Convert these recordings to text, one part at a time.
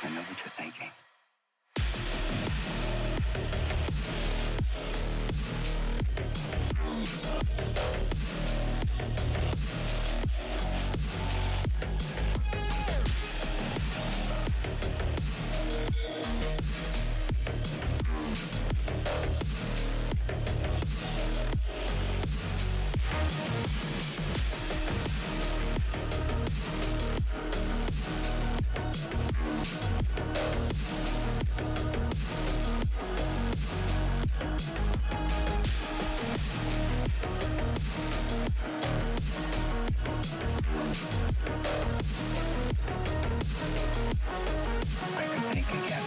I know what you're thinking. I can think again.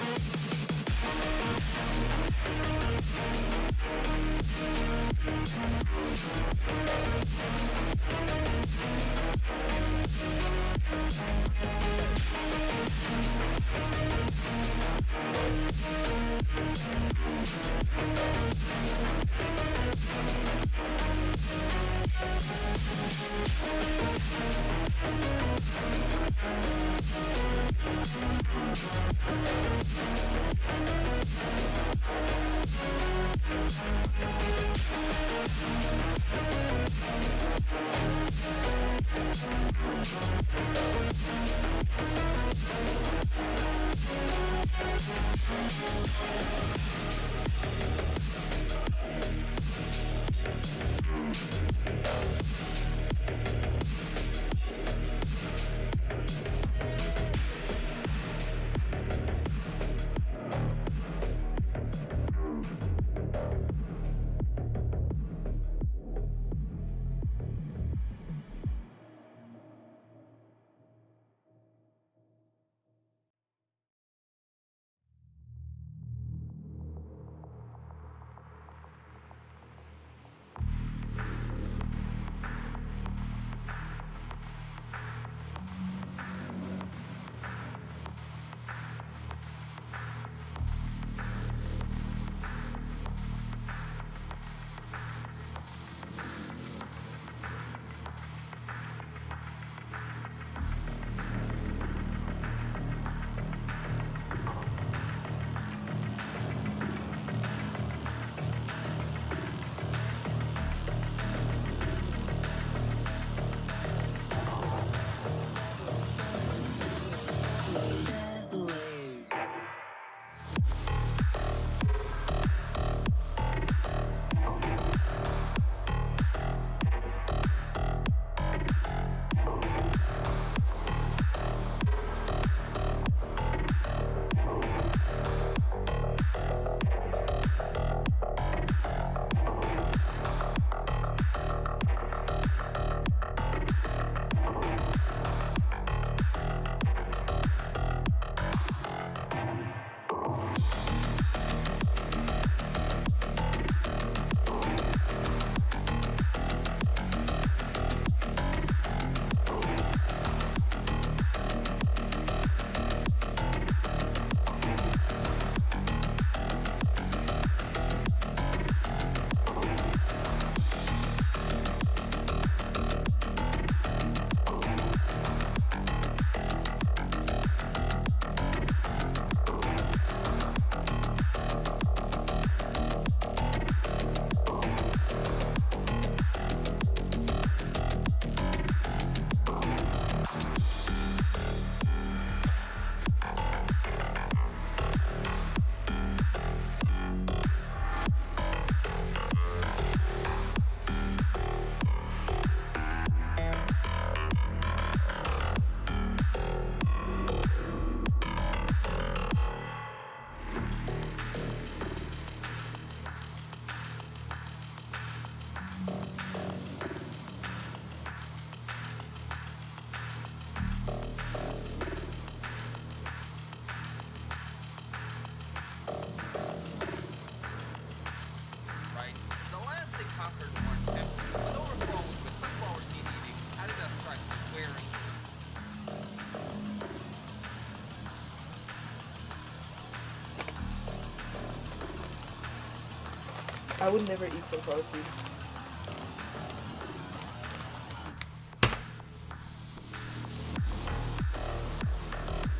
I would never eat sunflower seeds.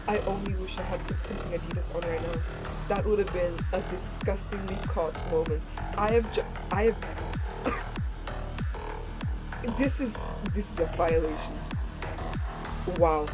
I only wish I had something Adidas on right now. That would have been a disgustingly caught moment. I have this is a violation. Wow.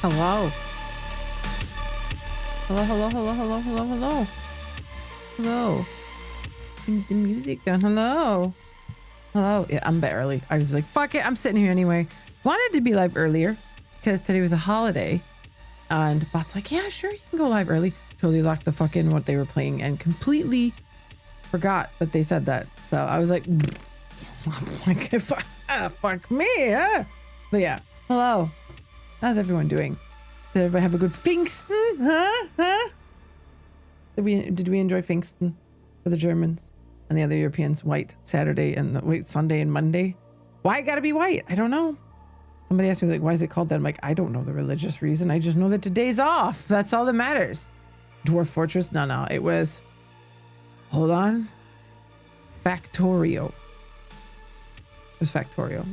Hello. Hello, hello, hello, hello, hello, hello. Hello. Turn some music down. Hello. Hello. Yeah, I'm a bit early. I was like, fuck it. I'm sitting here anyway. Wanted to be live earlier because today was a holiday. And Bot's like, yeah, sure, you can go live early. Totally locked the fuck in what they were playing and completely forgot that they said that. So I was like, fuck me, huh? But yeah, hello. How's everyone doing? Did everybody have a good Pfingsten? Huh? Did we enjoy Pfingsten for the Germans and the other Europeans? White Saturday and Sunday and Monday. Why it gotta be white? I don't know. Somebody asked me like, why is it called that? I'm like, I don't know the religious reason. I just know that today's off. That's all that matters. Dwarf Fortress? No. It was, hold on. Factorio. It was Factorio.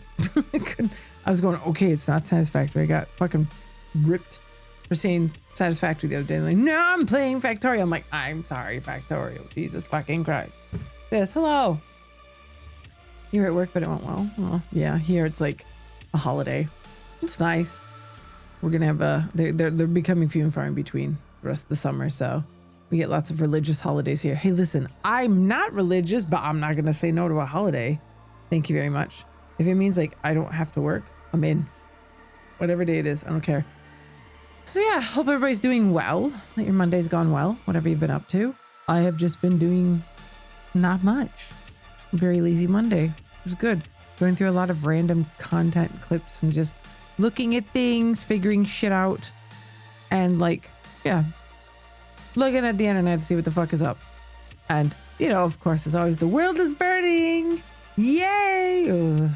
I was going, okay, it's not Satisfactory. I got fucking ripped for saying Satisfactory the other day. Like, no, I'm playing Factorio. I'm like, I'm sorry, Factorio. Jesus fucking Christ. Yes, hello. You're at work, but it went well. Oh, yeah, here it's like a holiday. It's nice. We're gonna have they're becoming few and far in between the rest of the summer, so we get lots of religious holidays here. Hey, listen, I'm not religious, but I'm not gonna say no to a holiday. Thank you very much. If it means like I don't have to work, I'm in. Whatever day it is, I don't care. So yeah, hope everybody's doing well. That your Monday's gone well, whatever you've been up to. I have just been doing not much. Very lazy Monday. It was good. Going through a lot of random content clips and just looking at things, figuring shit out, and like, yeah, looking at the internet to see what the fuck is up. And, you know, of course, as always, the world is burning. Yay! Ugh.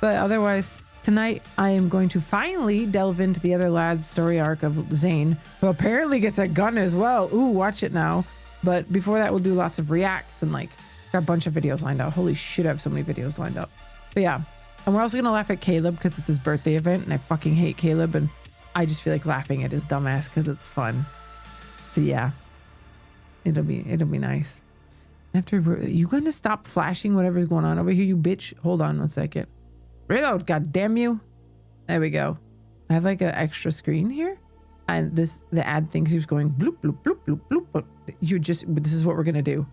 But otherwise, tonight I am going to finally delve into the other lad's story arc of Zane, who apparently gets a gun as well. Ooh, watch it now. But before that, we'll do lots of reacts and like got a bunch of videos lined up. Holy shit, I have so many videos lined up. But yeah, and we're also gonna laugh at Caleb because it's his birthday event and I fucking hate Caleb and I just feel like laughing at his dumbass because it's fun. So yeah, it'll be nice. After you gonna stop flashing whatever's going on over here, you bitch? Hold on 1 second. Reload, god damn you. There we go. I have like an extra screen here. And the ad thing keeps going bloop, bloop, bloop, bloop, bloop. But this is what we're gonna do.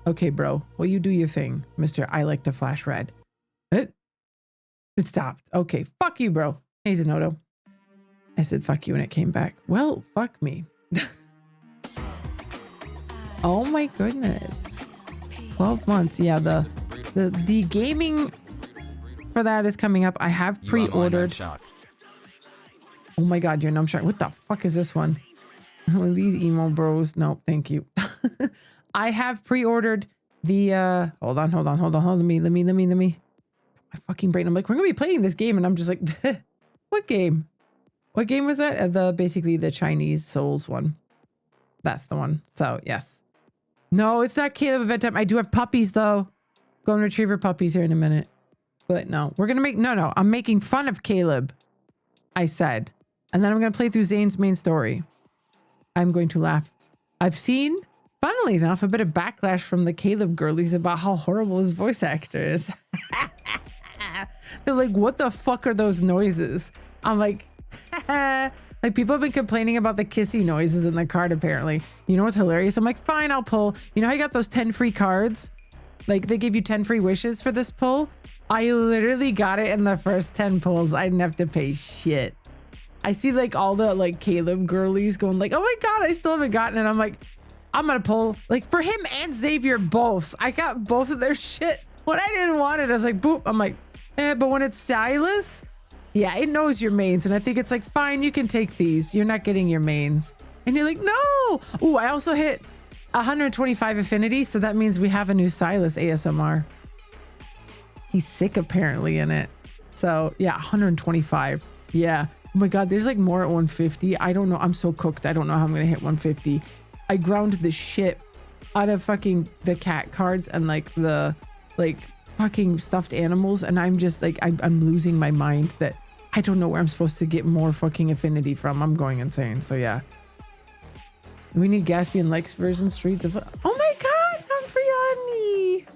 Okay, bro. Well, you do your thing, Mr. I like to flash red. It stopped. Okay, fuck you, bro. Hey, Zenoto. I said, fuck you, and it came back. Well, fuck me. Oh my goodness. 12 months. Yeah, the gaming for that is coming up. I have pre-ordered. Oh my god, you're numb shark. What the fuck is this one? These emo bros. No, thank you. I have pre-ordered the hold on. Let me. My fucking brain. I'm like, we're gonna be playing this game, and I'm just like, what game? What game was that? Basically the Chinese Souls one. That's the one. So yes. No, it's not Caleb event time. I do have puppies though. Golden Retriever puppies here in a minute. But no, we're gonna make no. I'm making fun of Caleb. I said. And then I'm gonna play through Zane's main story. I'm going to laugh. I've seen, funnily enough, a bit of backlash from the Caleb girlies about how horrible his voice actor is. They're like, what the fuck are those noises? I'm like, like people have been complaining about the kissy noises in the card apparently. You know what's hilarious? I'm like, fine, I'll pull. You know how you got those 10 free cards? Like they give you 10 free wishes for this pull? I literally got it in the first 10 pulls. I didn't have to pay shit. I see like all the like Caleb girlies going like, oh my god, I still haven't gotten it. I'm like, I'm gonna pull like for him and Xavier both. I got both of their shit. When I didn't want it, I was like, boop. I'm like, but when it's Silas, yeah, it knows your mains. And I think it's like, fine, you can take these. You're not getting your mains. And you're like, no. Ooh, I also hit 125 affinity. So that means we have a new Silas ASMR. He's sick apparently in it. So yeah, 125. Yeah. Oh my god, there's like more at 150. I don't know. I'm so cooked. I don't know how I'm gonna hit 150. I ground the shit out of fucking the cat cards and like the like fucking stuffed animals, and I'm just like I'm losing my mind that I don't know where I'm supposed to get more fucking affinity from. I'm going insane. So yeah. We need Gaspian likes version streets of oh my god, Umbriani.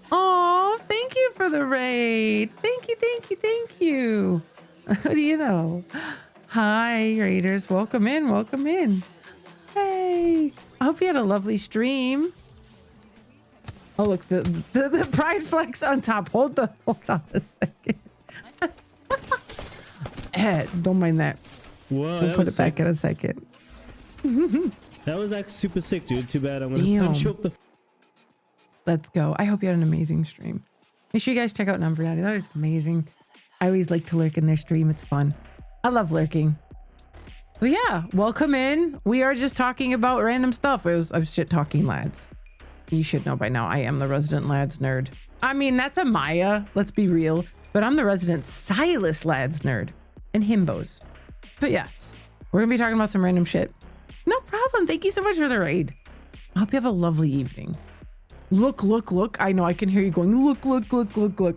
Oh, thank you for the raid. Thank you. What do you know? Hi, Raiders. Welcome in. Hey. I hope you had a lovely stream. Oh, look, the pride flex on top. Hold on a second. Don't mind that. Whoa, We'll put it back in a second. That was like super sick, dude. Too bad I'm gonna punch you up the. Let's go. I hope you had an amazing stream. Make sure you guys check out Numbriati. That was amazing. I always like to lurk in their stream. It's fun. I love lurking. But yeah, welcome in. We are just talking about random stuff. I was shit talking lads. You should know by now. I am the resident lads nerd. I mean, that's a Maya. Let's be real. But I'm the resident Silas lads nerd and himbos. But yes, we're gonna be talking about some random shit. No problem. Thank you so much for the raid. I hope you have a lovely evening. Look. I know I can hear you going, look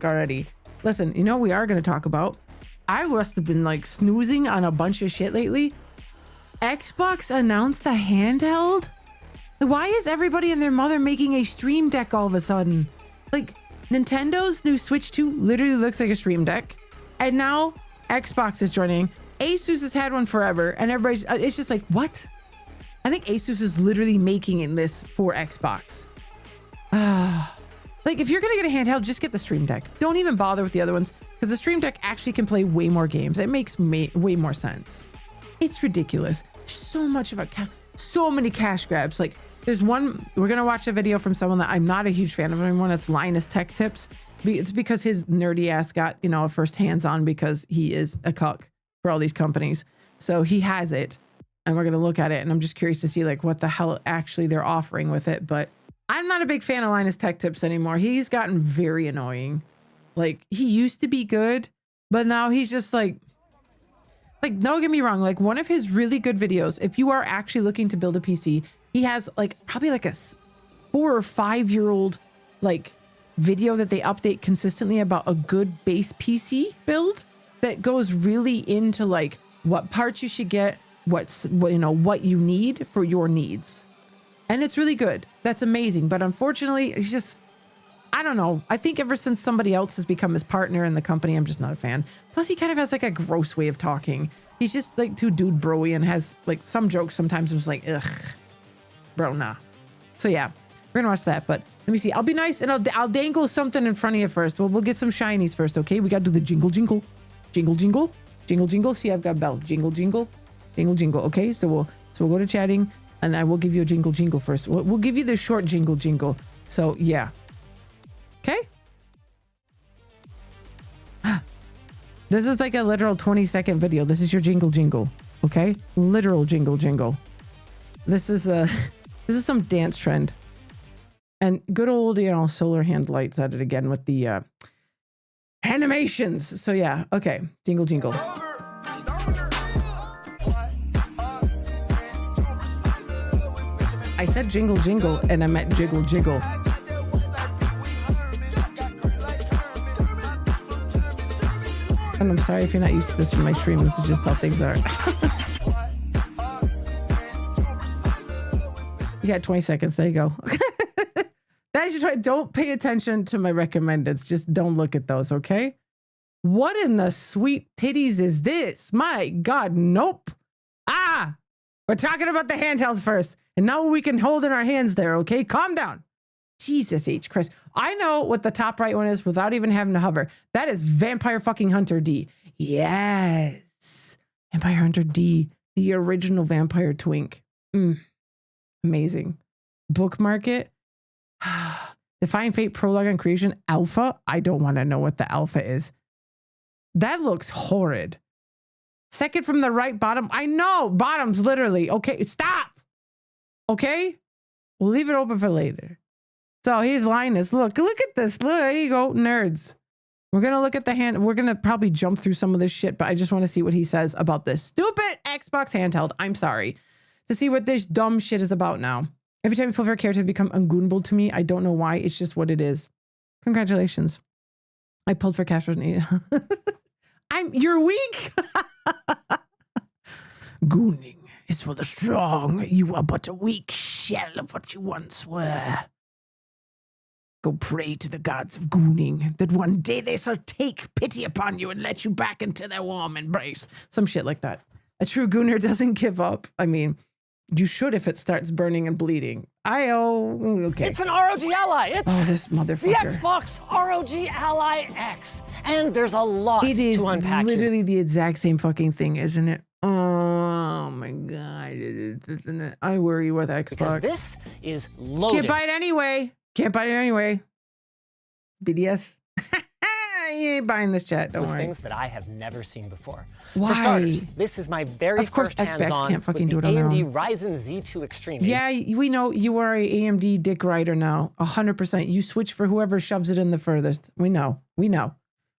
already. Listen, you know what we are going to talk about? I must have been like snoozing on a bunch of shit lately. Xbox announced a handheld? Why is everybody and their mother making a Stream Deck all of a sudden? Like Nintendo's new Switch 2 literally looks like a Stream Deck. And now Xbox is joining. Asus has had one forever and everybody's, it's just like, what? I think Asus is literally making this for Xbox. Like if you're gonna get a handheld, just get the Stream Deck. Don't even bother with the other ones because the Stream Deck actually can play way more games. It makes way more sense. It's ridiculous. So much of so many cash grabs. Like there's one, we're gonna watch a video from someone that I'm not a huge fan of anymore. That's Linus Tech Tips. It's because his nerdy ass got, you know, a first hands on because he is a cuck for all these companies. So he has it and we're gonna look at it and I'm just curious to see like what the hell actually they're offering with it. But I'm not a big fan of Linus Tech Tips anymore. He's gotten very annoying. Like he used to be good, but now he's just like don't get me wrong. Like one of his really good videos, if you are actually looking to build a PC, he has like probably like a 4 or 5 year old like video that they update consistently about a good base PC build that goes really into like what parts you should get, what you need for your needs. And it's really good. That's amazing. But unfortunately, it's just, I don't know. I think ever since somebody else has become his partner in the company, I'm just not a fan. Plus, he kind of has like a gross way of talking. He's just like too dude broy and has like some jokes sometimes it was like, ugh, bro, nah. So yeah, we're gonna watch that. But let me see. I'll be nice and I'll dangle something in front of you first. Well, we'll get some shinies first, okay? We gotta do the jingle. Jingle, jingle. See, I've got a bell. Jingle, jingle. Jingle, jingle. Okay, so we'll go to chatting, and I will give you a jingle, jingle first. We'll give you the short jingle, jingle. So, yeah. Okay? This is like a literal 20-second video. This is your jingle, jingle. Okay? Literal jingle, jingle. This is some dance trend. And good old, solar hand lights at it again with the animations. So yeah, okay. Jingle, jingle. I said jingle, jingle, and I meant jiggle, jiggle. And I'm sorry if you're not used to this from my stream. This is just how things are. You got 20 seconds. There you go. That should try. Don't pay attention to my recommendeds. Just don't look at those, okay? What in the sweet titties is this? My God, nope. Ah, we're talking about the handheld first. And now we can hold in our hands there, okay? Calm down. Jesus H. Christ. I know what the top right one is without even having to hover. That is Vampire fucking Hunter D. Yes. Vampire Hunter D. The original Vampire Twink. Amazing. Bookmark it. Defying Fate Prologue and Creation Alpha. I don't want to know what the alpha is. That looks horrid. Second from the right bottom. I know. Bottoms, literally. Okay, stop. Okay? We'll leave it open for later. So here's Linus. Look at this. Look, there you go, nerds. We're going to look at the hand. We're going to probably jump through some of this shit, but I just want to see what he says about this stupid Xbox handheld. I'm sorry. To see what this dumb shit is about now. Every time you pull for a character to become ungoonable to me, I don't know why. It's just what it is. Congratulations. I pulled for cash. You're weak. Gooning is for the strong. You are but a weak shell of what you once were. Go pray to the gods of gooning, that one day they shall take pity upon you and let you back into their warm embrace. Some shit like that. A true gooner doesn't give up. I mean, you should if it starts burning and bleeding. Okay. It's an ROG Ally. It's this motherfucker. the Xbox ROG Ally X. And there's a lot to unpack. It is literally the exact same fucking thing, isn't it? Oh my God. I worry with Xbox. Because this is loaded. Can't buy it anyway. BDS. You ain't buying this chat. Don't worry. Things that I have never seen before. Why? For starters, this is my very first hands-on can't fucking do it with the on their AMD own. Ryzen Z2 Extreme. Yeah, we know you are a AMD dick rider now. 100%. You switch for whoever shoves it in the furthest. We know.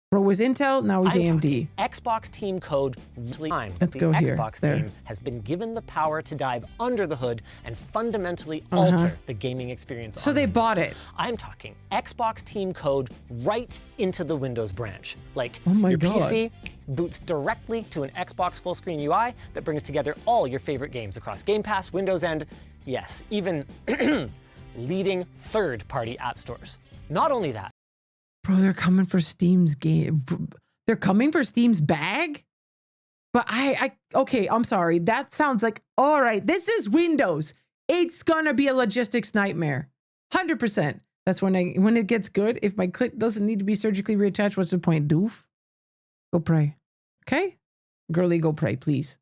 Bro was Intel, now he's AMD. Xbox team code. Let's go here. The Xbox team has been given the power to dive under the hood and fundamentally alter the gaming experience. So they bought it. I'm talking Xbox team code right into the Windows branch. Like oh my your God. PC boots directly to an Xbox full screen UI that brings together all your favorite games across Game Pass, Windows, and yes, even leading third-party app stores. Not only that, Bro, they're coming for Steam's game. They're coming for Steam's bag? But okay, I'm sorry. That sounds like, all right, this is Windows. It's gonna be a logistics nightmare. 100%. That's when it gets good. If my click doesn't need to be surgically reattached, what's the point, doof? Go pray. Okay? Girly, go pray, please.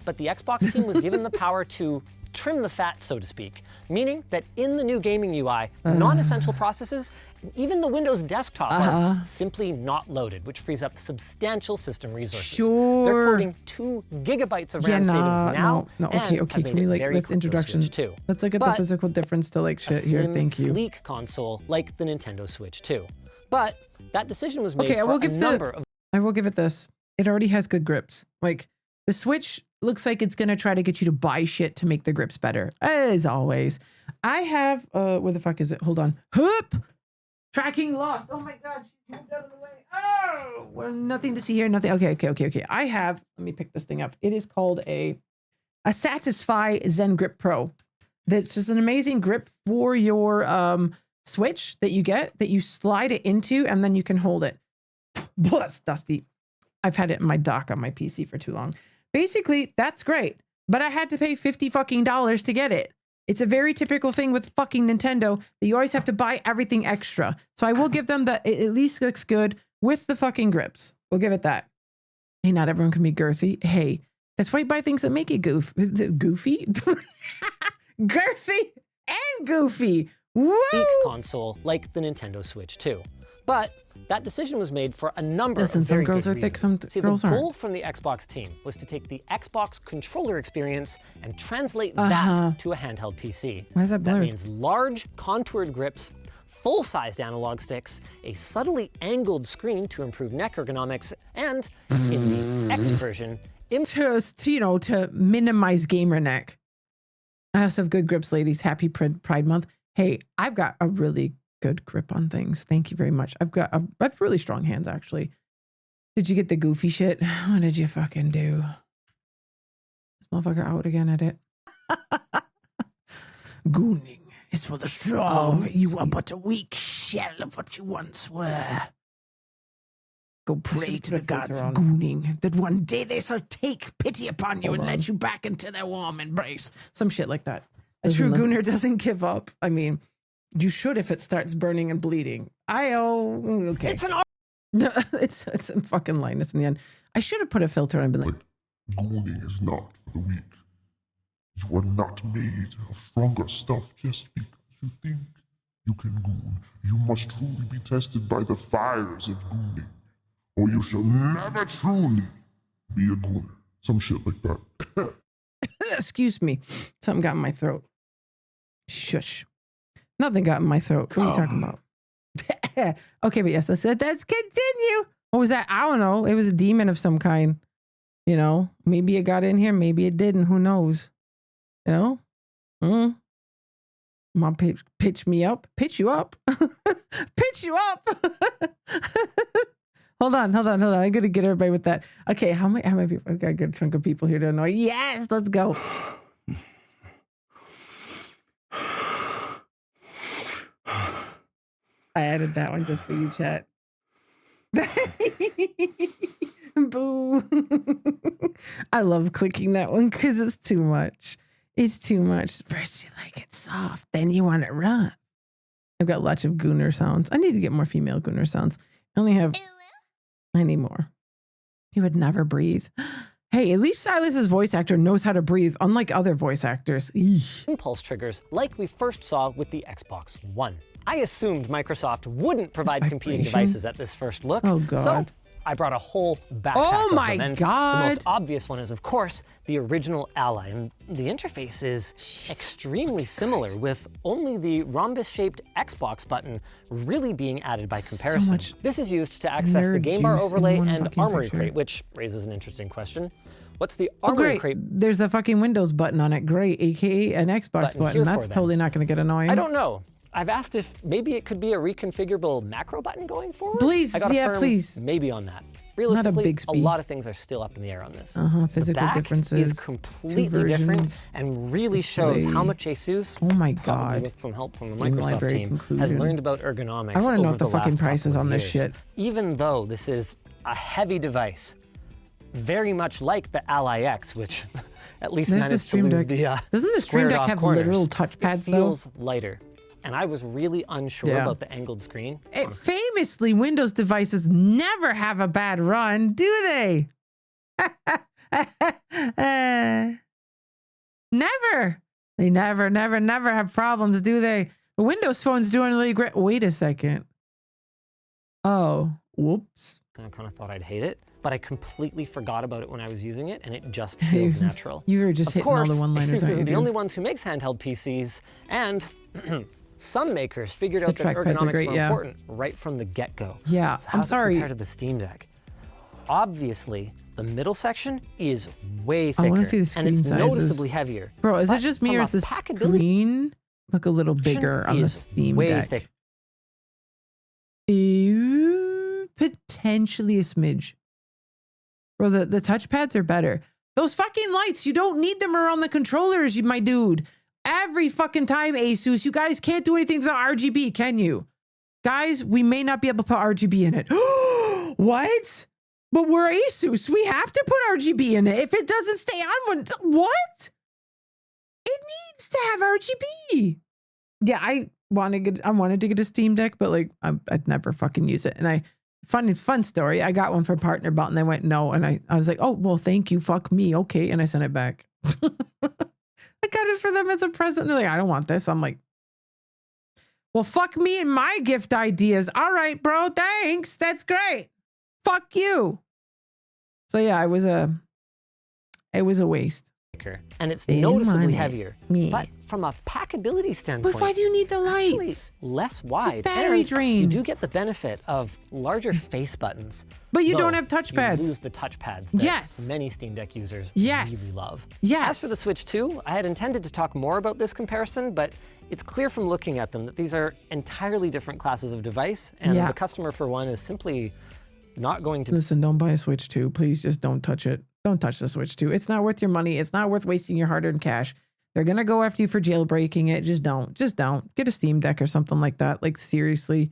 But the Xbox team was given the power to trim the fat, so to speak, meaning that in the new gaming UI, non-essential processes, even the Windows desktop are simply not loaded, which frees up substantial system resources. Sure. They're quoting 2 gigabytes of RAM savings now. No. Okay. Can we let's introduction? Let's look at the physical difference to like shit here. Thank you. Sleek console like the Nintendo Switch 2. But that decision was made for I will give it this. It already has good grips. Like the Switch looks like it's going to try to get you to buy shit to make the grips better. As always. I have, where the fuck is it? Hold on. Hoop! Tracking lost. Oh my God. She moved out of the way. Oh! Well, nothing to see here. Nothing. Okay. I have, let me pick this thing up. It is called a Satisfy Zen Grip Pro. That's just an amazing grip for your Switch that you get, that you slide it into, and then you can hold it. Boy, that's dusty. I've had it in my dock on my PC for too long. Basically, that's great, but I had to pay $50 fucking to get it. It's a very typical thing with fucking Nintendo that you always have to buy everything extra. So I will give them that it at least looks good with the fucking grips. We'll give it that. Hey, not everyone can be girthy. Hey, that's why you buy things that make you goofy. Girthy and goofy. Woo! console like the Nintendo Switch 2. But that decision was made for a number of some very girls good are thick, reasons. some See, girls the goal aren't. from the Xbox team was to take the Xbox controller experience and translate that to a handheld PC. Why is that blurred? That means large, contoured grips, full-sized analog sticks, a subtly angled screen to improve neck ergonomics, and, in the X version, to minimize gamer neck. I also have good grips, ladies. Happy Pride Month. Hey, I've got a really good grip on things. Thank you very much. I have really strong hands, actually. Did you get the goofy shit? What did you fucking do? This motherfucker out again at it. Gooning is for the strong. You are but a weak shell of what you once were. Go pray to the gods of gooning, that one day they shall take pity upon you and let you back into their warm embrace. Some shit like that. A true gooner doesn't give up. I mean, you should if it starts burning and bleeding. Okay. It's an it's a fucking linus in the end. I should have put a filter on and been like, gooning is not for the weak. You are not made of stronger stuff just because you think you can goon. You must truly be tested by the fires of gooning, or you shall never truly be a gooner. Some shit like that. excuse me, something got in my throat. Shush. Nothing got in my throat. What are you talking about? Okay, but yes, let's continue. What was that? I don't know. It was a demon of some kind. You know, maybe it got in here, maybe it didn't. Who knows? You know? Mom, pitch me up. Pitch you up. Pitch you up. Hold on. I'm gonna get everybody with that. Okay, how many people? I've got a good chunk of people here to annoy. Yes, let's go. I added that one just for you, chat. Boo. I love clicking that one because it's too much. It's too much. First you like it soft, then you want it rough. I've got lots of gooner sounds. I need to get more female gooner sounds. I need more. He would never breathe. Hey, at least Silas's voice actor knows how to breathe, unlike other voice actors. Eesh. Impulse triggers like we first saw with the Xbox One. I assumed Microsoft wouldn't provide competing devices at this first look. Oh, God. So I brought a whole backpack Oh of my them. And God. the most obvious one is, of course, the original Ally. And the interface is extremely similar, with only the rhombus-shaped Xbox button really being added by comparison. much This is used to access the nerd game bar juice in overlay one and fucking armory picture. crate, which raises an interesting question. What's the Oh, armory great. crate There's a fucking Windows button on it. Great. AKA an Xbox Button button. here That's for them? totally not going to get annoying. I don't know. I've asked if maybe it could be a reconfigurable macro button going forward. Please, I got a yeah, firm please. Maybe on that. Realistically, big a speed. lot of things are still up in the air on this. Physical the back differences. is completely two different versions, and really shows how display. much ASUS, Oh my probably God. with some help from the Game Microsoft library team, has conclusion. learned about ergonomics. I wanna know over what the fucking last price is couple of on this years. shit. Even though this is a heavy device, very much like the Ally X, which at least There's the managed to Stream lose Deck. the Doesn't the Stream squared Deck off have corners. literal touchpads, It though? feels lighter. And I was really unsure Yeah. about the angled screen. Famously, Windows devices never have a bad run, do they? Never. They never have problems, do they? The Windows phone's doing really great. Wait a second. Oh, whoops. I kind of thought I'd hate it, but I completely forgot about it when I was using it, and it just feels natural. You were just Of hitting all course, the one-liners. ASUS aren't you, isn't the dude? only ones who makes handheld PCs, and some makers figured out The that trackpads are ergonomics great, were yeah. important right from the get-go. Yeah, So I'm how's it sorry. compared to the Steam Deck? Obviously, the middle section is way thicker, I want to see the screen and it's sizes. noticeably heavier. Bro, is it But just me from or a is the packability screen look a little bigger on the is Steam way Deck? thick. Ew, potentially a smidge. Bro, the touchpads are better. Those fucking lights, you don't need them around the controllers, my dude. Every fucking time, ASUS, you guys can't do anything without RGB, can you? Guys, we may not be able to put RGB in it. What? But we're ASUS. We have to put RGB in it. If it doesn't stay on, what? It needs to have RGB. Yeah, I wanted to get a Steam Deck, but like I'd never fucking use it. And I fun story. I got one for partner belt and they went no. And I was like, oh, well, thank you. Fuck me. Okay. And I sent it back. I got it for them as a present. And they're like, I don't want this. I'm like, well, fuck me and my gift ideas. All right, bro. Thanks. That's great. Fuck you. So yeah, it was a waste. And it's noticeably heavier. But from a packability standpoint, but why do you need the lights? Less wide. Just battery drain. You do get the benefit of larger face buttons. But you don't have touchpads. You lose the touchpads that many Steam Deck users really love. Yes. As for the Switch 2, I had intended to talk more about this comparison, but it's clear from looking at them that these are entirely different classes of device, and the customer for one is simply not going to... Listen, don't buy a Switch 2. Please just don't touch it. Don't touch the Switch 2. It's not worth your money. It's not worth wasting your hard-earned cash. They're going to go after you for jailbreaking it. Just don't. Just don't. Get a Steam Deck or something like that. Like, seriously.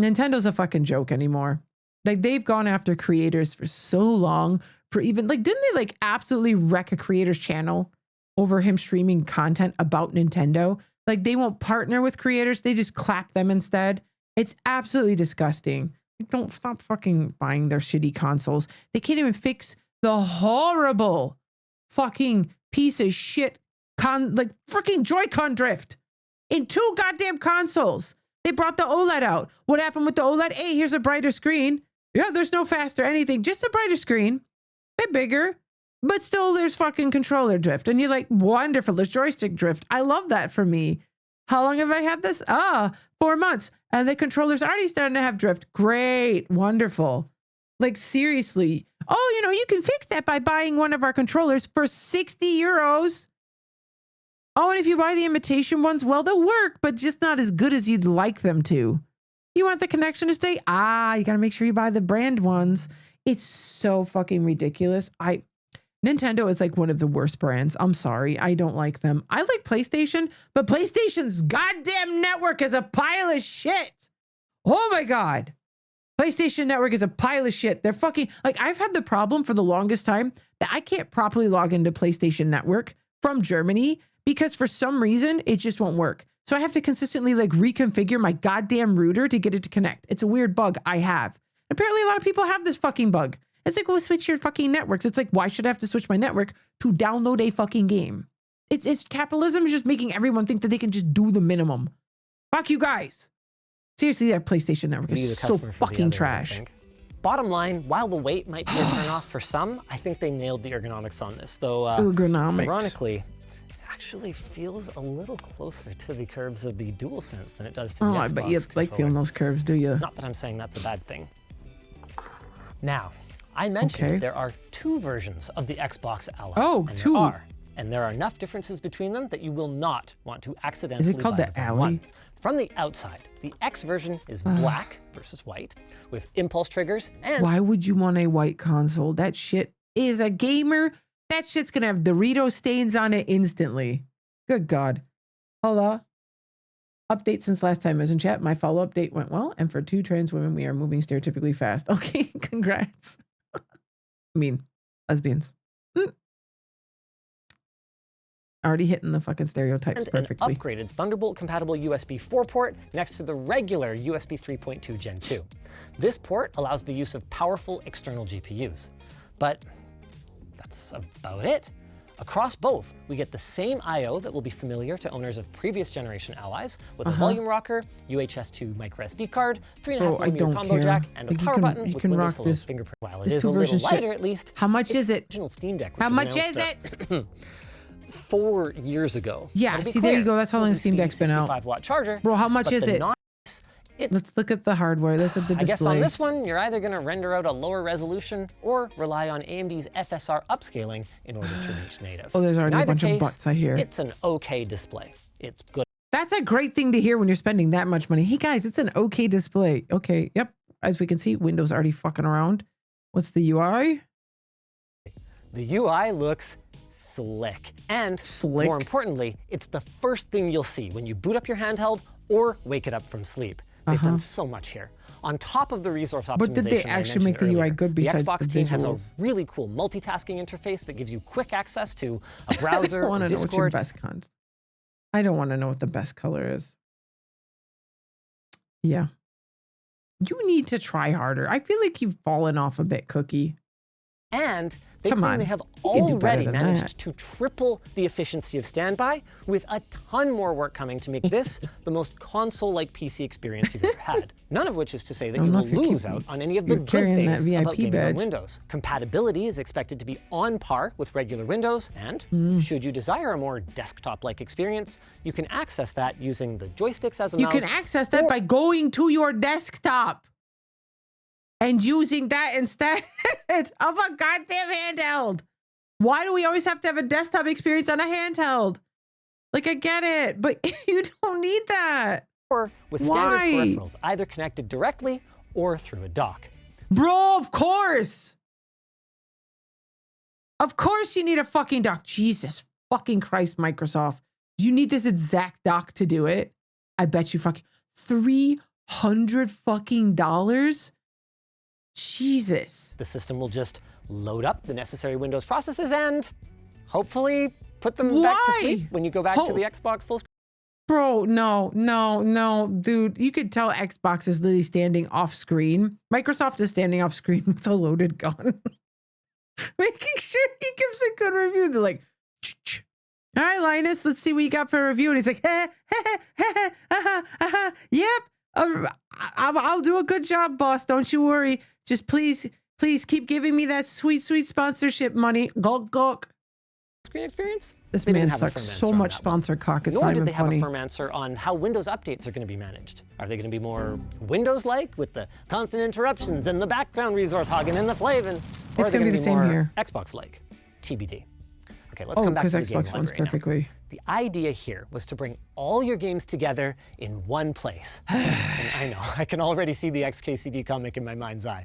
Nintendo's a fucking joke anymore. Like, they've gone after creators for so long. For even, like, didn't they, like, absolutely wreck a creator's channel over him streaming content about Nintendo? Like, they won't partner with creators. They just clap them instead. It's absolutely disgusting. Don't stop fucking buying their shitty consoles. They can't even fix the horrible fucking piece of shit like freaking Joy-Con drift in 2 goddamn consoles. They brought the OLED out. What happened with the OLED? Hey, here's a brighter screen. Yeah, there's no faster anything, just a brighter screen, bit bigger, but still there's fucking controller drift. And you're like, wonderful, there's joystick drift. I love that for me. How long have I had this? 4 months. And the controller's already starting to have drift. Great, wonderful. Like, seriously. Oh, you know, you can fix that by buying one of our controllers for 60 euros. Oh, and if you buy the imitation ones, well, they'll work, but just not as good as you'd like them to. You want the connection to stay? You got to make sure you buy the brand ones. It's so fucking ridiculous. Nintendo is like one of the worst brands. I'm sorry. I don't like them. I like PlayStation, but PlayStation's goddamn network is a pile of shit. Oh my God. PlayStation Network is a pile of shit. They're fucking, like, I've had the problem for the longest time that I can't properly log into PlayStation Network from Germany because for some reason it just won't work. So I have to consistently like reconfigure my goddamn router to get it to connect. It's a weird bug I have. Apparently a lot of people have this fucking bug. It's like, well, switch your fucking networks. It's like, why should I have to switch my network to download a fucking game? It's capitalism is just making everyone think that they can just do the minimum. Fuck you guys. Seriously, that PlayStation Network is so fucking trash. Bottom line, while the weight might be a turnoff for some, I think they nailed the ergonomics on this. Though, ironically, it actually feels a little closer to the curves of the DualSense than it does to the Xbox I bet you like feeling those curves, do you? Not that I'm saying that's a bad thing. Now, I mentioned there are 2 versions of the Xbox Ally. Oh, and 2. And there are enough differences between them that you will not want to accidentally Is it called buy the the wrong Ally? one. From the outside, the X version is black versus white with impulse triggers and... Why would you want a white console? That shit is a gamer. That shit's gonna have Dorito stains on it instantly. Good God. Hello? Update since last time I was in chat. My follow-up date went well, and for 2 trans women, we are moving stereotypically fast. Okay, congrats. I mean, lesbians. Already hitting the fucking stereotypes and perfectly. An upgraded Thunderbolt-compatible USB 4 port next to the regular USB 3.2 Gen 2. This port allows the use of powerful external GPUs. But that's about it. Across both, we get the same I/O that will be familiar to owners of previous generation Allies, with a volume rocker, UHS-2 micro SD card, 3.5mm combo jack, and a power button with Windows Hello fingerprint. While it is a little lighter, at least. How much is it? Original Steam Deck. How much is it? 4 years ago. Yeah, see, there you go. That's how long the Steam Deck's been out. 65-watt charger. Bro, how much is it? Let's look at the hardware. Let's look at the display. I guess on this one, you're either going to render out a lower resolution or rely on AMD's FSR upscaling in order to reach native. Oh, there's already a bunch of butts, I hear. It's an okay display. It's good. That's a great thing to hear when you're spending that much money. Hey guys, it's an okay display. Okay, yep. As we can see, Windows already fucking around. What's the UI? The UI looks slick. And more importantly, it's the first thing you'll see when you boot up your handheld or wake it up from sleep. They've done so much here. On top of the resource optimization, but did they actually make the UI good besides the Xbox the team has visuals? a really cool multitasking interface that gives you quick access to a browser I don't or know what your Discord. best I don't want to know what the best color is. Yeah. You need to try harder. I feel like you've fallen off a bit, Cookie. And they Come claim on. they have You can do better already than managed that. to triple the efficiency of standby, with a ton more work coming to make this the most console-like PC experience you've ever had. None of which is to say that you know will if you're lose keeping- out on any of the you're good carrying that things about VIP gaming on badge. Windows. Compatibility is expected to be on par with regular Windows, and should you desire a more desktop-like experience, you can access that using the joysticks as a You mouse. can access that or- by going to your desktop and using that instead of a goddamn handheld. Why do we always have to have a desktop experience on a handheld? Like, I get it, but you don't need that. or with standard Why? peripherals, either connected directly or through a dock. Bro, of course. Of course you need a fucking dock. Jesus fucking Christ, Microsoft. Do you need this exact dock to do it? I bet you fucking $300 fucking dollars. Jesus. The system will just load up the necessary Windows processes and hopefully put them back to Why? sleep when you go back to the Xbox full screen. Bro, no, dude. You could tell Xbox is literally standing off screen. Microsoft is standing off screen with a loaded gun. Making sure he gives a good review. They're like, "Ch-ch. All right, Linus, let's see what you got for a review." And he's like, yep. I'll do a good job, boss. Don't you worry. Just please keep giving me that sweet sponsorship money. Gulk, gulk. Screen experience? This They didn't man have a sucks firm so answer on much that one. sponsor cock. It's Nor not did even they have funny. a firm answer on how Windows updates are going to be managed. Are they going to be more Windows-like with the constant interruptions and the background resource hogging and the flavin? Or It's are they gonna be the same more here. Xbox-like? TBD. Okay, let's Oh, come back because to the game Xbox runs library now. perfectly. The idea here was to bring all your games together in one place. And I know, I can already see the XKCD comic in my mind's eye.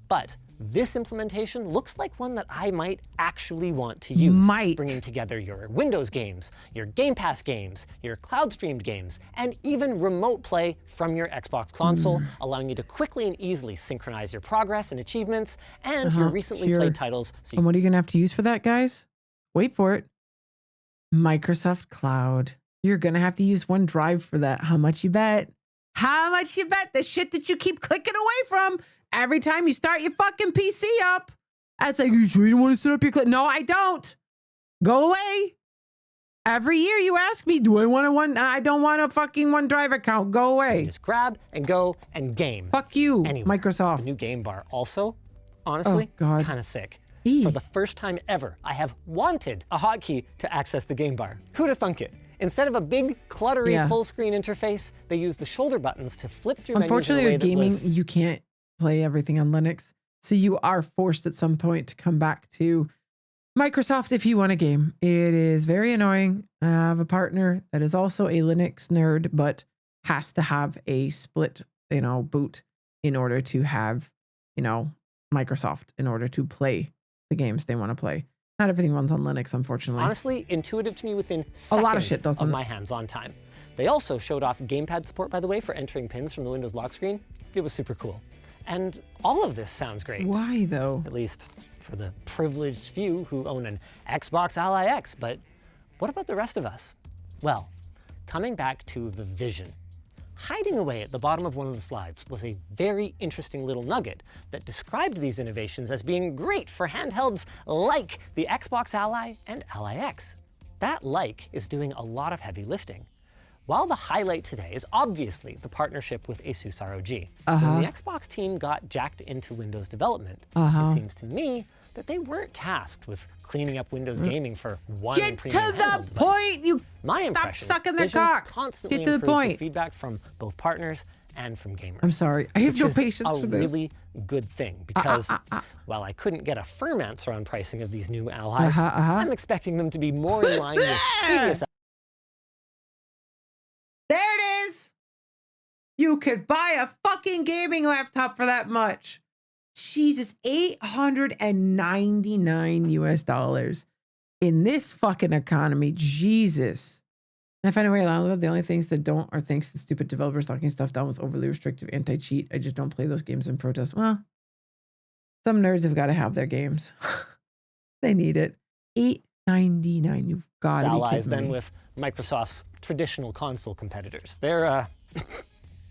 But this implementation looks like one that I might actually want to use. Might. Bringing together your Windows games, your Game Pass games, your cloud-streamed games, and even remote play from your Xbox console, allowing you to quickly and easily synchronize your progress and achievements and your recently sure. played titles. So And what are you going to have to use for that, guys? Wait for it. Microsoft Cloud. You're going to have to use OneDrive for that. How much you bet? How much you bet? The shit that you keep clicking away from every time you start your fucking PC up. It's like, you sure you don't want to set up your No, I don't. Go away. Every year you ask me, do I want I don't want a fucking OneDrive account. Go away. just grab and go and game. Fuck you, Anywhere. Microsoft. The new game bar also, honestly, God. kind of sick. Eee. For the first time ever, I have wanted a hotkey to access the game bar. Who'd have thunk it? Instead of a big, cluttery, Yeah. full screen interface, they use the shoulder buttons to flip through Unfortunately, menus with in a way gaming, that was you can't play everything on Linux. So you are forced at some point to come back to Microsoft if you want a game. It is very annoying. I have a partner that is also a Linux nerd, but has to have a split, boot in order to have, Microsoft in order to play the games they want to play. Not everything runs on Linux, unfortunately. honestly intuitive to me within seconds A lot of shit doesn't. of my hands-on time. They also showed off gamepad support, by the way, for entering pins from the Windows lock screen. It was super cool. And all of this sounds great. Why though? At least for the privileged few who own an Xbox Ally X, but what about the rest of us? Well, coming back to the vision. Hiding away at the bottom of one of the slides was a very interesting little nugget that described these innovations as being great for handhelds like the Xbox Ally and Ally X. That like is doing a lot of heavy lifting. While the highlight today is obviously the partnership with Asus ROG, when the Xbox team got jacked into Windows development, it seems to me that they weren't tasked with cleaning up Windows gaming for one Get to premium the handheld device. point. You My stop impression, sucking their Vision cock. constantly Get to the improved with point. feedback from both partners and from gamers. I'm sorry. I have which no is patience a for this. really good thing because while I couldn't get a firm answer on pricing of these new allies, I'm expecting them to be more in line with previous. There it is. You could buy a fucking gaming laptop for that much. Jesus, $899 US in this fucking economy. Jesus. And I find it very loud. The only things that don't are thanks to stupid developers locking stuff down with overly restrictive anti-cheat. I just don't play those games in protest. Well, some nerds have got to have their games. They need it. $899. You've got to be allies kidding than me. with Microsoft's traditional console competitors. They're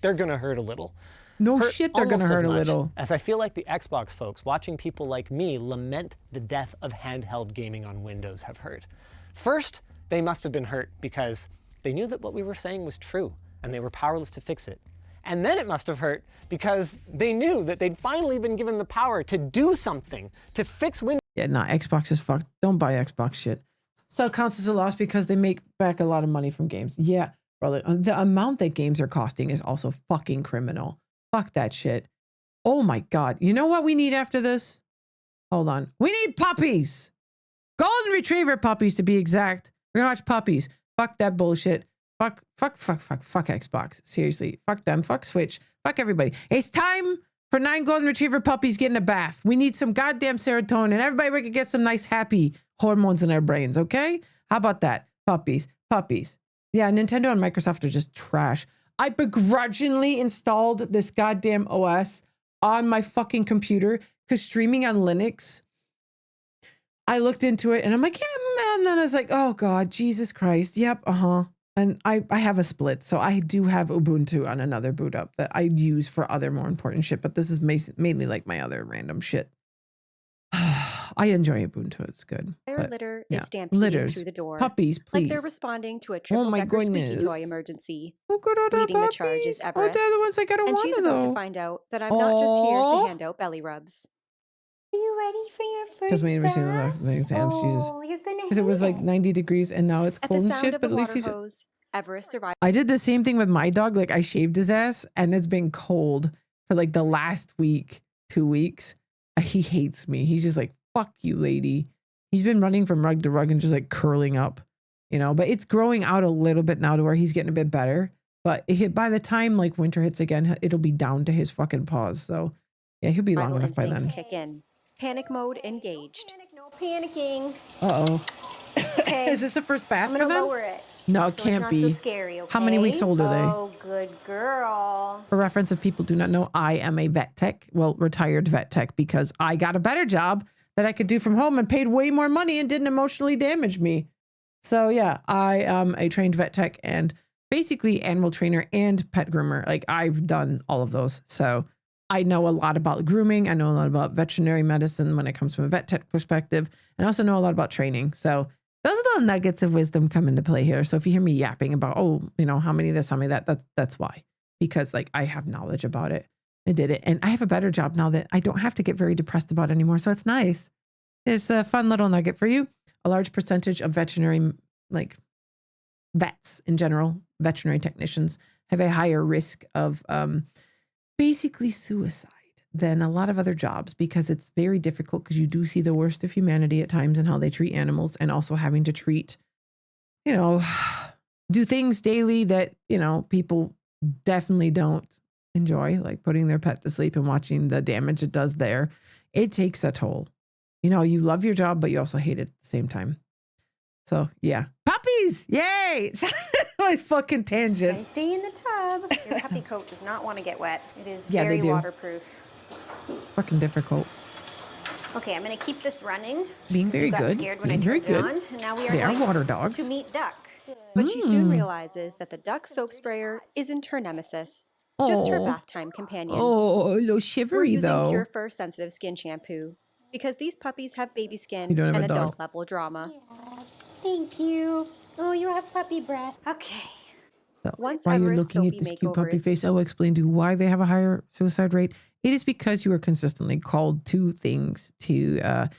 gonna hurt a little. No hurt shit, they're gonna almost as hurt a much little. as I feel like the Xbox folks watching people like me lament the death of handheld gaming on Windows have hurt. First, they must have been hurt because they knew that what we were saying was true and they were powerless to fix it. And then it must have hurt because they knew that they'd finally been given the power to do something, to fix Windows. Yeah, nah, Xbox is fucked. Don't buy Xbox shit. So it counts as a loss because they make back a lot of money from games. Yeah, brother. The amount that games are costing is also fucking criminal. Fuck that shit. Oh my God. You know what we need after this? Hold on. We need puppies. Golden Retriever puppies to be exact. We're gonna watch puppies. Fuck that bullshit. Fuck Xbox. Seriously. Fuck them. Fuck Switch. Fuck everybody. It's time for 9 Golden Retriever puppies getting a bath. We need some goddamn serotonin. Everybody, we can get some nice happy hormones in our brains, okay? How about that? Puppies. Yeah, Nintendo and Microsoft are just trash. I begrudgingly installed this goddamn OS on my fucking computer because streaming on Linux, I looked into it and I'm like, yeah, man. And then I was like, oh God, Jesus Christ. Yep, And I have a split. So I do have Ubuntu on another boot up that I use for other more important shit. But this is mainly like my other random shit. I enjoy Ubuntu. It's good. Fire litter is stampeding litters. through the door. Puppies, please. Like they're responding to a triple-decker squeaky toy emergency. Oh, good old Leading the puppies. charge is Oh, Everest. they're the ones I gotta And want she's to about to though. find out that I'm not just here Aw. to hand out belly rubs. Are you ready for your first Because we never seen bath? the exams, Jesus. Oh, you're gonna Because it was like 90 degrees and now it's At cold the and sound shit. of But the at least water he's. hose, Everest survived. I did the same thing with my dog. Like I shaved his ass and it's been cold for like the last week, 2 weeks. He hates me. He's just like, fuck you, lady. He's been running from rug to rug and just like curling up, you know, but it's growing out a little bit now to where he's getting a bit better. But by the time like winter hits again, it'll be down to his fucking paws. So yeah, he'll be long Survival enough by instincts then. kick in. Panic mode engaged. Panic, no panicking. Uh-oh. Okay, Is this the first bath I'm for gonna them? lower it. No, it So can't it's be. not so scary, okay? How many weeks old are they? Oh, good girl. For reference, if people do not know, I am a vet tech, well, retired vet tech, because I got a better job that I could do from home and paid way more money and didn't emotionally damage me. So yeah, I am a trained vet tech and basically animal trainer and pet groomer. Like I've done all of those. So I know a lot about grooming. I know a lot about veterinary medicine when it comes from a vet tech perspective, and I also know a lot about training. So those little nuggets of wisdom come into play here. So if you hear me yapping about, oh, you know, how many this, how many that, that's why, because like I have knowledge about it. I did it. And I have a better job now that I don't have to get very depressed about it anymore. So it's nice. It's a fun little nugget for you. A large percentage of veterinary, like vets in general, veterinary technicians have a higher risk of basically suicide than a lot of other jobs because it's very difficult because you do see the worst of humanity at times and how they treat animals and also having to treat, you know, do things daily that, you know, people definitely don't enjoy, like putting their pet to sleep and watching the damage it does there. It takes a toll. You know, you love your job, but you also hate it at the same time. So yeah, puppies, yay! My fucking tangent. Okay, stay in the tub. Your puppy coat does not want to get wet. It is Yeah, very they do. waterproof. Fucking difficult. Okay, I'm going to keep this running. Being 'cause very you got good. scared when Being I very turned it good. on, and now we are They are going water dogs. to meet Duck. But she soon realizes that the duck soap sprayer isn't her nemesis, just her Aw. bath time companion. Oh, a little We're shivery using though. Pure Fur sensitive skin shampoo because these puppies have baby You skin don't have and a dog. adult level drama. Thank you. Oh, you have puppy breath. Okay. So, Once while you're Everest's looking at soapy this cute makeover puppy is face, I will explain to you why they have a higher suicide rate. It is because you are consistently called to things to, a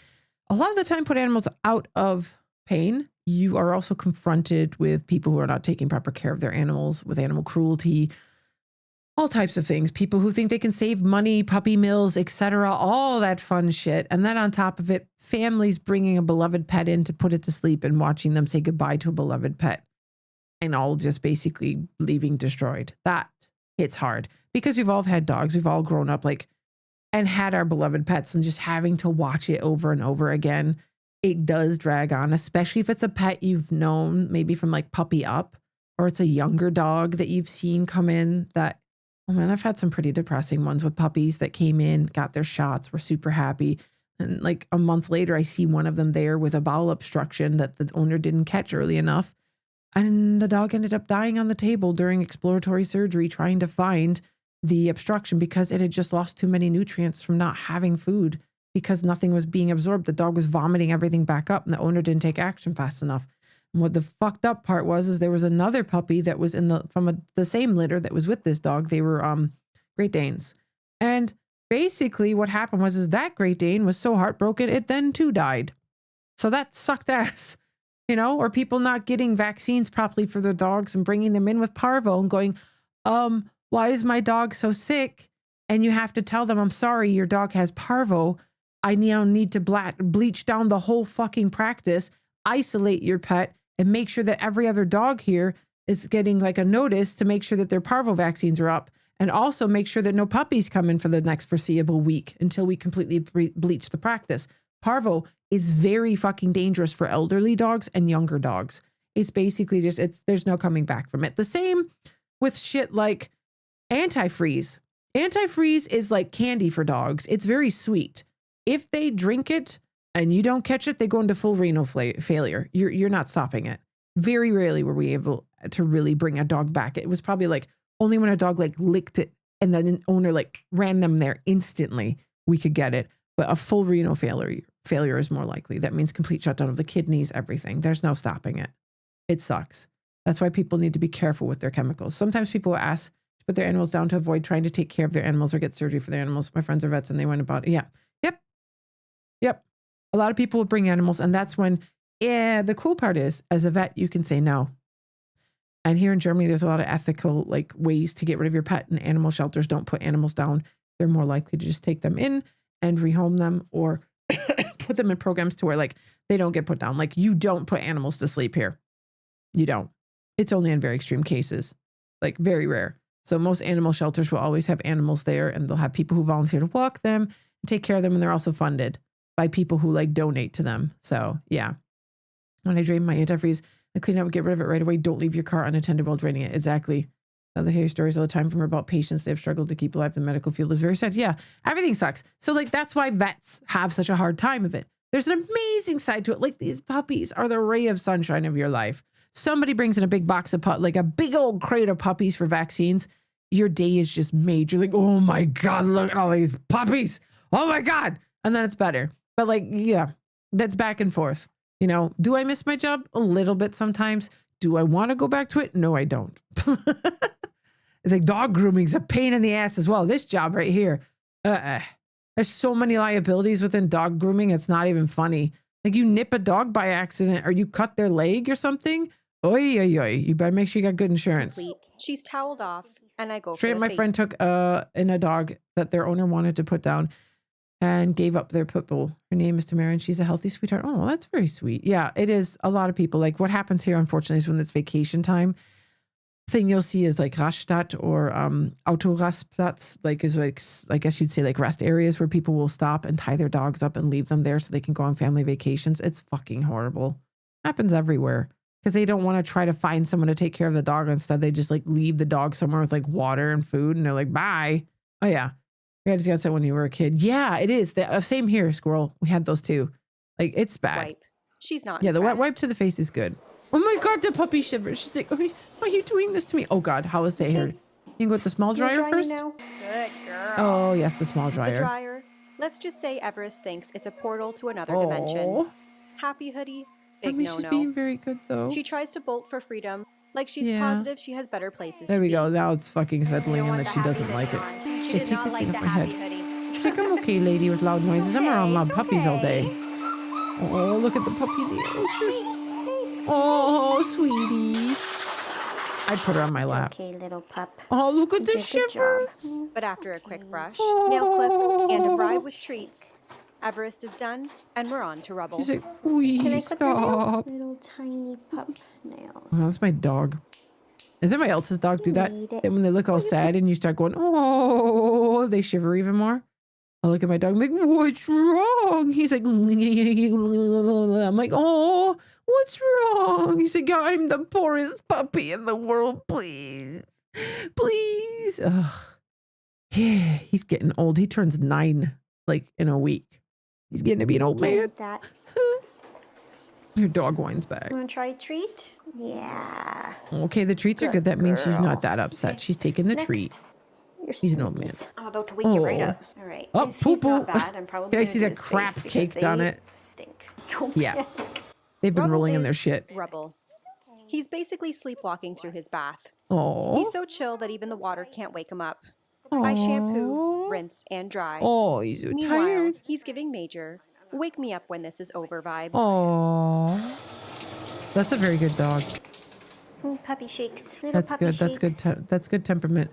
lot of the time, put animals out of pain. You are also confronted with people who are not taking proper care of their animals, with animal cruelty, all types of things. People who think they can save money, puppy mills, etc., all that fun shit. And then on top of it, families bringing a beloved pet in to put it to sleep and watching them say goodbye to a beloved pet. And all just basically leaving destroyed. That hits hard because we've all had dogs. We've all grown up like and had our beloved pets and just having to watch it over and over again. It does drag on, especially if it's a pet you've known maybe from like puppy up, or it's a younger dog that you've seen come in that, oh man, I've had some pretty depressing ones with puppies that came in, got their shots, were super happy. And like a month later, I see one of them there with a bowel obstruction that the owner didn't catch early enough. And the dog ended up dying on the table during exploratory surgery, trying to find the obstruction because it had just lost too many nutrients from not having food because nothing was being absorbed. The dog was vomiting everything back up and the owner didn't take action fast enough. And what the fucked up part was there was another puppy that was the same litter that was with this dog. They were Great Danes. And basically what happened was that Great Dane was so heartbroken, it then too died. So that sucked ass, or people not getting vaccines properly for their dogs and bringing them in with parvo and going, why is my dog so sick? And you have to tell them, I'm sorry, your dog has parvo. I now need to bleach down the whole fucking practice, isolate your pet, and make sure that every other dog here is getting like a notice to make sure that their parvo vaccines are up. And also make sure that no puppies come in for the next foreseeable week until we completely bleach the practice. Parvo is very fucking dangerous for elderly dogs and younger dogs. It's basically there's no coming back from it. The same with shit like antifreeze. Antifreeze is like candy for dogs. It's very sweet. If they drink it and you don't catch it, they go into full renal failure. You're not stopping it. Very rarely were we able to really bring a dog back. It was probably like only when a dog like licked it and then an owner like ran them there instantly, we could get it. But a full renal failure is more likely. That means complete shutdown of the kidneys, everything. There's no stopping it. It sucks. That's why people need to be careful with their chemicals. Sometimes people ask to put their animals down to avoid trying to take care of their animals or get surgery for their animals. My friends are vets and they went about it. Yeah. Yep. A lot of people will bring animals, and that's when, the cool part is, as a vet, you can say no. And here in Germany, there's a lot of ethical like ways to get rid of your pet, and animal shelters don't put animals down. They're more likely to just take them in and rehome them or put them in programs to where like they don't get put down. Like you don't put animals to sleep here. You don't. It's only in very extreme cases, like very rare. So most animal shelters will always have animals there, and they'll have people who volunteer to walk them and take care of them. And they're also funded by people who like donate to them. So yeah, when I drain my antifreeze, I clean out, get rid of it right away. Don't leave your car unattended while draining it. Exactly. I hear stories all the time from her about patients they've struggled to keep alive in the medical field. It's very sad. Yeah, everything sucks. So like that's why vets have such a hard time of it. There's an amazing side to it. Like these puppies are the ray of sunshine of your life. Somebody brings in a big box of like a big old crate of puppies for vaccines. Your day is just made. You're like, oh my God, look at all these puppies. Oh my God. And then it's better. But like, yeah, that's back and forth. Do I miss my job? A little bit sometimes. Do I want to go back to it? No, I don't. It's like dog grooming's a pain in the ass as well. This job right here. There's so many liabilities within dog grooming. It's not even funny. Like you nip a dog by accident or you cut their leg or something. Oy, oy, oy. You better make sure you got good insurance. Complete. She's toweled off, and I go Straight for up, the my friend took in a dog that their owner wanted to put down and gave up their pit bull. Her name is Tamara, and she's a healthy sweetheart. Oh, that's very sweet. Yeah, it is. A lot of people, like what happens here, unfortunately, is when it's vacation time, thing you'll see is like Raststadt or Autorastplatz, like is like, I guess you'd say like rest areas where people will stop and tie their dogs up and leave them there so they can go on family vacations. It's fucking horrible. Happens everywhere because they don't want to try to find someone to take care of the dog. Instead, they just like leave the dog somewhere with like water and food and they're like, bye. Oh yeah. I just got that when you were a kid. Yeah, it is. The same here, Squirrel. We had those too. Like, it's bad. Swipe. She's not Yeah, the wet impressed. wipe to the face is good. Oh my God, the puppy shivers. She's like, why are you doing this to me? Oh God, how is the hair? You can go with the small You're dryer drying first? now. Good girl. Oh, yes, the small The dryer. dryer. Let's just say Everest thinks it's a portal to another Oh, dimension. Happy hoodie, I big mean, she's no-no. being very good though. She tries to bolt for freedom, like she's Yeah. positive she has better places There to we be. go. Now it's fucking settling in want that the she happy doesn't like it. hoodie She Shit, did take not this like thing the off my happy head. hoodie. She's like, I'm okay, lady, with loud noises. I'm around loud puppies all day. Oh, look at the puppy nails. Oh, sweetie. I'd put her on my lap. Okay, little pup. Oh, look at You the did a good job. shivers. But after a quick brush, Oh. nail clip, and a ride with treats, Everest is done, and we're on to rubble. She's like, Can I please clip your nails? stop. Little tiny pup nails. Oh, that's my dog. Is anybody else's dog do that? made it. Then when they look all sad and you start going, oh, they shiver even more. I look at my dog, I'm like, what's wrong? He's like, I'm like, oh, what's wrong? He's like, I'm the poorest puppy in the world, please. Please. Ugh. Yeah, he's getting old. He turns 9, like, in a week. He's getting to be an old man. Like that. Your dog whines back. Want to try a treat? Yeah. Okay, the treats are good. That means she's not that upset. She's taking the treat. You're He's an old man. I'm about to wake you right Oh. up. All right. Oh, if he's poo-poo. not bad, I'm probably Can I gonna see do the his crap face because caked on they it? Stink. Yeah. They've been Rubble rolling in their is shit. Rubble. He's basically sleepwalking through his bath. Oh. He's so chill that even the water can't wake him up. I shampoo, rinse, and dry. Oh, he's so Meanwhile, tired. he's giving Major "wake me up when this is over" vibes. Oh. That's a very good dog. Ooh, puppy shakes. Little That's puppy good. shakes. That's good. That's good temperament.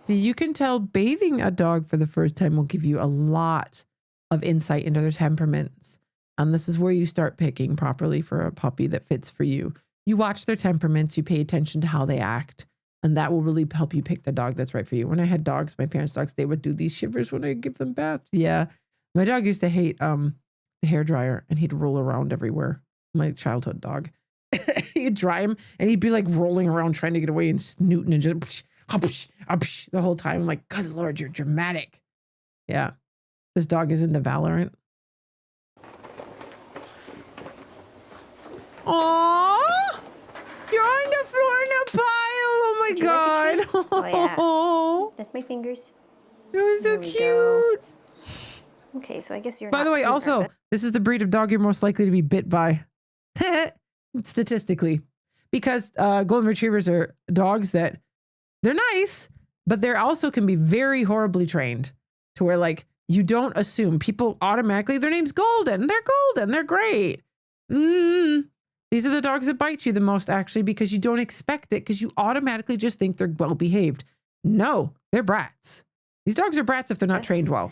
See, you can tell bathing a dog for the first time will give you a lot of insight into their temperaments. And this is where you start picking properly for a puppy that fits for you. You watch their temperaments, you pay attention to how they act, and that will really help you pick the dog that's right for you. When I had dogs, my parents' dogs, they would do these shivers when I give them baths. Yeah. My dog used to hate the hairdryer, and he'd roll around everywhere. My childhood dog. He'd dry him and he'd be like rolling around trying to get away and snooting and just the whole time. I'm like, good Lord, you're dramatic. Yeah. This dog is into Valorant. Aww. You're on the floor in a pile. Oh my Would you like a God. treat? Oh, yeah. That's my fingers. You're so There we go. cute. Okay, so I guess you're By not the way, too also, nervous. this is the breed of dog you're most likely to be bit by. Statistically. Because golden retrievers are dogs that they're nice, but they're also can be very horribly trained to where like you don't assume people automatically, their name's Golden. They're golden. They're great. These are the dogs that bite you the most actually because you don't expect it because you automatically just think they're well behaved. No, they're brats. These dogs are brats if they're not Yes. trained well.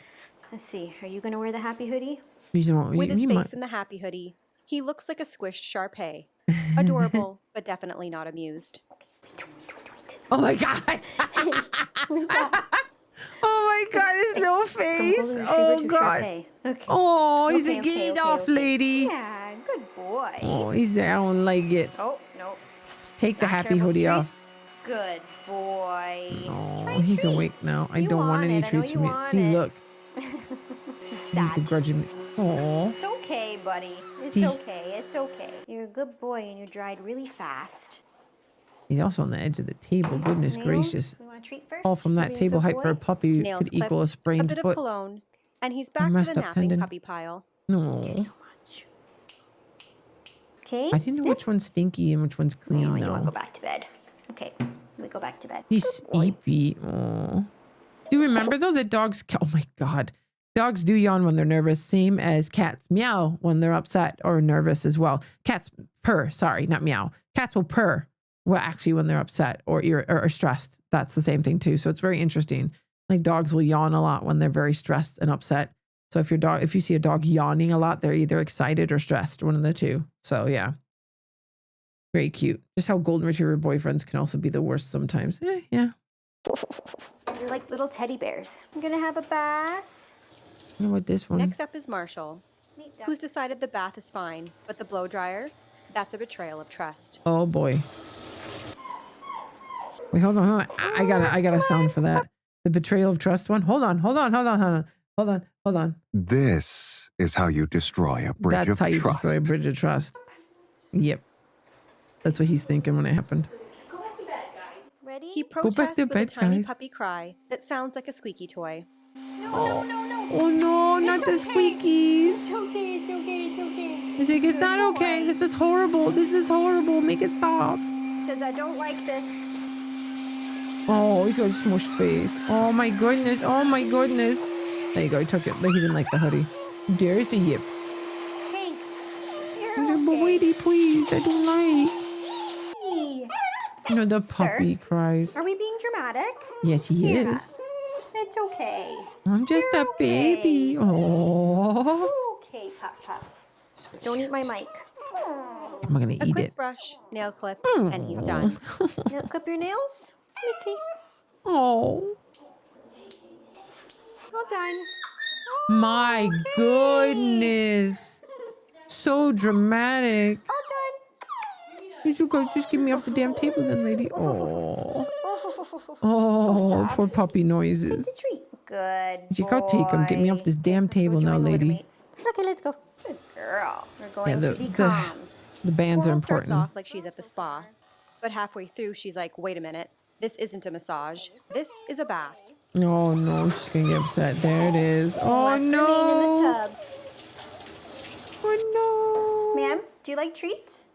Let's see. Are you going to wear the happy hoodie? You know, With his you face might- in the happy hoodie, he looks like a squished Shar-Pei. Adorable, but definitely not amused. Wait. Oh my God. Oh my God, his little From face. golden retriever Oh to God. Shar-Pei. Okay. Oh, he's Okay, a okay, get okay, off okay. lady. Yeah, good boy. Oh, he's I don't like it. Oh, no. Take He's the not happy caring about hoodie the off. treats. Good boy. Oh, Try he's awake treats. now. I You don't want any it. I know treats you from you. want See, it. look. He's He's sad. begrudging me. Oh. It's okay, buddy. It's See? okay. It's okay. You're a good boy and you dried really fast. He's also on the edge of the table. Goodness Nails? gracious. We want a treat first? All from that Being a table good height for a boy? puppy Nails could equal a clipped, a sprained bit of foot. cologne, and he's back to messed the up napping tendon. puppy pile. No. So much. Okay. I didn't know which one's stinky and which one's clean No, you want to though. go back to bed. Okay. We go back to bed. He's Good boy. sleepy. Oh. Do you remember though that dogs? Oh my God. Dogs do yawn when they're nervous, same as cats meow when they're upset or nervous as well. Cats purr, sorry, not meow. Cats will purr, well, actually when they're upset or stressed. That's the same thing too. So it's very interesting. Like dogs will yawn a lot when they're very stressed and upset. So if you see a dog yawning a lot, they're either excited or stressed, one of the two. So yeah, very cute. Just how golden retriever boyfriends can also be the worst sometimes. Yeah. You're like little teddy bears. I'm going to have a bath. What about this one? Next up is Marshall, who's decided the bath is fine, but the blow dryer, that's a betrayal of trust. Oh boy. Wait, hold on. I got a sound for that. The betrayal of trust one. Hold on. This is how you destroy a bridge That's of how you trust. destroy a bridge of trust. Yep. That's what he's thinking when it happened. Ready? He back protests to with bed, a tiny guys. puppy cry that sounds like a squeaky toy. No. Oh no, not the squeakies. It's okay. He's like, it's not okay. This is horrible. Make it stop. Says I don't like this. Oh, he's got a smushed face. Oh my goodness. There you go. He took it. He didn't like the hoodie. There's the yip. Thanks. He's You're like, but okay. waity, please. I don't like. Hey. You know, the puppy cries. Are we being dramatic? Yes, he Yeah. is. It's okay. I'm just You're a okay. baby. Oh. Okay, Pup. Don't eat my mic. I'm going to A eat quick it. brush, nail clip, and he's done. Now clip your nails. Let me see. Oh. All done. My goodness. So dramatic. All You go just get me off the damn table then, lady. Oh. done. Oh, poor puppy Take noises. the treat. Good. He's like, I'll take him. Get me off this damn Let's go table now, join the litter lady. mates. Okay, let's go. Good girl. We're going Yeah, to be calm. the bands are Coral starts important. off like she's at the spa, but halfway through she's like, wait a minute, this isn't a massage, this is a bath. Oh no, she's gonna get upset. There it is. Oh Must remain in the no. tub. Oh no. Ma'am, do you like treats?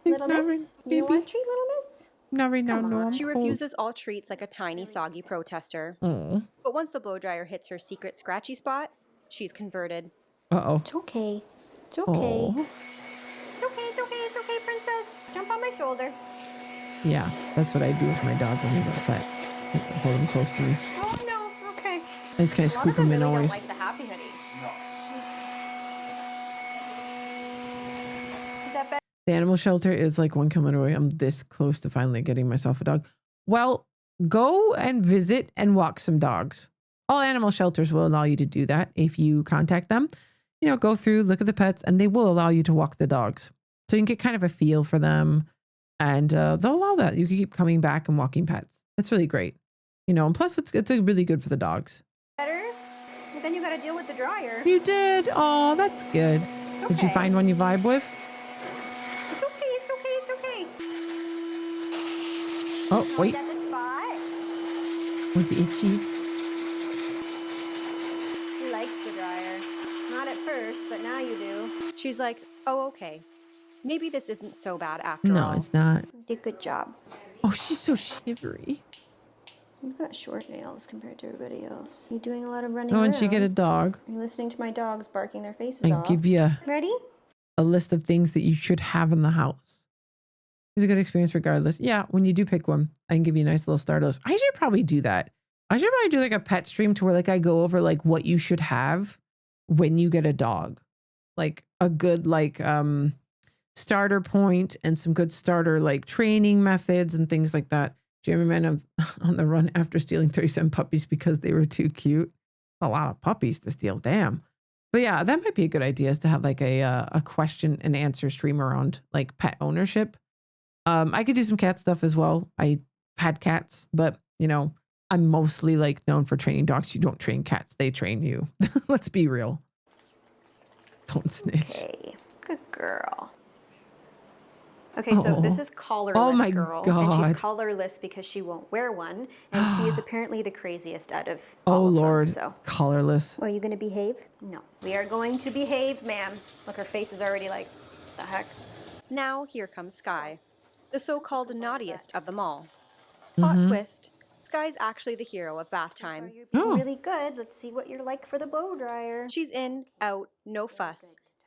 Think Little not miss? right, You baby. want a treat, little miss? Not right now. Come No, on. I'm She cold. refuses all treats like a tiny, soggy protester. Oh. But once the blow dryer hits her secret scratchy spot, she's converted. Uh-oh. It's okay. It's okay. Oh. It's okay, it's okay, it's okay, princess. Jump on my shoulder. Yeah, that's what I do with my dog when he's upset. I hold him close to me. Oh, no. Okay. I just kind of A lot scoop of them him in really don't always. like the happy hoodie. Is that better? The animal shelter is like 1 kilometer away. I'm this close to finally getting myself a dog. Well, go and visit and walk some dogs. All animal shelters will allow you to do that if you contact them. You know, go through, look at the pets, and they will allow you to walk the dogs. So you can get kind of a feel for them. And they'll allow that. You can keep coming back and walking pets. It's really great. You know, and plus it's really good for the dogs. Better? But then you gotta deal with the dryer. You did? Oh, that's good. It's Did you okay. find one you vibe with? It's okay, it's okay, it's okay. Oh, wait. Got the spot. With the itchies. He likes the dryer. Not at first, but now you do. She's like, oh, okay. Maybe this isn't so bad after No, all. it's not. You did a good job. Oh, she's so shivery. You've got short nails compared to everybody else. You doing a lot of running Oh, around. and she get a dog. Are you listening to my dogs barking their faces I off? give you Ready? a list of things that you should have in the house. It's a good experience regardless. Yeah, when you do pick one, I can give you a nice little start list. I should probably do that. I should probably do like a pet stream to where like I go over like what you should have when you get a dog. Like a good like starter point and some good starter like training methods and things like that. Jeremy Man on the run after stealing 37 puppies because they were too cute. A lot of puppies to steal, damn. But yeah, that might be a good idea is to have like a question and answer stream around like pet ownership. I could do some cat stuff as well. I had cats, but you know, I'm mostly like known for training dogs. You don't train cats, they train you. Let's be real. Don't snitch. Okay. Good girl. Okay, so this is collarless Oh my girl. And God. she's collarless because she won't wear one. And she is apparently the craziest out of Oh all of Lord, them. So, collarless. are you going to behave? No. We are going to behave, ma'am. Look, her face is already like, the heck? Now here comes Sky, the so-called naughtiest of them all. Plot twist, Sky's actually the hero of bath time. You're being really good. Let's see what you're like for the blow dryer. She's in, out, no fuss.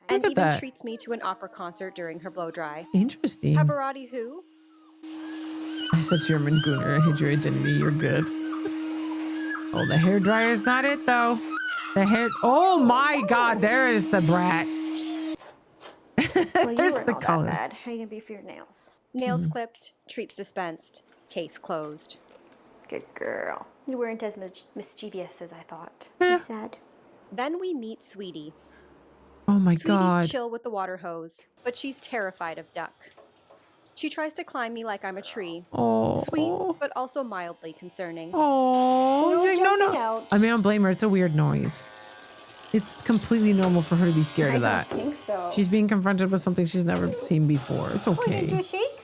And Look at even that. treats me to an opera concert during her blow dry. Interesting. Pepperati who? I said German Gooner. I hid your identity. You're good. Oh, the hair dryer is not it though. The hair. Oh my God! There is the brat. Well, you There's weren't the all color. that bad. How are you going to be for your nails? Nails clipped, treats dispensed, case closed. Good girl. You weren't as mischievous as I thought. Eh. I'm sad. Then we meet Sweetie. Oh my Sweetie's God. chill with the water hose, but she's terrified of Duck. She tries to climb me like I'm a tree. Oh. Sweet, but also mildly concerning. Oh. No She's like, no, jumping no. out. I mean, I don't blame her. It's a weird noise. It's completely normal for her to be scared of that. I don't think so. She's being confronted with something she's never seen before. It's Oh, you gonna do okay. a shake?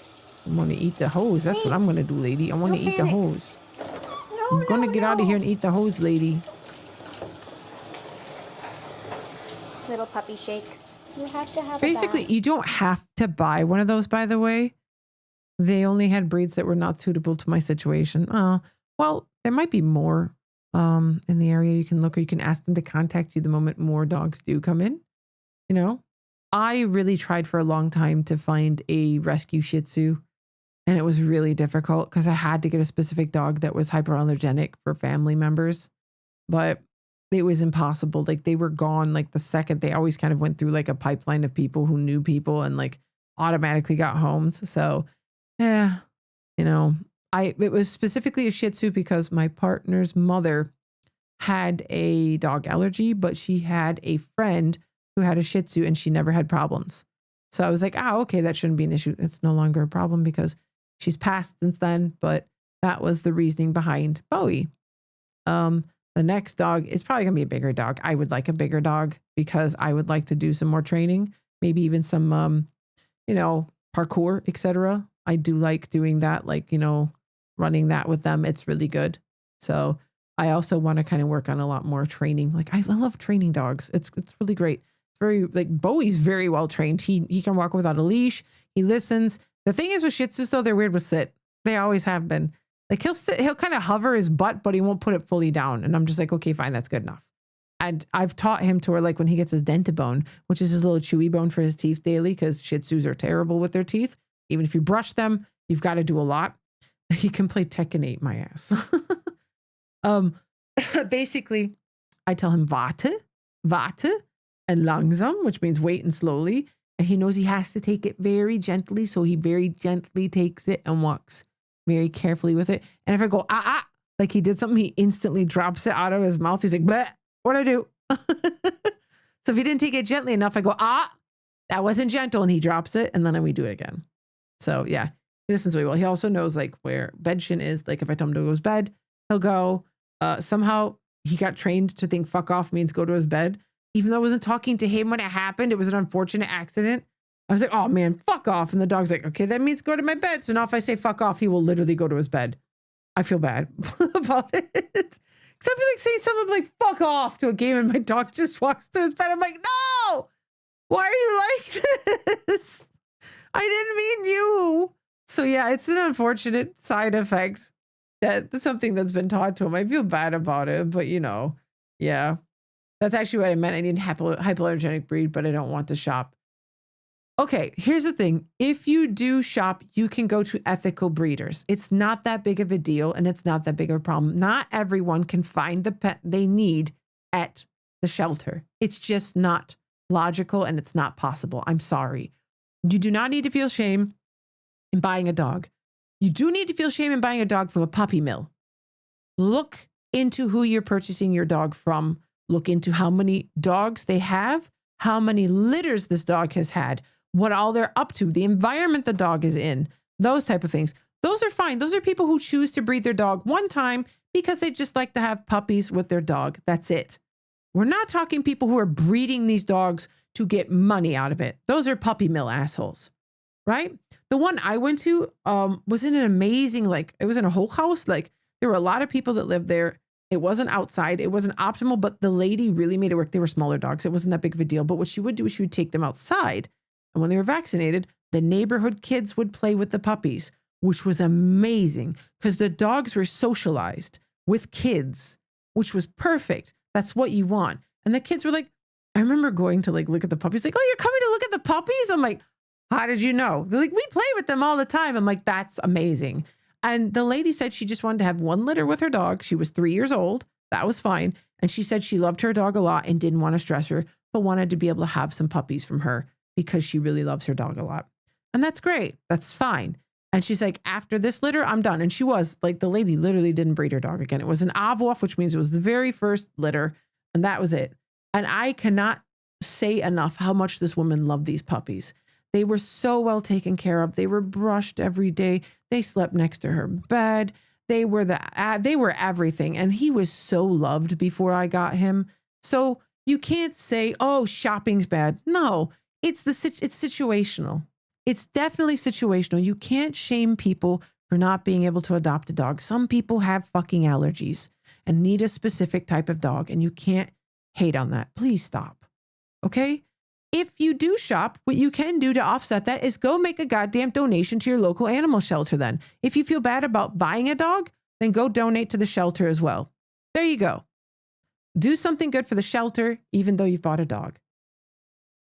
I'm gonna eat the hose. That's what I'm gonna do, lady. I want to No eat the panics. hose. No, I'm gonna get out of here and eat the hose, lady. Little puppy shakes. You have to have Basically, a bath. you don't have to buy one of those, by the way. They only had breeds that were not suitable to my situation. Well, there might be more in the area you can look, or you can ask them to contact you the moment more dogs do come in. You know, I really tried for a long time to find a rescue Shih Tzu, and it was really difficult because I had to get a specific dog that was hypoallergenic for family members, but it was impossible. Like they were gone like the second. They always kind of went through like a pipeline of people who knew people and like automatically got homes. So yeah, you know, it was specifically a Shih Tzu because my partner's mother had a dog allergy, but she had a friend who had a Shih Tzu and she never had problems. So I was like, okay, that shouldn't be an issue. It's no longer a problem because she's passed since then, but that was the reasoning behind Bowie. The next dog is probably gonna be a bigger dog. I would like a bigger dog because I would like to do some more training, maybe even some, you know, parkour, etc. I do like doing that, like, you know, running that with them. It's really good. So I also want to kind of work on a lot more training. Like I love training dogs. It's really great. It's very like Bowie's very well trained. He can walk without a leash. He listens. The thing is with Shih Tzus though, they're weird with sit. They always have been. Like he'll kind of hover his butt, but he won't put it fully down. And I'm just like, okay, fine, that's good enough. And I've taught him to where like when he gets his dentabone, which is his little chewy bone for his teeth daily, because Shih Tzus are terrible with their teeth. Even if you brush them, you've got to do a lot. He can play Tekken 8 my ass. Basically, I tell him warte, and langsam, which means wait and slowly. And he knows he has to take it very gently. So he very gently takes it and walks very carefully with it. And if I go, like he did something, he instantly drops it out of his mouth. He's like, bleh, what'd I do? So if he didn't take it gently enough, I go, that wasn't gentle. And he drops it. And then we do it again. So yeah, he listens really well. He also knows like where bed shin is. Like if I tell him to go to his bed, he'll go. Somehow he got trained to think fuck off means go to his bed. Even though I wasn't talking to him when it happened, it was an unfortunate accident. I was like, oh man, fuck off. And the dog's like, okay, that means go to my bed. So now if I say fuck off, he will literally go to his bed. I feel bad about it. Because I feel like saying something like fuck off to a game and my dog just walks to his bed. I'm like, no, why are you like this? I didn't mean you. So yeah, it's an unfortunate side effect. That's something that's been taught to him. I feel bad about it, but you know, yeah. That's actually what I meant. I need a hypoallergenic breed, but I don't want to shop. Okay, here's the thing. If you do shop, you can go to ethical breeders. It's not that big of a deal and it's not that big of a problem. Not everyone can find the pet they need at the shelter. It's just not logical and it's not possible. I'm sorry. You do not need to feel shame in buying a dog. You do need to feel shame in buying a dog from a puppy mill. Look into who you're purchasing your dog from. Look into how many dogs they have, how many litters this dog has had, what all they're up to, the environment the dog is in, those type of things. Those are fine. Those are people who choose to breed their dog one time because they just like to have puppies with their dog. That's it. We're not talking people who are breeding these dogs to get money out of it. Those are puppy mill assholes, right? The one I went to was in an amazing, like, it was in a whole house. Like, there were a lot of people that lived there. It wasn't outside. It wasn't optimal, but the lady really made it work. They were smaller dogs. It wasn't that big of a deal. But what she would do is she would take them outside. And when they were vaccinated, the neighborhood kids would play with the puppies, which was amazing because the dogs were socialized with kids, which was perfect. That's what you want. And the kids were like, I remember going to like look at the puppies, like, oh, you're coming to look at the puppies? I'm like, how did you know? They're like, we play with them all the time. I'm like, that's amazing. And the lady said she just wanted to have one litter with her dog. She was 3 years old. That was fine. And she said she loved her dog a lot and didn't want to stress her, but wanted to be able to have some puppies from her because she really loves her dog a lot. And that's great. That's fine. And she's like, after this litter, I'm done. And she was like, the lady literally didn't breed her dog again. It was an Avlof, which means it was the very first litter. And that was it. And I cannot say enough how much this woman loved these puppies. They were so well taken care of. They were brushed every day. They slept next to her bed. They were everything. And he was so loved before I got him. So you can't say, oh, shopping's bad. No, it's situational. It's definitely situational. You can't shame people for not being able to adopt a dog. Some people have fucking allergies and need a specific type of dog. And you can't hate on that. Please stop. Okay? If you do shop, what you can do to offset that is go make a goddamn donation to your local animal shelter then. If you feel bad about buying a dog, then go donate to the shelter as well. There you go. Do something good for the shelter, even though you've bought a dog.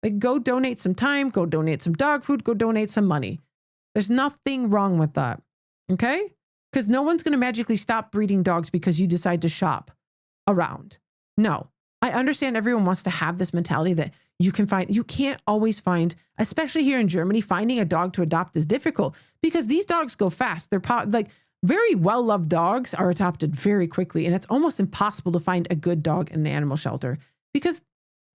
Like go donate some time, go donate some dog food, go donate some money. There's nothing wrong with that. Okay? Because no one's going to magically stop breeding dogs because you decide to shop around. No. I understand everyone wants to have this mentality that you can't always find, especially here in Germany, finding a dog to adopt is difficult because these dogs go fast. They're like very well-loved dogs are adopted very quickly. And it's almost impossible to find a good dog in an animal shelter because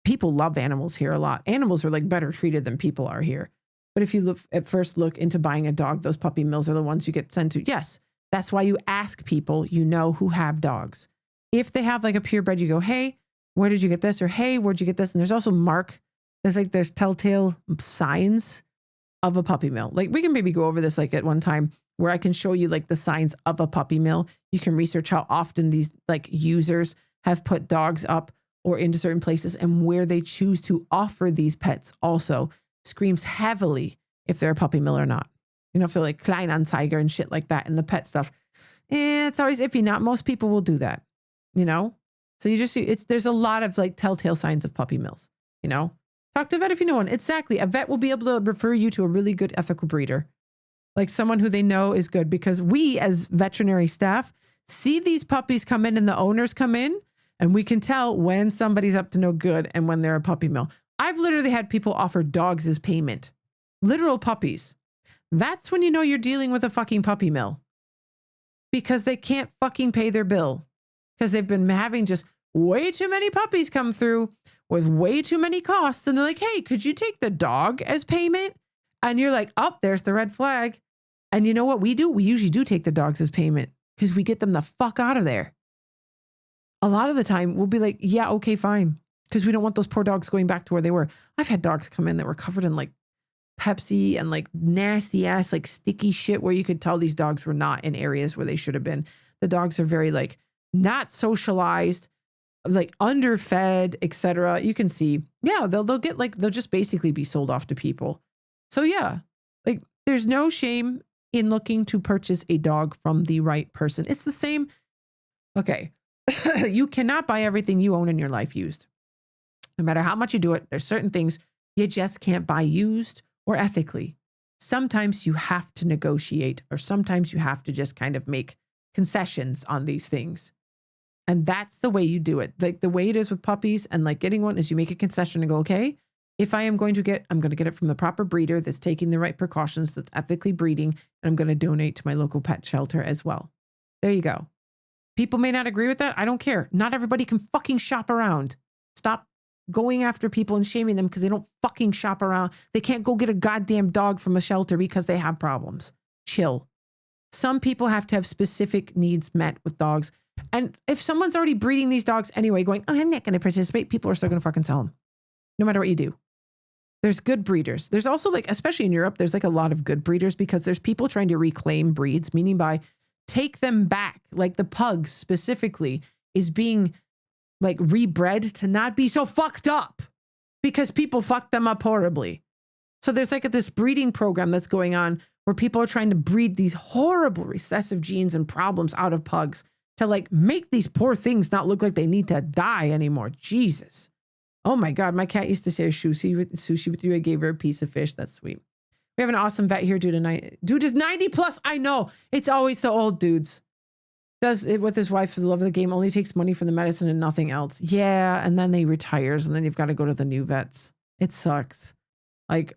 people love animals here a lot. Animals are like better treated than people are here. But if you look into buying a dog, those puppy mills are the ones you get sent to. Yes, that's why you ask people you know who have dogs. If they have like a purebred, you go, hey, where did you get this? Or, hey, where'd you get this? And there's also there's telltale signs of a puppy mill. Like we can maybe go over this like at one time. where I can show you like the signs of a puppy mill. You can research how often these like users have put dogs up or into certain places, and where they choose to offer these pets also screams heavily if they're a puppy mill or not. You know, if they're like Kleinanzeiger and shit like that and the pet stuff, it's always iffy. Not most people will do that, you know? So there's a lot of like telltale signs of puppy mills, you know? Talk to a vet if you know one. Exactly. A vet will be able to refer you to a really good ethical breeder, like someone who they know is good, because we as veterinary staff see these puppies come in and the owners come in, and we can tell when somebody's up to no good and when they're a puppy mill. I've literally had people offer dogs as payment, literal puppies. That's when you know you're dealing with a fucking puppy mill, because they can't fucking pay their bill because they've been having just way too many puppies come through with way too many costs. And they're like, hey, could you take the dog as payment? And you're like, oh, there's the red flag. And you know what we do? We usually do take the dogs as payment because we get them the fuck out of there. A lot of the time we'll be like, yeah, okay, fine. Because we don't want those poor dogs going back to where they were. I've had dogs come in that were covered in like Pepsi and like nasty ass, like sticky shit where you could tell these dogs were not in areas where they should have been. The dogs are very like not socialized, like underfed, etc. You can see, yeah, they'll just basically be sold off to people. So yeah, like there's no shame in looking to purchase a dog from the right person. It's the same. Okay. You cannot buy everything you own in your life used. No matter how much you do it, there's certain things you just can't buy used or ethically. Sometimes you have to negotiate, or sometimes you have to just kind of make concessions on these things. And that's the way you do it. Like the way it is with puppies and like getting one is you make a concession and go, okay, if I am going to get, I'm going to get it from the proper breeder that's taking the right precautions, that's ethically breeding, and I'm going to donate to my local pet shelter as well. There you go. People may not agree with that. I don't care. Not everybody can fucking shop around. Stop going after people and shaming them because they don't fucking shop around. They can't go get a goddamn dog from a shelter because they have problems. Chill. Some people have to have specific needs met with dogs. And if someone's already breeding these dogs anyway, going, oh, I'm not going to participate, people are still going to fucking sell them. No matter what you do. There's good breeders. There's also like, especially in Europe, there's like a lot of good breeders because there's people trying to reclaim breeds, meaning by take them back. Like the pugs specifically is being like rebred to not be so fucked up because people fucked them up horribly. So there's like this breeding program that's going on where people are trying to breed these horrible recessive genes and problems out of pugs to like make these poor things not look like they need to die anymore. Jesus. Oh my God. My cat used to share sushi with you. I gave her a piece of fish. That's sweet. We have an awesome vet here, dude is 90 plus. I know. It's always the old dudes. Does it with his wife for the love of the game, only takes money for the medicine and nothing else. Yeah. And then they retires and then you've got to go to the new vets. It sucks. Like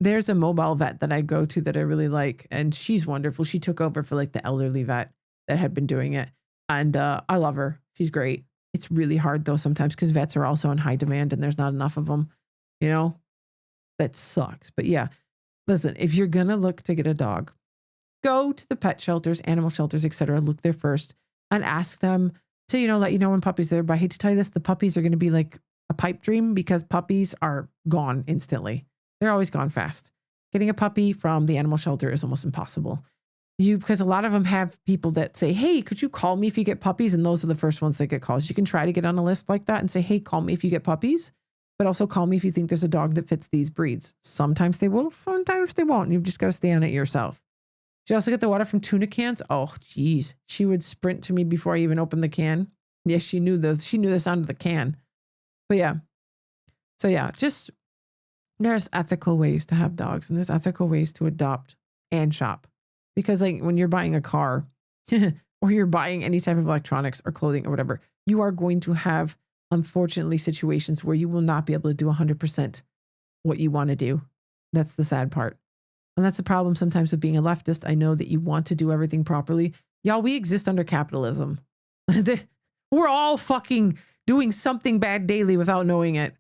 there's a mobile vet that I go to that I really like. And she's wonderful. She took over for like the elderly vet that had been doing it. And I love her. She's great. It's really hard though sometimes because vets are also in high demand and there's not enough of them, you know, that sucks. But yeah, listen, if you're going to look to get a dog, go to the pet shelters, animal shelters, etc. Look there first and ask them to, you know, let you know when puppies are there. But I hate to tell you this, the puppies are going to be like a pipe dream because puppies are gone instantly. They're always gone fast. Getting a puppy from the animal shelter is almost impossible. Because a lot of them have people that say, hey, could you call me if you get puppies? And those are the first ones that get calls. You can try to get on a list like that and say, hey, call me if you get puppies, but also call me if you think there's a dog that fits these breeds. Sometimes they will, sometimes they won't. You've just got to stay on it yourself. Did you also get the water from tuna cans? Oh, geez. She would sprint to me before I even opened the can. Yeah, she knew the sound of the can. But yeah. So yeah, just there's ethical ways to have dogs and there's ethical ways to adopt and shop. Because like when you're buying a car or you're buying any type of electronics or clothing or whatever, you are going to have, unfortunately, situations where you will not be able to do 100% what you want to do. That's the sad part. And that's the problem sometimes with being a leftist. I know that you want to do everything properly. Y'all, we exist under capitalism. We're all fucking doing something bad daily without knowing it.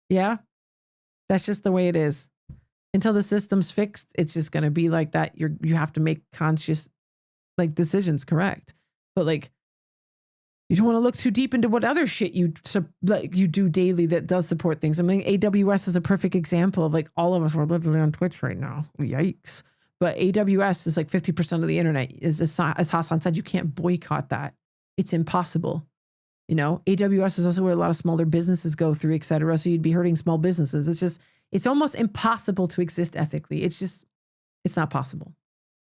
Yeah? That's just the way it is. Until the system's fixed, it's just going to be like that. You have to make conscious like decisions, correct? But like, you don't want to look too deep into what other shit you do daily that does support things. I mean, AWS is a perfect example of like all of us are literally on Twitch right now. Yikes. But AWS is like 50% of the internet. As Hassan said, you can't boycott that. It's impossible. You know, AWS is also where a lot of smaller businesses go through, et cetera. So you'd be hurting small businesses. It's almost impossible to exist ethically. It's not possible.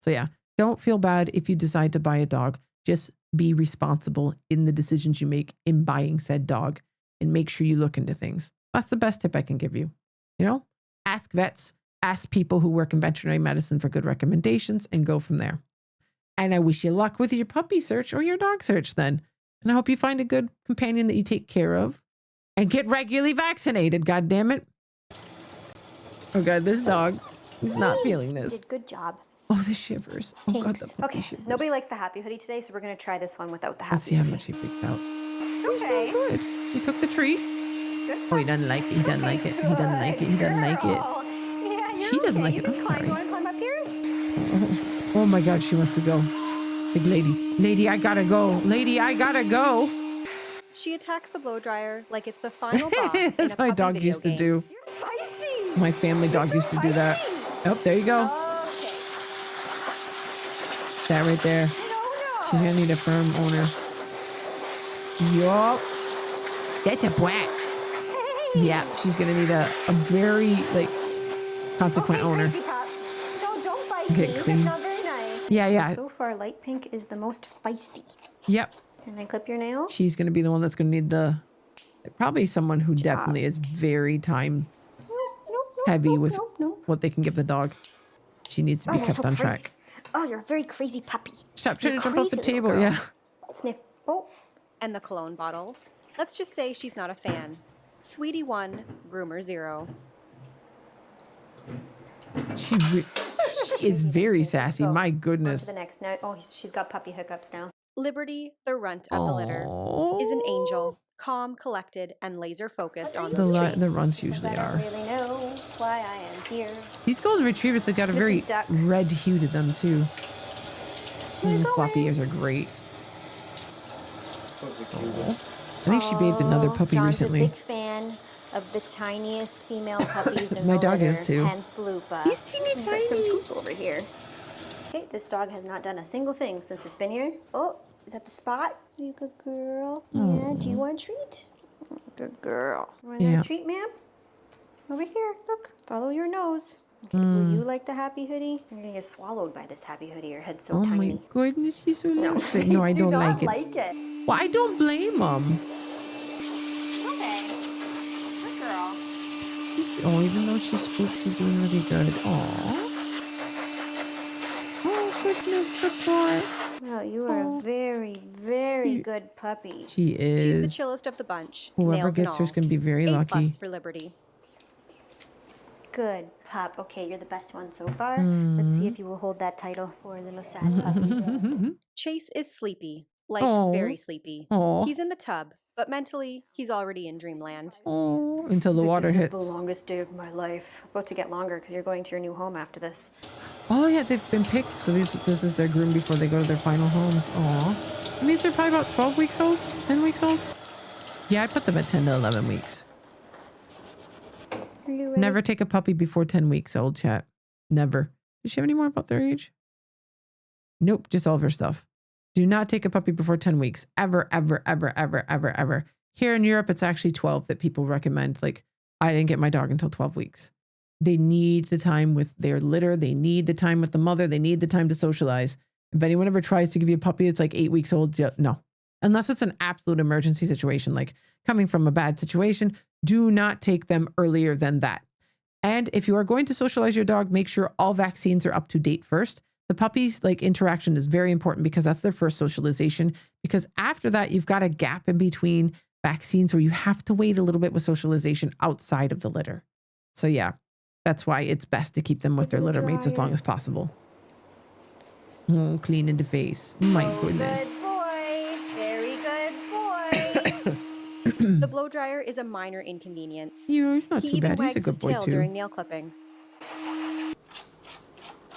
So yeah, don't feel bad if you decide to buy a dog. Just be responsible in the decisions you make in buying said dog and make sure you look into things. That's the best tip I can give you. You know, ask vets, ask people who work in veterinary medicine for good recommendations and go from there. And I wish you luck with your puppy search or your dog search then. And I hope you find a good companion that you take care of and get regularly vaccinated. God damn it. Oh God, this dog is not feeling this. You did good job. Oh, the shivers. Oh God, Thanks. the puppy Okay, shivers. nobody likes the happy hoodie today, so we're gonna try this one without the happy Let's see how hoodie. much he freaks out. It's okay. Good. He took the treat. Oh, he doesn't like it. He doesn't like it. He doesn't like it. He doesn't like it. Yeah, you're She doesn't like You it. can I'm climb. sorry. You wanna climb up here? Oh my God, she wants to go. It's like, lady, I gotta go. Lady, I gotta go. She attacks the blow dryer like it's the final boss in That's a my puppy dog video used to game. do. You're feisty. My family dog so used to do that. feisty. Oh, there you go. Okay. That right there. No. She's gonna need a firm owner. Yup. That's a brat. Yeah, she's gonna need a very consequent owner. Crazy pup. No, don't fight Get me. clean. That's not very nice. Yeah. So far, light pink is the most feisty. Yep. Can I clip your nails? She's gonna be the one that's gonna need probably someone who definitely is very time heavy with what they can give the dog. She needs to be you're kept so on crazy. track. Oh, you're a very crazy puppy. Stop trying You're to jump off the crazy little table. girl. Yeah. Sniff. Oh, And the cologne bottle. Let's just say she's not a fan. Sweetie 1, groomer 0. She is very sassy. Go. My on to goodness. the next. Now, she's got puppy hiccups now. Liberty, the runt of the litter, is an angel, calm, collected, and laser focused on The the street. runts So usually I don't are. really know why I am here. These golden retrievers have got a very Mrs. Duck. red hue to them too. Where you Floppy going? ears are great. I think she bathed another puppy John's recently. a big fan of the tiniest female puppies in My the dog litter, is too. hence Lupa. He's teeny We've got some tiny. poop over here. Okay, this dog has not done a single thing since it's been here. Oh, is that the spot? You good girl? Yeah, do you want a treat? Good girl. Want Yeah. a treat, ma'am? Over here, look. Follow your nose. Okay, will you like the happy hoodie? You're gonna get swallowed by this happy hoodie. Your head's so Oh tiny. my goodness, she's so No, little. No, I do don't not like it. it. Well, I don't blame them. Okay. Good girl. Oh, even though she's spooked, she's doing really good. Aw. Oh, goodness, the poor. Well, you are a very, very good puppy. She She's the is. chillest of the bunch. Whoever nails and gets her's all. going to be very A+ lucky. for Liberty. Good pup. Okay, you're the best one so far. Let's see if you will hold that title. Poor little sad puppy. Chase is sleepy, like Aw. very sleepy. Aw. He's in the tub, but mentally, he's already in dreamland. Oh, until the water This hits. is the longest day of my life. It's about to get longer because you're going to your new home after this. Oh yeah, they've been picked. So this is their groom before they go to their final homes. Aw. It means they're probably about 12 weeks old, 10 weeks old. Yeah, I put them at 10 to 11 weeks. Are you ready? Never take a puppy before 10 weeks old, chat. Never. Does she have any more about their age? Nope, just all of her stuff. Do not take a puppy before 10 weeks. Ever, ever, ever, ever, ever, ever. Here in Europe, it's actually 12 that people recommend. Like, I didn't get my dog until 12 weeks. They need the time with their litter. They need the time with the mother. They need the time to socialize. If anyone ever tries to give you a puppy that's like 8 weeks old, no. Unless it's an absolute emergency situation, like coming from a bad situation, do not take them earlier than that. And if you are going to socialize your dog, make sure all vaccines are up to date first. The puppy's interaction is very important because that's their first socialization. Because after that, you've got a gap in between vaccines where you have to wait a little bit with socialization outside of the litter. So yeah, that's why it's best to keep them with their litter mates as long as possible. Oh, clean in the face. My goodness. Good boy. Very good boy. The blow dryer is a minor inconvenience. Yeah, he's not He too even bad. He's wags a good his boy tail too. during nail clipping.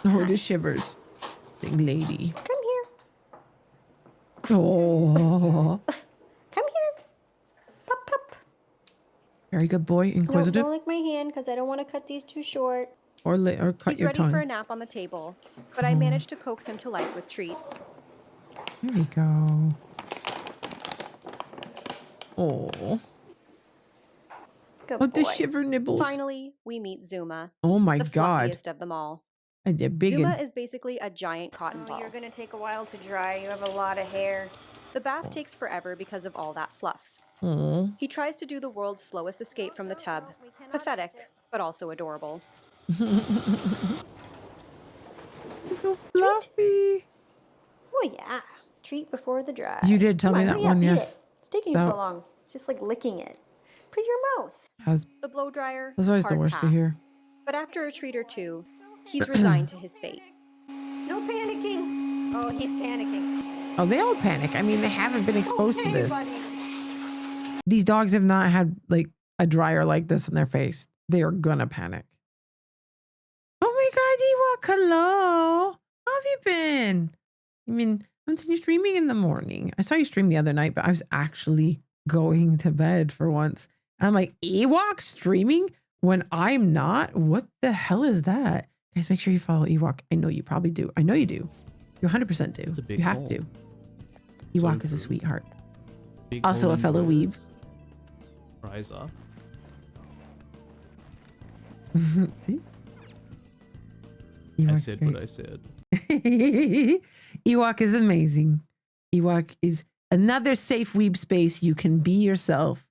Oh, the shivers. Big lady. Come here. Oh, Come here. Pup, pup. very good boy. No, Inquisitive. don't lick my hand because I don't want to cut these too short. or cut He's your ready tongue. for a nap on the table, but I managed to coax him to life with treats. There we go. Oh. Good Oh, the boy. shiver nibbles. Finally, we meet Zuma, Oh my the god. fluffiest of them all. And they're big Zuma and is basically a giant cotton Oh, ball. you're gonna take a while to dry. You have a lot of hair. The bath takes forever because of all that fluff. oh. He tries to do the world's slowest escape from the tub. we cannot Pathetic, exit. but also adorable. He's so fluffy. Oh yeah. Treat before the dry. You did tell Come me on, that hurry up, one, eat yes. it. It's taking you so That- long. It's just like licking it. Put your mouth. How's The blow dryer, That's always the hard worst to pass. hear. But after a treat or two, he's resigned to his fate. No panicking. Oh, he's panicking. Oh, they all panic. I mean, they haven't been exposed to Okay, this. buddy. These dogs have not had like a dryer like this in their face. They are gonna panic. Oh my god, Ewok, hello. How have you been? I mean, I haven't seen you streaming in the morning. I saw you stream the other night, but I was actually going to bed for once. And I'm like, Ewok streaming when I'm not? What the hell is that? Guys, make sure you follow Ewok. I know you probably do. I know you do. You 100% do. It's a big you have hole. to. So Ewok is a true. sweetheart. Big Also a hole in fellow the weeb. nose. Rise up. See? I Ewok's said great. what I said. Ewok is amazing. Ewok is another safe weeb space. You can be yourself.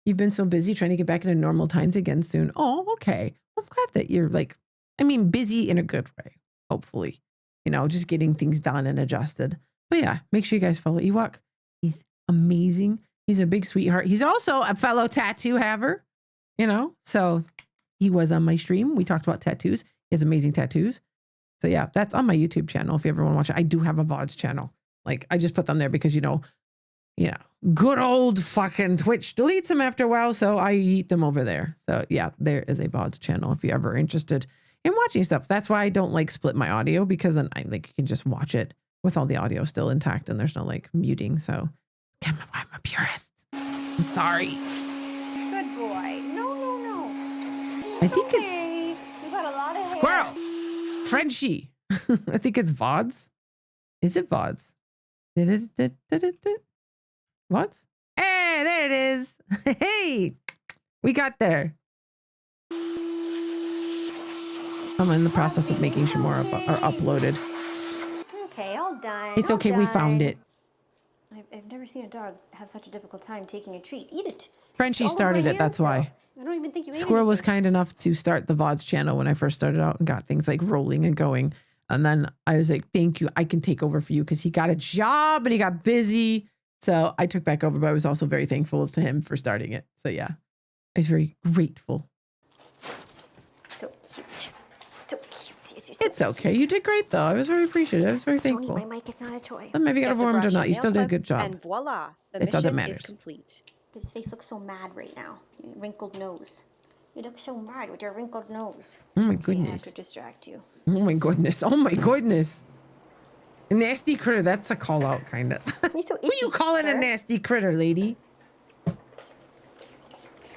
You've been so busy trying to get back into normal times again soon. Oh, okay. I'm glad that you're like, I mean, busy in a good way, hopefully. You know, just getting things done and adjusted. But yeah, make sure you guys follow Ewok. He's amazing. He's a big sweetheart. He's also a fellow tattoo haver, you know? So he was on my stream. We talked about tattoos. He has amazing tattoos. So yeah, that's on my YouTube channel. If you ever want to watch it, I do have a VODs channel. Like I just put them there because, you know, good old fucking Twitch deletes them after a while. So I eat them over there. So yeah, there is a VODs channel if you're ever interested in watching stuff. That's why I don't like split my audio, because then I like you can just watch it with all the audio still intact and there's no like muting. So I'm a purist. I'm sorry. Good boy. No. I think okay. You got a lot of it's hair. Squirrel. Frenchie. I think it's VODs. Is it VODs? VODs? Hey, there it is. Hey, we got there. I'm in the process of making sure more are uploaded. Okay, all done. It's all okay, we found done. it. I've never seen a dog have such a difficult time taking a treat. Eat it. Frenchie It's all over started my it, that's hand why. still. I don't even think you ate Squirrel was anything. kind enough to start the VODs channel when I first started out and got things like rolling and going. And then I was like, thank you, I can take over for you, because he got a job and he got busy. So I took back over, but I was also very thankful to him for starting it. So yeah, I was very grateful. So cute. So cute. Yes, you're so It's okay. cute. You did great, though. I was very appreciative. I was very Tony, thankful. my mic is not a toy. Maybe you got Just a overwhelmed or brush not. and You still nail did a good clip, job. And voila, the It's all that mission matters. is complete. His face looks so mad right now. Your wrinkled nose. You look so mad with your wrinkled nose. Oh my I have goodness. to distract you. Oh my goodness. Oh my goodness. A nasty critter. That's a call out, kind of. You're so itchy, Who you calling a sir. nasty critter, lady?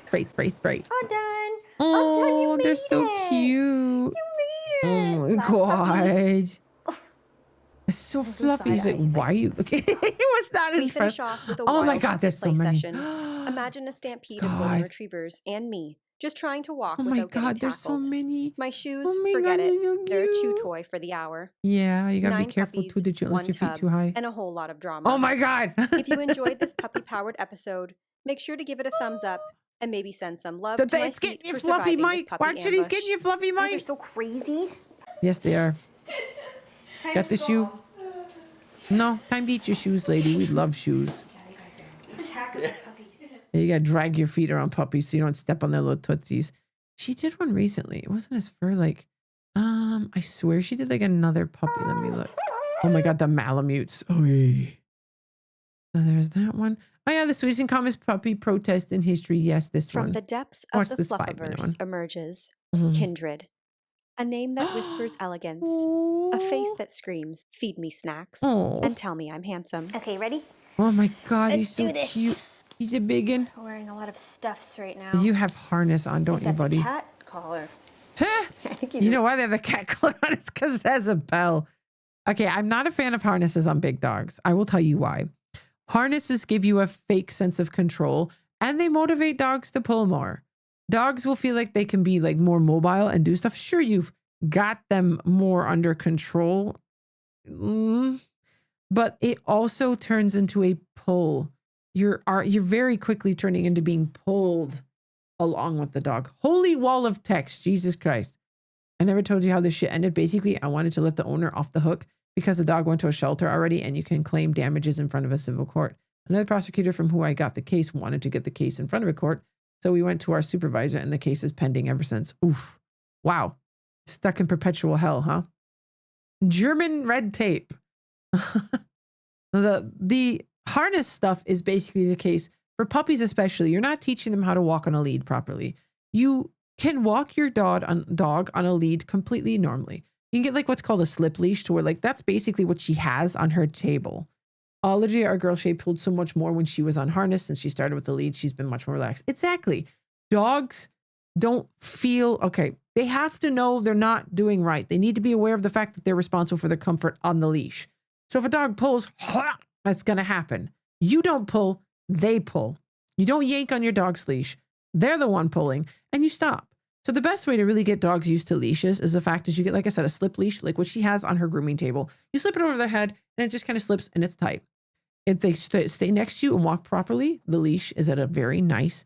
Spray, spray, spray. All done. All done. You Oh, made they're so it. cute. You made it. Oh my Last puppy. god. It's so He's fluffy. He's side-eye. like, He's why are you like, looking? He was not We finish impressed. off with a Oh my wild god, there's so play many. session. Imagine a stampede of golden God. retrievers and me just trying to walk Oh my without getting god, there's so tackled. many. My shoes, Oh my forget god, it. they're so They're a chew cute. toy for the hour. Yeah, you gotta 9 be careful puppies, too that you don't 1 lift your feet tub, too high. and a whole lot of drama. Oh my god. If you enjoyed this puppy-powered episode, make sure to give it a thumbs up and maybe send some love to my It's getting feet your for fluffy surviving this mic. puppy Watch it, he's getting ambush. your fluffy You guys are mic. so crazy. Yes, they are. Time Got to the go shoe? home. No, time to eat your shoes, lady. We love shoes. Attack of the puppies. Yeah, you gotta drag your feet around puppies so you don't step on their little tootsies. She did one recently. It wasn't as fur like, I swear she did like another puppy. Let me look. Oh my god, the Malamutes. Oh, yeah. So there's that one. Oh yeah, the sweetest and calmest puppy protest in history. Yes, this From one. the depths Watch of the this 5-minute one. Fluffiverse emerges Mhm. Kindred, a name that whispers elegance, a face that screams, feed me snacks, Oh. and tell me I'm handsome. Okay, ready? Oh my god, he's Let's so do this. cute. He's a big one. We're wearing a lot of stuffs right now. You have harness on, don't you, That's buddy? a cat collar. I think he's You know why they have the cat collar on? It's because it has a bell. Okay, I'm not a fan of harnesses on big dogs. I will tell you why. Harnesses give you a fake sense of control and they motivate dogs to pull more. Dogs will feel like they can be like more mobile and do stuff. Sure, you've got them more under control, but it also turns into a pull. You're very quickly turning into being pulled along with the dog. Holy wall of text, Jesus Christ. I never told you how this shit ended. Basically, I wanted to let the owner off the hook because the dog went to a shelter already and you can claim damages in front of a civil court. Another prosecutor from who I got the case wanted to get the case in front of a court. So we went to our supervisor and the case is pending ever since. Oof. Wow. Stuck in perpetual hell, huh? German red tape. The harness stuff is basically the case for puppies, especially. You're not teaching them how to walk on a lead properly. You can walk your dog on a lead completely normally. You can get like what's called a slip leash to where like that's basically what she has on her table. Legit, our girl Shay pulled so much more when she was on harness. Since she started with the lead, she's been much more relaxed. Exactly. Dogs don't feel, okay, they have to know they're not doing right. They need to be aware of the fact that they're responsible for their comfort on the leash. So if a dog pulls, that's going to happen. You don't pull, they pull. You don't yank on your dog's leash. They're the one pulling and you stop. So the best way to really get dogs used to leashes is the fact is you get, like I said, a slip leash, like what she has on her grooming table. You slip it over their head and it just kind of slips and it's tight. If they stay next to you and walk properly, the leash is at a very nice,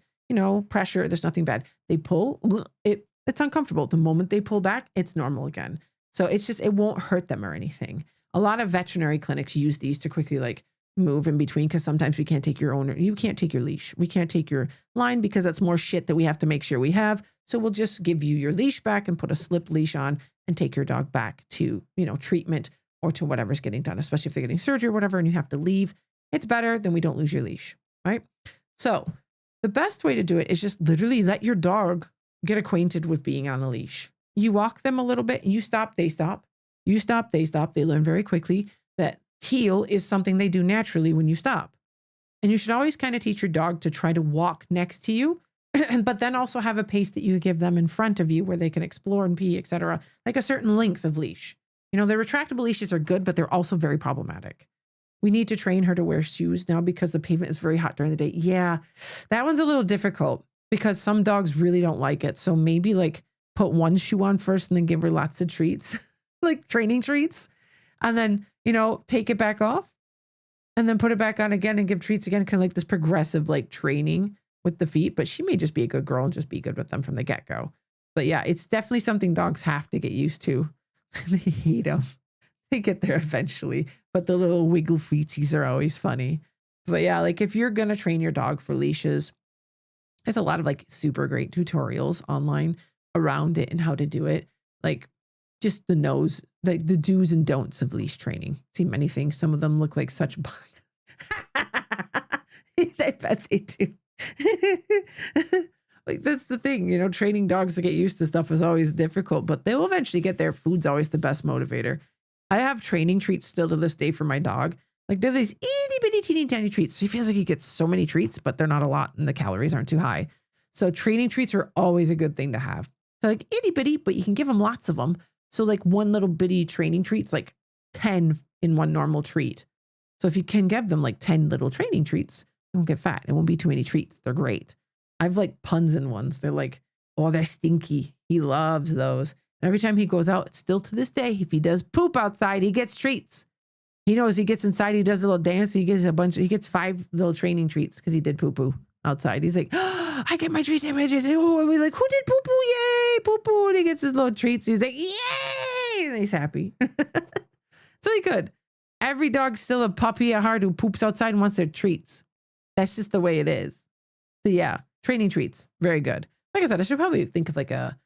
pressure. There's nothing bad. They pull, it's uncomfortable. The moment they pull back, it's normal again. So it's just, it won't hurt them or anything. A lot of veterinary clinics use these to quickly like move in between because sometimes we can't take you can't take your leash. We can't take your line because that's more shit that we have to make sure we have. So we'll just give you your leash back and put a slip leash on and take your dog back to, treatment or to whatever's getting done, especially if they're getting surgery or whatever and you have to leave. It's better than we don't lose your leash, right? So the best way to do it is just literally let your dog get acquainted with being on a leash. You walk them a little bit, you stop, they stop. You stop, they stop. They learn very quickly that heel is something they do naturally when you stop. And you should always kind of teach your dog to try to walk next to you, but then also have a pace that you give them in front of you where they can explore and pee, etc. Like a certain length of leash. The retractable leashes are good, but they're also very problematic. We need to train her to wear shoes now because the pavement is very hot during the day. Yeah, that one's a little difficult because some dogs really don't like it. So maybe like put one shoe on first and then give her lots of treats, like training treats. And then, take it back off and then put it back on again and give treats again. Kind of like this progressive like training with the feet. But she may just be a good girl and just be good with them from the get-go. But yeah, it's definitely something dogs have to get used to. They hate them. They get there eventually, but the little wiggle feetsies are always funny. But yeah, like if you're going to train your dog for leashes, there's a lot of like super great tutorials online around it and how to do it. Like just the do's and don'ts of leash training. See many things. Some of them look like such, I bet they do. Like that's the thing, training dogs to get used to stuff is always difficult, but they'll eventually get there. Food's always the best motivator. I have training treats still to this day for my dog. Like they're these itty bitty teeny tiny treats. He feels like he gets so many treats, but they're not a lot and the calories aren't too high. So training treats are always a good thing to have. They're like itty bitty, but you can give them lots of them. So like one little bitty training treat's like 10 in one normal treat. So if you can give them like 10 little training treats, you won't get fat. It won't be too many treats. They're great. I've like puns in ones. They're like, oh, they're stinky. He loves those. And every time he goes out, still to this day, if he does poop outside, he gets treats. He knows he gets inside, he does a little dance, he gets 5 little training treats because he did poo-poo outside. He's like, oh, I get my treats, I get my treats. Oh, and we're like, who did poo-poo? Yay, poo-poo. And he gets his little treats. He's like, yay, and he's happy. It's really good. Every dog's still a puppy at heart who poops outside and wants their treats. That's just the way it is. So yeah, training treats, very good. Like I said, I should probably think of like a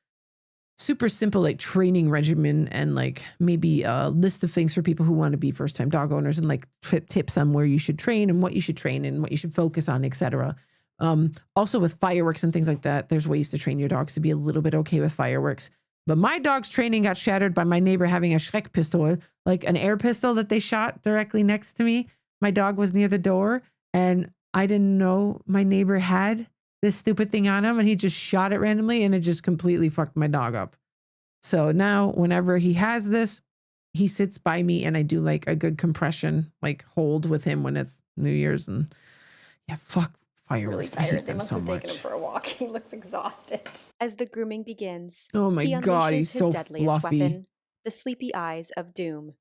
super simple like training regimen and like maybe a list of things for people who want to be first time dog owners and like tips on where you should train and what you should train and what you should focus on, etc. Also with fireworks and things like that, there's ways to train your dogs to be a little bit okay with fireworks. But my dog's training got shattered by my neighbor having a Schreck pistol, like an air pistol that they shot directly next to me. My dog was near the door and I didn't know my neighbor had this stupid thing on him and he just shot it randomly and it just completely fucked my dog up. So now whenever he has this, he sits by me and I do like a good compression, like hold with him when it's New Year's. And yeah, fuck fireworks. I hate them so much. Taken him for a walk. He looks exhausted. As the grooming begins, Oh my he God, unleashes he's his so deadliest fluffy. weapon, the sleepy eyes of doom.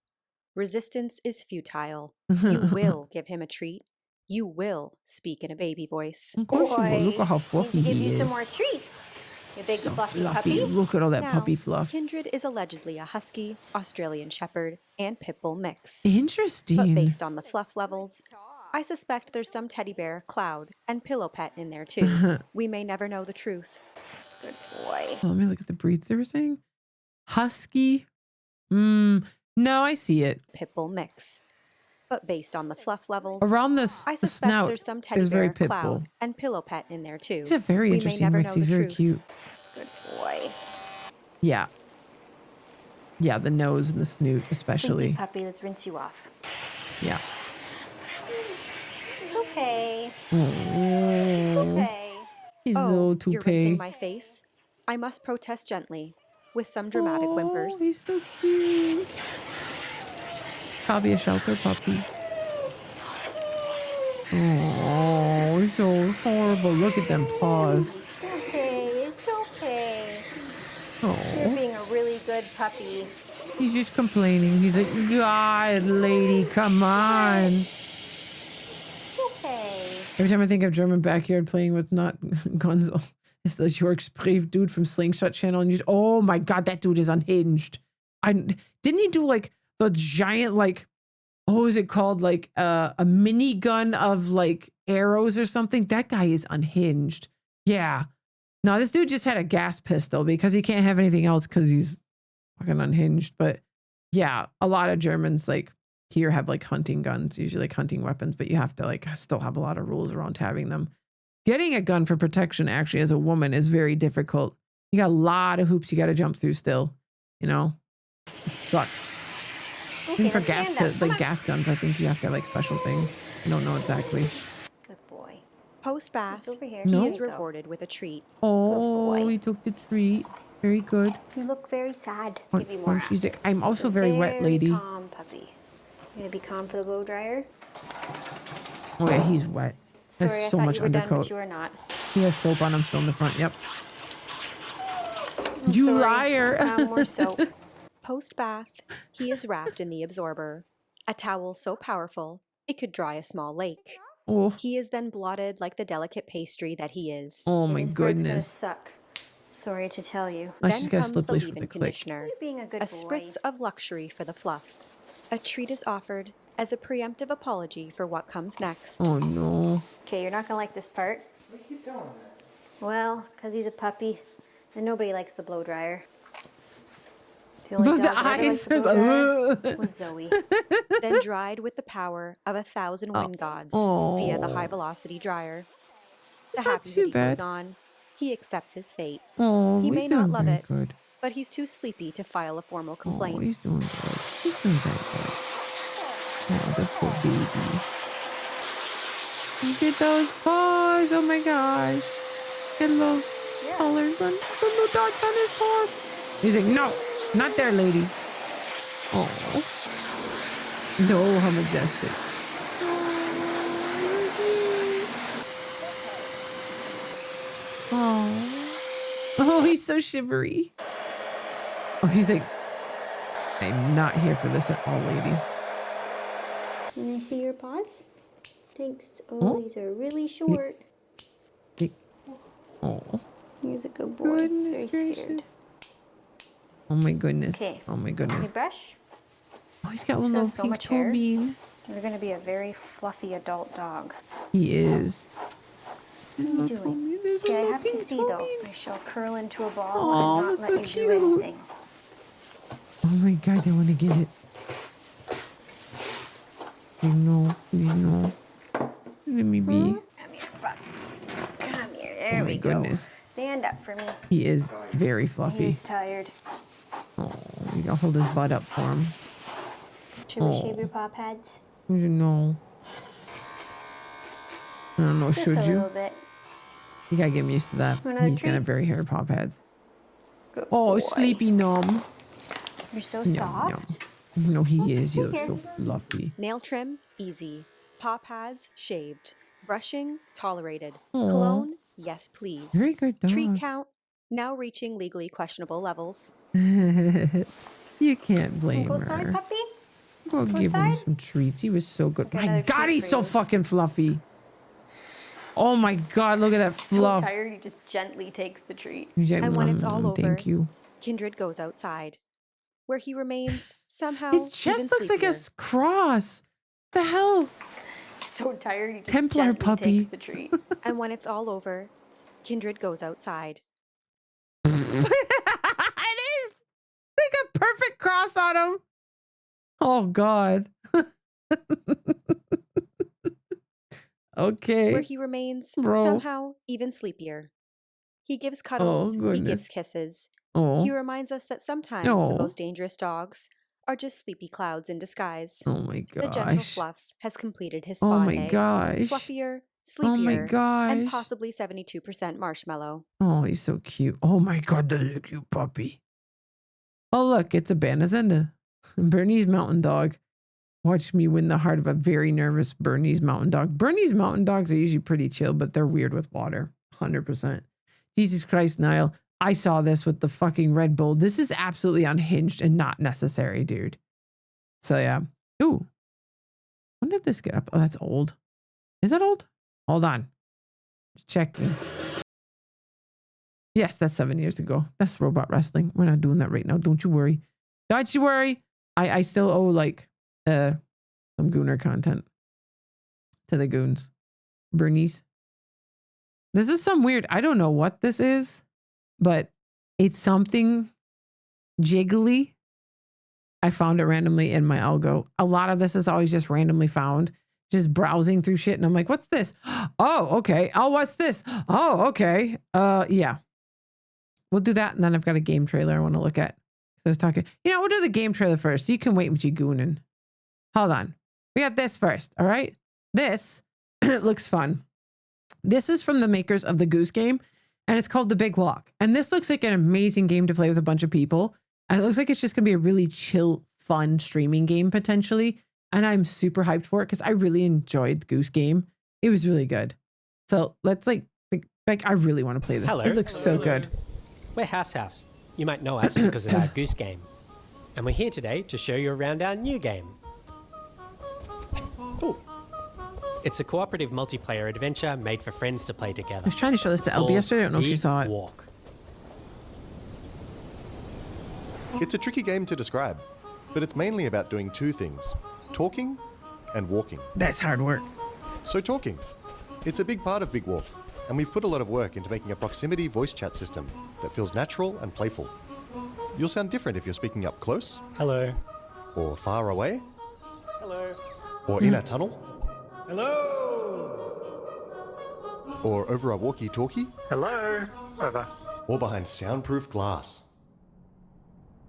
Resistance is futile. You will give him a treat. You will speak in a baby voice. Of course you will. Look at how Need fluffy to give he you is. some more treats. You big So fluffy fluffy. puppy. Look at all that Now, puppy fluff. Kindred is allegedly a husky, Australian shepherd, and pit bull mix. Interesting. But based on the fluff levels, I suspect there's some teddy bear, cloud, and pillow pet in there too. We may never know the truth. Good boy. Oh, let me look at the breeds they were saying. Husky. No, I see it. Pit bull mix. But based on the fluff levels, Around the I suspect snout there's some teddy is very bear, pit cloud, bull. and pillow pet in there too. He's a very We may interesting never mix. know He's the very truth. cute. Good boy. Yeah. Yeah, the nose and the snoot especially. Sleepy puppy, let's rinse you off. Yeah. It's okay. It's Okay. He's a Oh, little you're rinsing toupee. my face? I must protest gently, with some dramatic whimpers. He's so cute. Probably a shelter puppy. Oh, he's so horrible. Look at them paws. It's okay. It's okay. You're Oh, being a really good puppy. he's just complaining. He's like, God, lady, come on. It's okay. Every time I think of German backyard playing with not Gonzo, it's the York Brave dude from Slingshot Channel, and you just, oh my God, that dude is unhinged. Didn't he do like the giant like, what was it called, like a mini gun of like arrows or something? That guy is unhinged. Yeah. No, this dude just had a gas pistol because he can't have anything else because he's fucking unhinged. But yeah, a lot of Germans like here have like hunting guns, usually like hunting weapons, but you have to like still have a lot of rules around having them. Getting a gun for protection actually as a woman is very difficult. You got a lot of hoops you got to jump through still, you know? It sucks. Okay, Even for let's stand up. Come on. gas guns, I think you have to have like special things. I don't know exactly. Good boy. Post-bath, It's over here. he No. is rewarded with a treat. Oh, boy. he took the treat. Very good. You look very sad. Oh, Give you more. she's like, after. I'm Just also a very wet, lady. Calm puppy. You gonna be calm for the blow dryer? Oh yeah, he's wet. Sorry, There's I so thought much you were done, undercoat. but you are not. He has soap on him still in the front. Yep. I'm You sorry. liar. More soap. Post-bath, he is wrapped in the absorber, a towel so powerful it could dry a small lake. Oh, He is then blotted like the delicate pastry that he is. oh my This bird's gonna goodness. suck. Sorry to tell you. Oh, Then she's got a comes slip the leash with leave-in a click. conditioner, You're being a good a boy. spritz of luxury for the fluff. A treat is offered as a preemptive apology for what comes next. Oh no. Okay, you're not gonna like this part. Well, because he's a puppy, and nobody likes the blow dryer. The only The dog that ever liked eyes. the blow dryer was Zoe. Then dried with the power of 1,000 wind gods via the high velocity dryer. The not happy too that he bad. goes on, he accepts his fate. Oh, He he's may doing not love very it, good. but he's too sleepy to file a formal Oh, complaint. he's doing good. He's doing very good. Oh, the poor baby. Look at those paws. Oh my gosh. Get little colors on, the little dots on his paws. He's like, no, not there, lady. Oh. No, how majestic. Oh. Oh, he's so shivery. Oh, he's like, I'm not here for this at all, lady. Can I see your paws? Thanks. Oh, Oh. these are really short. Oh, He's a good boy. He's goodness very scared. gracious. Oh my goodness. Okay. Oh my Okay, goodness. brush. Oh, he's got one got little so pink much toe hair. bean. You're gonna be a very fluffy adult dog. He is. His What are you little toe doing? bean. There's a Okay, I little have to pink see toe though. bean. I shall curl into a ball Aw, and not that's let so you cute. do anything. Oh my god, I want to get it. I know. Let me be. Come here, Buck. Come here. There Oh we my go. goodness. Stand up for me. He is very fluffy. He's tired. Oh, you gotta hold his butt up for him. Should we Oh. shave your paw pads? No. I don't know, Just should a you? little bit. You gotta get him used to that. Another He's gonna have treat? very hairy paw pads. Good Oh, boy. sleepy nom. You're so Yum, soft. No, he is. You're here. so fluffy. Nail trim, easy. Paw pads, shaved. Brushing, tolerated. Aw. Cologne, yes please. Very good Treat dog. count, now reaching legally questionable levels. You can't blame Go outside, her. puppy. Go Go give him inside. some treats. He was so good. Okay, My another God, treat he's for so you. fucking fluffy. Oh my God, look at that So fluff. tired, he just gently takes the treat. And when it's all over, Thank you. Kindred goes outside, where he remains somehow His chest even looks like a sleepier. cross. The hell? So tired, he just Templar gently puppy. takes the treat. And when it's all over, Kindred goes outside. It is. Like a perfect cross on him. Oh God. Okay. Where he remains Bro. somehow even sleepier. He gives cuddles, he goodness. gives kisses. Oh. He reminds us that sometimes Oh. the most dangerous dogs are just sleepy clouds in disguise. Oh my The gentle gosh. Fluff has completed his Oh spa my day. gosh. Fluffier, Oh my sleepier, gosh. and possibly 72% marshmallow. Oh, he's so cute. Oh my God, that's a cute puppy. Oh, look, it's a Banazenda. Bernese mountain dog. Watch me win the heart of a very nervous Bernese mountain dog. Bernese mountain dogs are usually pretty chill, but they're weird with water. 100%. Jesus Christ, Niall. I saw this with the fucking Red Bull. This is absolutely unhinged and not necessary, dude. So, yeah. Ooh. When did this get up? Oh, that's old. Is that old? Hold on. Just checking. Yes, that's 7 years ago. That's robot wrestling. We're not doing that right now. Don't you worry. Don't you worry. I still owe like some Gooner content to the goons. Bernice. This is some weird, I don't know what this is, but it's something jiggly. I found it randomly in my algo. A lot of this is always just randomly found. Just browsing through shit and I'm like, what's this? Oh, okay. Oh, what's this? Oh, okay. Yeah. We'll do that and then I've got a game trailer I want to look at. I was talking, we'll do the game trailer first. You can wait with you gooning. Hold on. We got this first, all right? This looks fun. This is from the makers of the Goose game, and it's called The Big Walk. And this looks like an amazing game to play with a bunch of people. And it looks like it's just going to be a really chill, fun streaming game potentially. And I'm super hyped for it because I really enjoyed the Goose game. It was really good. So let's like I really want to play this. Hello. It looks so good. We're House. You might know us because of our Goose game. And we're here today to show you around our new game. Ooh. It's a cooperative multiplayer adventure made for friends to play together. I was trying to show this to Elby yesterday. I don't know if she saw it. Walk. It's a tricky game to describe, but it's mainly about doing two things, talking and walking. That's hard work. So talking. It's a big part of Big Walk, and we've put a lot of work into making a proximity voice chat system that feels natural and playful. You'll sound different if you're speaking up close. Hello. Or far away. Hello. Or in a tunnel. Hello. Or over a walkie-talkie. Hello. Over. Or behind soundproof glass.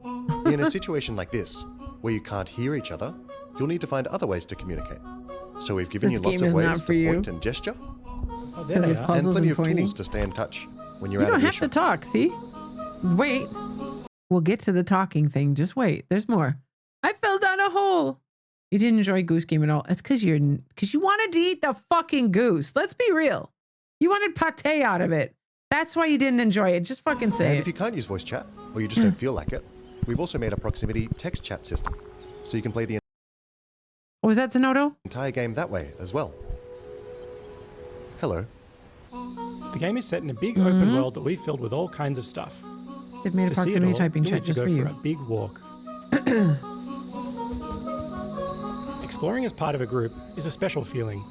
In a situation like this, where you can't hear each other, you'll need to find other ways to communicate. So we've given This you lots game of is ways not to for you. point and gesture, Oh, there they There's are. puzzles and plenty and of pointing. tools to stay in touch when you're You out don't of have to earshot. talk, see? Wait. We'll get to the talking thing. Just wait. There's more. I fell down a hole. You didn't enjoy Goose Game at all. It's because you wanted to eat the fucking goose. Let's be real. You wanted pate out of it. That's why you didn't enjoy it. Just fucking say And it. if you can't use voice chat, or you just don't feel like it, we've also made a proximity text chat system, so you can play the Oh, was that Zenodo? entire game that way as well. Hello. The game is set in a big open world that we've filled with all kinds of stuff. They've made a To see it proximity all, typing you'll chat need to just go for you. a big walk. Exploring as part of a group is a special feeling.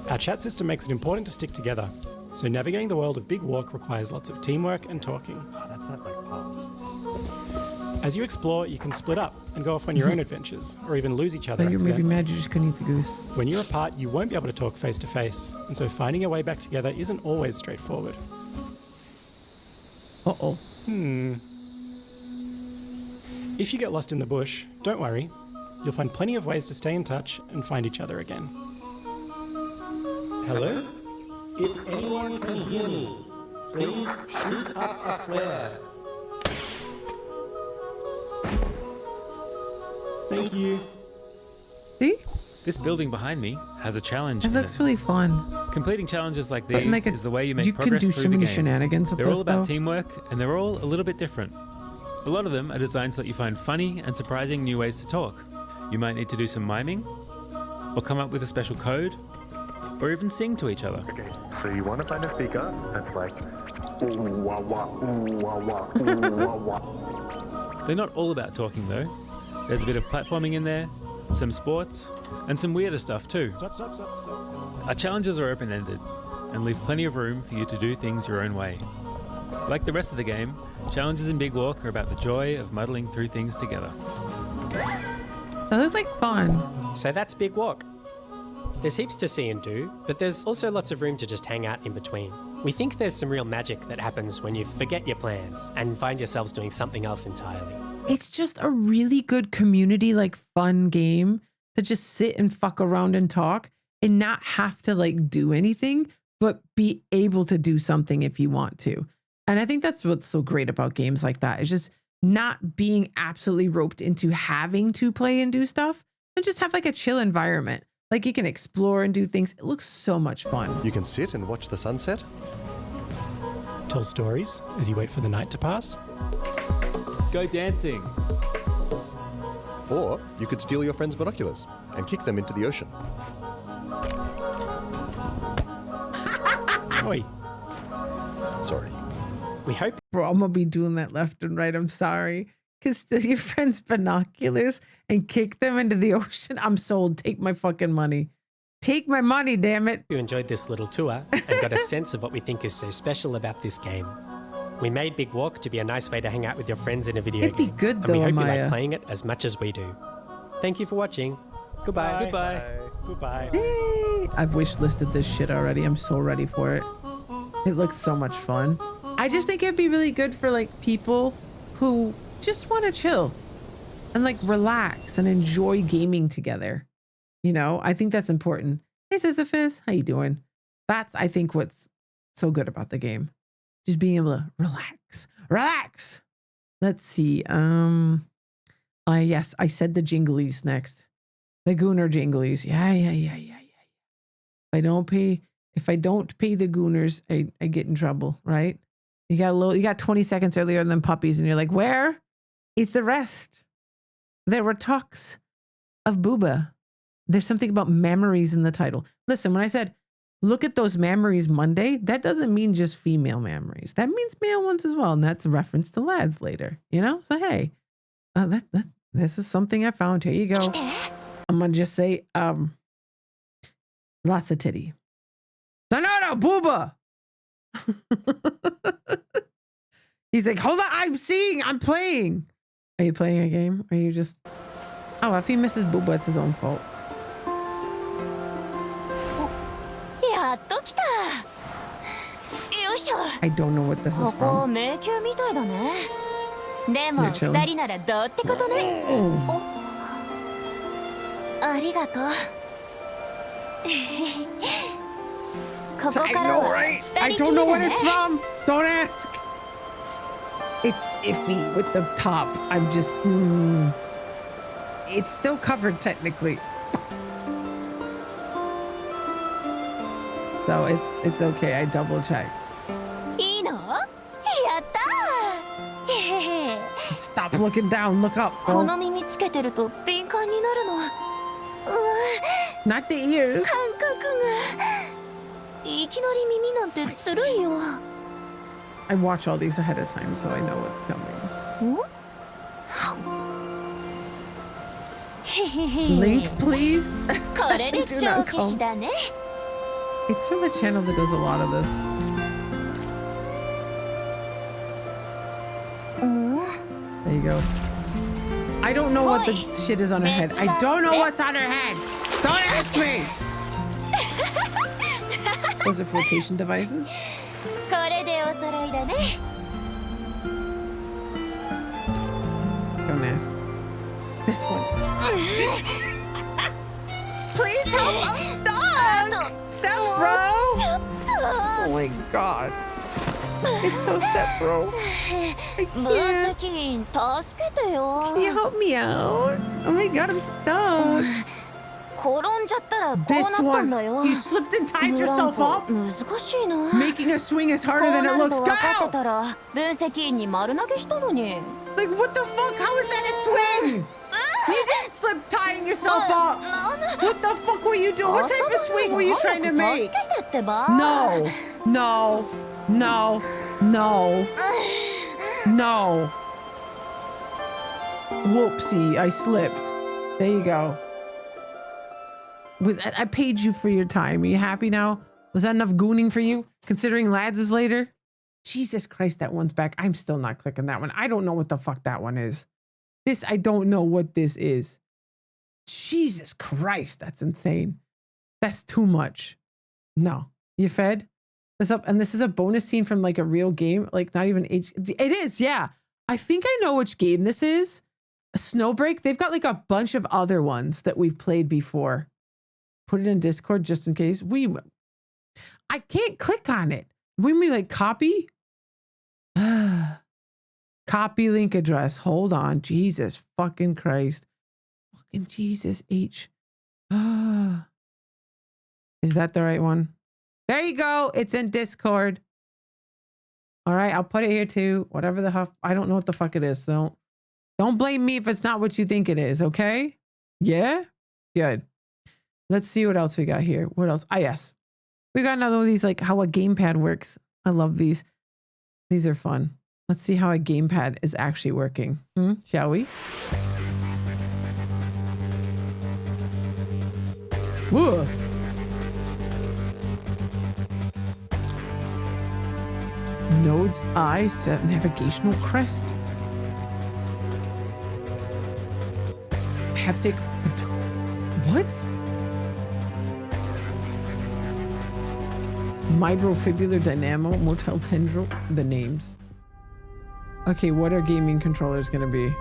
Our chat system makes it important to stick together, so navigating the world of Big Walk requires lots of teamwork and talking. Oh, that's that like pass. As you explore, you can split up and go off on your own adventures, or even lose each other But you're maybe accidentally. mad you just couldn't eat the goose. When you're apart, you won't be able to talk face to face, and so finding a way back together isn't always straightforward. Uh-oh. If you get lost in the bush, don't worry. You'll find plenty of ways to stay in touch and find each other again. Hello? If anyone can hear me, please shoot up a flare. Thank you. See? This building behind me has a challenge. It looks really fun. Completing challenges like these is the way you make you progress can do through so the many game. shenanigans with They're this, all about though. teamwork, and they're all a little bit different. A lot of them are designed so that you find funny and surprising new ways to talk. You might need to do some miming, or come up with a special code, or even sing to each other. Okay, so you want to find a speaker that's like, ooh wah wah, ooh wah wah, ooh wah wah. They're not all about talking though. There's a bit of platforming in there, some sports, and some weirder stuff too. Stop. Our challenges are open-ended and leave plenty of room for you to do things your own way. Like the rest of the game, challenges in Big Walk are about the joy of muddling through things together. That looks like fun. So that's Big Walk. There's heaps to see and do, but there's also lots of room to just hang out in between. We think there's some real magic that happens when you forget your plans and find yourselves doing something else entirely. It's just a really good community, like fun game to just sit and fuck around and talk and not have to like do anything, but be able to do something if you want to. And I think that's what's so great about games like that. It's just not being absolutely roped into having to play and do stuff, and just have like a chill environment. Like you can explore and do things. It looks so much fun. You can sit and watch the sunset. Tell stories as you wait for the night to pass. Go dancing. Or you could steal your friend's binoculars and kick them into the ocean. Oi. Sorry. We hope. Bro, I'm gonna be doing that left and right. I'm sorry. Cause steal your friend's binoculars and kick them into the ocean. I'm sold. Take my fucking money. Take my money, damn it. You enjoyed this little tour and got a sense of what we think is so special about this game. We made Big Walk to be a nice way to hang out with your friends in a video It'd be game. good, and though, we hope you Amaya. like playing it as much as we do. Thank you for watching. Goodbye. Goodbye. Yay. I've wish listed this shit already. I'm so ready for it. It looks so much fun. I just think it'd be really good for like people who just want to chill and like relax and enjoy gaming together. You know, I think that's important. Hey, Sisyphus, how you doing? That's, I think, what's so good about the game. Just being able to relax. Let's see. Yes, I said the jinglies next. The Gooner jinglies. Yeah. If I don't pay the Gooners, I get in trouble, right? You got 20 seconds earlier than puppies, and you're like, where is the rest? There were talks of Booba. There's something about memories in the title. Listen, when I said, look at those memories Monday, that doesn't mean just female memories. That means male ones as well. And that's a reference to lads later, you know? So, hey, this is something I found. Here you go. I'm going to just say, lots of titty. No, Booba. He's like, hold on, I'm playing. Are you playing a game? Are you just... Oh, if he misses Booba, it's his own fault. I don't know what this is from. You're chilling. I know, right? I don't know what it's from. Don't ask. It's iffy with the top. I'm just... It's still covered technically. So it's okay. I double checked. Stop looking down. Look up. Bro. Not the ears. I watch all these ahead of time, so I know what's coming. Link, please. Do not come. It's from a channel that does a lot of this. There you go. I don't know what the shit is on her head. I don't know what's on her head. Don't ask me. Those are flotation devices. Don't ask. This one. Please help! I'm stuck! Step, bro! Oh my god. It's so step bro. I can't. Can you help me out? Oh my god, I'm stuck. This one. You slipped and tied yourself up? Making a swing is harder than it looks. Go! Like, what the fuck? How is that a swing? You didn't slip tying yourself up. What the fuck were you doing? What type of swing were you trying to make? No. No. No. No. No. Whoopsie, I slipped. There you go. I paid you for your time. Are you happy now? Was that enough gooning for you? Considering Lads is later? Jesus Christ, that one's back. I'm still not clicking that one. I don't know what the fuck that one is. I don't know what this is. Jesus Christ, that's insane. That's too much. No. You fed? This up, and this is a bonus scene from like a real game. Like not even It is, yeah. I think I know which game this is. A Snowbreak. They've got like a bunch of other ones that we've played before. Put it in Discord just in case. I can't click on it. When we like copy? Copy link address. Hold on. Jesus fucking Christ. Fucking Jesus H. Is that the right one? There you go. It's in Discord. All right. I'll put it here too. Whatever the huff. I don't know what the fuck it is. So don't blame me if it's not what you think it is. Okay. Yeah. Good. Let's see what else we got here. What else? Ah, yes. We got another one of these, like how a gamepad works. I love these. These are fun. Let's see how a gamepad is actually working. Shall we? Whoa. Node's eye set navigational crest. Haptic. What? Microfibular dynamo, motel tendril. The names. Okay, what are gaming controllers gonna be?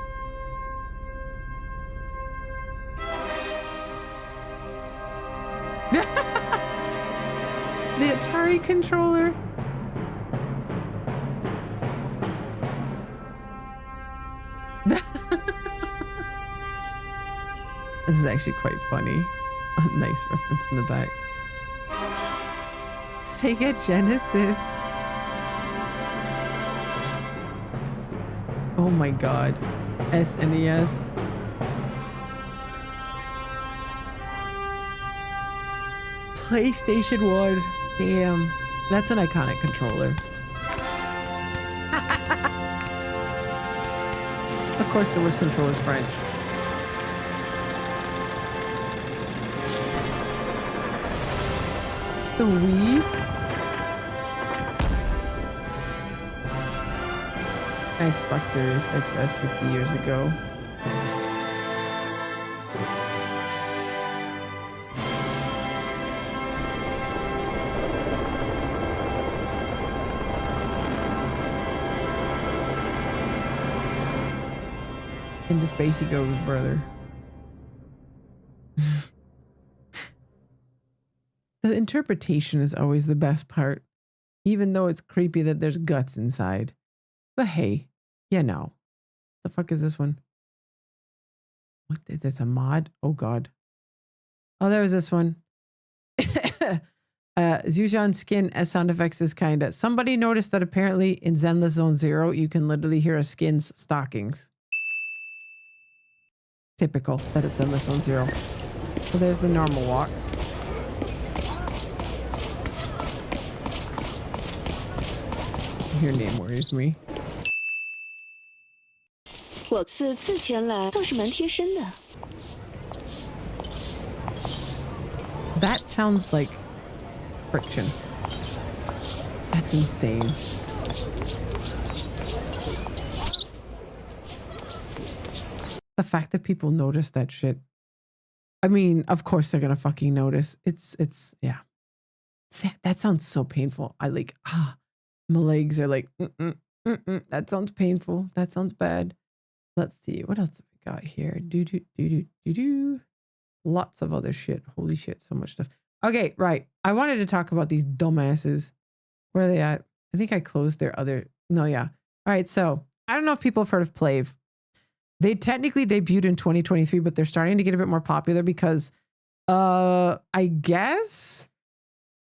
The Atari controller. This is actually quite funny. A nice reference in the back. Sega Genesis. Oh my god. SNES. PlayStation 1. Damn. That's an iconic controller. Of course, the worst controller is French. The Wii. Xbox Series XS 50 years ago. Into space he goes, brother. The interpretation is always the best part, even though it's creepy that there's guts inside. But hey, you know. The fuck is this one? What is this, a mod? Oh god. Oh, there was this one. Zuzhan skin as sound effects is kinda. Somebody noticed that apparently in Zenless Zone Zero, you can literally hear a skin's stockings. Typical that it's Zenless Zone Zero. So there's the normal walk. Your name worries me. That sounds like friction. That's insane. The fact that people notice that shit. I mean, of course they're gonna fucking notice. It's yeah. That sounds so painful. My legs are like, that sounds painful. That sounds bad. Let's see. What else have we got here? Lots of other shit. Holy shit. So much stuff. Okay, right. I wanted to talk about these dumbasses. Where are they at? I think I closed their other. No, yeah. All right. So I don't know if people have heard of Plave. They technically debuted in 2023, but they're starting to get a bit more popular because, I guess,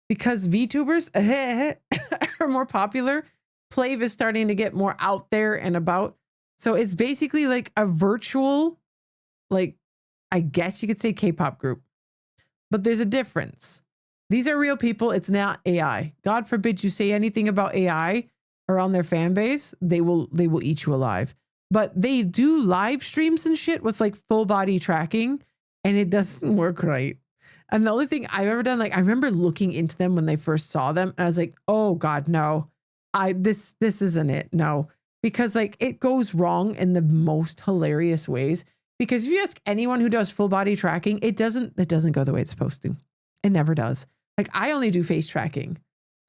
because VTubers are more popular. Plave is starting to get more out there and about. So it's basically like a virtual, like, I guess you could say K-pop group, but there's a difference. These are real people. It's not AI. God forbid you say anything about AI around their fan base. They will eat you alive. But they do live streams and shit with like full body tracking, and it doesn't work right. And the only thing I've ever done, like I remember looking into them when they first saw them, and I was like, oh God, no. This isn't it. No. Because like it goes wrong in the most hilarious ways. Because if you ask anyone who does full body tracking, it doesn't go the way it's supposed to. It never does. Like I only do face tracking.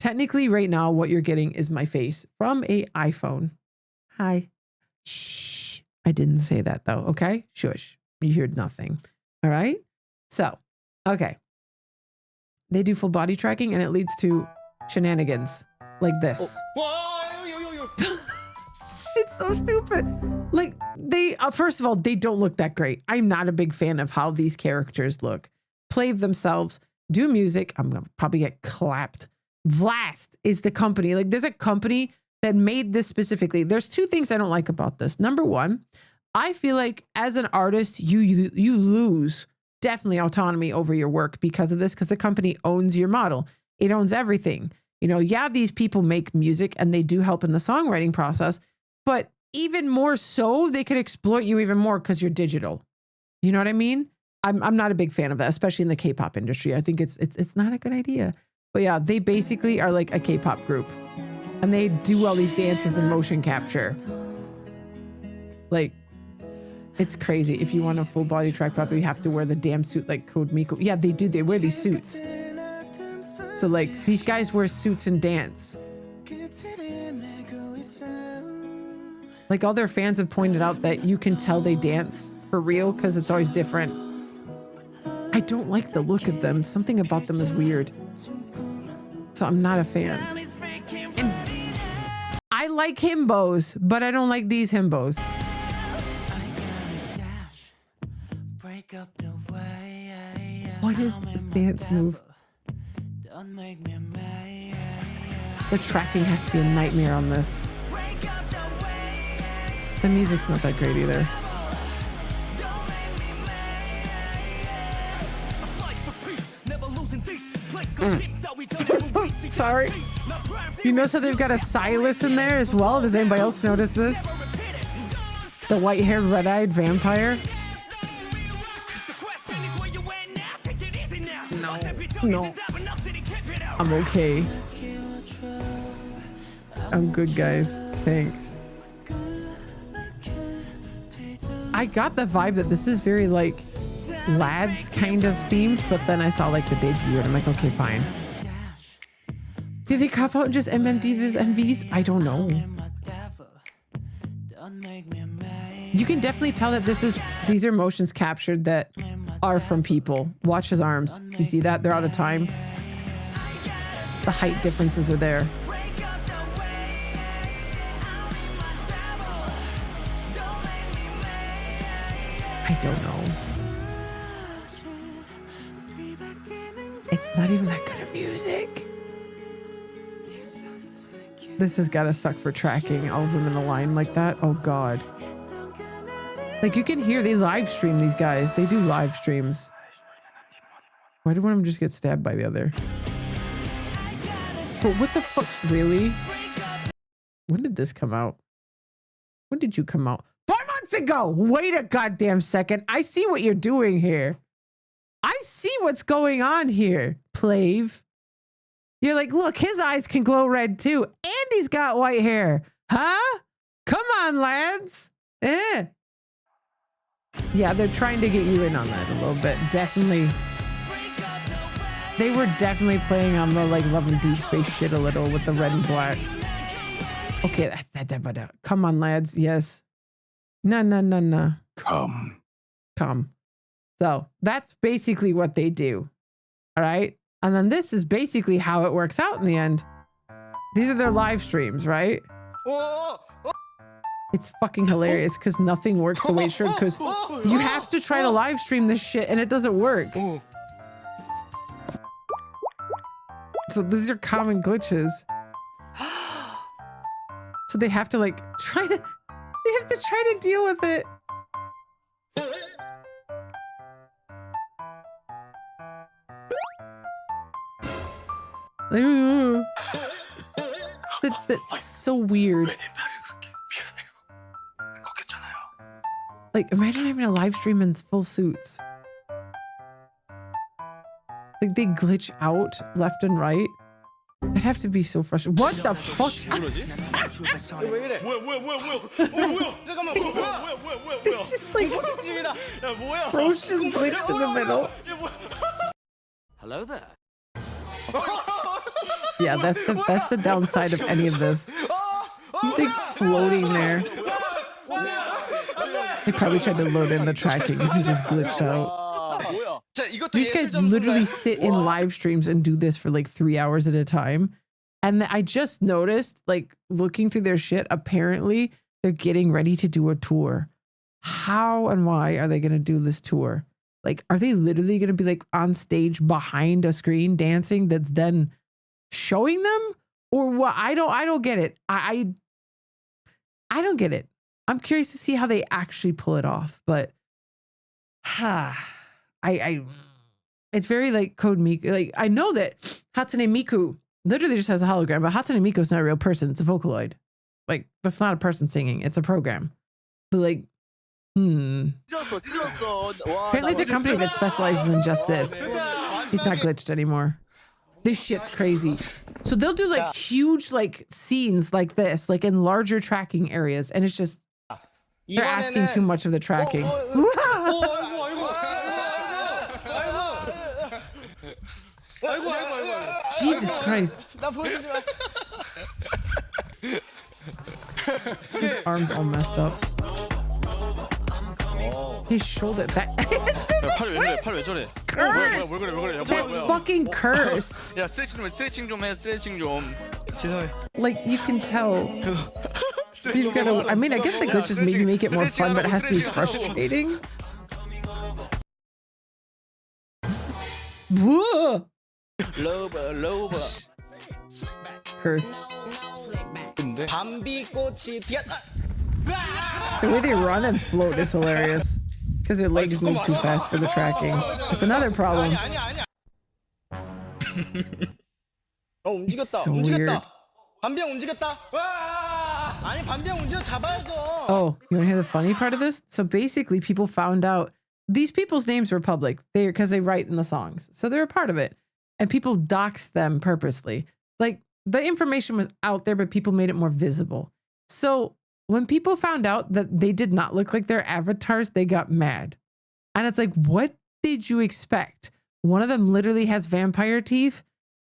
Technically right now, what you're getting is my face from a iPhone. Hi. Shh. I didn't say that though. Okay. Shush. You heard nothing. All right. So, okay. They do full body tracking and it leads to shenanigans like this. It's so stupid. Like they, first of all, they don't look that great. I'm not a big fan of how these characters look. Plave themselves, do music. I'm going to probably get clapped. Vlast is the company. Like there's a company that made this specifically. There's two things I don't like about this. Number one, I feel like as an artist, you lose definitely autonomy over your work because of this, because the company owns your model. It owns everything. You know, yeah, these people make music and they do help in the songwriting process, but even more so, they could exploit you even more because you're digital. You know what I mean? I'm not a big fan of that, especially in the K-pop industry. I think it's not a good idea. But yeah, they basically are like a K-pop group. And they do all these dances and motion capture. Like, it's crazy. If you want a full body track properly, you have to wear the damn suit like Code Miko. Yeah, they do. They wear these suits. So like, these guys wear suits and dance. Like all their fans have pointed out that you can tell they dance for real because it's always different. I don't like the look of them. Something about them is weird. So I'm not a fan. And I like himbos, but I don't like these himbos. What is this dance move? The tracking has to be a nightmare on this. The music's not that great either. Sorry. You notice how they've got a Silas in there as well? Does anybody else notice this? The white-haired, red-eyed vampire? No. I'm okay. I'm good, guys. Thanks. I got the vibe that this is very like lads kind of themed, but then I saw like the debut and I'm like, okay, fine. Did they cop out and just MMDs MVs? I don't know. You can definitely tell that these are motions captured that are from people. Watch his arms. You see that? They're out of time. The height differences are there. I don't know. It's not even that good of music. This has got to suck for tracking all of them in a line like that. Oh God. Like you can hear they live stream these guys. They do live streams. Why did one of them just get stabbed by the other? But what the fuck? Really? When did this come out? When did you come out? 4 months ago! Wait a goddamn second. I see what you're doing here. I see what's going on here, Plave. You're like, look, his eyes can glow red too. And he's got white hair. Huh? Come on, lads. Yeah, they're trying to get you in on that a little bit. Definitely. They were definitely playing on the like Love and Deep Space shit a little with the red and black. Okay, come on, lads. Yes. No. Come. So that's basically what they do. All right. And then this is basically how it works out in the end. These are their live streams, right? It's fucking hilarious because nothing works the way it should, because you have to try to live stream this shit and it doesn't work. So these are common glitches. So they have to like try to deal with it. That's so weird. Like, imagine having a live stream in full suits. Like, they glitch out left and right. That'd have to be so frustrating. What the fuck? It's just like... Bro's just glitched in the middle. Hello there. Yeah, that's the downside of any of this. He's like floating there. They probably tried to load in the tracking and he just glitched out. These guys literally sit in live streams and do this for like 3 hours at a time. And I just noticed, like, looking through their shit, apparently they're getting ready to do a tour. How and why are they going to do this tour? Like, are they literally going to be like on stage behind a screen dancing that's then showing them? Or what? I don't get it. I don't get it. I'm curious to see how they actually pull it off, but it's very like Code Miku. Like, I know that Hatsune Miku literally just has a hologram, but Hatsune Miku is not a real person. It's a Vocaloid. Like, that's not a person singing. It's a program. But like, apparently it's a company that specializes in just this. He's not glitched anymore. This shit's crazy. So they'll do like huge like scenes like this, like in larger tracking areas, and it's just they're asking too much of the tracking. Jesus Christ. His arm's all messed up. His shoulder. Cursed. That's fucking cursed. Like, you can tell. You've gotta, I mean, I guess the glitches maybe make it more fun, but it has to be frustrating. Whoa! Cursed. The way they run and float is hilarious. Because their legs move too fast for the tracking. It's another problem. It's so weird. Oh, you want to hear the funny part of this? So basically, people found out these people's names were public because they write in the songs. So they're a part of it. And people doxed them purposely. Like, the information was out there, but people made it more visible. So when people found out that they did not look like their avatars, they got mad. And it's like, what did you expect? One of them literally has vampire teeth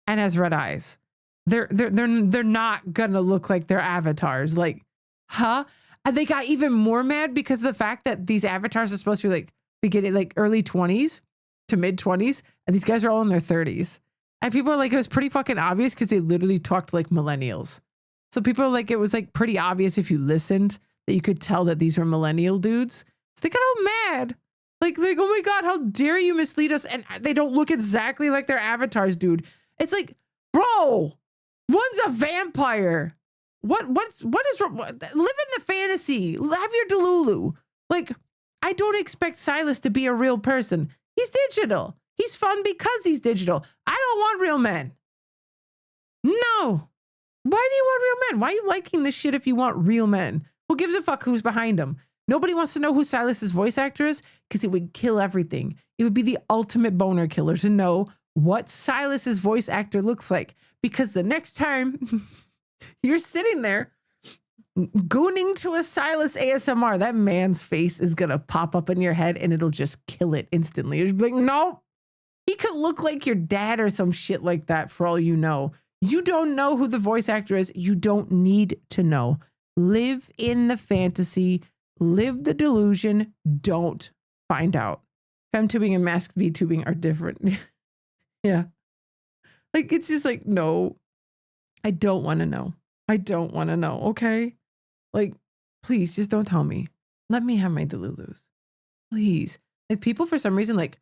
and has red eyes. They're not gonna look like their avatars. Like, huh? And they got even more mad because of the fact that these avatars are supposed to be like beginning like early 20s to mid 20s, and these guys are all in their 30s. And people are like, it was pretty fucking obvious because they literally talked like millennials. So people are like, it was like pretty obvious if you listened that you could tell that these were millennial dudes. So they got all mad. Like, oh my God, how dare you mislead us? And they don't look exactly like their avatars, dude. It's like, bro, one's a vampire. What is wrong? Live in the fantasy. Have your Delulu. Like, I don't expect Silas to be a real person. He's digital. He's fun because he's digital. I don't want real men. No. Why do you want real men? Why are you liking this shit if you want real men? Who gives a fuck who's behind them? Nobody wants to know who Silas's voice actor is because it would kill everything. It would be the ultimate boner killer to know what Silas's voice actor looks like. Because the next time you're sitting there gooning to a Silas ASMR, that man's face is going to pop up in your head and it'll just kill it instantly. You'll be like, no, he could look like your dad or some shit like that for all you know. You don't know who the voice actor is. You don't need to know. Live in the fantasy. Live the delusion. Don't find out. Femtubing and masked VTubing are different. Yeah. Like, it's just like, no. I don't want to know. I don't want to know. Okay. Like, please just don't tell me. Let me have my Delulus. Please. Like people for some reason, like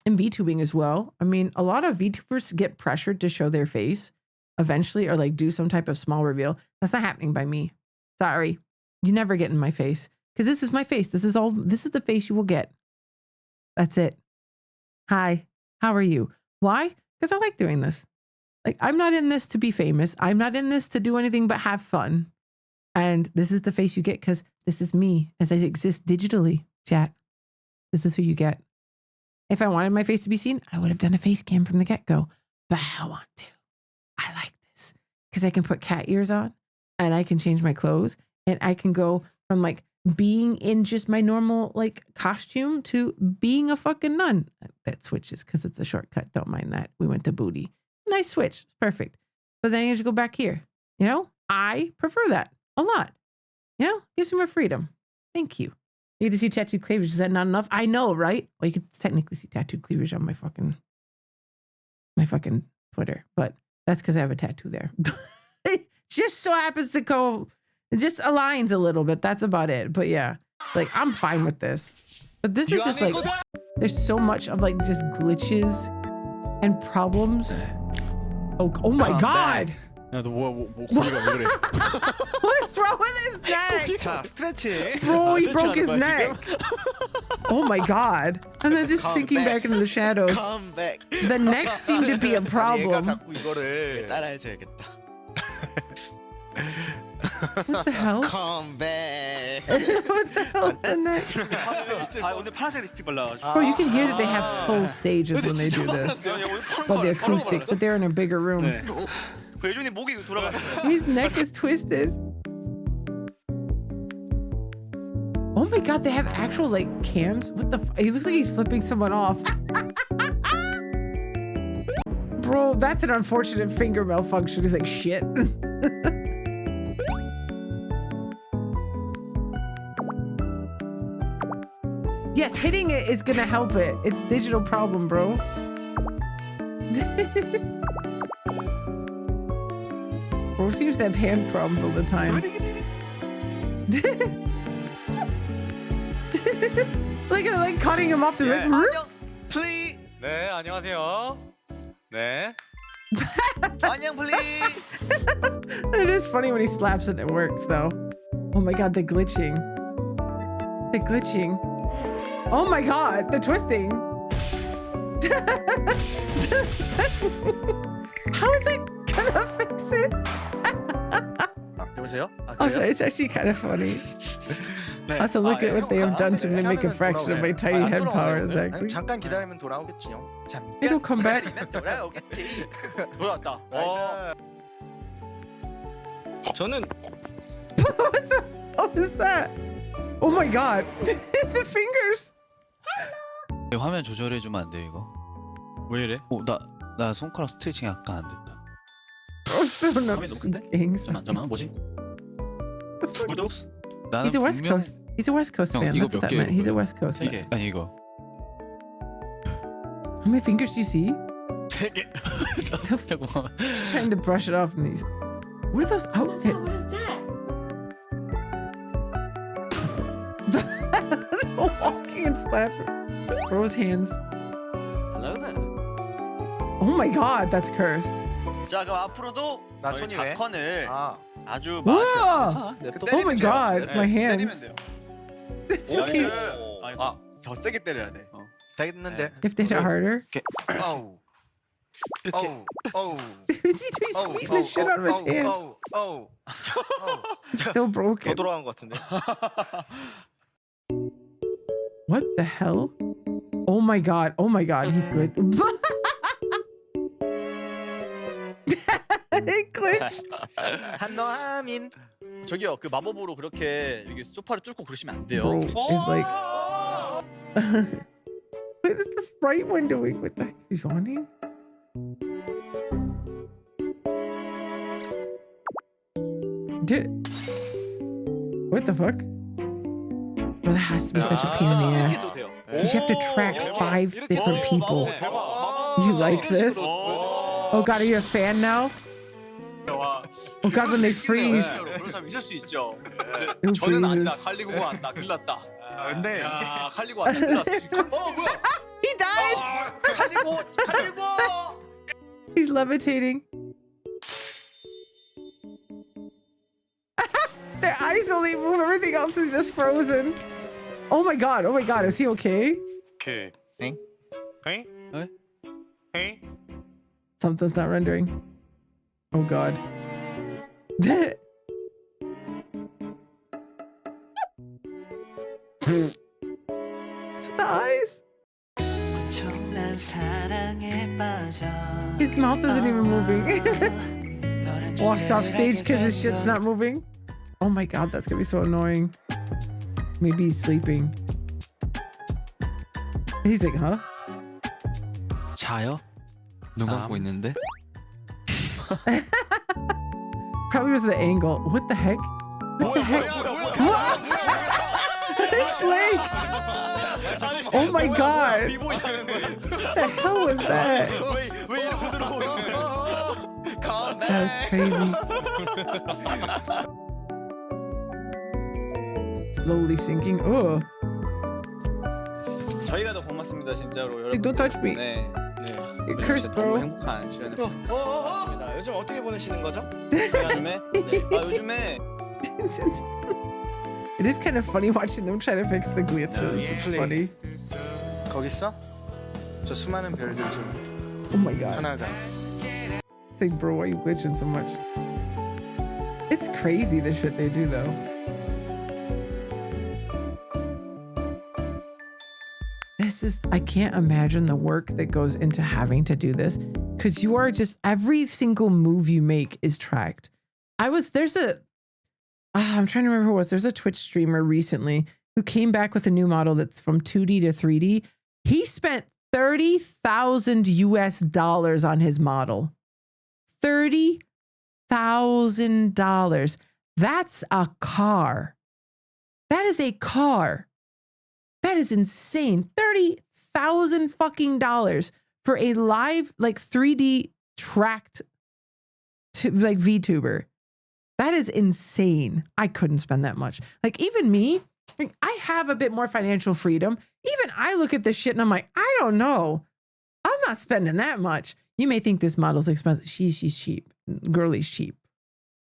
in VTubing as well. I mean, a lot of VTubers get pressured to show their face eventually or like do some type of small reveal. That's not happening by me. Sorry. You never get in my face because this is my face. This is the face you will get. That's it. Hi, how are you? Why? Because I like doing this. Like, I'm not in this to be famous. I'm not in this to do anything but have fun. And this is the face you get because this is me as I exist digitally, chat. This is who you get. If I wanted my face to be seen, I would have done a face cam from the get-go. But I don't want to. I like this because I can put cat ears on and I can change my clothes and I can go from like being in just my normal like costume to being a fucking nun. That switches because it's a shortcut. Don't mind that. We went to booty. Nice switch. Perfect. But then you just go back here. You know, I prefer that a lot. You know, gives me more freedom. Thank you. You get to see tattooed cleavage. Is that not enough? I know, right? Well, you could technically see tattooed cleavage on my fucking Twitter, but that's because I have a tattoo there. It just so happens to go, it just aligns a little bit. That's about it. But yeah, like I'm fine with this. But this is just like, there's so much of like just glitches and problems. Oh my God. 야, 너 고리가 왜 그래? What's wrong with his neck? 자, 스트레치. Bro, he broke his neck. Oh my God. And then just sinking back into the shadows. Come back. The neck seemed to be a problem. 자꾸 이거를 따라해줘야겠다. What the hell? Come back. What the hell? The neck? 오늘 파란색 립스틱 발라가지고. Bro, you can hear that they have whole stages when they do this. Well, the acoustics, that they're in a bigger room. 예준이 목이 돌아가. His neck is twisted. Oh my God, they have actual like cams. What the? He looks like he's flipping someone off. Bro, that's an unfortunate finger malfunction. He's like, shit. Yes, hitting it is gonna help it. It's a digital problem, bro. Bro seems to have hand problems all the time. like cutting him off. He's like, 플리. 네, 안녕하세요. 네. 안녕 플리. It is funny when he slaps it and it works though. Oh my God, the glitching. The glitching. Oh my God, the twisting. How is it gonna fix it? 여보세요? Oh, sorry, it's actually kind of funny. Also, look at what they have done to mimic a fraction of my tiny head power, exactly. 잠깐 기다리면 돌아오겠지 형. It'll come back. 돌아오겠지. 돌아왔다. 저는 What is that? Oh my God, the fingers. 화면 조절해주면 안 돼 이거? 왜 이래? 나 손가락 스트레칭이 약간 안 됐다. 잠깐만 뭐지? He's a West Coast. He's a West Coast fan. That's what that meant. He's a West Coast fan. 아니 이거. How many fingers do you see? 3개. 잠깐만. Just trying to brush it off. And these. What are those outfits? Walking and slapping. Bro's hands. Hello there. Oh my God, that's cursed. 자 그럼 앞으로도 저희 작컨을 아주 Whoa! Oh my God, my hands. It's okay. 더 세게 때려야 돼. 되겠는데? You have to hit it harder. 어우. 어우. 어우. Is he squeezing the shit out of his hand? 어우. It's still broken. 더 돌아간 것 같은데. What the hell? Oh my God. Oh my God. He's good. It glitched. 한너하민. 저기요, 그 마법으로 그렇게 이렇게 소파를 뚫고 그러시면 안 돼요. Bro is like. What is the right one doing with that? He's yawning. What the fuck? Well, that has to be such a pain in the ass. You have to track 5 different people. You like this? Oh God, are you a fan now? Oh God, when they freeze. 그런 사람 있을 수 있죠. Who 저는 안다. freezes? 칼리고 왔다. 큰일 났다. 근데 야, 칼리고 왔다. 큰일 났어. 뭐야? He died. 칼리고. He's levitating. Their eyes only move. Everything else is just frozen. Oh my God. Oh my God. Is he okay? 그 엥? 엥? 엥? Something's not rendering. Oh God. What's with the eyes? His mouth isn't even moving. Walks off stage because his shit's not moving. Oh my God, that's gonna be so annoying. Maybe he's sleeping. He's like, huh? 자요? 눈 감고 있는데? Probably was the angle. What the heck? What the heck? His leg! Oh my God! What the hell was that? That was crazy. Slowly sinking. Oh. 저희가 더 고맙습니다 진짜로 여러분. Hey, don't touch me. 네. You're cursed, bro. 행복한 시간을 보냈습니다. 요즘 어떻게 보내시는 거죠? 요즘에? 네. 요즘에 It is kind of funny watching them try to fix the glitches. It's funny. 거기 있어? 저 수많은 별들 중 Oh my God. 하나가. It's like, bro, why are you glitching so much? It's crazy the shit they do though. This is, I can't imagine the work that goes into having to do this because you are just, every single move you make is tracked. I'm trying to remember who it was. There's a Twitch streamer recently who came back with a new model that's from 2D to 3D. He spent $30,000 US on his model. $30,000. That's a car. That is a car. That is insane. $30,000 fucking dollars for a live, like 3D tracked like VTuber. That is insane. I couldn't spend that much. Like even me, like, I have a bit more financial freedom. Even I look at this shit and I'm like, I don't know. I'm not spending that much. You may think this model's expensive. She's cheap. Girlie's cheap.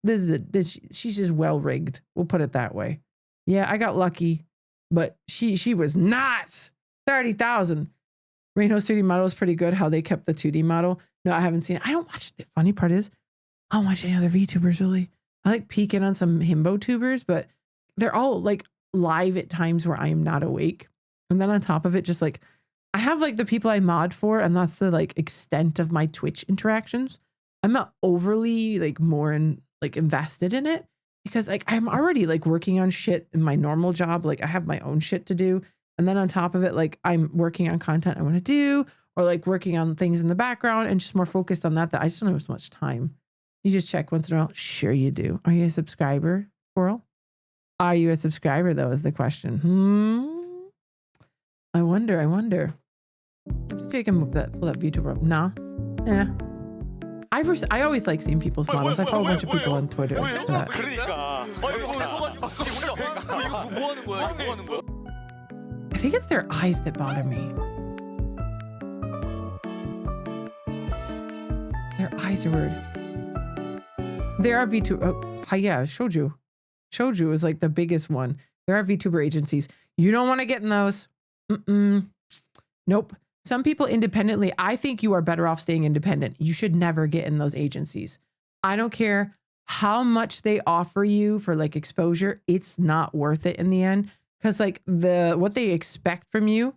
She's just well rigged. We'll put it that way. Yeah, I got lucky, but she was not. 30,000. Reno's 3D model is pretty good. How they kept the 2D model. No, I haven't seen it. I don't watch it. The funny part is, I don't watch any other VTubers really. I like peeking on some himbo tubers, but they're all like live at times where I am not awake. And then on top of it, just like I have like the people I mod for, and that's the like extent of my Twitch interactions. I'm not overly like invested in it because like I'm already like working on shit in my normal job. Like I have my own shit to do. And then on top of it, like I'm working on content I want to do, or like working on things in the background and just more focused on that I just don't have as much time. You just check once in a while. Sure you do. Are you a subscriber, Coral? Are you a subscriber though is the question. I wonder. Let's see if I can pull that VTuber up. Nah. Yeah. I always like seeing people's models. I follow a bunch of people on Twitter. I think it's their eyes that bother me. Their eyes are weird. There are VTuber. Oh, yeah, Shouju. Shouju is like the biggest one. There are VTuber agencies. You don't want to get in those. Nope. Some people independently, I think you are better off staying independent. You should never get in those agencies. I don't care how much they offer you for like exposure. It's not worth it in the end. Because like what they expect from you.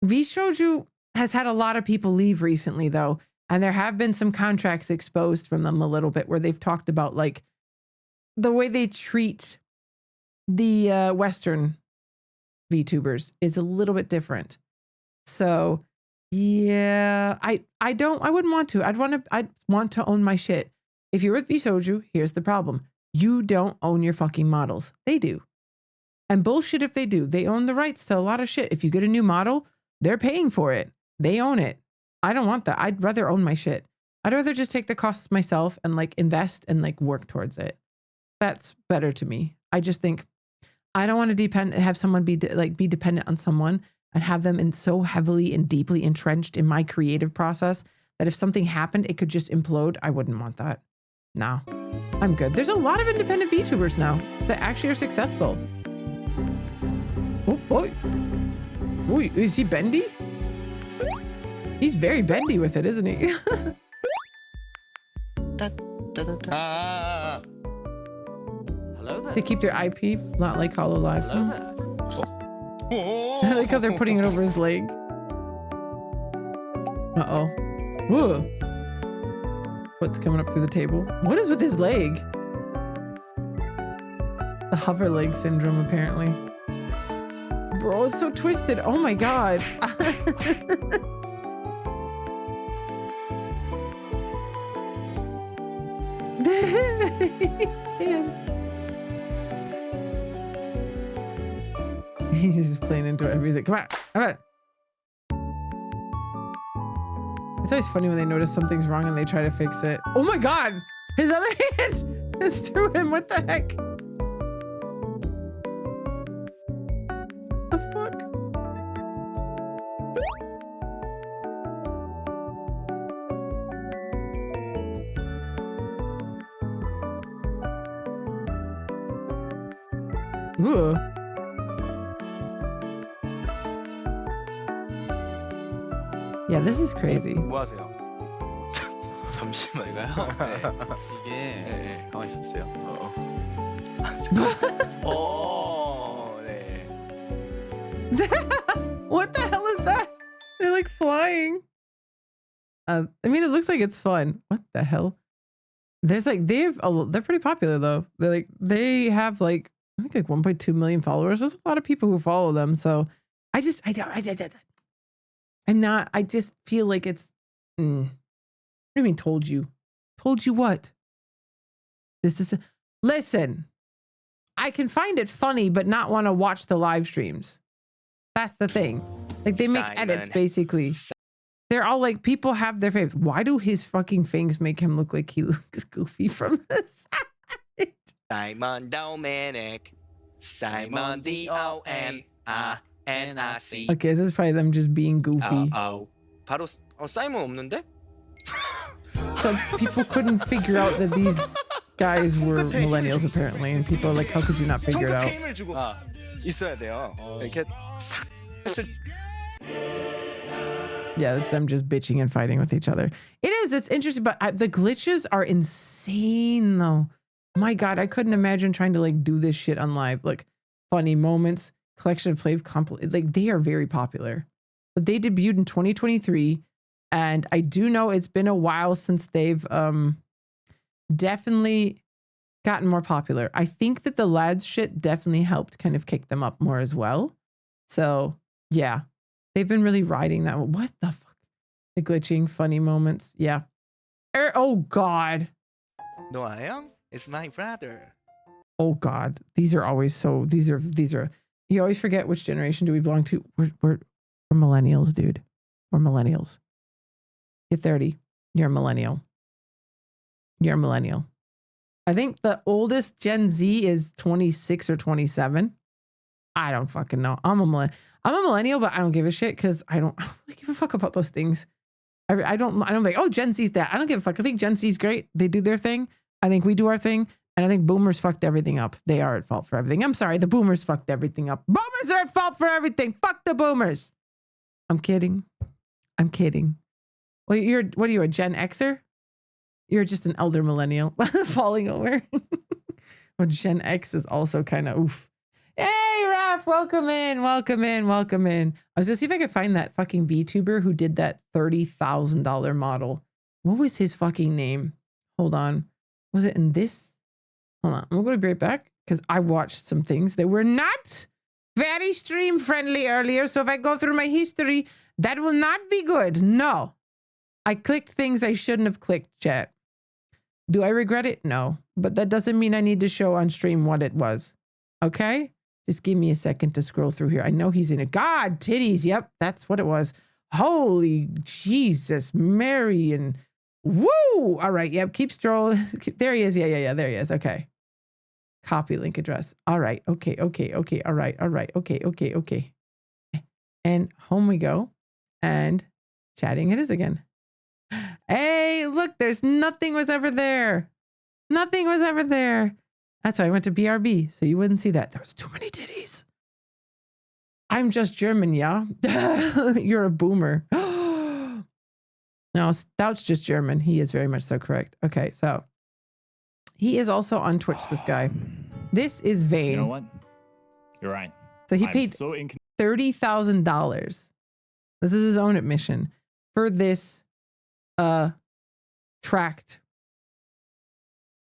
V-Shouju has had a lot of people leave recently though. And there have been some contracts exposed from them a little bit where they've talked about like the way they treat the Western VTubers is a little bit different. So yeah, I wouldn't want to. I'd want to own my shit. If you're with V-Shouju, here's the problem. You don't own your fucking models. They do. And bullshit if they do. They own the rights to a lot of shit. If you get a new model, they're paying for it. They own it. I don't want that. I'd rather own my shit. I'd rather just take the costs myself and like invest and like work towards it. That's better to me. I just think I don't want to have someone be dependent on someone and have them so heavily and deeply entrenched in my creative process that if something happened, it could just implode. I wouldn't want that. No, I'm good. There's a lot of independent VTubers now that actually are successful. Oh, boy. Oh, is he bendy? He's very bendy with it, isn't he? Hello there. They keep their IP, not like HoloLive. Hello there. I like how they're putting it over his leg. Uh-oh. Whoa. What's coming up through the table? What is with his leg? The hover leg syndrome, apparently. Bro, it's so twisted. Oh my god. Hands. He's just playing into it. He's like, come on, come on. It's always funny when they notice something's wrong and they try to fix it. Oh my god! His other hand is through him. What the heck? The fuck? Ooh. Yeah, this is crazy. 뭐 하세요? 잠시만요. 네. 이게 네. 가만히 있어보세요. 네. What the hell is that? They're like flying. I mean, it looks like it's fun. What the hell? There's like they're pretty popular though. They have like I think like 1.2 million followers. There's a lot of people who follow them. So I just feel like it's. What do you mean? Told you what? This is listen. I can find it funny, but not want to watch the live streams. That's the thing. Like they make edits basically. They're all like people have their favorite. Why do his fucking fangs make him look like he looks goofy from this? Simon Dominic. Simon D-O-N-I-N-I-C. Okay, this is probably them just being goofy. 바로 사이먼 없는데? So people couldn't figure out that these guys were millennials apparently, and people are like, how could you not figure it out? 힘을 주고 있어야 돼요. 이렇게 싹 Yeah, it's them just bitching and fighting with each other. It is. It's interesting, but the glitches are insane, though. My God, I couldn't imagine trying to like do this shit on live. Like funny moments, collection of play, like they are very popular. But they debuted in 2023, and I do know it's been a while since they've definitely gotten more popular. I think that the lads shit definitely helped kind of kick them up more as well. So yeah. They've been really riding that. What the fuck? The glitching, funny moments. Yeah. Oh, God. 노아영 is my brother. Oh, God. These are always so... These are... You always forget which generation do we belong to. We're millennials, dude. We're millennials. You're 30. You're a millennial. You're a millennial. I think the oldest Gen Z is 26 or 27. I don't fucking know. I'm a millennial, but I don't give a shit because I don't give a fuck about those things. I don't like, oh, Gen Z's that. I don't give a fuck. I think Gen Z's great. They do their thing. I think we do our thing. And I think boomers fucked everything up. They are at fault for everything. I'm sorry. The boomers fucked everything up. Boomers are at fault for everything. Fuck the boomers. I'm kidding. Well, what are you, a Gen Xer? You're just an elder millennial falling over. Well, Gen X is also kind of oof. Hey, Raph, welcome in. I was going to see if I could find that fucking VTuber who did that $30,000 model. What was his fucking name? Hold on. Was it in this? Hold on. I'm going to be right back because I watched some things that were not very stream friendly earlier. So if I go through my history, that will not be good. No. I clicked things I shouldn't have clicked, chat. Do I regret it? No. But that doesn't mean I need to show on stream what it was. Okay? Just give me a second to scroll through here. I know he's in it. God, titties. Yep, that's what it was. Holy Jesus, Mary and Woo! All right. Yep. Keep scrolling. There he is. Yeah. There he is. Okay. Copy link address. All right. Okay. All right. Okay. And home we go. And chatting it is again. Hey, look, there's nothing was ever there. Nothing was ever there. That's why I went to BRB, so you wouldn't see that. There was too many titties. I'm just German, yeah? You're a boomer. No, Stout's just German. He is very much so correct. Okay, so he is also on Twitch, this guy. This is Vane. You know what? You're right. So he paid $30,000. This is his own admission for this tracked,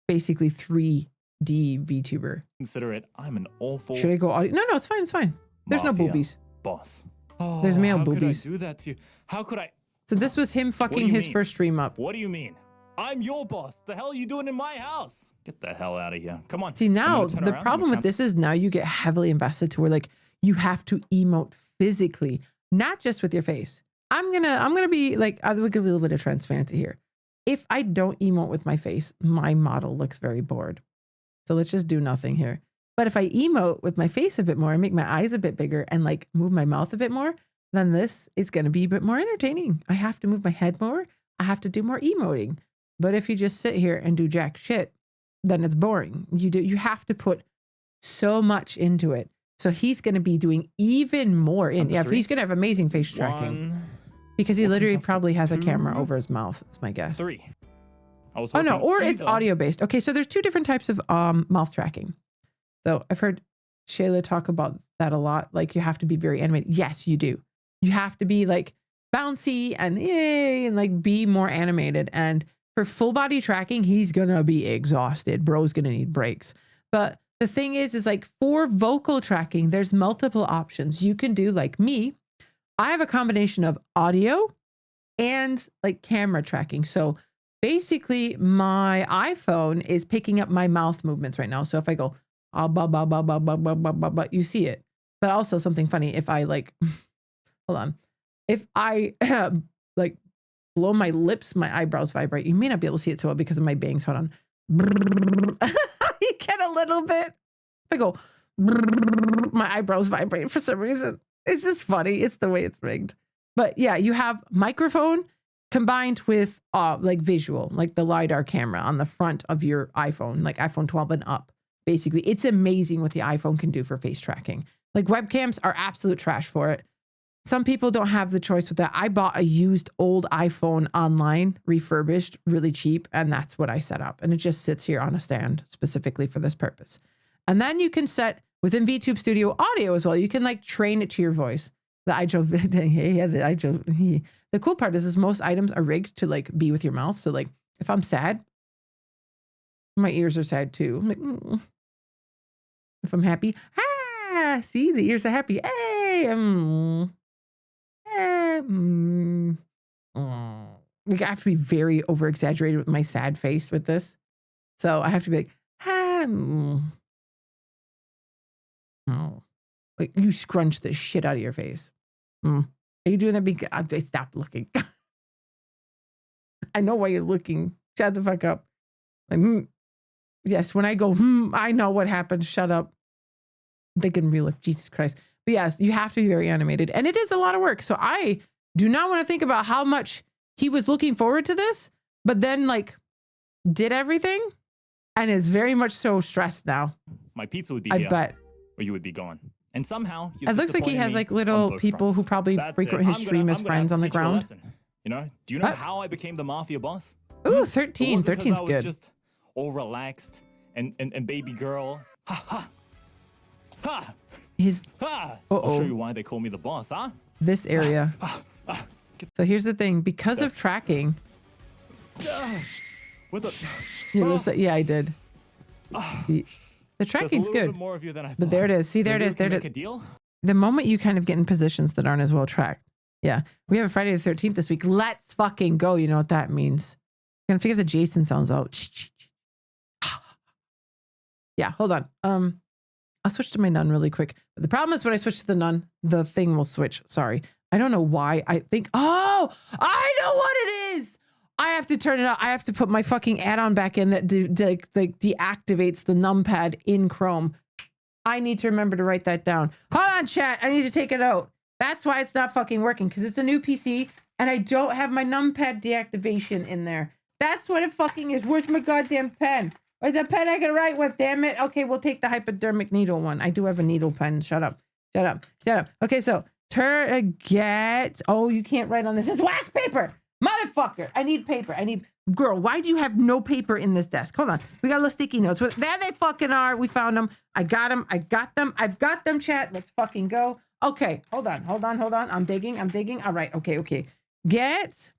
basically 3D VTuber. Consider it. I'm an awful. Should I go audio? No, it's fine. It's fine. There's no mafia boobies. Boss. There's male how boobies. Could I do that to you? How could I? So this was him fucking his first stream up. What do you mean? I'm your boss. The hell are you doing in my house? Get the hell out of here. Come on. See, now the problem with this is now you get heavily invested to where like you have to emote physically, not just with your face. I'm gonna be like, I will give a little bit of transparency here. If I don't emote with my face, my model looks very bored. So let's just do nothing here. But if I emote with my face a bit more and make my eyes a bit bigger and like move my mouth a bit more, then this is going to be a bit more entertaining. I have to move my head more. I have to do more emoting. But if you just sit here and do jack shit, then it's boring. You have to put so much into it. So he's going to be doing even more in. Yeah, he's going to have amazing face tracking. Because he literally probably has a camera over his mouth. That's my guess. 3. Oh no, or it's audio based. Okay, so there's 2 different types of mouth tracking. So I've heard Shayla talk about that a lot. Like you have to be very animated. Yes, you do. You have to be like bouncy and yay and like be more animated. And for full body tracking, he's gonna be exhausted. Bro's gonna need breaks. But the thing is like for vocal tracking, there's multiple options. You can do like me. I have a combination of audio and like camera tracking. So basically my iPhone is picking up my mouth movements right now. So if I go, you see it. But also something funny, if I like, hold on. If I like blow my lips, my eyebrows vibrate. You may not be able to see it so well because of my bangs. Hold on. You get a little bit. If I go, my eyebrows vibrate for some reason. It's just funny. It's the way it's rigged. But yeah, you have microphone combined with like visual, like the LiDAR camera on the front of your iPhone, like iPhone 12 and up. Basically, it's amazing what the iPhone can do for face tracking. Like webcams are absolute trash for it. Some people don't have the choice with that. I bought a used old iPhone online, refurbished, really cheap, and that's what I set up. And it just sits here on a stand specifically for this purpose. And then you can set within VTube Studio audio as well. You can like train it to your voice. The cool part is most items are rigged to like be with your mouth. So like if I'm sad, my ears are sad too. I'm like, if I'm happy, see, the ears are happy. Hey, like I have to be very over exaggerated with my sad face with this. So I have to be like, like you scrunch the shit out of your face. Are you doing that? Because stop looking. I know why you're looking. Shut the fuck up. Like, yes, when I go, I know what happened. Shut up. They can real life. Jesus Christ. But yes, you have to be very animated. And it is a lot of work. So I do not want to think about how much he was looking forward to this, but then like did everything and is very much so stressed now. My pizza would be I here, bet. or you would be gone. And somehow It looks like he has like little people who probably frequent his stream as friends on the ground. You know, do you know how I became the mafia boss? Ooh, 13. 13's I was good. just all relaxed and baby girl. Ha ha. Ha. I'll show you why they call me the boss, huh? This area. So here's the thing, because of tracking. What the? Yeah, I did. The tracking's good. But there it is. See, there it is. There it is. The moment you kind of get in positions that aren't as well tracked. Yeah. We have a Friday the 13th this week. Let's fucking go. You know what that means. I'm gonna figure the Jason sounds out. Yeah, hold on. I'll switch to my nun really quick. But the problem is when I switch to the nun, the thing will switch. Sorry. I don't know why. I think, I know what it is. I have to turn it off. I have to put my fucking add-on back in that deactivates the numpad in Chrome. I need to remember to write that down. Hold on, chat. I need to take it out. That's why it's not fucking working, because it's a new PC and I don't have my numpad deactivation in there. That's what it fucking is. Where's my goddamn pen? Where's the pen I can write with, damn it? Okay, we'll take the hypodermic needle one. I do have a needle pen. Shut up. Shut up. Shut up. Okay, so get. Oh, you can't write on this. It's wax paper. Motherfucker. I need paper. Girl, why do you have no paper in this desk? Hold on. We got little sticky notes. There they fucking are. We found them. I got them. I've got them, chat. Let's fucking go. Okay, hold on. I'm digging. All right, okay. Get.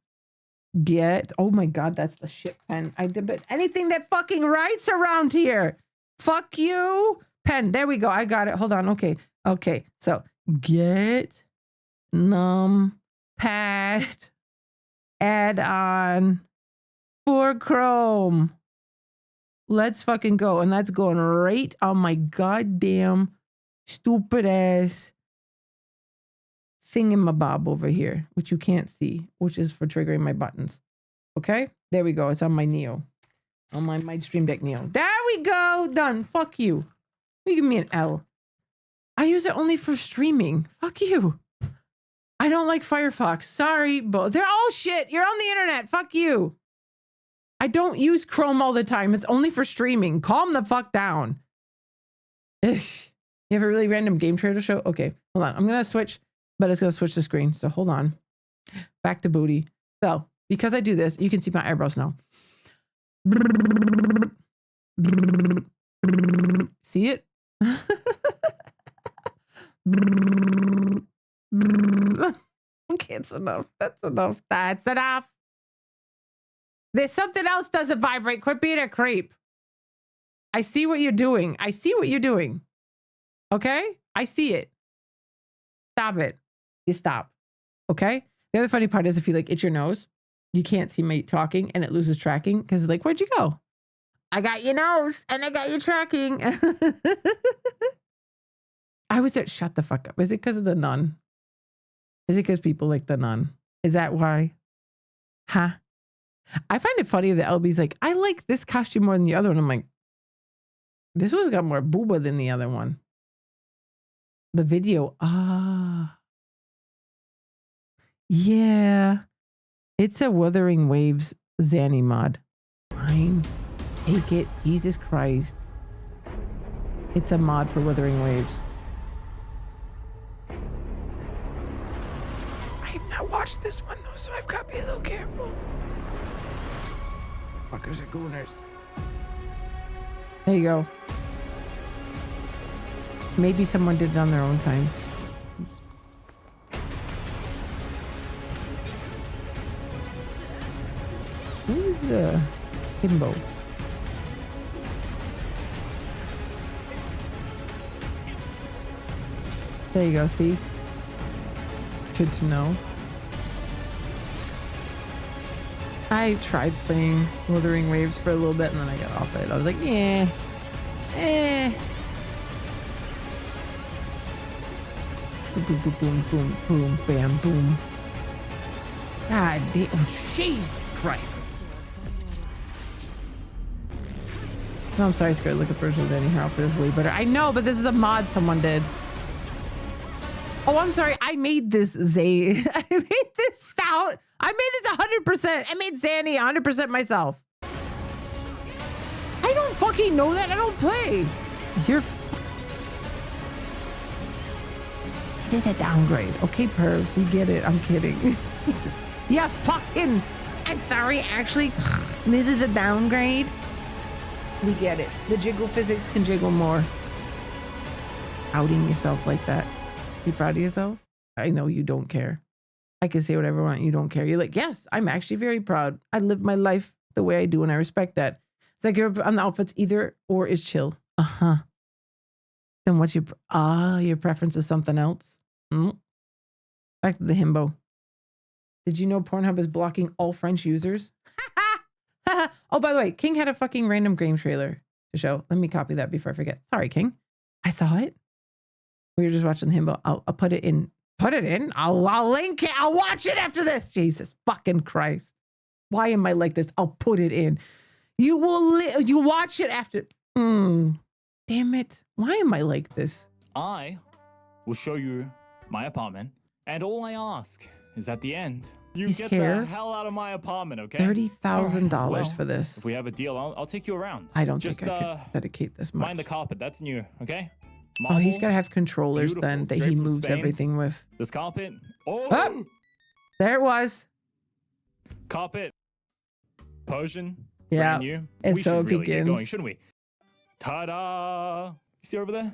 Oh my God, that's the shit pen. I did, but anything that fucking writes around here. Fuck you. Pen. There we go. I got it. Hold on. Okay. So get numpad add-on for Chrome. Let's fucking go. And that's going right on my goddamn stupid ass thingamabob over here, which you can't see, which is for triggering my buttons. Okay, there we go. It's on my Neo, on my Stream Deck Neo. There we go. Done. Fuck you. You give me an L. I use it only for streaming. Fuck you. I don't like Firefox. Sorry, but they're all shit. You're on the internet. Fuck you. I don't use Chrome all the time. It's only for streaming. Calm the fuck down. Ugh. You have a really random game trailer show? Okay, hold on. I'm going to switch, but it's going to switch the screen. So hold on. Back to booty. So because I do this, you can see my eyebrows now. See it? Okay, it's enough. That's enough. There's something else doesn't vibrate. Quit being a creep. I see what you're doing. Okay? I see it. Stop it. You stop. Okay? The other funny part is if you itch your nose, you can't see me talking and it loses tracking because it's like, where'd you go? I got your nose and I got your tracking. I was there. Shut the fuck up. Is it because of the nun? Is it because people like the nun? Is that why? Huh? I find it funny that LB's like, I like this costume more than the other one. I'm like, this one's got more booba than the other one. The video. Yeah. It's a Wuthering Waves Zanny mod. Fine. Take it. Jesus Christ. It's a mod for Wuthering Waves. I have not watched this one though, so I've got to be a little careful. Fuckers are gooners. There you go. Maybe someone did it on their own time. Ooh, the himbo. There you go, see? Good to know. I tried playing Wuthering Waves for a little bit and then I got off it. I was like, yeah. Boom, boom, boom, boom, boom, boom, bam, boom. God damn. Oh, Jesus Christ. No, I'm sorry, Scared. Look at Virtual Danny. Her outfit is way better. I know, but this is a mod someone did. Oh, I'm sorry. I made this Zay. I made this stout. I made this 100%. I made Zanny 100% myself. I don't fucking know that. I don't play. You're This is a downgrade. Okay, perv. We get it. I'm kidding. Yeah, fucking. I'm sorry. Actually, this is a downgrade. We get it. The jiggle physics can jiggle more. Outing yourself like that. You proud of yourself? I know you don't care. I can say whatever I want. You don't care. You're like, yes, I'm actually very proud. I live my life the way I do, and I respect that. It's like you're on the outfits either or is chill. Uh-huh. Then what's your preference is something else? Back to the himbo. Did you know Pornhub is blocking all French users? Oh, by the way, King had a fucking random game trailer to show. Let me copy that before I forget. Sorry, King. I saw it. We were just watching the himbo. I'll put it in. Put it in. I'll link it. I'll watch it after this. Jesus fucking Christ. Why am I like this? I'll put it in. You will you watch it after. Damn it. Why am I like this? I will show you my apartment, and all I ask is at the end, you His get hair? the hell out of my apartment, okay? $30,000 Well, for this. If we have a deal, I'll take you around. I don't Just, think I could dedicate this much. mind the carpet, that's new, okay? Oh, he's Marble, got to have controllers beautiful, then that straight he from moves Spain. everything with. This carpet, There it was. Carpet, Persian, Yeah, brand new. and We so should it really get begins. going, shouldn't we? Ta-da! You see over there?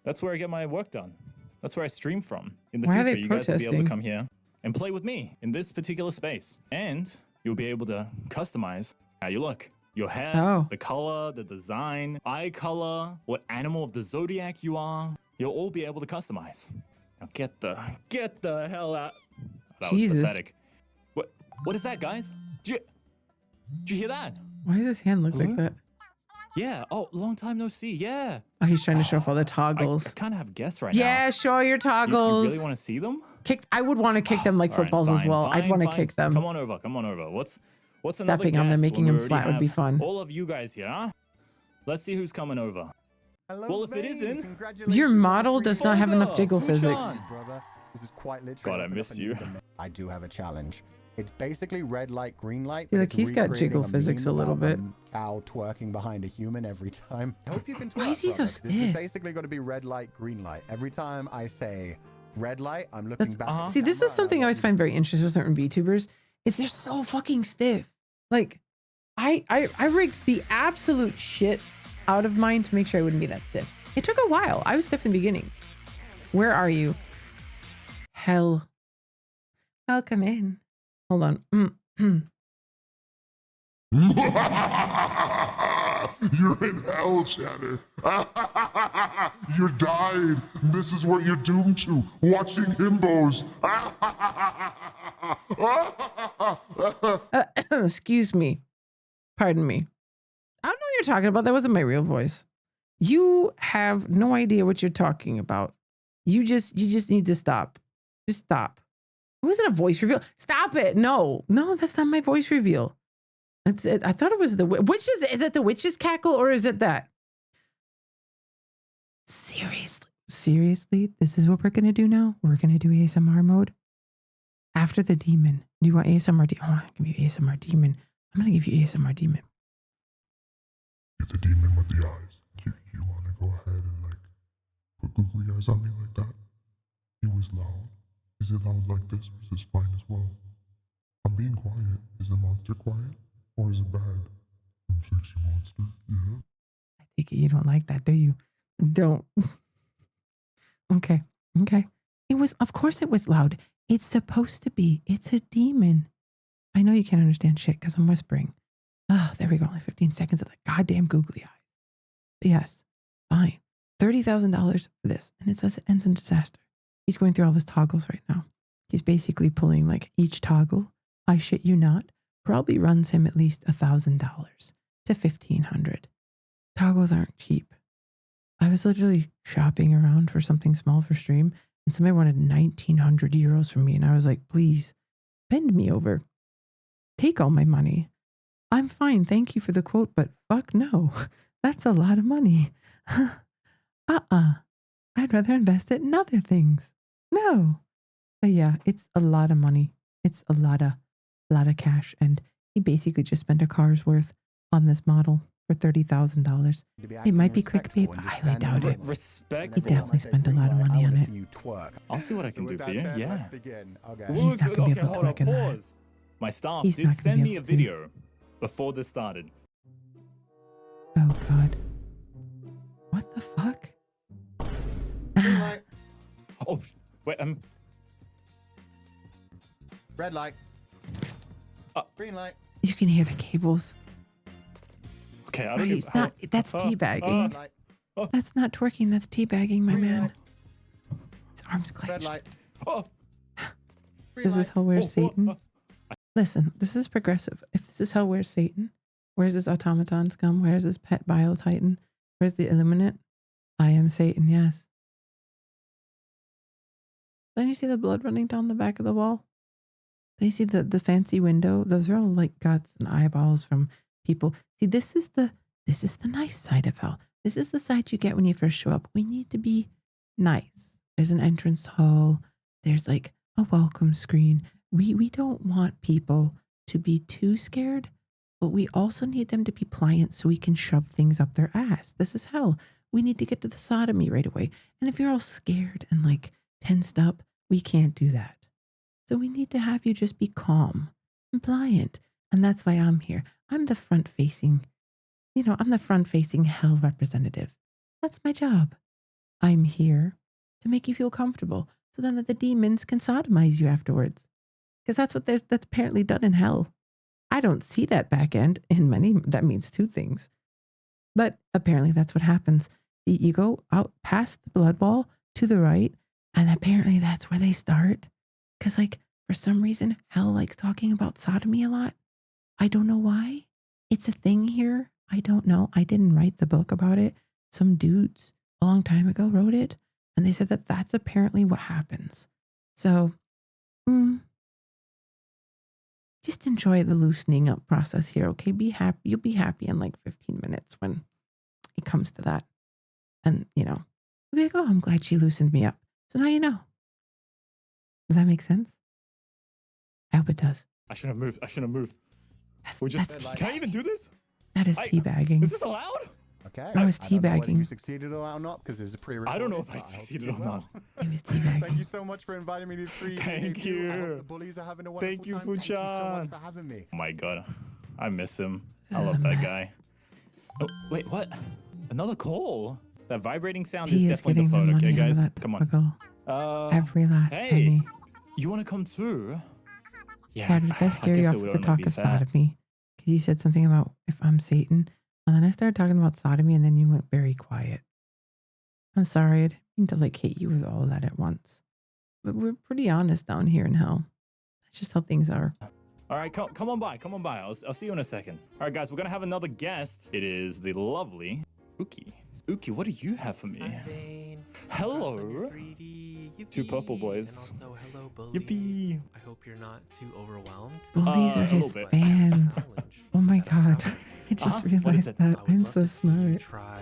That's where I get my work done. That's where I stream from. In the Why are future, they you guys will be able to protesting? come here and play with me in this particular space. And you'll be able to customize how you look. Your hair, Oh. the color, the design, eye color, what animal of the zodiac you are. You'll all be able to customize. Now get the hell out. That Jesus. was pathetic. What is that, guys? Did you hear that? Why does his hand look like Hello? that? Yeah. Oh, long time no see. Yeah. Oh, he's trying to show off all the I toggles. kind of have guests right now. Yeah, show your You toggles. really want to see them? I would want to kick them like All right, footballs as fine, well. I'd fine, want to fine. kick them. Come on over. Come on over. What's another Stepping on them, guest making when them we flat already would be have fun. All of you guys here, huh? Let's see who's coming over. Well, if it isn't, Your model does not have enough jiggle Who's physics. John? Brother, this is quite literally. God, I opened miss up a new you. domain. I do have a challenge. It's basically red light, green light. See, but like, it's he's got recreating jiggle a physics meme a little about bit. Cow twerking behind a human every time. I hope you can twerk. Why is he so brother, 'cause This is stiff? basically going to be red light, green light. Every time I say red light, I'm looking back. at the See, this camera is something I always find very interesting with certain VTubers. Is they're so fucking stiff. Like, I rigged the absolute shit out of mine to make sure I wouldn't be that stiff. It took a while. I was stiff in the beginning. Where are you? Hell. Welcome in. Hold on. You're in hell, Chatter. You died. This is what you're doomed to. Watching himbos. Excuse me. Pardon me. I don't know what you're talking about. That wasn't my real voice. You have no idea what you're talking about. You just need to stop. Just stop. It wasn't a voice reveal. Stop it. No, that's not my voice reveal. That's it. I thought it was the witch. Is it the witch's cackle or is it that? Seriously, this is what we're gonna do now. We're gonna do ASMR mode after the demon. Do you want ASMR? I want to give you ASMR demon. I'm gonna give you ASMR demon. Get the demon with the eyes. You want to go ahead and like put googly eyes on me like that? It was loud. Is it loud like this or is this fine as well? I'm being quiet. Is the monster quiet or is it bad? I'm sexy monster. Yeah. I take it you don't like that, do you? Don't. Okay. It was, of course it was loud. It's supposed to be. It's a demon. I know you can't understand shit because I'm whispering. Oh, there we go. Only 15 seconds of the goddamn googly eyes. But yes, fine. $30,000 for this. And it says it ends in disaster. He's going through all his toggles right now. He's basically pulling like each toggle, I shit you not, probably runs him at least $1,000 to $1,500. Toggles aren't cheap. I was literally shopping around for something small for stream and somebody wanted 1,900 euros from me. And I was like, please bend me over. Take all my money. I'm fine. Thank you for the quote, but fuck no. That's a lot of money. I'd rather invest it in other things. No. But yeah, it's a lot of money. It's a lot of cash. And he basically just spent a car's worth on this model for $30,000. It might be clickbait, but I highly doubt it. Respect. He definitely spent a lot of money on it. I'll see what I can do for you. Yeah. He's not going to be able to hold twerk up, in that. pause. My staff He's did not gonna send be me a able to. video before this started. Oh, God. What the fuck? Oh, wait, Red light. Green light. You can hear the cables. Okay, I don't Right, give it's not, that's teabagging. That's not twerking, that's teabagging, my man. His arms clenched. This is hell where's Satan. Listen, this is progressive. If this is hell where's Satan, where's this automaton scum? Where's this pet bile titan? Where's the illuminate? I am Satan, yes. Then you see the blood running down the back of the wall? Do you see the fancy window? Those are all like guts and eyeballs from people. See, this is the nice side of hell. This is the side you get when you first show up. We need to be nice. There's an entrance hall. There's like a welcome screen. We don't want people to be too scared, but we also need them to be pliant so we can shove things up their ass. This is hell. We need to get to the sodomy right away. And if you're all scared and like tensed up, we can't do that. So we need to have you just be calm and pliant. And that's why I'm here. I'm the front-facing hell representative. That's my job. I'm here to make you feel comfortable so then that the demons can sodomize you afterwards. Because that's apparently done in hell. I don't see that back end in many. That means two things. But apparently that's what happens. You go out past the blood wall to the right, and apparently that's where they start. Because like for some reason, hell likes talking about sodomy a lot. I don't know why. It's a thing here. I don't know. I didn't write the book about it. Some dudes a long time ago wrote it, and they said that that's apparently what happens. So, just enjoy the loosening up process here, okay? Be happy. You'll be happy in like 15 minutes when it comes to that. And, you'll be like, oh, I'm glad she loosened me up. So now you know. Does that make sense? I hope it does. I shouldn't have moved. Can I even do this? That is teabagging. Is this allowed? Okay. I was don't know whether teabagging. you succeeded or not because there's a pre-recorded. I don't know if I but hope succeeded you or will. not. He was teabagging. Thank you so much for inviting me to free. Thank I you. hope the bullies are having a wonderful Thank you, time. Thank you so Fuchan. much for having me. Oh my god. I miss him. This I is love a that mess. guy. Oh, wait, what? Another call? That vibrating sound T is is definitely the getting the phone, okay, money out of guys? that Come on. toggle. Every last hey, penny. you want to come too? Yeah. How did I scare you guess off it with would the only talk be of fair. sodomy? Because you said something about if I'm Satan. And then I started talking about sodomy and then you went very quiet. I'm sorry. I didn't mean to like hit you with all of that at once. But we're pretty honest down here in hell. That's just how things are. All right, come on by. Come on by. I'll see you in a second. All right, guys, we're going to have another guest. It is the lovely Uki. Uki, what do you have for me? Hello. Two purple boys. And also, hello, bully. Yippee. I hope you're not too overwhelmed. Bullies are a his little bit. fans. Oh my god. I just What is realized it? that. I would I'm love so to see you smart. try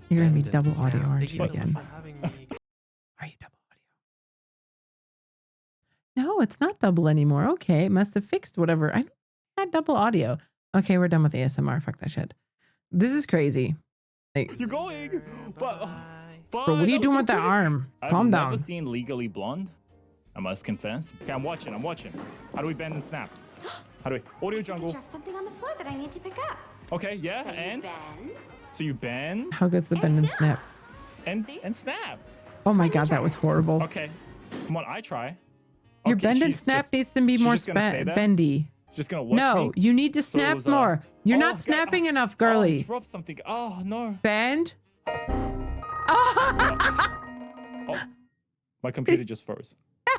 You're going to be and double snap. audio, aren't Thank you, so much again? for having me. Are you double audio? No, it's not double anymore. Okay, it must have fixed whatever. I had double audio. Okay, we're done with ASMR. Fuck that shit. This is crazy. Like, You're going. But bro, what are you doing with that arm? Calm I've down. never seen Legally Blonde, I must confess. Okay, I'm watching. How do we bend and snap? How do we? Audio jungle. Drop something on the floor that I need to pick up. Okay, yeah, So you and? bend. So you bend. How good's the bend and snap? And snap. Oh my god, that was horrible. Okay, come on, I try. Your Okay, bend and she's snap just- needs to be she's more just gonna say that? bendy. Just gonna watch No, me? you need to So it snap was, more. You're oh, not God, snapping enough, girly. Oh, drop something. Oh no. Bend. Oh, my computer just froze.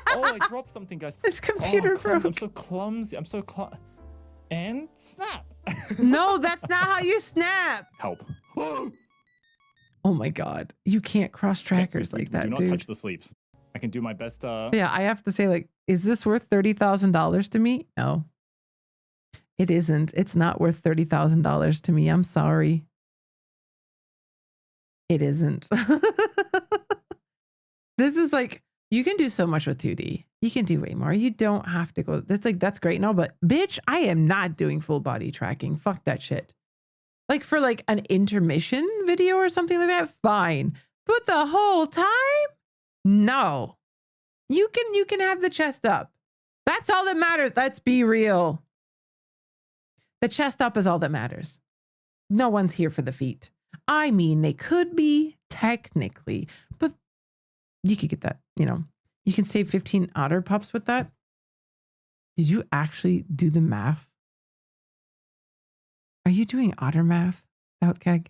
Oh, I dropped something, guys. His computer I'm broke. so clumsy. And snap. No, that's not how you snap. Help. Oh my god. You can't cross trackers like that, Do not dude. touch the sleeves. I can do my best. Yeah, I have to say, like, is this worth $30,000 to me? No. It isn't. It's not worth $30,000 to me. I'm sorry. It isn't. This is like, you can do so much with 2D. You can do way more. You don't have to go. That's great now, but bitch, I am not doing full body tracking. Fuck that shit. Like for like an intermission video or something like that, fine. But the whole time? No. You can have the chest up. That's all that matters. Let's be real. The chest up is all that matters. No one's here for the feet. I mean, they could be technically, but you could get that, You can save 15 otter pups with that. Did you actually do the math? Are you doing otter math, Outkeg?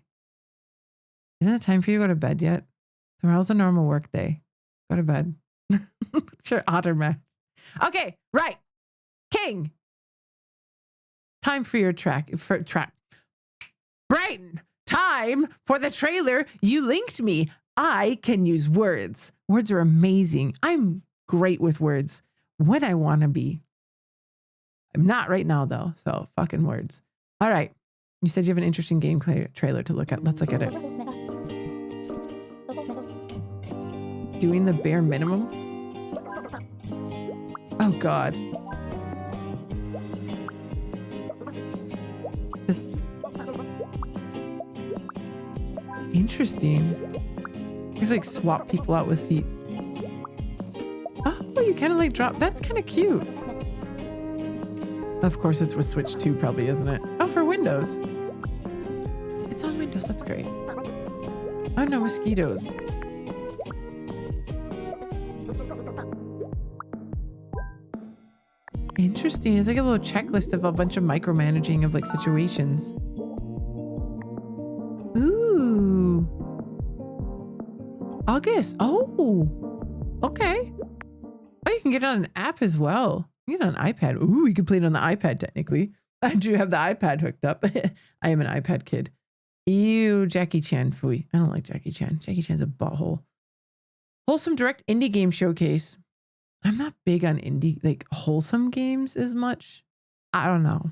Isn't it time for you to go to bed yet? Tomorrow's a normal work day. Go to bed. Sure, otter math. Okay, right. King. Time for your track. Brighton, time for the trailer. You linked me. I can use words. Words are amazing. I'm great with words when I want to be. I'm not right now though. So fucking words. All right. You said you have an interesting game trailer to look at. Let's look at it. Doing the bare minimum. Oh God. Just interesting. You like swap people out with seats. Oh, you kind of like drop. That's kind of cute. Of course, it's with Switch 2 probably, isn't it? Oh, for Windows. It's on Windows. That's great. Oh, no, mosquitoes. Interesting. It's like a little checklist of a bunch of micromanaging of like situations. Ooh. August. Oh. Okay. Oh, you can get it on an app as well. You get it on an iPad. Ooh, you can play it on the iPad technically. I do have the iPad hooked up. I am an iPad kid. Ew, Jackie Chan. Phooey. I don't like Jackie Chan. Jackie Chan's a butthole. Wholesome Direct Indie Game Showcase. I'm not big on indie, like wholesome games as much. I don't know.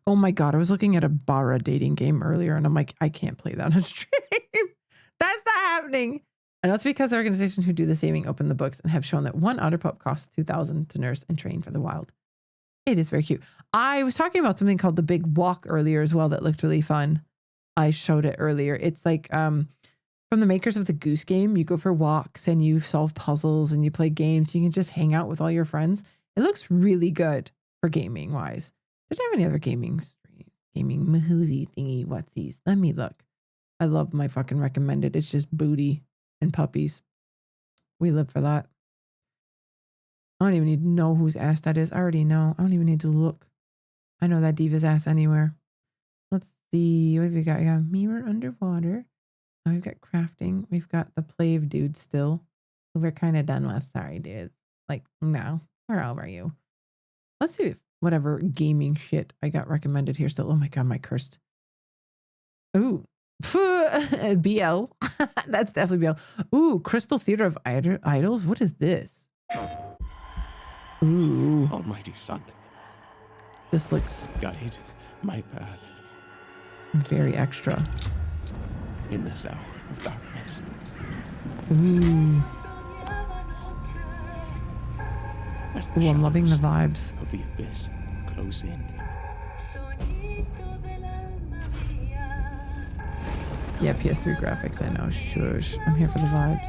Oh my God. I was looking at a Bara dating game earlier and I'm like, I can't play that on stream. That's not happening. And that's because organizations who do the saving open the books and have shown that one otter pup costs $2,000 to nurse and train for the wild. It is very cute. I was talking about something called The Big Walk earlier as well that looked really fun. I showed it earlier. It's like from the makers of the Goose Game. You go for walks and you solve puzzles and you play games. You can just hang out with all your friends. It looks really good for gaming wise. Did I have any other gaming mahoozy thingy whatsies? Let me look. I love my fucking recommended. It's just booty and puppies. We live for that. I don't even need to know whose ass that is. I already know. I don't even need to look. I know that diva's ass anywhere. Let's see. What have we got? We got mirror underwater. We've got crafting. We've got the Plave dude still. Who we're kind of done with. Sorry, dude. Like, no. Where over you? Let's see if whatever gaming shit I got recommended here still. Oh my God, my cursed. Ooh. BL. That's definitely BL. Ooh, Crystal Theater of Idols. What is this? Ooh. Almighty Sun. This looks... Guide my path. Very extra. In this hour of darkness. Ooh. Ooh, I'm loving the vibes. Of the abyss close in. Yeah, PS3 graphics, I know. Shush. I'm here for the vibes.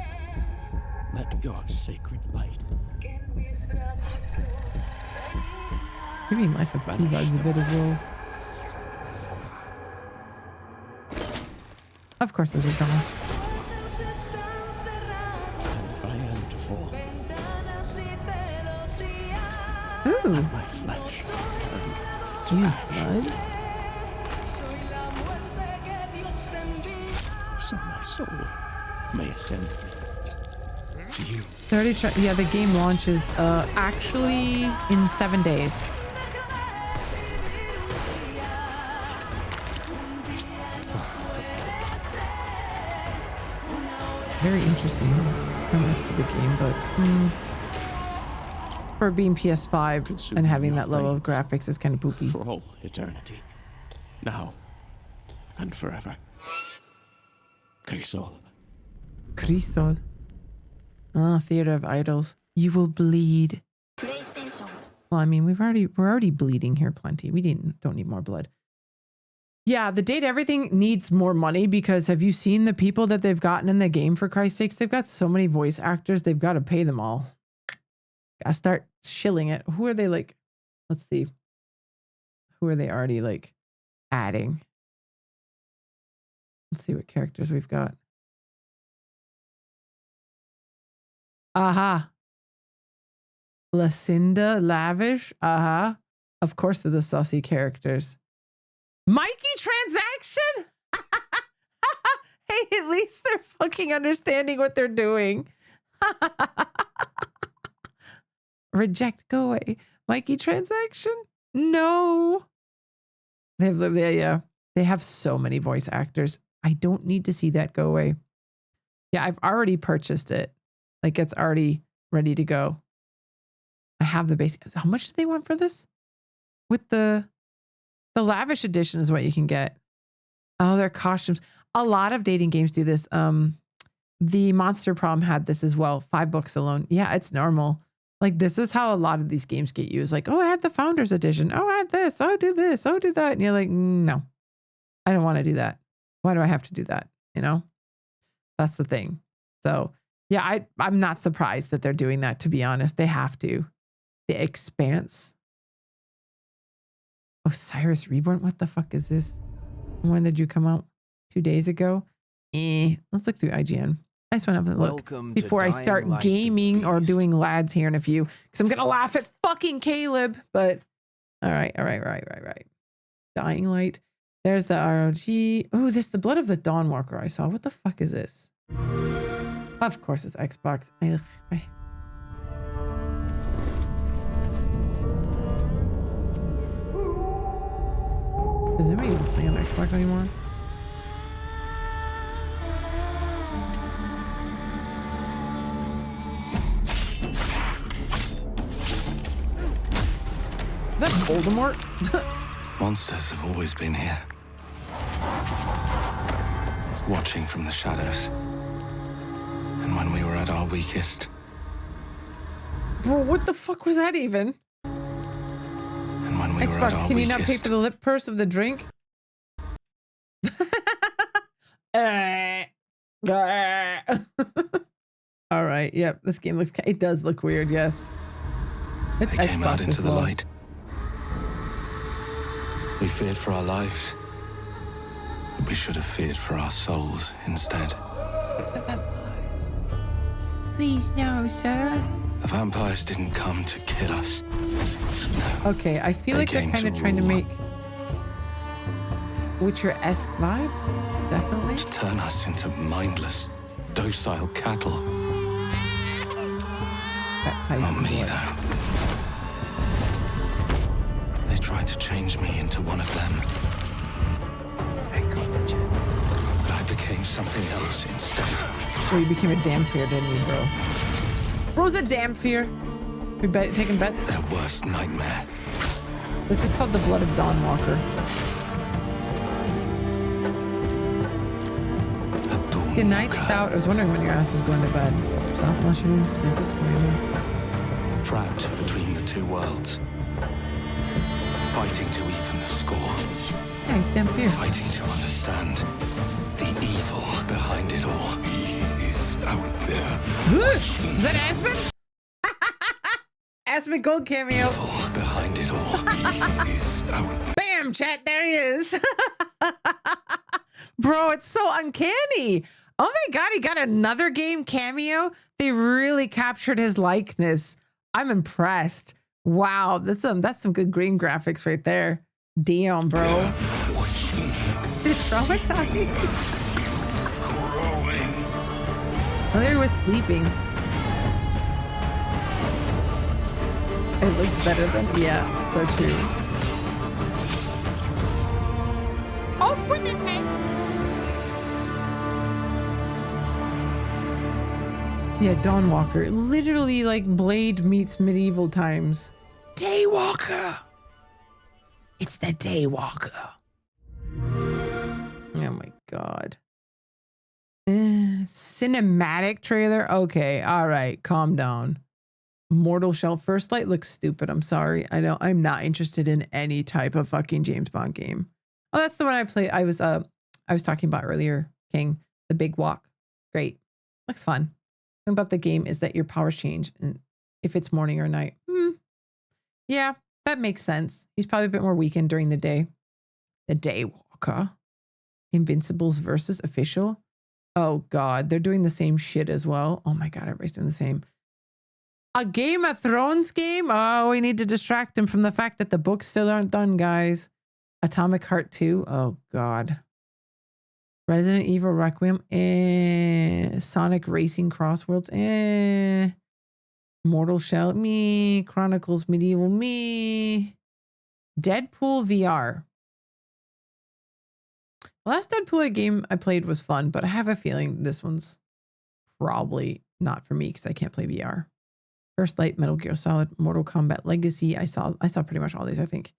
Let your sacred light. Giving Life of P vibes a bit as well. Of course, this is Dawn. Ooh. My flesh. Use blood? So my soul may ascend to you. Yeah, the game launches actually in 7 days. Very interesting premise for the game, but for being PS5 and having that level of graphics is kind of poopy. For all eternity, now and forever. Crisol. Crisol. Ah, Theater of Idols. You will bleed. Well, I mean, we're already bleeding here plenty. We don't need more blood. Yeah, the date everything needs more money because have you seen the people that they've gotten in the game, for Christ's sakes? They've got so many voice actors, they've got to pay them all. Gotta start shilling it. Who are they like? Let's see. Who are they already like adding? Let's see what characters we've got. Aha. Lucinda Lavish. Aha. Of course they're the saucy characters. Mikey Transaction? Hey, at least they're fucking understanding what they're doing. Reject, go away. Mikey Transaction? No. They've lived there, yeah. They have so many voice actors. I don't need to see that go away. Yeah, I've already purchased it. Like it's already ready to go. I have the base. How much do they want for this? with the lavish edition is what you can get. Oh, their costumes. A lot of dating games do this. The Monster Prom had this as well. 5 books alone. Yeah, it's normal. Like, this is how a lot of these games get used. Like, oh, I had the Founders Edition. Oh, I had this. Oh, do this. Oh, do that. And you're like, no, I don't want to do that. Why do I have to do that? You know, that's the thing. So, yeah, I'm not surprised that they're doing that, to be honest. They have to. The Expanse. Osiris Reborn. What the fuck is this? When did you come out? 2 days ago? Let's look through IGN. I just want to have a look before I start gaming or doing lads here in a few, because I'm gonna laugh at fucking Caleb. But all right. Dying Light. There's the ROG. Oh, this the Blood of the Dawnwalker I saw. What the fuck is this? Of course it's Xbox. Does anybody even play on Xbox anymore? Is that Voldemort? Monsters have always been here. Watching from the shadows. And when we were at our weakest. Bro, what the fuck was that even? And when we were at Xbox, our can you not pay weakest. for the lip purse of the drink? All right, yep, this game looks, it does look weird, yes. It's They came Xbox out as into the well. light. We feared for our lives. But we should have feared for our souls instead. Please, no, sir. The vampires didn't come to kill us. No. Okay, I feel They like they're came kind of to trying to rule. make Witcher-esque vibes, definitely. To turn us into mindless, docile cattle. Not me, though. They tried to change me into one of them. But I became something else instead. Oh, you became a damn fear, didn't you, bro? Bro's a damn fear. We taking bets? Their worst nightmare. This is called the Blood of Dawnwalker. Good night, Stout. I was wondering when your ass was going to bed. Stop mushroom. Visit toilet. Trapped between the two worlds. Fighting to even the score. Yeah, he's damn fear. Fighting to understand the evil behind it all. He is out there. Is that Aspen? Aspen Gold cameo. Evil behind it all. He is out there. Bam, chat. There he is. Bro, it's so uncanny. Oh my God, he got another game cameo. They really captured his likeness. I'm impressed. Wow, that's some good green graphics right there. Damn, bro. It's traumatizing. Oh, there he was sleeping. It looks better than, yeah, so true. Oh, for this head. Yeah, Dawnwalker. Literally like Blade meets medieval times. Daywalker. It's the Daywalker. Oh my God. Cinematic trailer. Okay. All right. Calm down. Mortal Shell. First Light looks stupid. I'm sorry. I'm not interested in any type of fucking James Bond game. Oh, that's the one I played. I was talking about earlier, King. The Big Walk. Great. Looks fun. The thing about the game is that your powers change, and if it's morning or night. Yeah, that makes sense. He's probably a bit more weakened during the day. The Daywalker. Invincibles versus official. Oh God, they're doing the same shit as well. Oh my God, everybody's doing the same. A Game of Thrones game? Oh, we need to distract him from the fact that the books still aren't done, guys. Atomic Heart 2. Oh God. Resident Evil Requiem. Sonic Racing Crossworlds. Mortal Shell. Me. Chronicles Medieval. Me. Deadpool VR. The last Deadpool game I played was fun, but I have a feeling this one's probably not for me because I can't play VR. First Light, Metal Gear Solid, Mortal Kombat Legacy. I saw pretty much all these, I think.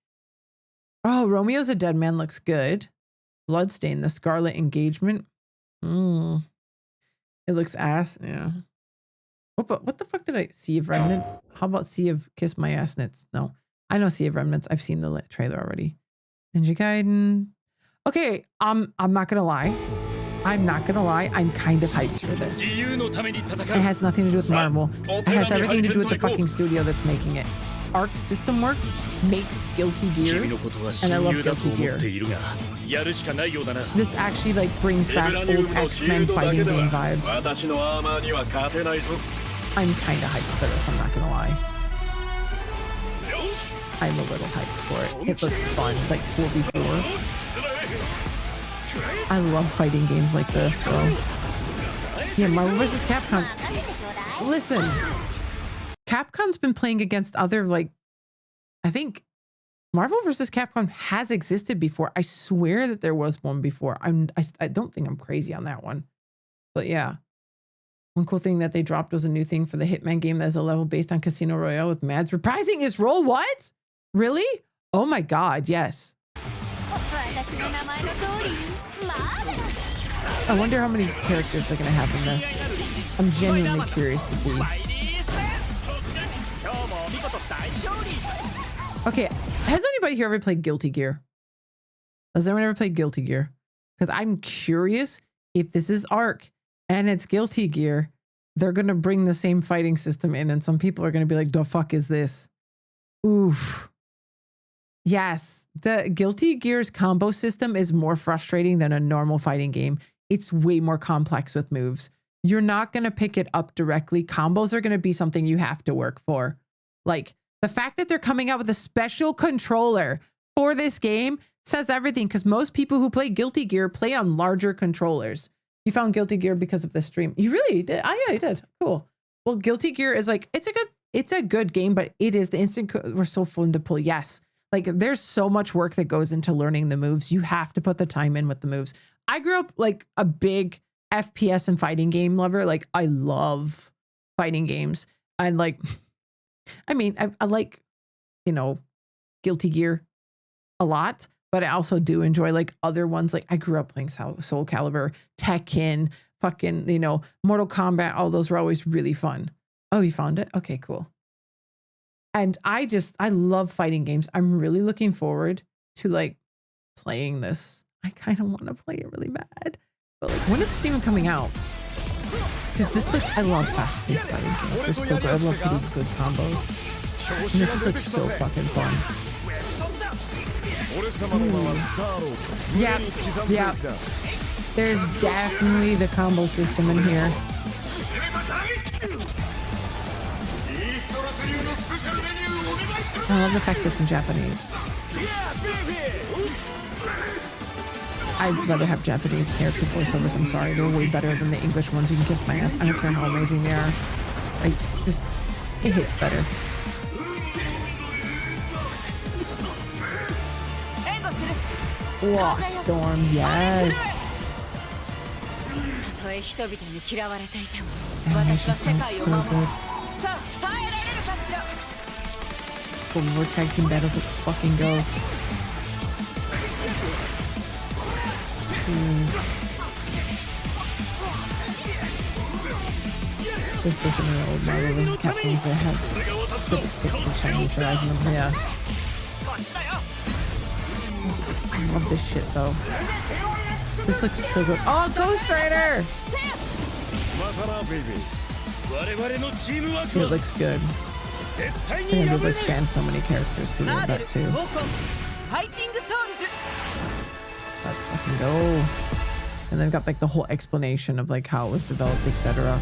Oh, Romeo's a Dead Man looks good. Bloodstain, the Scarlet Engagement. It looks ass. Yeah. What the fuck did I Sea of Remnants? How about Sea of Kiss My Ass Nits? No, I know Sea of Remnants. I've seen the trailer already. Ninja Gaiden. Okay, I'm not gonna lie. I'm kind of hyped for this. It has nothing to do with Marvel. It has everything to do with the fucking studio that's making it. Arc System Works makes Guilty Gear, and I love Guilty Gear. This actually like brings back old X-Men fighting game vibes. I'm kind of hyped for this, I'm not gonna lie. I'm a little hyped for it. It looks fun, like 4v4. I love fighting games like this, bro. Yeah, Marvel vs. Capcom. Listen, Capcom's been playing against other, like, I think Marvel vs. Capcom has existed before. I swear that there was one before. I don't think I'm crazy on that one. But yeah. One cool thing that they dropped was a new thing for the Hitman game that is a level based on Casino Royale with Mads reprising his role. What? Really? Oh my God, yes. I wonder how many characters they're going to have in this. I'm genuinely curious to see. Okay, has anybody here ever played Guilty Gear? Has anyone ever played Guilty Gear? Because I'm curious if this is Arc and it's Guilty Gear, they're going to bring the same fighting system in and some people are going to be like, the fuck is this? Oof. Yes, the Guilty Gear's combo system is more frustrating than a normal fighting game. It's way more complex with moves. You're not going to pick it up directly. Combos are going to be something you have to work for. Like, the fact that they're coming out with a special controller for this game says everything, because most people who play Guilty Gear play on larger controllers. You found Guilty Gear because of the stream. You really did? Oh, yeah, I did. Cool. Well, Guilty Gear is like, it's a good game, but it is the instant, we're so fun to pull. Yes. Like, there's so much work that goes into learning the moves. You have to put the time in with the moves. I grew up like a big FPS and fighting game lover. Like, I love fighting games. And like, I mean, I like, you know, Guilty Gear a lot, but I also do enjoy like other ones. Like, I grew up playing Soul Calibur, Tekken, fucking, you know, Mortal Kombat. All those were always really fun. Oh, you found it? Okay, cool. And I love fighting games. I'm really looking forward to like playing this. I kind of want to play it really bad. But like, when is this even coming out? Because this looks, I love fast-paced fighting games. They're so good. I love pretty good combos. And this just looks so fucking fun. Ooh. Yeah. There's definitely the combo system in here. I love the fact that it's in Japanese. I'd rather have Japanese character voiceovers. I'm sorry, they're way better than the English ones. You can kiss my ass. I don't care how amazing they are. It hits better. Wow, Storm, yes. Animation sounds so good. Cool, more tag team battles. Let's fucking go. There's so many old Marvel vs. Capcoms that have the Chinese fries in them. Yeah. I love this shit though. This looks so good. Oh, Ghost Rider! It looks good. They're gonna be able to expand so many characters to that too. Let's fucking go. And they've got like the whole explanation of like how it was developed, etc.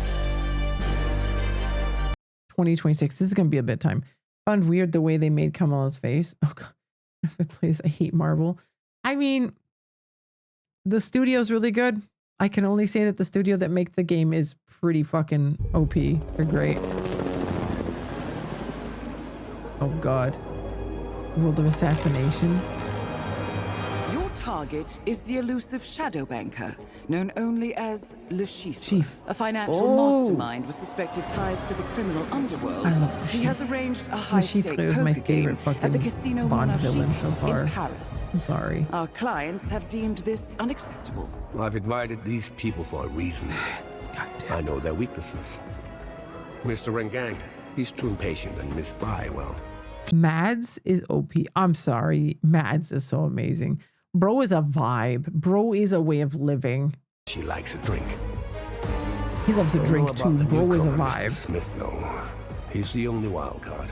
2026. This is gonna be a bit time. Found weird the way they made Kamala's face. Oh god. If it plays, I hate Marvel. I mean, the studio's really good. I can only say that the studio that makes the game is pretty fucking OP. They're great. Oh god. World of Assassination. target is the elusive shadow banker, known only as Le Chiffre, Chief. a financial mastermind with suspected ties to the criminal underworld. I love Le He has arranged a Le high-stake Chiffre is my poker game favorite at the fucking Casino Bond Monarchique villain so far. in Paris. I'm sorry. Our clients have deemed this unacceptable. I've invited these people for a reason. I know their weaknesses. Mr. Rengang, he's too impatient, and Miss Bai, well... Mads is OP. I'm sorry. Mads is so amazing. Bro is a vibe. Bro is a way of living. She likes a drink. He loves a drink too. Bro is a Mr. vibe. Smith, though. He's the only wild card.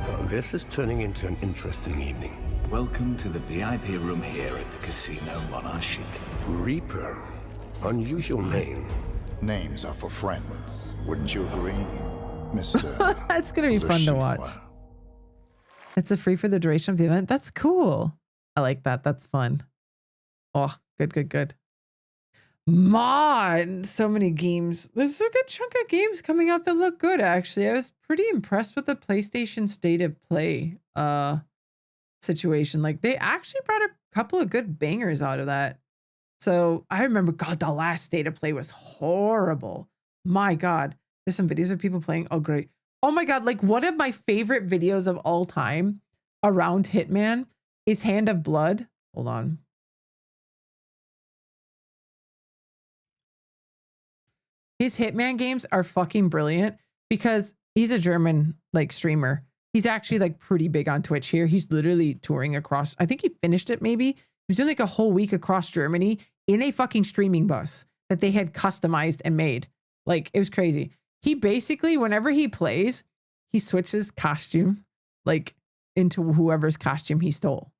Well, this is turning into an interesting evening. Welcome to the VIP room here at the Casino Monarchique. Reaper. Unusual name. Names are for friends. Wouldn't you agree, Mr. That's gonna be fun to watch. It's a free for the duration of the event. That's cool. I like that. That's fun. Oh, good. Man, so many games. There's a good chunk of games coming out that look good, actually. I was pretty impressed with the PlayStation State of Play situation. Like, they actually brought a couple of good bangers out of that. So I remember, God, the last State of Play was horrible. My God. There's some videos of people playing. Oh, great. Oh my God. Like, one of my favorite videos of all time around Hitman is Hand of Blood. Hold on. His Hitman games are fucking brilliant because he's a German like streamer. He's actually like pretty big on Twitch here. He's literally touring across. I think he finished it maybe. He was doing like a whole week across Germany in a fucking streaming bus that they had customized and made. Like, it was crazy. He basically, whenever he plays, he switches costume like into whoever's costume he stole.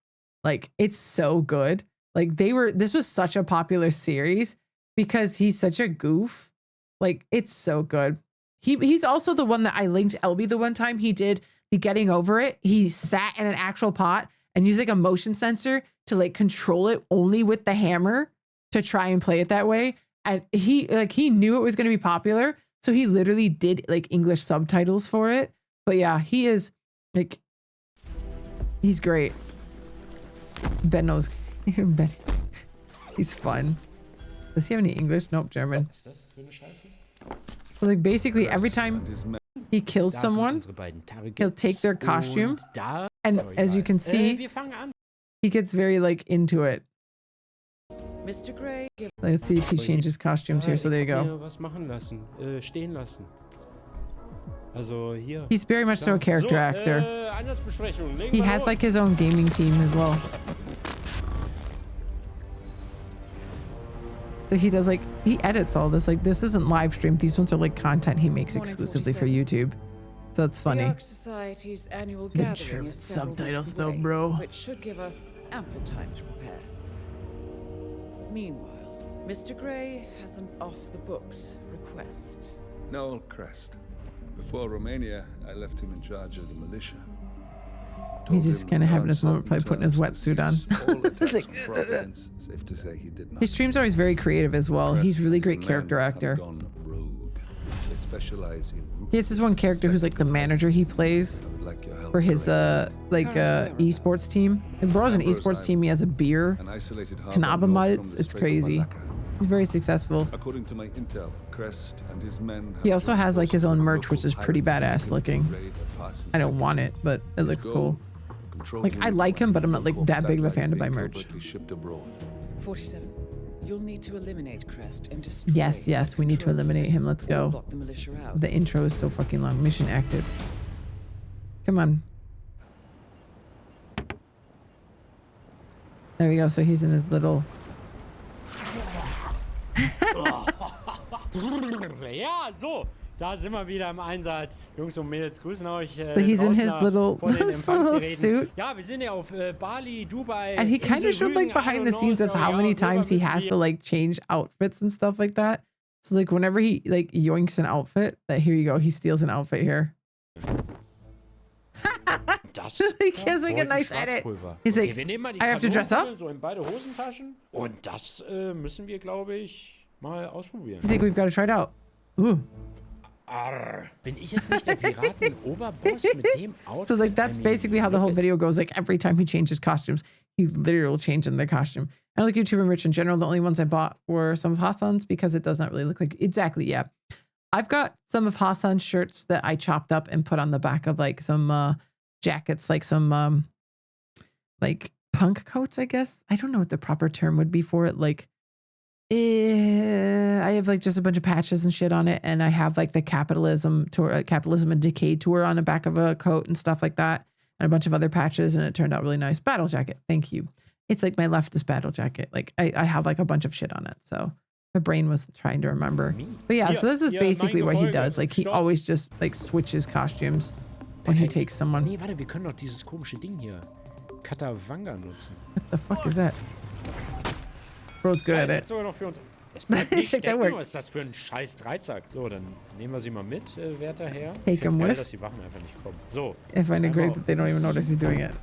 Like, it's so good. Like, this was such a popular series because he's such a goof. Like, it's so good. He's also the one that I linked LB the one time. He did the Getting Over It. He sat in an actual pot and used like a motion sensor to like control it only with the hammer to try and play it that way. And he knew it was going to be popular. So he literally did like English subtitles for it. But yeah, he is like, he's great. Ben knows. Ben, he's fun. Does he have any English? Nope, German. So like basically every time he kills someone, he'll take their costume. And as you can see, he gets very like into it. Mr. Gray. Let's see if he changes costumes here. So there you go. He's very much so a character actor. He has like his own gaming team as well. So he does like, he edits all this. Like, this isn't live streamed. These ones are like content he makes exclusively for YouTube. So it's funny. The Ark Society's annual The gathering German is several subtitles weeks though, away, bro. which should give us ample time to prepare. Meanwhile, Mr. Gray has an off-the-books request. Noel Crest. Before Romania, I left him in charge of the militia. He's just kind of having his moment, probably putting his wetsuit on. Safe to say he did not. His streams are always very creative as well. He's a really great character actor. They specialize in He has this one character who's like the manager he plays for his esports team. And bro's an esports team. He has a beer. Kanaba, it's crazy. He's very successful. According to my intel, Crest and his men He also has like his own merch, which is pretty badass looking. I don't want it, but it looks cool. Like, I like him, but I'm not like that big of a fan to buy merch. 47. You'll need to eliminate Crest and destroy. Yes, we need to eliminate him. Let's go. Lock the militia out. The intro is so fucking long. Mission active. Come on. There we go. So he's in his little. Ja, so. Da sind wir wieder im Einsatz. Jungs und Mädels, grüßen euch. So he's in his little suit. Ja, wir sind ja auf Bali, Dubai. And he kind of showed like behind the scenes of how many times he has to like change outfits and stuff like that. So like whenever he like yoinks an outfit, that here you go, he steals an outfit here. He has like a nice edit. He's like, I have to dress up. So in beide Hosentaschen. Und das müssen wir, glaube ich, mal ausprobieren. He's like, we've got to try it out. Ooh. Arr, bin ich jetzt nicht der Piraten-Oberboss mit dem Outfit? So like that's basically how the whole video goes. Like every time he changes costumes, he literally will change in the costume. I like YouTube and Rich in general. The only ones I bought were some of Hassan's because it does not really look like exactly. Yeah, I've got some of Hassan's shirts that I chopped up and put on the back of like some jackets, like some like punk coats. I guess I don't know what the proper term would be for it. Like. I have like just a bunch of patches and shit on it, and I have like the capitalism tour, capitalism and decay tour on the back of a coat and stuff like that, and a bunch of other patches, and it turned out really nice. Battle jacket, thank you. It's like my leftist battle jacket. Like I have like a bunch of shit on it, so my brain was trying to remember. But yeah, so this is basically what he does. Like he always just like switches costumes when he takes someone. Nee, warte, wir können doch dieses komische Ding hier, Katawanga nutzen. What the fuck is that? Bro's good at it. Das bleibt nicht stecken. Was ist das für ein scheiß Dreizack? So, dann nehmen wir sie mal mit, werter Herr. Take him with. Dass die Wachen einfach nicht kommen. So. I find it great that they don't even notice he's doing it.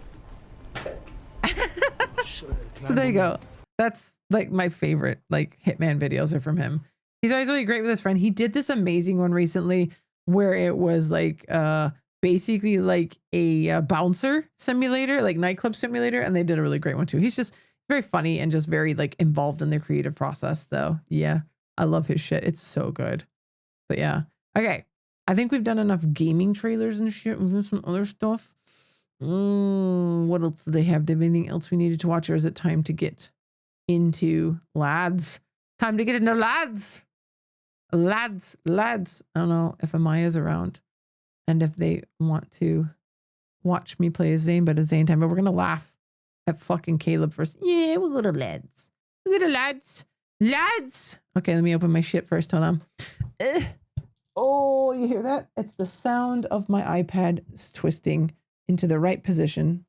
So there you go. That's like my favorite like Hitman videos are from him. He's always really great with his friend. He did this amazing one recently where it was like basically like a bouncer simulator, like nightclub simulator, and they did a really great one too. He's just very funny and just very like involved in the creative process. So yeah, I love his shit. It's so good. But yeah. Okay. I think we've done enough gaming trailers and shit. We've done some other stuff. What else do they have? Do they have anything else we needed to watch, or is it time to get into lads? Time to get into lads. Lads. I don't know if Amaya's around and if they want to watch me play as Zane, but at Zane time, but we're gonna laugh at fucking Caleb first. Yeah, we'll go to lads. We'll go to lads. Lads! Okay, let me open my shit first. Hold on. Oh, you hear that? It's the sound of my iPad twisting into the right position.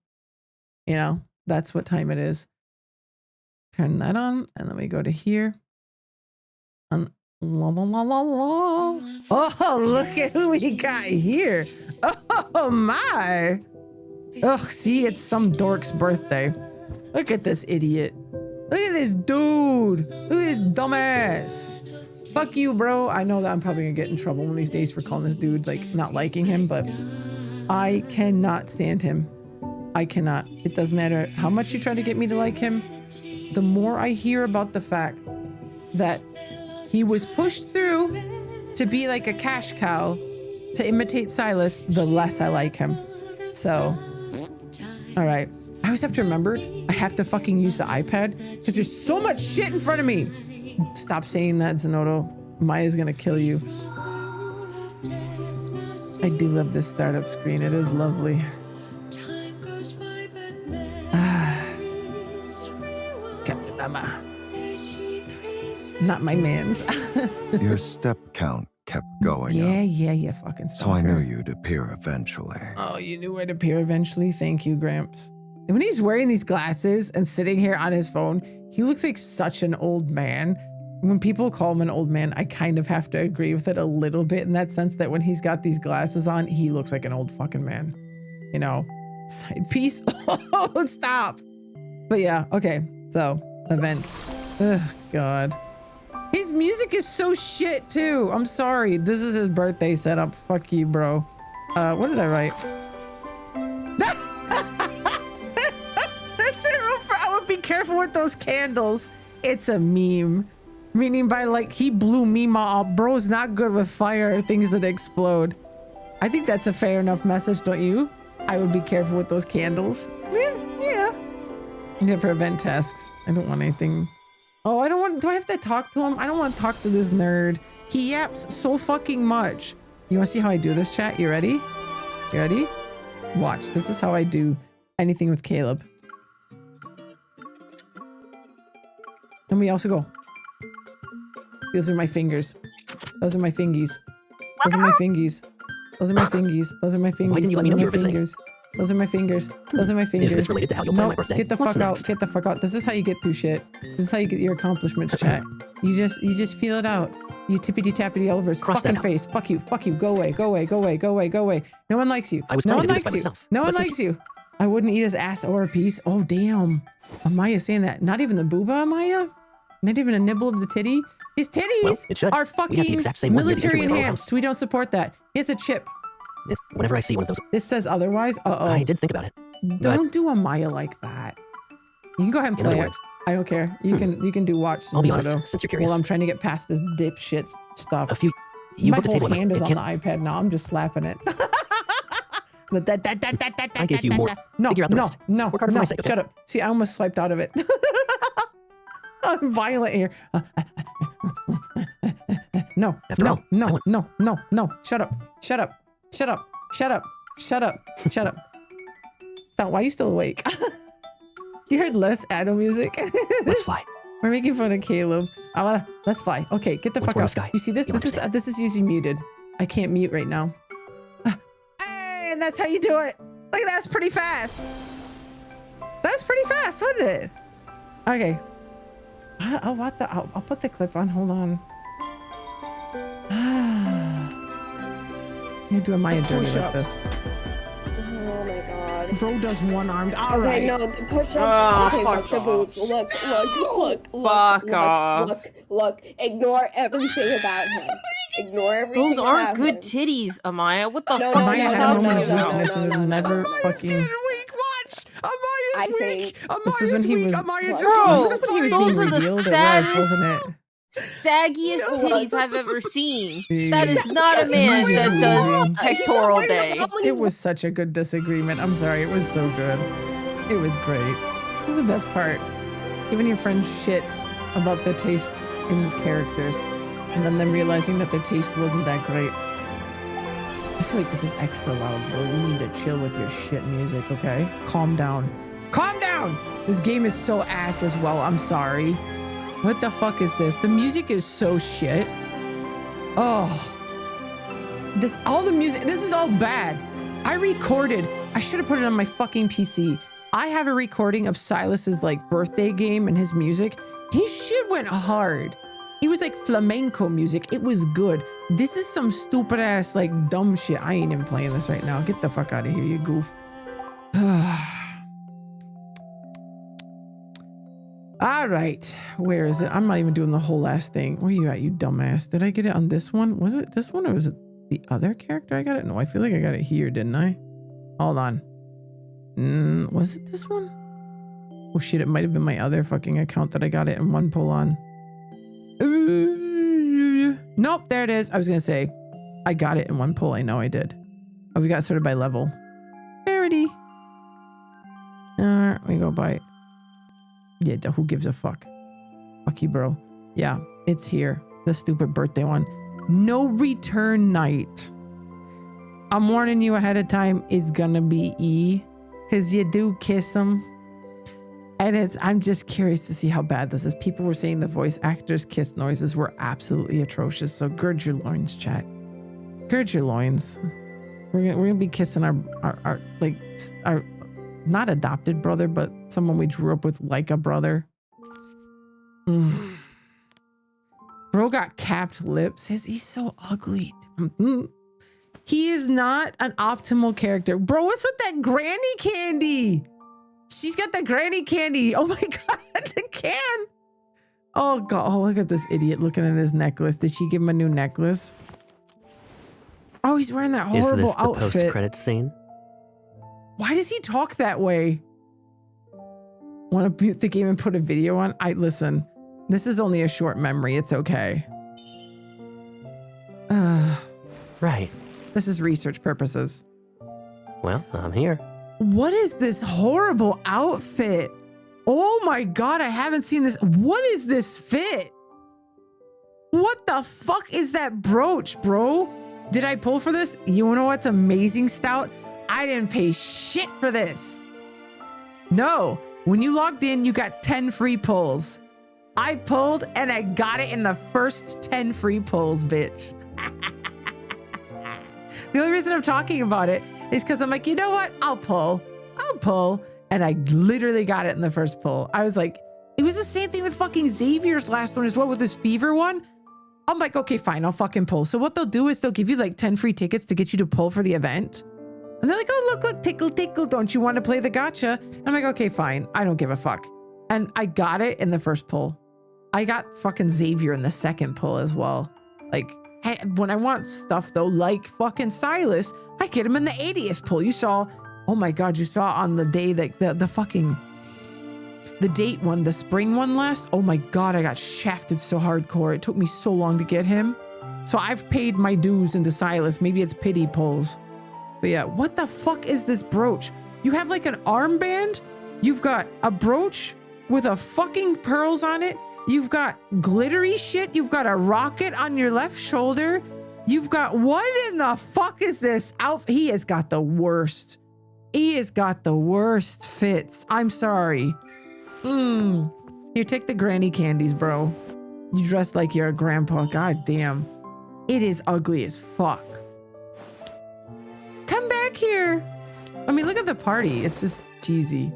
You know, that's what time it is. Turn that on, and then we go to here. La la la la la. Oh, look at who we got here. Oh my. Ugh, see, it's some dork's birthday. Look at this idiot. Look at this dude. Look at this dumbass. Fuck you, bro. I know that I'm probably gonna get in trouble one of these days for calling this dude, like, not liking him, but I cannot stand him. I cannot. It doesn't matter how much you try to get me to like him. The more I hear about the fact that he was pushed through to be like a cash cow to imitate Silas, the less I like him. So, all right. I always have to remember I have to fucking use the iPad because there's so much shit in front of me. Stop saying that, Zenoto. Maya's gonna kill you. I do love this startup screen. It is lovely. Captain Mama. Not my man's. Your step count kept going Yeah, up. yeah, you fucking So I stalker. knew you'd appear eventually. Oh, you knew I'd appear eventually. Thank you, Gramps. And when he's wearing these glasses and sitting here on his phone, he looks like such an old man. When people call him an old man, I kind of have to agree with it a little bit in that sense that when he's got these glasses on, he looks like an old fucking man. You know, side piece. Oh, stop. But yeah, okay. So, events. Ugh, God. His music is so shit too. I'm sorry. This is his birthday setup. Fuck you, bro. What did I write? That's it. I would be careful with those candles. It's a meme. Meaning by like, he blew Mima up. Bro's not good with fire or things that explode. I think that's a fair enough message, don't you? I would be careful with those candles. Yeah. Yeah, for event tasks. I don't want anything. Oh, I don't want, do I have to talk to him? I don't want to talk to this nerd. He yaps so fucking much. You want to see how I do this, chat? You ready? You ready? Watch. This is how I do anything with Caleb. And we also go. Those are my fingers. Those are my fingies. Those are my fingies. Those are my fingies. Those are my fingies. Why didn't you let me know you were visiting? Those are my fingers. Those are my fingers. Is this related to how you'll plan my birthday? Get the What's fuck out. next? Get the fuck out. This is how you get through shit. This is how you get your accomplishments, chat. You just feel it out. You tippity tappity Elvers. Cross that Fucking out. face. Fuck you. Fuck you. Go away. Go away. Go away. Go away. Go away. No one likes you. I was No planning one to do this likes by you. myself, No one but since likes you. I wouldn't eat his ass or a piece. Oh damn. Amaya saying that. Not even the booba, Amaya? Not even a nibble of the titty? His titties it should. are We have the fucking exact same one near the military entryway of our enhanced. house. We don't support that. He has a chip. Whenever I see one of those, This says otherwise. Uh-oh. I did think about it. Don't do a Maya like that. You can go ahead and In other play it. words- I don't care. You can do watch. I'll be honest, Suzumoto since you're curious. While I'm trying to get past this dipshit stuff. You My booked a whole table hand is it on the can't- iPad now. I'm just slapping it. I gave you more. No, Figure out the no, rest. no, Work harder for no. my sake, okay? Shut up. See, I almost swiped out of it. I'm violent here. No, After no, all, no, no, no, no. Shut up. Shut up. Shut up. Shut up. Shut up. Shut up. Stop. Why are you still awake? You heard Let's Addo music? Let's fly. We're making fun of Caleb. Let's fly. Okay, get the Let's fuck wear out. the sky. You see this? You This is usually muted. I can't mute right now. Hey, and that's how you do it. Look, that's pretty fast. That's pretty fast, wasn't it? Okay. I'll put the clip on. Hold on. You do a Maya journey like this. Oh my god. Bro does one-armed. All Okay, right. no, the push-ups. Oh, okay, fuck watch your off. boobs. Look. Fuck off. Look. Ignore everything about him. Ignore everything Those aren't about good him. titties, Amaya. What the No, fuck? Maya had a moment of no, weakness and was never fucking. I think This was when he was. Bro, This is when he was those being are the revealed. It was, saddest, wasn't it? saggiest titties I've ever seen. Dude. That is not a man He's that does losing. pectoral day. It was such a good disagreement. I'm sorry. It was so good. It was great. This is the best part. Giving your friends shit about their taste in characters and then them realizing that their taste wasn't that great. I feel like this is extra loud, bro. You need to chill with your shit music, okay? Calm down. Calm down! This game is so ass as well. I'm sorry. What the fuck is this? The music is so shit. Oh. All the music, this is all bad. I should have put it on my fucking PC. I have a recording of Silas's like birthday game and his music. His shit went hard. He was like flamenco music. It was good. This is some stupid ass like dumb shit. I ain't even playing this right now. Get the fuck out of here, you goof. All right. Where is it? I'm not even doing the whole last thing. Where you at, you dumbass? Did I get it on this one? Was it this one or was it the other character I got it? No, I feel like I got it here, didn't I? Hold on. Was it this one? Oh shit, it might have been my other fucking account that I got it in one pull on. Nope, there it is. I was gonna say, I got it in one pull. I know I did. Oh, we got sorted by level. Rarity. We go by. Yeah, who gives a fuck? Fuck you, bro. Yeah, it's here. The stupid birthday one. No return night. I'm warning you ahead of time. It's gonna be E, because you do kiss them. And I'm just curious to see how bad this is. People were saying the voice actors' kiss noises were absolutely atrocious. So gird your loins, chat. Gird your loins. We're gonna be kissing our not adopted brother, but someone we grew up with like a brother. Bro got capped lips. He's so ugly. He is not an optimal character. Bro, what's with that granny candy? She's got the granny candy. Oh my God, the can. Oh God, oh, look at this idiot looking at his necklace. Did she give him a new necklace? Oh, he's wearing that horrible outfit. Is this the post-credits scene? Why does he talk that way? Want to mute the game and put a video on? Listen, this is only a short memory. It's okay. Right. This is research purposes. Well, I'm here. What is this horrible outfit? Oh my God, I haven't seen this. What is this fit? What the fuck is that brooch, bro? Did I pull for this? You know what's amazing, Stout? I didn't pay shit for this. No, when you logged in, you got 10 free pulls. I pulled and I got it in the first 10 free pulls, bitch. The only reason I'm talking about it is because I'm like, you know what? I'll pull. And I literally got it in the first pull. I was like, it was the same thing with fucking Xavier's last one as well with his fever one. I'm like, okay, fine, I'll fucking pull. So what they'll do is they'll give you like 10 free tickets to get you to pull for the event. And they're like, oh, look, tickle, tickle. Don't you want to play the gacha? And I'm like, okay, fine. I don't give a fuck. And I got it in the first pull. I got fucking Xavier in the second pull as well. Like, when I want stuff though, like fucking Silas, I get him in the 80th pull. You saw, oh my God, you saw on the day that the fucking, the date one, the spring one last. Oh my God, I got shafted so hardcore. It took me so long to get him. So I've paid my dues into Silas. Maybe it's pity pulls. But yeah, what the fuck is this brooch? You have like an armband. You've got a brooch with a fucking pearls on it. You've got glittery shit. You've got a rocket on your left shoulder. You've got, what in the fuck is this outfit? He has got the worst. He has got the worst fits. I'm sorry. Here, take the granny candies, bro. You dress like you're a grandpa. God damn. It is ugly as fuck. Come back here. I mean, look at the party. It's just cheesy.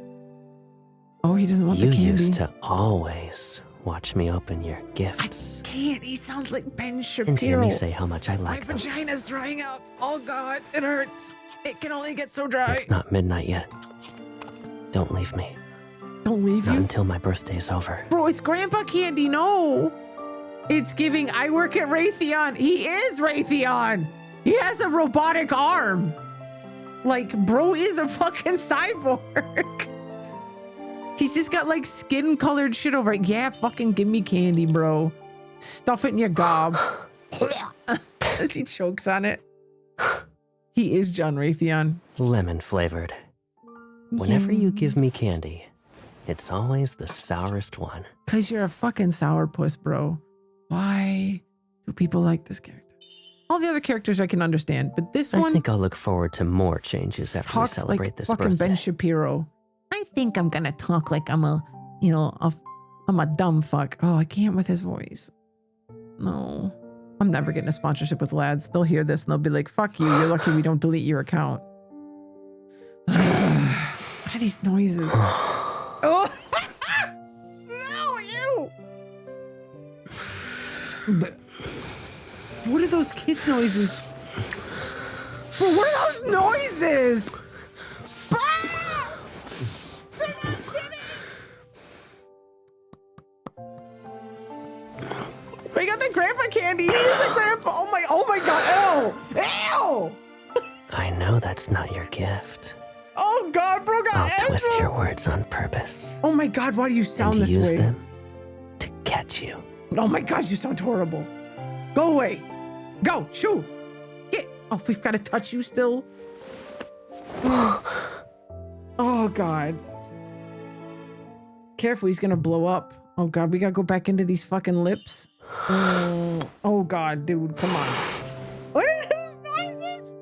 Oh, he doesn't want the candy. You used to always watch me open your gifts. I can't. He sounds like Ben Shapiro. And hear me say how much I like My them. vagina's drying up. Oh God, it hurts. It can only get so dry. It's not midnight yet. Don't leave me. Don't leave Not you? until my birthday's over. Bro, it's Grandpa Candy. No. It's giving, I work at Raytheon. He is Raytheon. He has a robotic arm. Like, bro is a fucking cyborg. He's just got like skin colored shit over it. Yeah, fucking give me candy, bro. Stuff it in your gob. As he chokes on it. He is John Raytheon. Lemon flavored. Whenever you give me candy, it's always the sourest one. Cause you're a fucking sourpuss, bro. Why do people like this character? All the other characters I can understand, but this one I think I'll look forward to more changes after we talks celebrate like this fucking birthday. Ben Shapiro. I think I'm gonna talk like I'm a, you know, I'm a dumb fuck. Oh, I can't with his voice. No, I'm never getting a sponsorship with lads. They'll hear this and they'll be like, fuck you. You're lucky we don't delete your account. What are these noises? Oh, no, you. What are those kiss noises? Bro, what are those noises? Ah! I got the grandpa candy. He is a grandpa. Oh my God. Ew. Ew. I know that's not your gift. Oh God, bro got I'll twist Ezra. your words on purpose. Oh my God, why do you sound and this use way? them to catch you. Oh my God, you sound horrible. Go away. Go, shoo. Get. Oh, we've got to touch you still. Oh God. Careful, he's gonna blow up. Oh God, we gotta go back into these fucking lips. Oh God, dude, come on. What are those noises?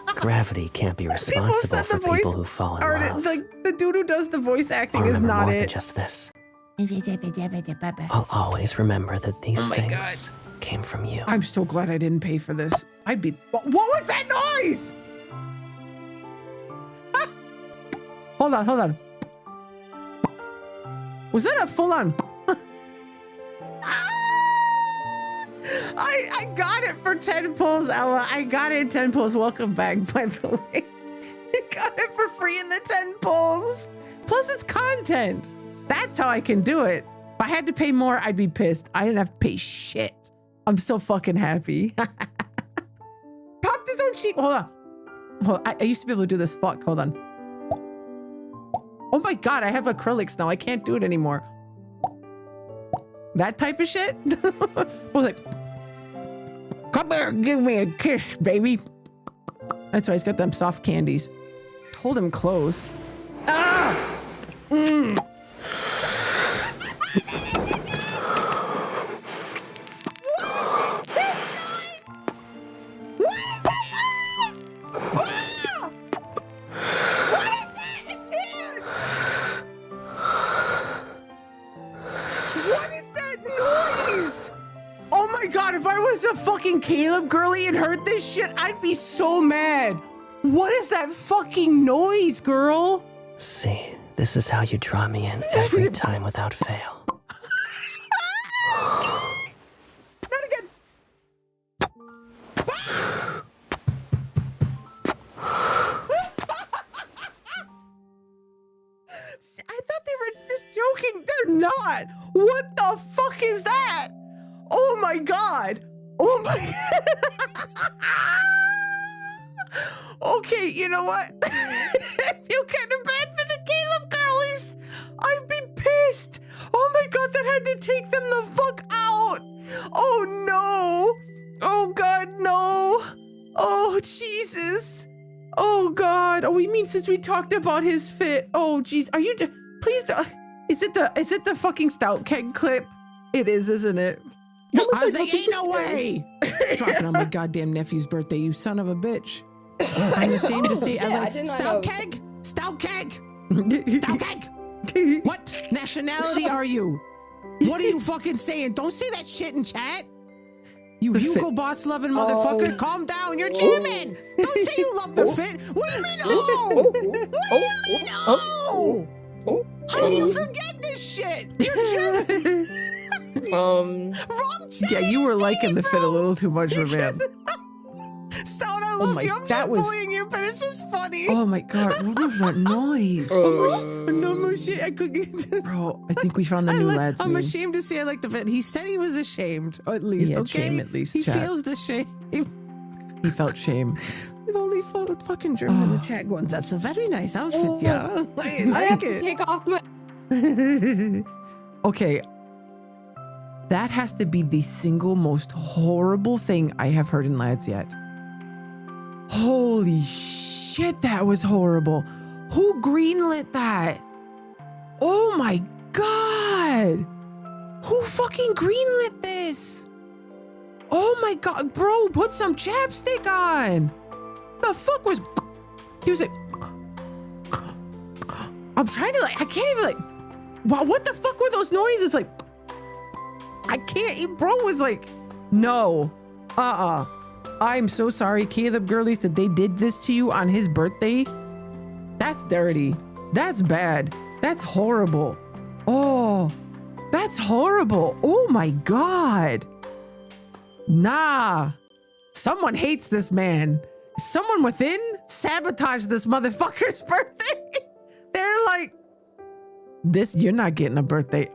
Gravity can't be responsible for people who fall in love. The dude who does the voice acting I'll is remember not more than it. just this. I'll always remember that these things God. came from you. I'm so glad I didn't pay for this. I'd be. What was that noise? Hold on. Was that a full on? I got it for 10 pulls, Ella. I got it in 10 pulls. Welcome back, by the way. I got it for free in the 10 pulls. Plus, it's content. That's how I can do it. If I had to pay more, I'd be pissed. I didn't have to pay shit. I'm so fucking happy. Popped his own cheek. Hold on. I used to be able to do this. Fuck. Hold on. Oh my God, I have acrylics now. I can't do it anymore. That type of shit? I was like, come here, give me a kiss, baby. That's why he's got them soft candies. Hold him close. Ah! If I was a fucking Caleb girly and heard this shit, I'd be so mad. What is that fucking noise, girl? See, this is how you draw me in every time without fail. Not again. I thought they were just joking. They're not. What the fuck is that? Oh my god. Oh my Okay, you know what? I feel kind of bad for the Caleb girlies. I'd be pissed. Oh my god, that had to take them the fuck out. Oh no. Oh god, no. Oh Jesus. Oh god. Oh, we mean since we talked about his fit. Oh jeez. Are you please is it the fucking stout keg clip? It is, isn't it? I was like, ain't no way. Dropping on my goddamn nephew's birthday, you son of a bitch. I'm ashamed to say, stout keg, stout keg, stout keg. What nationality are you? What are you fucking saying? Don't say that shit in chat. You Hugo Boss loving motherfucker. Calm down. You're German. Don't say you love the fit. What do you mean? Oh, what do you mean? Oh, how do you forget this shit? You're German. Wrong chat. Yeah, you were liking the fit a little too much, man. Stout, I love you. I'm just bullying you, but it's just funny. Oh my god, what was that noise? No more shit. I could get. Bro, I think we found the new lads. I'm ashamed to say I like the fit. He said he was ashamed, at least. Okay, shame at least. He feels the shame. He felt shame. They've only fought fucking German in the chat going, that's a very nice outfit, yeah. I have to take off my. Okay. That has to be the single most horrible thing I have heard in lads yet. Holy shit, that was horrible. Who greenlit that? Oh my god. Who fucking greenlit this? Oh my god, bro, put some chapstick on. The fuck was... He was like... I'm trying to I can't even wow, what the fuck were those noises? Like... I can't, bro was like, no, I'm so sorry, Caleb girlies, that they did this to you on his birthday. That's dirty. That's bad. That's horrible. Oh, that's horrible. Oh my God. Nah, someone hates this man. Someone within sabotaged this motherfucker's birthday. They're like, you're not getting a birthday.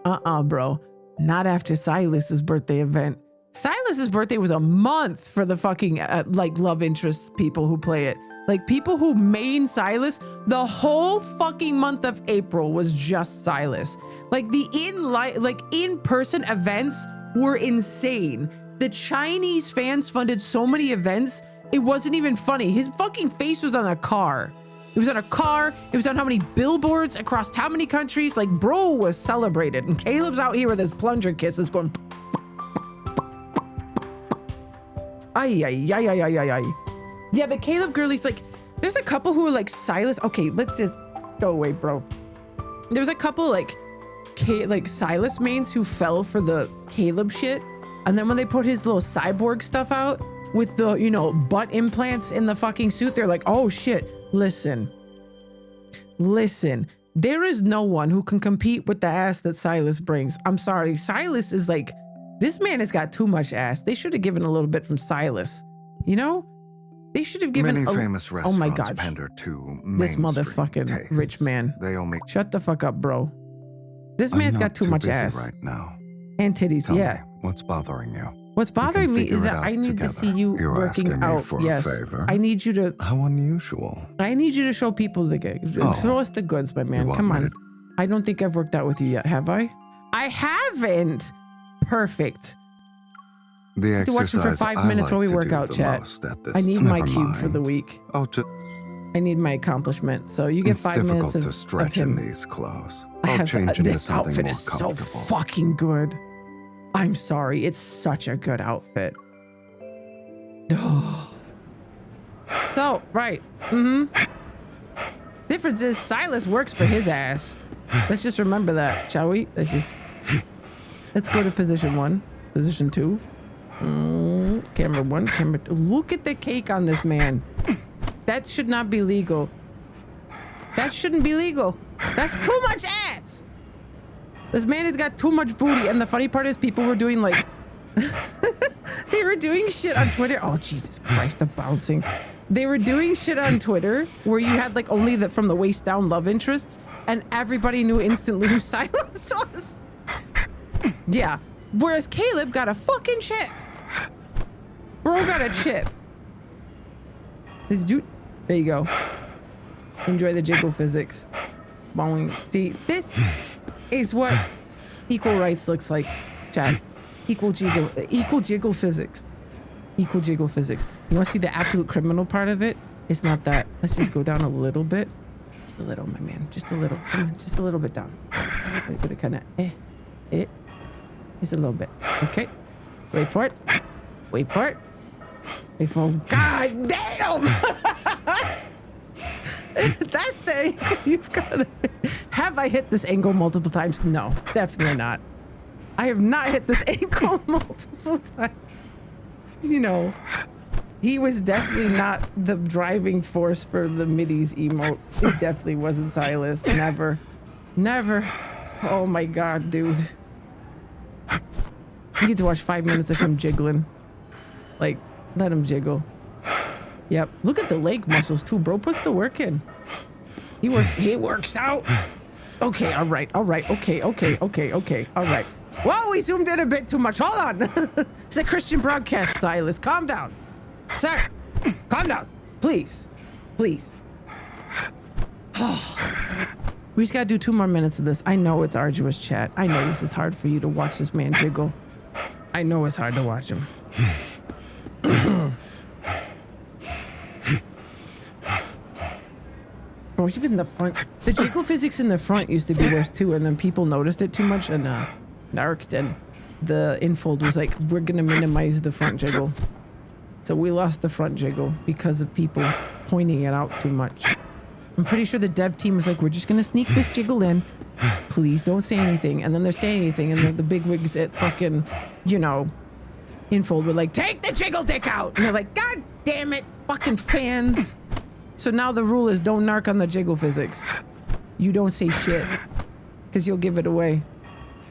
Bro. Not after Silas's birthday event. Silas's birthday was a month for the fucking love interest people who play it. Like people who main Silas, the whole fucking month of April was just Silas. Like the in-person events were insane. The Chinese fans funded so many events, it wasn't even funny. His fucking face was on a car. It was on a car. It was on how many billboards across how many countries. Like, bro was celebrated. And Caleb's out here with his plunger kisses going. Ay. Yeah, the Caleb girlies, like, there's a couple who are like Silas. Okay, let's just go away, bro. There's a couple like Silas mains who fell for the Caleb shit. And then when they put his little cyborg stuff out with the, butt implants in the fucking suit, they're like, oh shit. Listen, there is no one who can compete with the ass that Silas brings. I'm sorry. Silas is like, this man has got too much ass. They should have given a little bit from Silas. They should have given many famous restaurants. Oh my God. Pander to this motherfucking tastes. Rich man. They only shut the fuck up, bro. This man's got too much ass. Right now. And titties. Tell yeah. Me, what's bothering you? What's bothering me is that I need to see you working out. Yes, I need you to. How unusual. I need you to show people the show us the goods, my man. Come on. I don't think I've worked out with you yet, have I? I haven't. Perfect. The exercise to watch him for 5 minutes while we work out, chat. I need my cube for the week. I need my accomplishment. So you get 5 minutes of to stretch him. In these clothes. I'll change into this something outfit more is so fucking good. I'm sorry, it's such a good outfit. So, right. Difference is Silas works for his ass. Let's just remember that, shall we? Let's go to position 1, position 2. Camera 1, camera 2. Look at the cake on this man. That should not be legal. That shouldn't be legal. That's too much ass. This man has got too much booty, and the funny part is people were doing they were doing shit on Twitter. Oh, Jesus Christ, the bouncing. They were doing shit on Twitter where you had only from the waist down love interests, and everybody knew instantly who Silas was. Yeah. Whereas Caleb got a fucking chip. Bro got a chip. This dude. There you go. Enjoy the jiggle physics. Bowing. See, this is what equal rights looks like, chat. Equal jiggle physics. Equal jiggle physics. You want to see the absolute criminal part of it? It's not that. Let's just go down a little bit. Just a little, my man. Just a little. Come on, just a little bit down. We're gonna kind of just a little bit. Okay. Wait for it. Wait for it. Wait for it. God damn! That's the angle you've got to. Have I hit this angle multiple times? No, definitely not. I have not hit this angle multiple times. You know, he was definitely not the driving force for the middies emote. It definitely wasn't Silas. Never. Never. Oh my god, dude. You get to watch 5 minutes of him jiggling. Like, let him jiggle. Yep. Look at the leg muscles too, bro. Puts the work in. He works out. Okay, all right. Okay. All right. Whoa, we zoomed in a bit too much. Hold on. It's a Christian broadcast stylist. Calm down. Sir, calm down. Please. Please. We just gotta do 2 more minutes of this. I know it's arduous, chat. I know this is hard for you to watch this man jiggle. I know it's hard to watch him. Bro, even the front, the jiggle physics in the front used to be worse too, and then people noticed it too much and narked, and the infold was like, we're gonna minimize the front jiggle. So we lost the front jiggle because of people pointing it out too much. I'm pretty sure the dev team was like, we're just gonna sneak this jiggle in. Please don't say anything. And then they're saying anything, and the big wigs at fucking, you know, infold were like, take the jiggle dick out. And they're like, God damn it, fucking fans. So now the rule is don't narc on the jiggle physics. You don't say shit, because you'll give it away.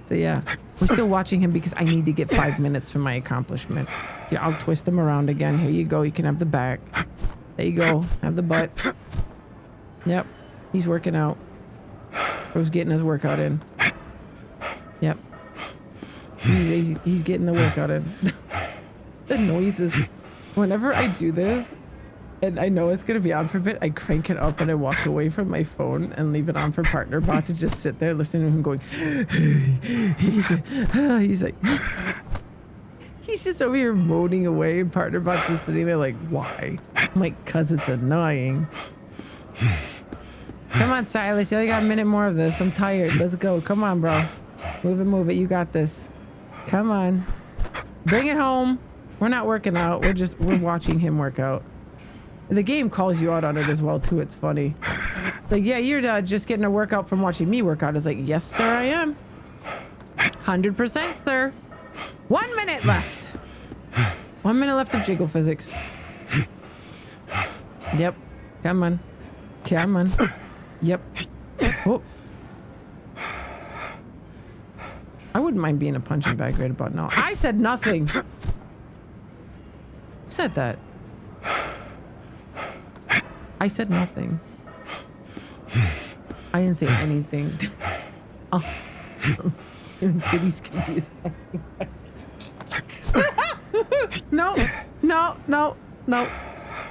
So yeah, we're still watching him because I need to get 5 minutes for my accomplishment. Here, I'll twist him around again. Here you go. You can have the back. There you go. Have the butt. Yep. He's working out. Bro's getting his workout in. Yep. He's getting the workout in. The noises. Whenever I do this, and I know it's going to be on for a bit, I crank it up and I walk away from my phone and leave it on for partner bot to just sit there listening to him going, he's like, he's just over here moaning away, and partner bot's just sitting there like, why? I'm like, cause it's annoying. Come on, Silas, you only got a minute more of this. I'm tired. Let's go. Come on, bro. Move it. You got this. Come on. Bring it home. We're not working out. We're watching him work out. The game calls you out on it as well too. It's funny. Like, yeah, you're just getting a workout from watching me work out. It's like, yes, sir, I am. 100%, sir. 1 minute left. 1 minute left of jiggle physics. Yep. Come on. Yep. Oh. I wouldn't mind being a punching bag right about now. I said nothing. Who said that? I said nothing. I didn't say anything. Oh. Titties can be his No.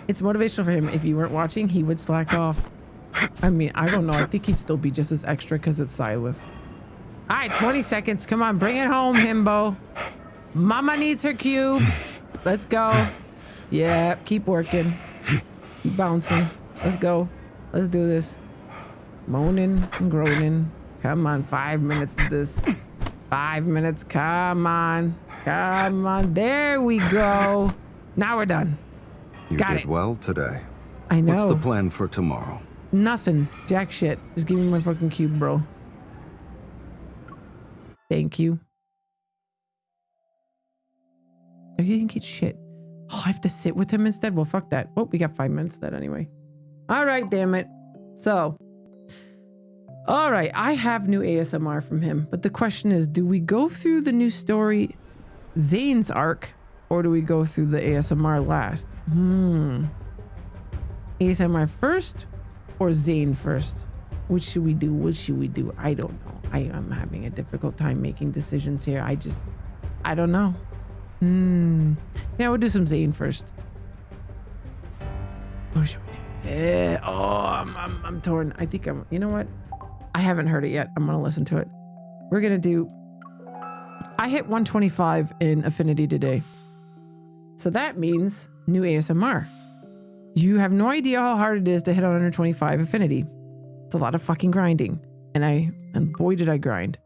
It's motivational for him. If you weren't watching, he would slack off. I mean, I don't know. I think he'd still be just as extra because it's Silas. All right, 20 seconds. Come on, bring it home, himbo. Mama needs her cube. Let's go. Yeah, keep working. Keep bouncing. Let's go. Let's do this. Moaning and groaning. Come on, 5 minutes of this. 5 minutes. Come on. There we go. Now we're done. You Got did it. well today. I know. What's the plan for tomorrow? Nothing. Jack shit. Just give me my fucking cube, bro. Thank you. You didn't get shit. Oh, I have to sit with him instead? Well, fuck that. Oh, we got 5 minutes of that anyway. All right, damn it. So, all right, I have new ASMR from him, but the question is, do we go through the new story, Zane's arc, or do we go through the ASMR last? ASMR first or Zane first? What should we do? What should we do? I don't know. I am having a difficult time making decisions here. I don't know. Yeah, we'll do some Zane first. What should we do? Yeah. Oh, I'm torn. I think you know what? I haven't heard it yet. I'm going to listen to it. We're going to do, I hit 125 in Affinity today. So that means new ASMR. You have no idea how hard it is to hit 125 Affinity. It's a lot of fucking grinding. And boy did I grind.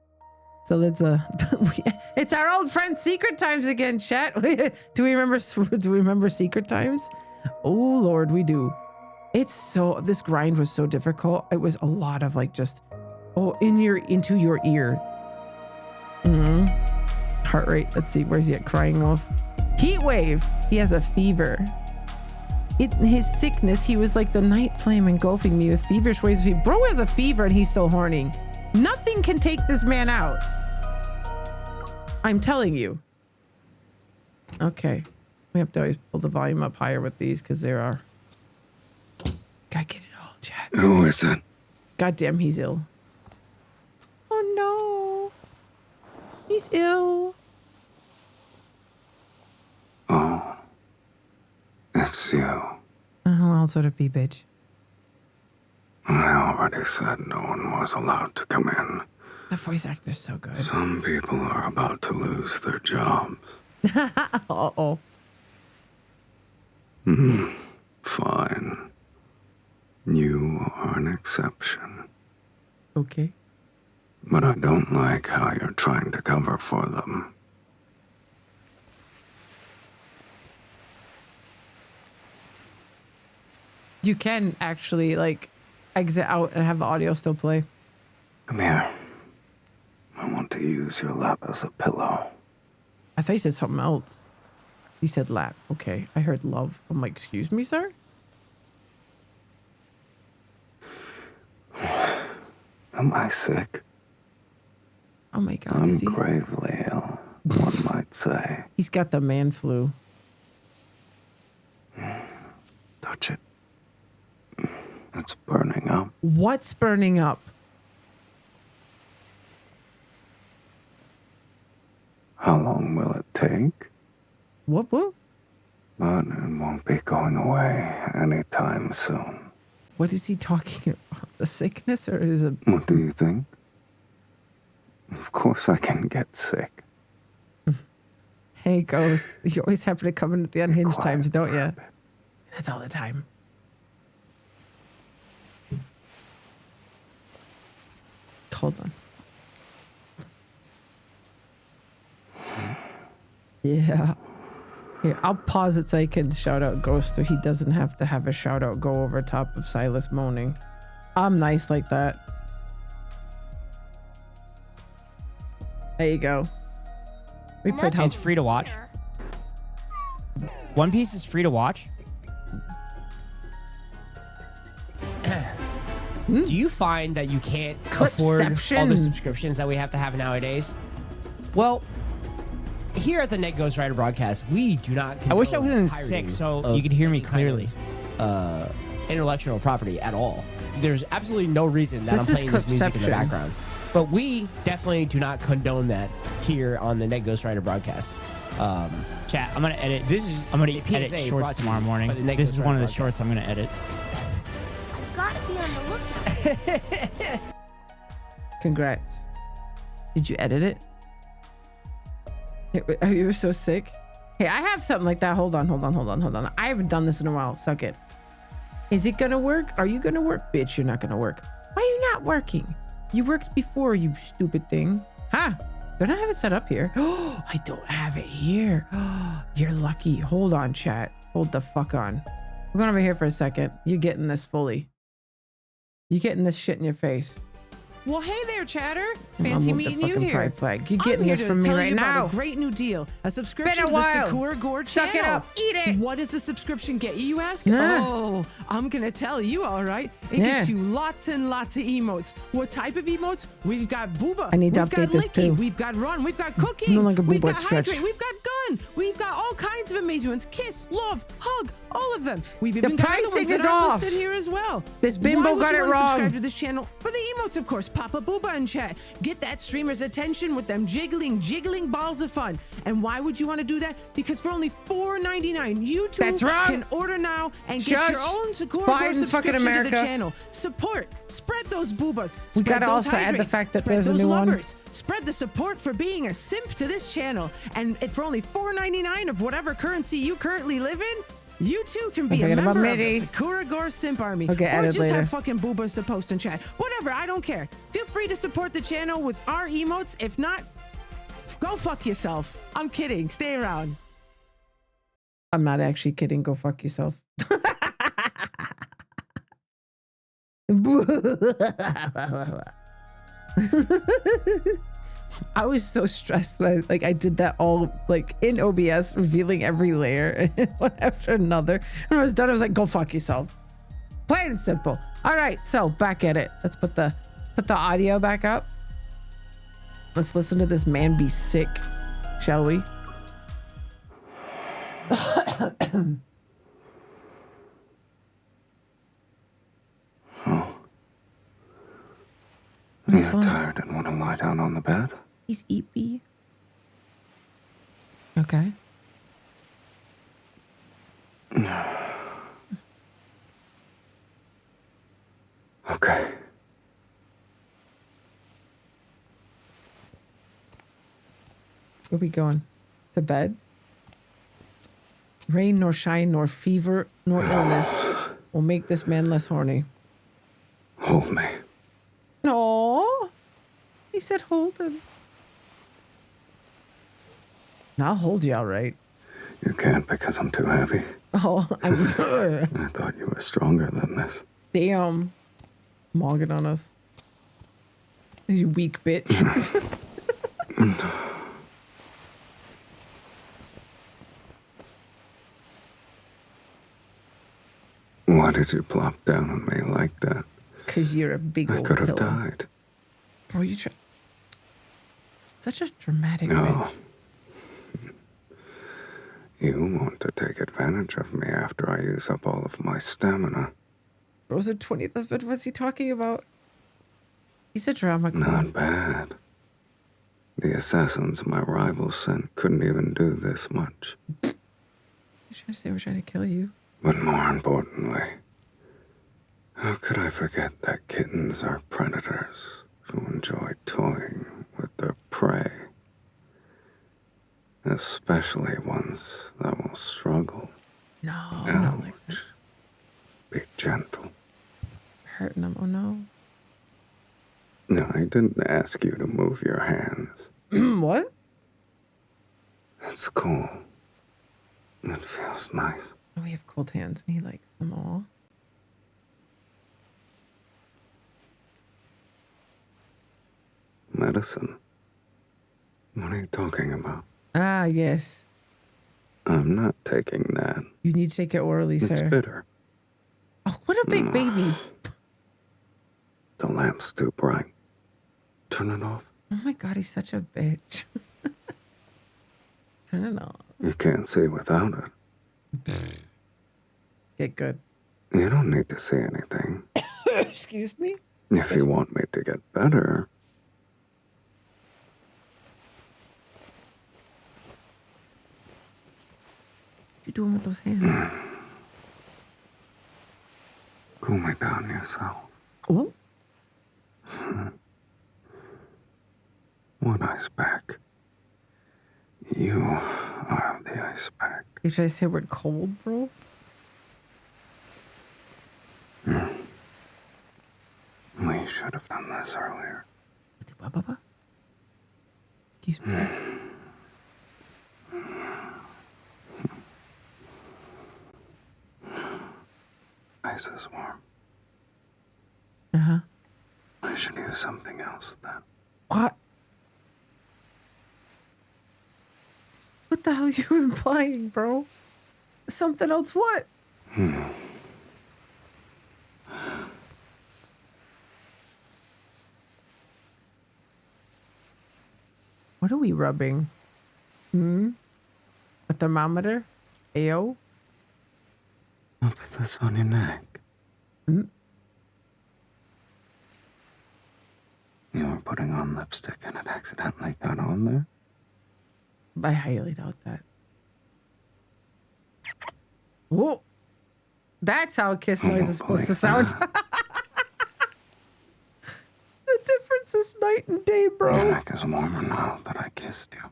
So let's it's our old friend Secret Times again, chat. Do we remember Secret Times? Oh Lord, we do. This grind was so difficult. It was a lot of like just into your ear. Heart rate. Let's see, where's he at? Crying wolf. Heat wave. He has a fever. His sickness, he was like the night flame engulfing me with feverish waves. Bro has a fever and he's still horning. Nothing can take this man out. I'm telling you. Okay. We have to always pull the volume up higher with these because there are. Gotta get it all, chat. Who is it? Goddamn, he's ill. Oh no. He's ill. Oh. It's you. Who else would it be, bitch? I already said no one was allowed to come in. The voice actor's so good. Some people are about to lose their jobs. Uh-oh. Fine. You are an exception. Okay. But I don't like how you're trying to cover for them. You can actually, like, exit out and have the audio still play. Come here. I want to use your lap as a pillow. I thought you said something else. You said lap. Okay. I heard love. I'm like, excuse me, sir? Am I sick? Oh my God, I'm is he? gravely ill, one might say. He's got the man flu. Touch it. It's burning up. What's burning up? How long will it take? What? But it won't be going away anytime soon. What is he talking about? The sickness or is it? What do you think? Of course I can get sick. Hey, Ghost. You always happen to come in at the unhinged times, don't you? That's all the time. Hold on. Yeah. Here, I'll pause it so I can shout out Ghost so he doesn't have to have a shout out go over top of Silas moaning. I'm nice like that. There you go. We played It's free to watch. One Piece is free to watch. Do you find that you can't afford all the subscriptions that we have to have nowadays? Well, here at the Net Ghost Rider broadcast, we do not. I wish I wasn't sick so you could hear me clearly. Intellectual property at all. There's absolutely no reason that I'm playing this music in the background. But we definitely do not condone that here on the Net Ghost Rider broadcast. Chat, I'm gonna edit. I'm gonna edit shorts tomorrow morning. This is one of the shorts I'm gonna edit. Gotta be on the lookout. Congrats. Did you edit it? You were so sick. Hey, I have something like that. Hold on. I haven't done this in a while. Suck it. Is it gonna work? Are you gonna work? Bitch, you're not gonna work. Why are you not working? You worked before, you stupid thing. Huh? Don't I have it set up here? Oh, I don't have it here. Oh, you're lucky. Hold on, chat. Hold the fuck on. We're going over here for a second. You're getting this fully. You're getting this shit in your face. Well, hey there, chatter. Fancy meeting you here. Pride flag. You're getting this from me right now. A great new deal. A subscription to the Sakura Gorge Suck channel. it up. Eat it. What does the subscription get you, you ask? Yeah. Oh, I'm going to tell you, all right. It gets you lots and lots of emotes. What type of emotes? We've got Booba. I need to We've got update this Licky. too. We've got Run. We've got Cookie. No longer We've Booba, got stretch. Hydrate. We've got fun. We've got all kinds of amazing ones. Kiss, love, hug, all of them. We've The even got other pricing ones is that aren't off. listed here as well. This bimbo Why would got you it wanna wrong. Subscribe to this channel for the emotes, of course. Papa Booba in chat. Get that streamer's attention with them jiggling balls of fun. And why would you want to do that? Because for only $4.99, you too That's right. can order now and get your own Sakura Biden's fucking subscription to the America. channel. Support. Spread those boobas. We Spread gotta those also add the hydrates. fact that Spread there's a those new one. lovers. Spread the support for being a simp to this channel. And for only $4.99 of whatever currency you currently live in, you too can be a forget about member of the Mitty. Sakura Gore Simp Army. I'll get Or added just later. have fucking boobas to post and chat. Whatever, I don't care. Feel free to support the channel with our emotes. If not, go fuck yourself. I'm kidding. Stay around. I'm not actually kidding. Go fuck yourself. I was so stressed when I did that all like in OBS, revealing every layer one after another. And when I was done, I was like, go fuck yourself. Plain and simple. All right, so back at it. Let's put the audio back up. Let's listen to this man be sick, shall we? You're tired and want to lie down on the bed? He's eepy. Okay. Okay. Where we going? To bed? Rain nor shine nor fever nor illness will make this man less horny. Hold me. No. He said hold him. I'll hold you all right. You can't because I'm too heavy. Oh, I thought you were stronger than this. Damn. Mogging on us. You weak bitch. Why did you plop down on me like that? Because you're a big I old could have pillow. died. Bro, you try. Such a dramatic No. bitch. You want to take advantage of me after I use up all of my stamina. Bro's a 20th husband. What's he talking about? He's a drama queen. Not bad. The assassins my rivals sent couldn't even do this much. You're trying to say we're trying to kill you. But more importantly, how could I forget that kittens are predators who enjoy toying with their prey? Especially ones that will struggle. No, Ouch. not like that. Be gentle. Hurting them. Oh no. No, I didn't ask you to move your hands. What? It's cool. It feels nice. Oh, we have cold hands and he likes them all. Medicine? What are you talking about? Ah, yes. I'm not taking that. You need to take it orally, It's sir. bitter. Oh, what a big baby. The lamp's too bright. Turn it off. Oh my God, he's such a bitch. Turn it on. You can't see without it. Get good. You don't need to see anything. Excuse me? If you want me to get better, What you doing with those hands? cool me down yourself. Oh? What ice pack? You are the ice pack. You trying to say we're cold, bro? We should have done this earlier. Excuse me, sir. Ice is warm. Uh-huh. I should use something else then. What? What the hell are you implying, bro? Something else what? What are we rubbing? Hmm? A thermometer? Ayo? What's this on your neck? Mm. You were putting on lipstick and it accidentally got on there? I highly doubt that. Whoa. That's how a kiss noise is supposed to sound. The difference is night and day, bro. Your neck is warmer now that I kissed you.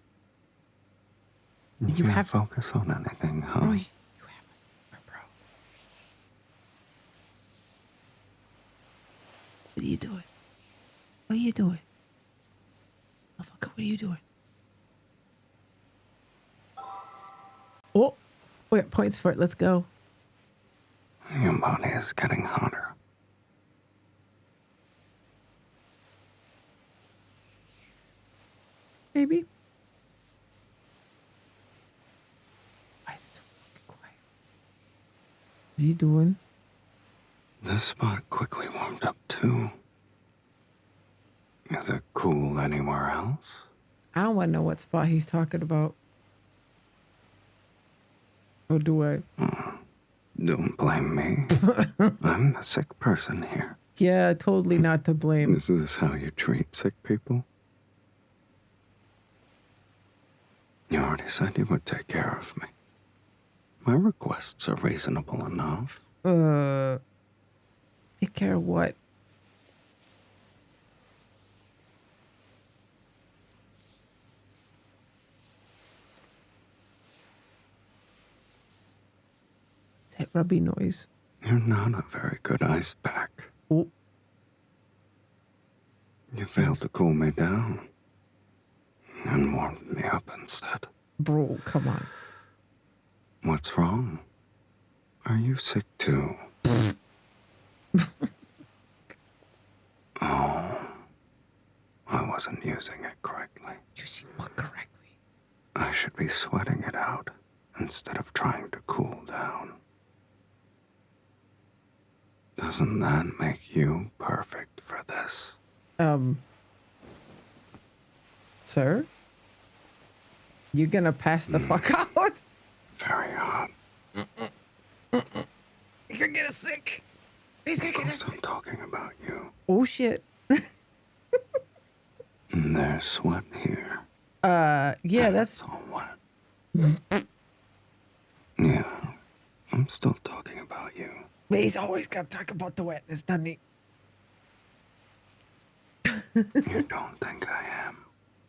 You can't focus on anything, huh? Bro, you have a bro. What are you doing? What are you doing? Motherfucker, what are you doing? Oh, we got points for it. Let's go. Your body is getting hotter. Maybe. Why is it so fucking quiet? What are you doing? This spot quickly warmed up too. Is it cool anywhere else? I don't want to know what spot he's talking about. Or do I? Don't blame me. I'm the sick person here. Yeah, totally not to blame. Is this how you treat sick people? You already said you would take care of me. My requests are reasonable enough. Take care of what? That rubby noise. You're not a very good ice pack. Oh. You failed to cool me down and warmed me up instead. Bro, come on. What's wrong? Are you sick too? Oh, I wasn't using it correctly. Using what correctly? I should be sweating it out instead of trying to cool down. Doesn't that make you perfect for this? Sir? You gonna pass the fuck out? Very hot. You could get us sick. He's gonna get us sick. I'm talking about you. Oh shit. There's sweat here. Yeah, that's all wet. Yeah, I'm still talking about you. But he's always got to talk about the wetness, doesn't he? You don't think I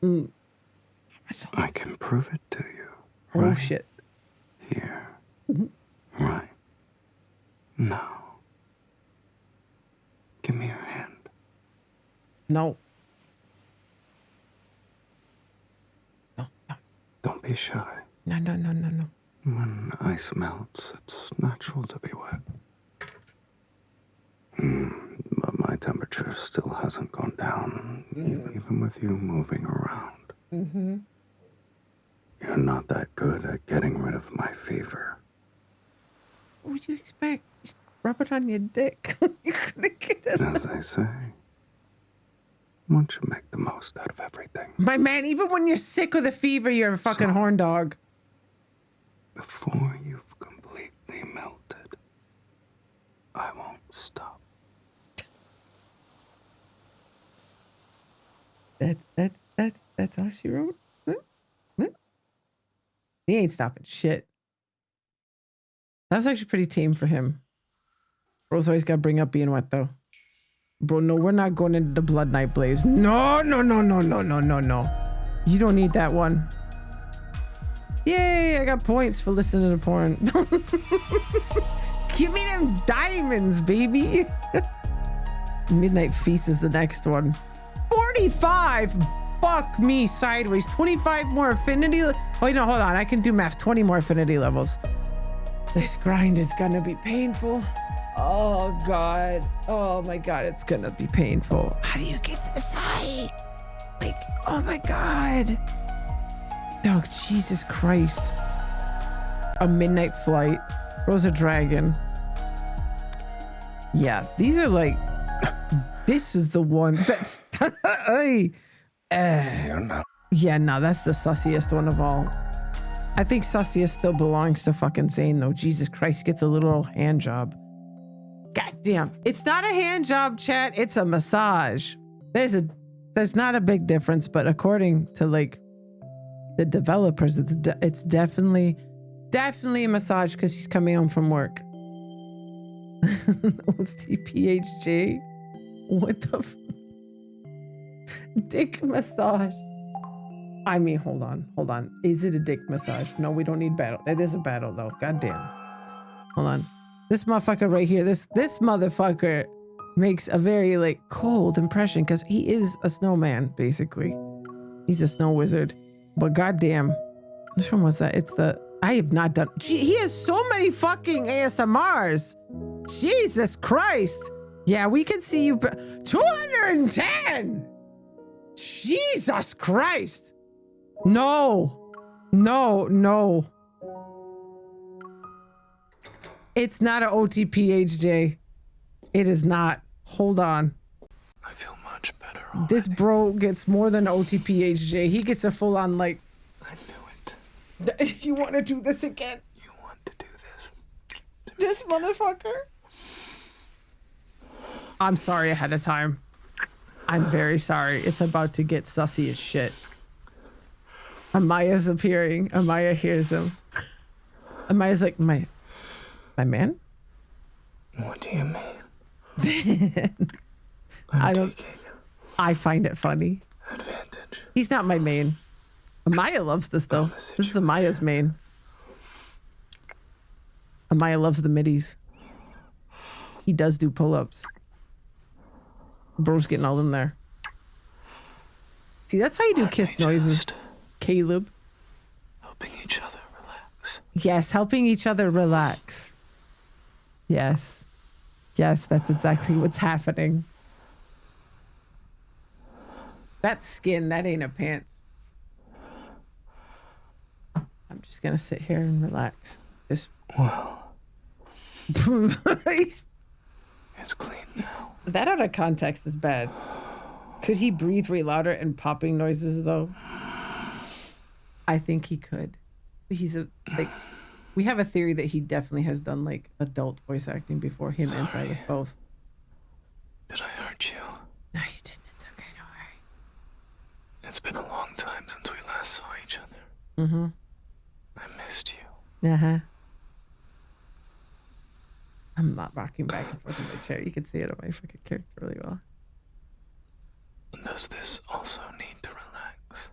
am? I can prove it to you. Oh shit. Here. Right. Now. Give me your hand. No. Don't be shy. No. When ice melts, it's natural to be wet. But my temperature still hasn't gone down, even with you moving around. Mm-hmm. You're not that good at getting rid of my fever. What would you expect? Just rub it on your dick. You're gonna get it. As they say, one should make the most out of everything. My man, even when you're sick with a fever, you're a fucking horn dog. Before you've completely melted, I won't stop. That's all she wrote? Huh? He ain't stopping shit. That was actually pretty tame for him. Bro's always got to bring up being wet, though. Bro, no, we're not going into the Blood Night Blaze. No. You don't need that one. Yay, I got points for listening to porn. Give me them diamonds, baby. Midnight Feast is the next one. 45! Fuck me sideways. 25 more affinity. Wait, no, hold on. I can do math. 20 more affinity levels. This grind is gonna be painful. Oh, God. Oh, my God. It's gonna be painful. How do you get to the side? Like, oh, my God. Oh, Jesus Christ. A midnight flight. Rose a dragon. Yeah, these are like... This is the one that's... You're not. Yeah, no, that's the sussiest one of all. I think Sussius still belongs to fucking Zane though. Jesus Christ, gets a little hand job. God damn. It's not a hand job, chat. It's a massage. There's not a big difference, but according to like the developers, it's definitely a massage because he's coming home from work. OTPHJ. What the dick massage? I mean, hold on. Is it a dick massage? No, we don't need battle. It is a battle though. God damn. Hold on. This motherfucker right here, this motherfucker makes a very like cold impression because he is a snowman, basically. He's a snow wizard. But goddamn, which one was that? I have not done. Gee, he has so many fucking ASMRs. Jesus Christ. Yeah, we can see you. 210. Jesus Christ. No. It's not an OTPHJ. It is not. Hold on. I feel much better. This bro gets more than OTPHJ. He gets a full on like. I knew it. You want to do this again? You want to do this? This motherfucker? I'm sorry ahead of time. I'm very sorry. It's about to get sussy as shit. Amaya's appearing. Amaya hears him. Amaya's like, my man? What do you mean? I find it funny. Advantage. He's not my main. Amaya loves this though. This is Amaya's main. Amaya loves the middies. He does do pull-ups. Bro's getting all in there. See, that's how you do kiss noises, Caleb. Helping each other relax. Yes, helping each other relax. Yes, that's exactly what's happening. That's skin, that ain't a pants. I'm just gonna sit here and relax. Just Wow. it's clean now. That out of context is bad. Could he breathe way louder and popping noises though? I think he could. He's we have a theory that he definitely has done like adult voice acting before. Him and Silas both. Did I hurt you? No, you didn't. It's okay, don't worry. It's been a long time since we last saw each other. Mm-hmm. I missed you. Uh-huh. I'm not rocking back and forth in my chair. You can see it on my fucking character really well. Does this also need to relax?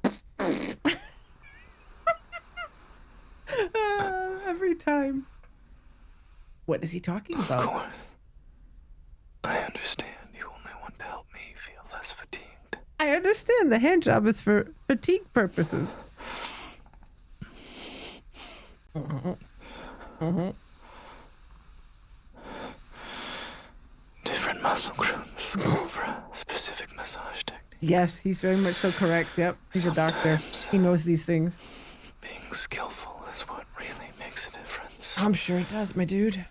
Every time. What is he talking about? Of course. I understand you only want to help me feel less fatigued. I understand the hand job is for fatigue purposes. Different muscle groups call for a specific massage technique. Yes, he's very much so correct. Yep, he's a doctor. He knows these things. Being skillful is what really makes a difference. I'm sure it does, my dude.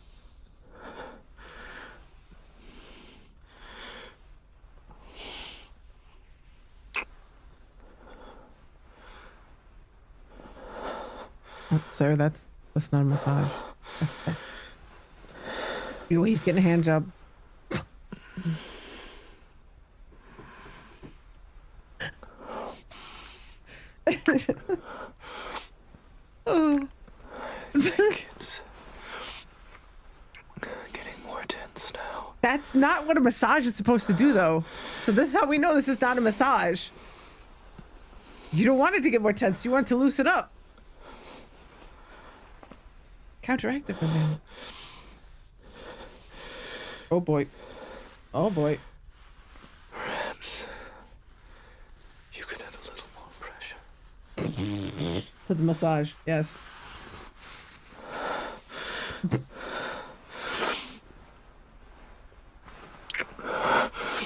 Oh, sir, that's not a massage. He's getting a hand job. Oh. I think it's getting more tense now. That's not what a massage is supposed to do, though. So this is how we know this is not a massage. You don't want it to get more tense. You want it to loosen up. Counteractive, my man. Oh boy. Oh boy. Perhaps you could add a little more pressure. To the massage, yes.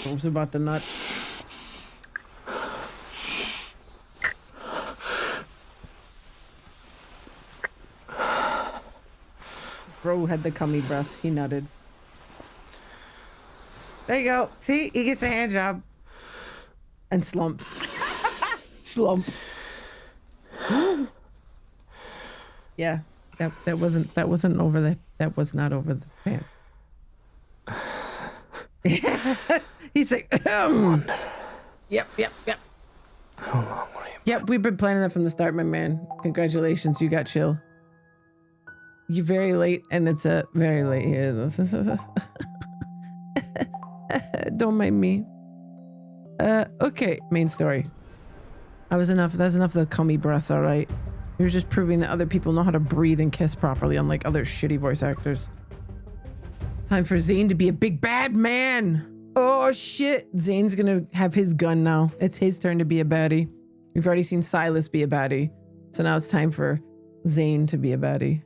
What was about the nut? Bro had the cummy breaths. He nutted. There you go. See? He gets a hand job. And slumps. Slump. Yeah, that wasn't over the that was not over the pan. He's like, yep. How long were you? Yep, we've been planning that from the start, my man. Congratulations, you got chill. You're very late, and it's very late here. Don't mind me. Okay, main story. That's enough of the cummy breaths, all right? You're just proving that other people know how to breathe and kiss properly, unlike other shitty voice actors. Time for Zane to be a big bad man. Oh shit, Zane's gonna have his gun now. It's his turn to be a baddie. We've already seen Silas be a baddie, so now it's time for Zane to be a baddie.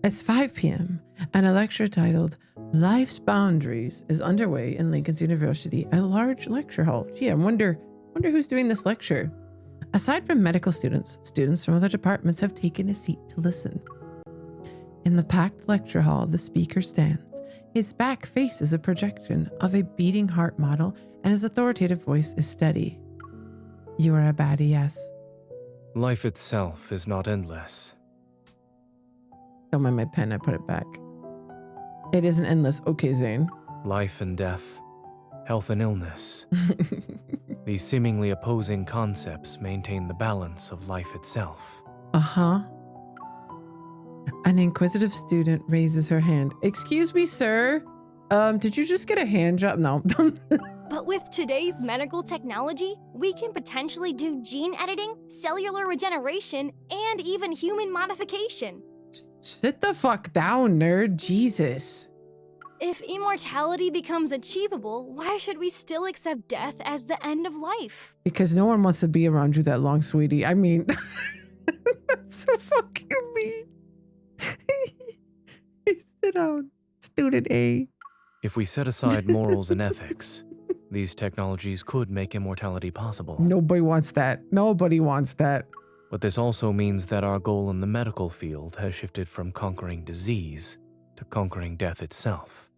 It's 5 p.m. and a lecture titled Life's Boundaries is underway in Lincoln's University, a large lecture hall. Gee, I wonder who's doing this lecture. Aside from medical students from other departments have taken a seat to listen. In the packed lecture hall, the speaker stands. His back faces a projection of a beating heart model, and his authoritative voice is steady. You are a baddie, yes. Life itself is not endless. Don't mind my pen, I put it back. It isn't endless. Okay, Zane. Life and death, health and illness. These seemingly opposing concepts maintain the balance of life itself. Uh-huh. An inquisitive student raises her hand. Excuse me, sir. Did you just get a hand job? No. But with today's medical technology, we can potentially do gene editing, cellular regeneration, and even human modification. Sit the fuck down, nerd. Jesus. If immortality becomes achievable, why should we still accept death as the end of life? Because no one wants to be around you that long, sweetie. I mean, I'm so fucking mean. Sit down, student A. If we set aside morals and ethics, these technologies could make immortality possible. Nobody wants that. Nobody wants that. But this also means that our goal in the medical field has shifted from conquering disease to conquering death itself.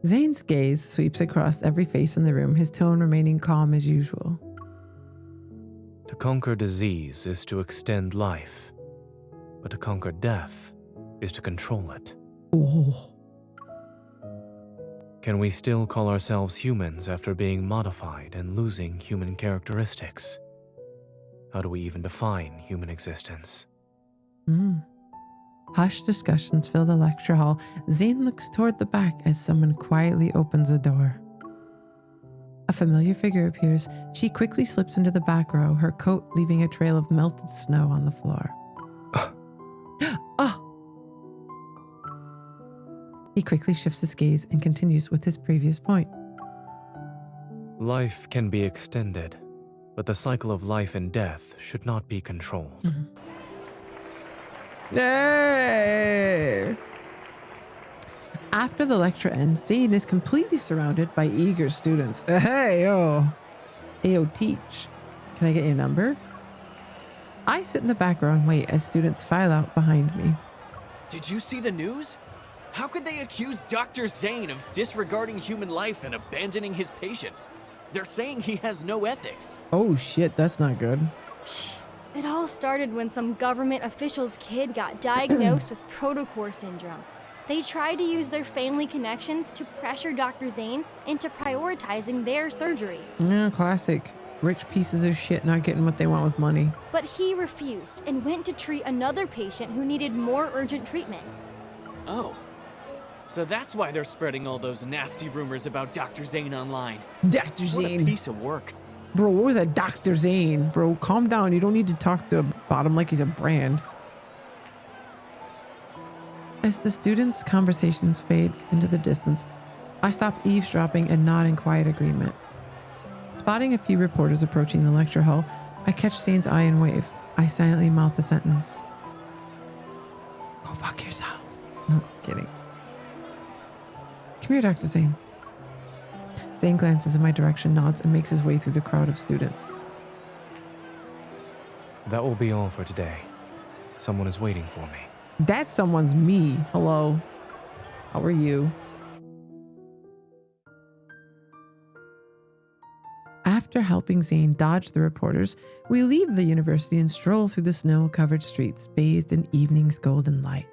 Zane's gaze sweeps across every face in the room, his tone remaining calm as usual. To conquer disease is to extend life, but to conquer death is to control it. Oh. Can we still call ourselves humans after being modified and losing human characteristics? How do we even define human existence? Hushed discussions fill the lecture hall. Zane looks toward the back as someone quietly opens a door. A familiar figure appears. She quickly slips into the back row, her coat leaving a trail of melted snow on the floor. Ah! He quickly shifts his gaze and continues with his previous point. Life can be extended, but the cycle of life and death should not be controlled. Hey! After the lecture ends, Zane is completely surrounded by eager students. Hey, teach. Can I get your number? I sit in the back row and wait as students file out behind me. Did you see the news? How could they accuse Dr. Zane of disregarding human life and abandoning his patients? They're saying he has no ethics. Oh shit, that's not good. It all started when some government official's kid got diagnosed with protocore syndrome. They tried to use their family connections to pressure Dr. Zane into prioritizing their surgery. Yeah, classic. Rich pieces of shit not getting what they want with money. But he refused and went to treat another patient who needed more urgent treatment. Oh. So that's why they're spreading all those nasty rumors about Dr. Zane online. Dr. Zane. What a piece of work. Bro, what was that Dr. Zane? Bro, calm down. You don't need to talk about him like he's a brand. As the students' conversations fades into the distance, I stop eavesdropping and nod in quiet agreement. Spotting a few reporters approaching the lecture hall, I catch Zane's eye and wave. I silently mouth the sentence. Go fuck yourself. No, kidding. Come here, Dr. Zane. Zane glances in my direction, nods, and makes his way through the crowd of students. That will be all for today. Someone is waiting for me. That someone's me. Hello. How are you? After helping Zane dodge the reporters, we leave the university and stroll through the snow-covered streets, bathed in evening's golden light.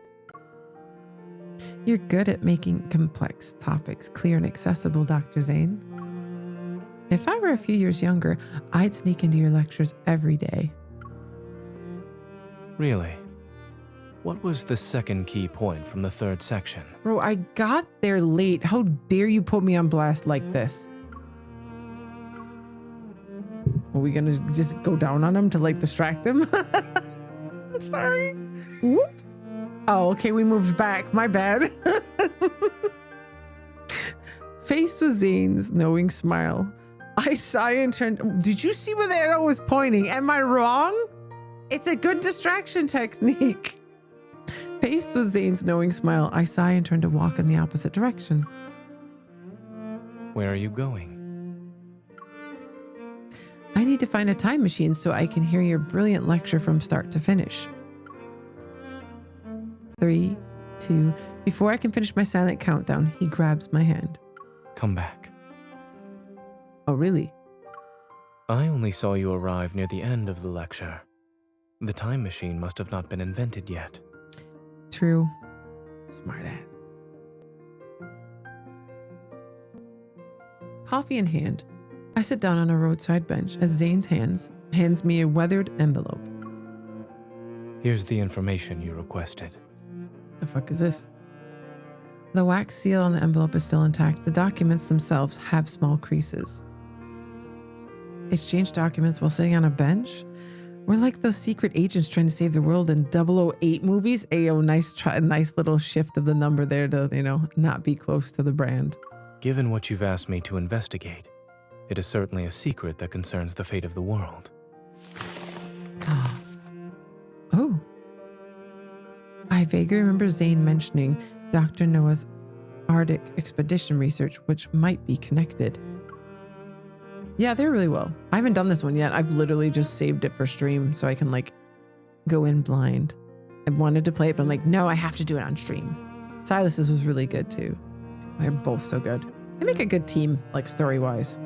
You're good at making complex topics clear and accessible, Dr. Zane. If I were a few years younger, I'd sneak into your lectures every day. Really? What was the second key point from the third section? Bro, I got there late. How dare you put me on blast like this? Are we gonna just go down on him to like distract him? I'm sorry. Whoop. Oh, okay, we moved back. My bad. Faced with Zane's knowing smile, I sigh and turned. Did you see where the arrow was pointing? Am I wrong? It's a good distraction technique. Faced with Zane's knowing smile, I sigh and turn to walk in the opposite direction. Where are you going? I need to find a time machine so I can hear your brilliant lecture from start to finish. 3, 2. Before I can finish my silent countdown, he grabs my hand. Come back. Oh, really? I only saw you arrive near the end of the lecture. The time machine must have not been invented yet. True. Smart ass. Coffee in hand, I sit down on a roadside bench as Zane's hands me a weathered envelope. Here's the information you requested. The fuck is this? The wax seal on the envelope is still intact. The documents themselves have small creases. Exchange documents while sitting on a bench? We're like those secret agents trying to save the world in 008 movies. Ayo, nice little shift of the number there to, not be close to the brand. Given what you've asked me to investigate, it is certainly a secret that concerns the fate of the world. Oh. I vaguely remember Zane mentioning Dr. Noah's Arctic expedition research, which might be connected. Yeah, they're really well. I haven't done this one yet. I've literally just saved it for stream so I can go in blind. I wanted to play it, but I'm like, no, I have to do it on stream. Silas's was really good too. They're both so good. They make a good team, story-wise.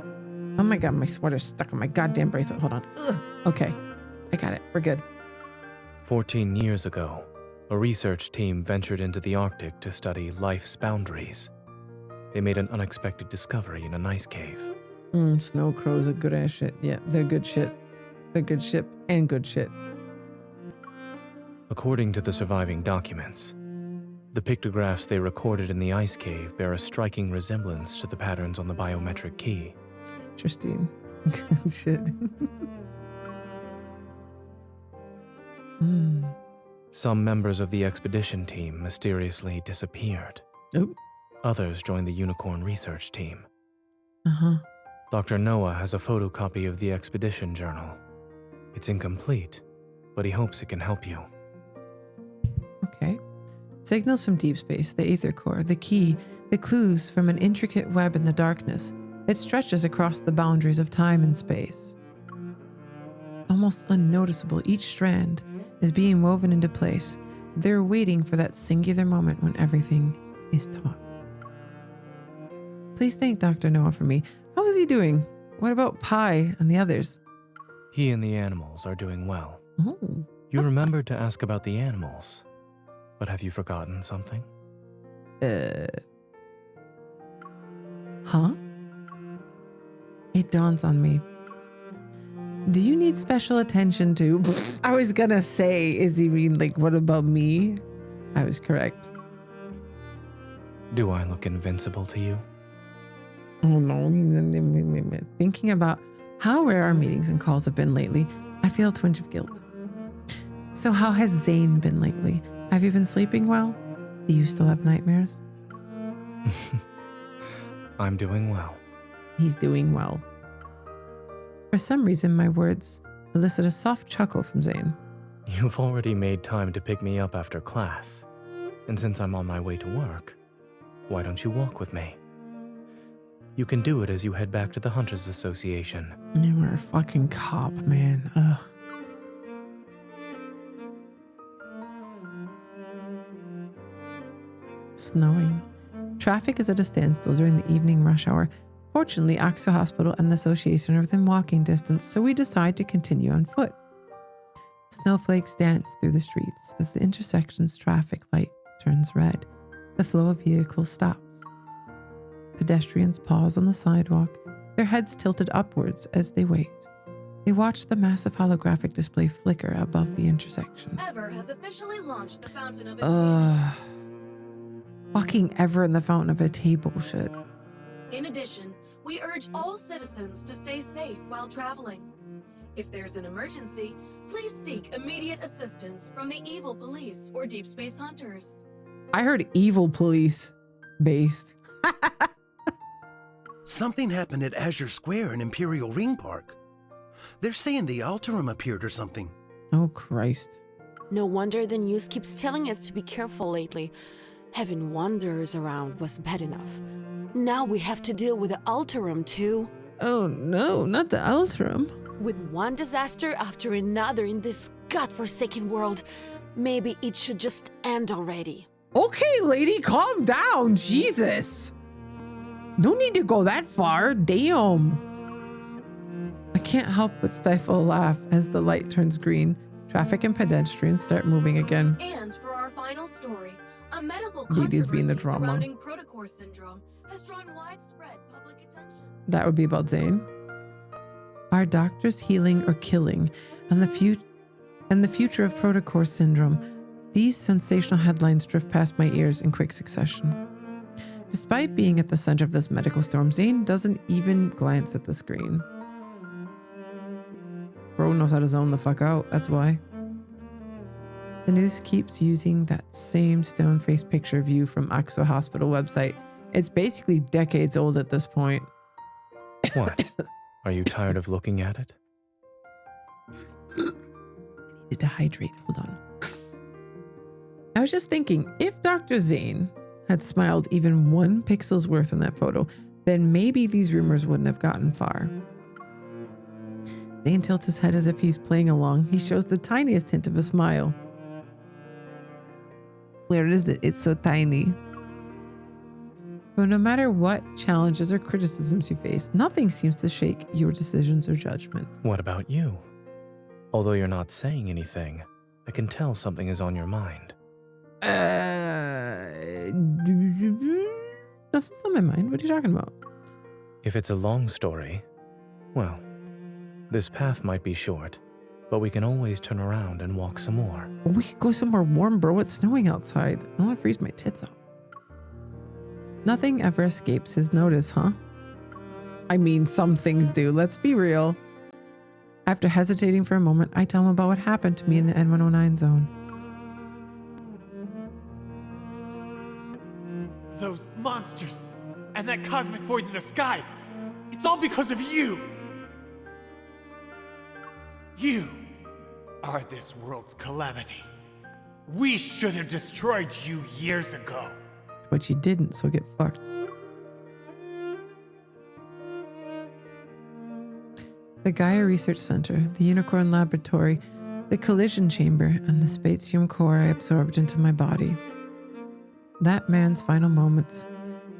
Oh my God, my sweater's stuck on my goddamn bracelet. Hold on. Ugh. Okay, I got it. We're good. 14 years ago, a research team ventured into the Arctic to study life's boundaries. They made an unexpected discovery in an ice cave. Snow crows are good ass shit. Yeah, they're good shit. They're good shit and good shit. According to the surviving documents, the pictographs they recorded in the ice cave bear a striking resemblance to the patterns on the biometric key. Interesting. Good shit. Some members of the expedition team mysteriously disappeared. Oh. Others joined the Unicorn research team. Uh-huh. Dr. Noah has a photocopy of the expedition journal. It's incomplete, but he hopes it can help you. Okay. Signals from deep space, the Aether Core, the key, the clues from an intricate web in the darkness. It stretches across the boundaries of time and space. Almost unnoticeable, each strand is being woven into place. They're waiting for that singular moment when everything is taut. Please thank Dr. Noah for me. How is he doing? What about Pi and the others? He and the animals are doing well. Oh, you remembered to ask about the animals, but have you forgotten something? Huh? It dawns on me. Do you need special attention to? I was gonna say, is he mean what about me? I was correct. Do I look invincible to you? Oh no. Thinking about how rare our meetings and calls have been lately, I feel a twinge of guilt. So how has Zane been lately? Have you been sleeping well? Do you still have nightmares? I'm doing well. He's doing well. For some reason, my words elicit a soft chuckle from Zane. You've already made time to pick me up after class. And since I'm on my way to work, why don't you walk with me? You can do it as you head back to the Hunters Association. You are a fucking cop, man. Ugh. Snowing. Traffic is at a standstill during the evening rush hour. Fortunately, Axo Hospital and the association are within walking distance, so we decide to continue on foot. Snowflakes dance through the streets as the intersection's traffic light turns red. The flow of vehicles stops. Pedestrians pause on the sidewalk, their heads tilted upwards as they wait. They watch the massive holographic display flicker above the intersection. Ever has officially launched the Fountain of its Fucking Ever and the Fountain of Ita bullshit. In addition, we urge all citizens to stay safe while traveling. If there's an emergency, please seek immediate assistance from the evil police or deep space hunters. I heard evil police based. Something happened at Azure Square in Imperial Ring Park. They're saying the Alterum appeared or something. Oh, Christ. No wonder the news keeps telling us to be careful lately. Having wanderers around was bad enough. Now we have to deal with the Alterum too. Oh no, not the Alterum. With one disaster after another in this godforsaken world, maybe it should just end already. Okay, lady, calm down. Jesus. No need to go that far. Damn. I can't help but stifle a laugh as the light turns green. Traffic and pedestrians start moving again. And for our final story, a medical Ladies being the controversy drama. surrounding protocore syndrome has drawn widespread public attention. That would be about Zane. Are doctors healing or killing? And the future of protocore syndrome. These sensational headlines drift past my ears in quick succession. Despite being at the center of this medical storm, Zane doesn't even glance at the screen. Bro knows how to zone the fuck out, that's why. The news keeps using that same stone-faced picture view from Axo Hospital website. It's basically decades old at this point. What? Are you tired of looking at it? I needed to hydrate. Hold on. I was just thinking, if Dr. Zane had smiled even 1 pixel's worth in that photo, then maybe these rumors wouldn't have gotten far. Zane tilts his head as if he's playing along. He shows the tiniest hint of a smile. Where is it? It's so tiny. But no matter what challenges or criticisms you face, nothing seems to shake your decisions or judgment. What about you? Although you're not saying anything, I can tell something is on your mind. Nothing's on my mind. What are you talking about? If it's a long story, well, this path might be short, but we can always turn around and walk some more. Well, we could go somewhere warm, bro. It's snowing outside. I don't want to freeze my tits off. Nothing ever escapes his notice, huh? I mean, some things do. Let's be real. After hesitating for a moment, I tell him about what happened to me in the N109 zone. Those monsters and that cosmic void in the sky. It's all because of you. You are this world's calamity. We should have destroyed you years ago. But you didn't, so get fucked. The Gaia Research Center, the Unicorn Laboratory, the Collision Chamber, and the Spatium Core I absorbed into my body. That man's final moments,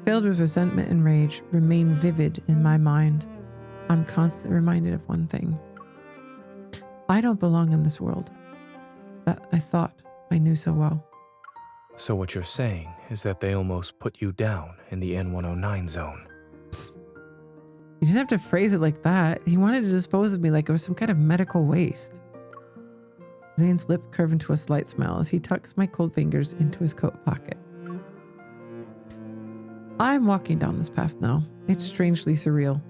filled with resentment and rage, remain vivid in my mind. I'm constantly reminded of one thing. I don't belong in this world that I thought I knew so well. So what you're saying is that they almost put you down in the N109 zone. Psst. You didn't have to phrase it like that. He wanted to dispose of me like it was some kind of medical waste. Zane's lip curved into a slight smile as he tucks my cold fingers into his coat pocket. I'm walking down this path now. It's strangely surreal.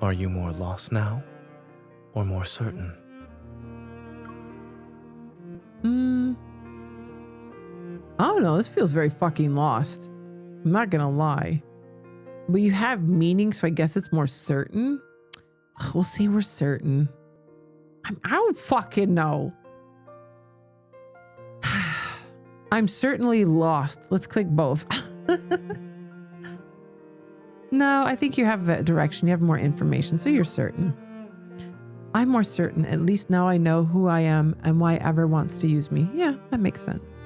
Are you more lost now, or more certain? I don't know. This feels very fucking lost. I'm not gonna lie. But you have meaning, so I guess it's more certain. We'll say we're certain. I don't fucking know. I'm certainly lost. Let's click both. No, I think you have a direction. You have more information, so you're certain. I'm more certain. At least now I know who I am and why Ever wants to use me. Yeah, that makes sense.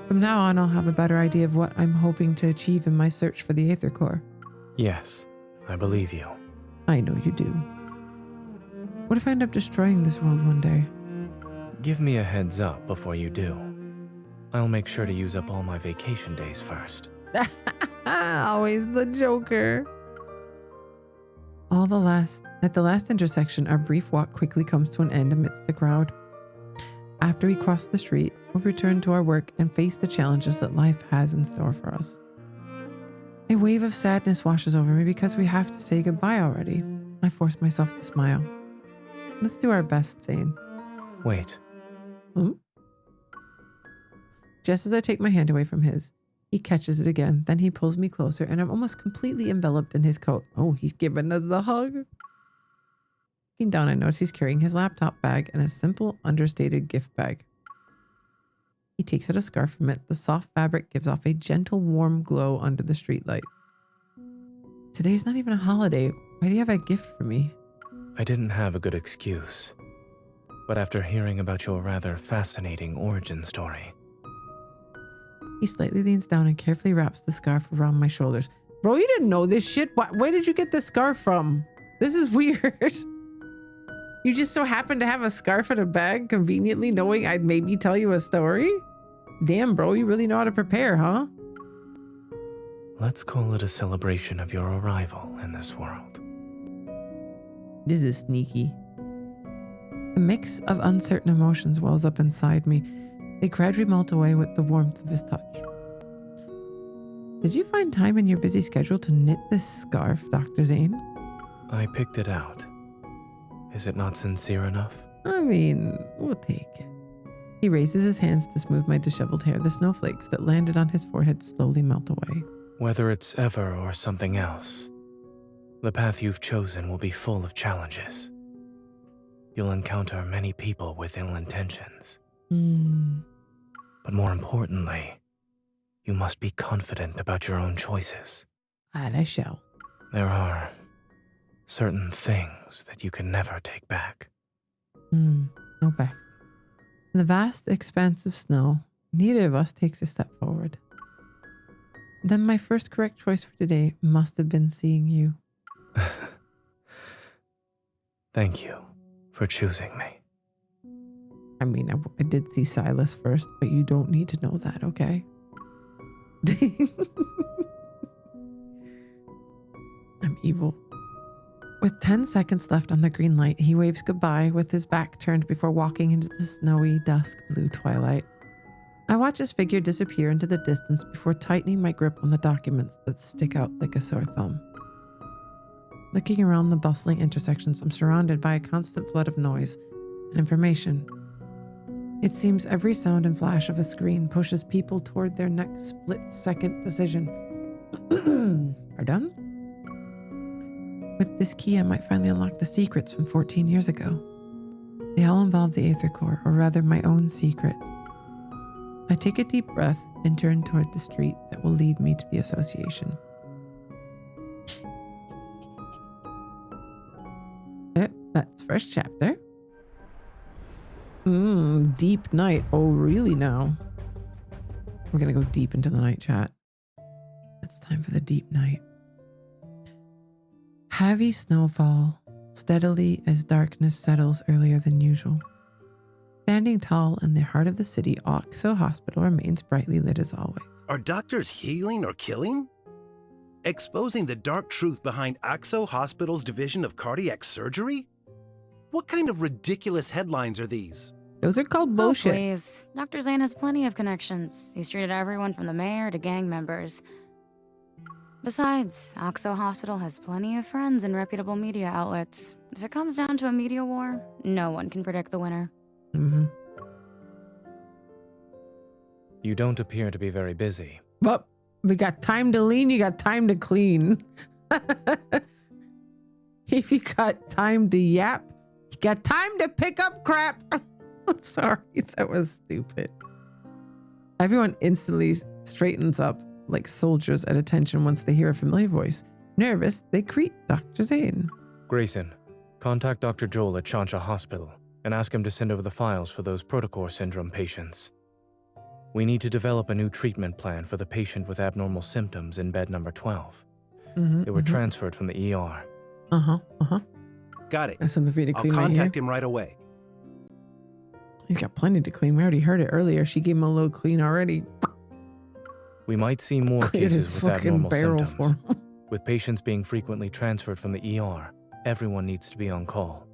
From now on, I'll have a better idea of what I'm hoping to achieve in my search for the Aether Core. Yes, I believe you. I know you do. What if I end up destroying this world one day? Give me a heads up before you do. I'll make sure to use up all my vacation days first. Always the Joker. At the last intersection, our brief walk quickly comes to an end amidst the crowd. After we cross the street, we'll return to our work and face the challenges that life has in store for us. A wave of sadness washes over me because we have to say goodbye already. I force myself to smile. Let's do our best, Zane. Wait. Hmm? Just as I take my hand away from his, he catches it again. Then he pulls me closer and I'm almost completely enveloped in his coat. Oh, he's giving us the hug. Looking down, I notice he's carrying his laptop bag and a simple, understated gift bag. He takes out a scarf from it. The soft fabric gives off a gentle, warm glow under the streetlight. Today's not even a holiday. Why do you have a gift for me? I didn't have a good excuse. But after hearing about your rather fascinating origin story... He slightly leans down and carefully wraps the scarf around my shoulders. Bro, you didn't know this shit. Where did you get the scarf from? This is weird. You just so happened to have a scarf in a bag, conveniently knowing I'd maybe tell you a story? Damn, bro, you really know how to prepare, huh? Let's call it a celebration of your arrival in this world. This is sneaky. A mix of uncertain emotions wells up inside me. They gradually melt away with the warmth of his touch. Did you find time in your busy schedule to knit this scarf, Dr. Zane? I picked it out. Is it not sincere enough? I mean, we'll take it. He raises his hands to smooth my disheveled hair. The snowflakes that landed on his forehead slowly melt away. Whether it's ever or something else, the path you've chosen will be full of challenges. You'll encounter many people with ill intentions. But more importantly, you must be confident about your own choices. And I shall. There are certain things that you can never take back. No back. In the vast expanse of snow, neither of us takes a step forward. Then my first correct choice for today must have been seeing you. Thank you for choosing me. I mean, I did see Silas first, but you don't need to know that, okay? I'm evil. With 10 seconds left on the green light, he waves goodbye with his back turned before walking into the snowy, dusk blue twilight. I watch his figure disappear into the distance before tightening my grip on the documents that stick out like a sore thumb. Looking around the bustling intersections, I'm surrounded by a constant flood of noise and information. It seems every sound and flash of a screen pushes people toward their next split-second decision. Are done? With this key, I might finally unlock the secrets from 14 years ago. They all involve the Aether Core, or rather my own secret. I take a deep breath and turn toward the street that will lead me to the association. That's first chapter. Deep night. Oh, really now? We're gonna go deep into the night, chat. It's time for the deep night. Heavy snowfall, steadily as darkness settles earlier than usual. Standing tall in the heart of the city, Oxo Hospital remains brightly lit as always. Are doctors healing or killing? Exposing the dark truth behind Oxo Hospital's division of cardiac surgery? What kind of ridiculous headlines are these? Those are called bullshit. Oh, please. Dr. Zane has plenty of connections. He's treated everyone from the mayor to gang members. Besides, Oxo Hospital has plenty of friends in reputable media outlets. If it comes down to a media war, no one can predict the winner. You don't appear to be very busy. Well, we got time to lean, you got time to clean. If you got time to yap, you got time to pick up crap. I'm sorry, that was stupid. Everyone instantly straightens up like soldiers at attention once they hear a familiar voice. Nervous, they greet Dr. Zane. Grayson, contact Dr. Joel at Chansha Hospital and ask him to send over the files for those Protocore syndrome patients. We need to develop a new treatment plan for the patient with abnormal symptoms in bed number 12. They were transferred from the ER. Got it. That's something for you to I'll clean my hair. contact him right away. He's got plenty to clean. We already heard it earlier. She gave him a little clean already. We might see more Cleared cases his with fucking abnormal barrel symptoms. for him. With patients being frequently transferred from the ER, everyone needs to be on call.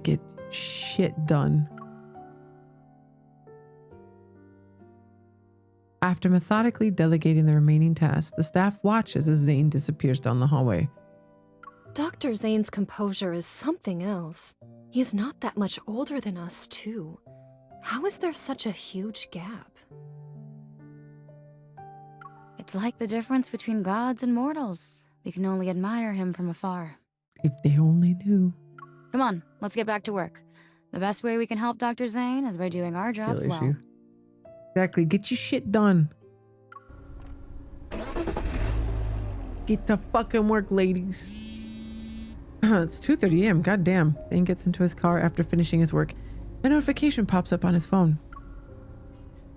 Get shit done. After methodically delegating the remaining tasks, the staff watches as Zane disappears down the hallway. Dr. Zane's composure is something else. He's not that much older than us, too. How is there such a huge gap? It's like the difference between gods and mortals. We can only admire him from afar. If they only knew. Come on, let's get back to work. The best way we can help Dr. Zane is by doing our jobs Real well. issue. Exactly. Get your shit done. Get the fucking work, ladies. It's 2:30 a.m. Goddamn. Zane gets into his car after finishing his work. A notification pops up on his phone.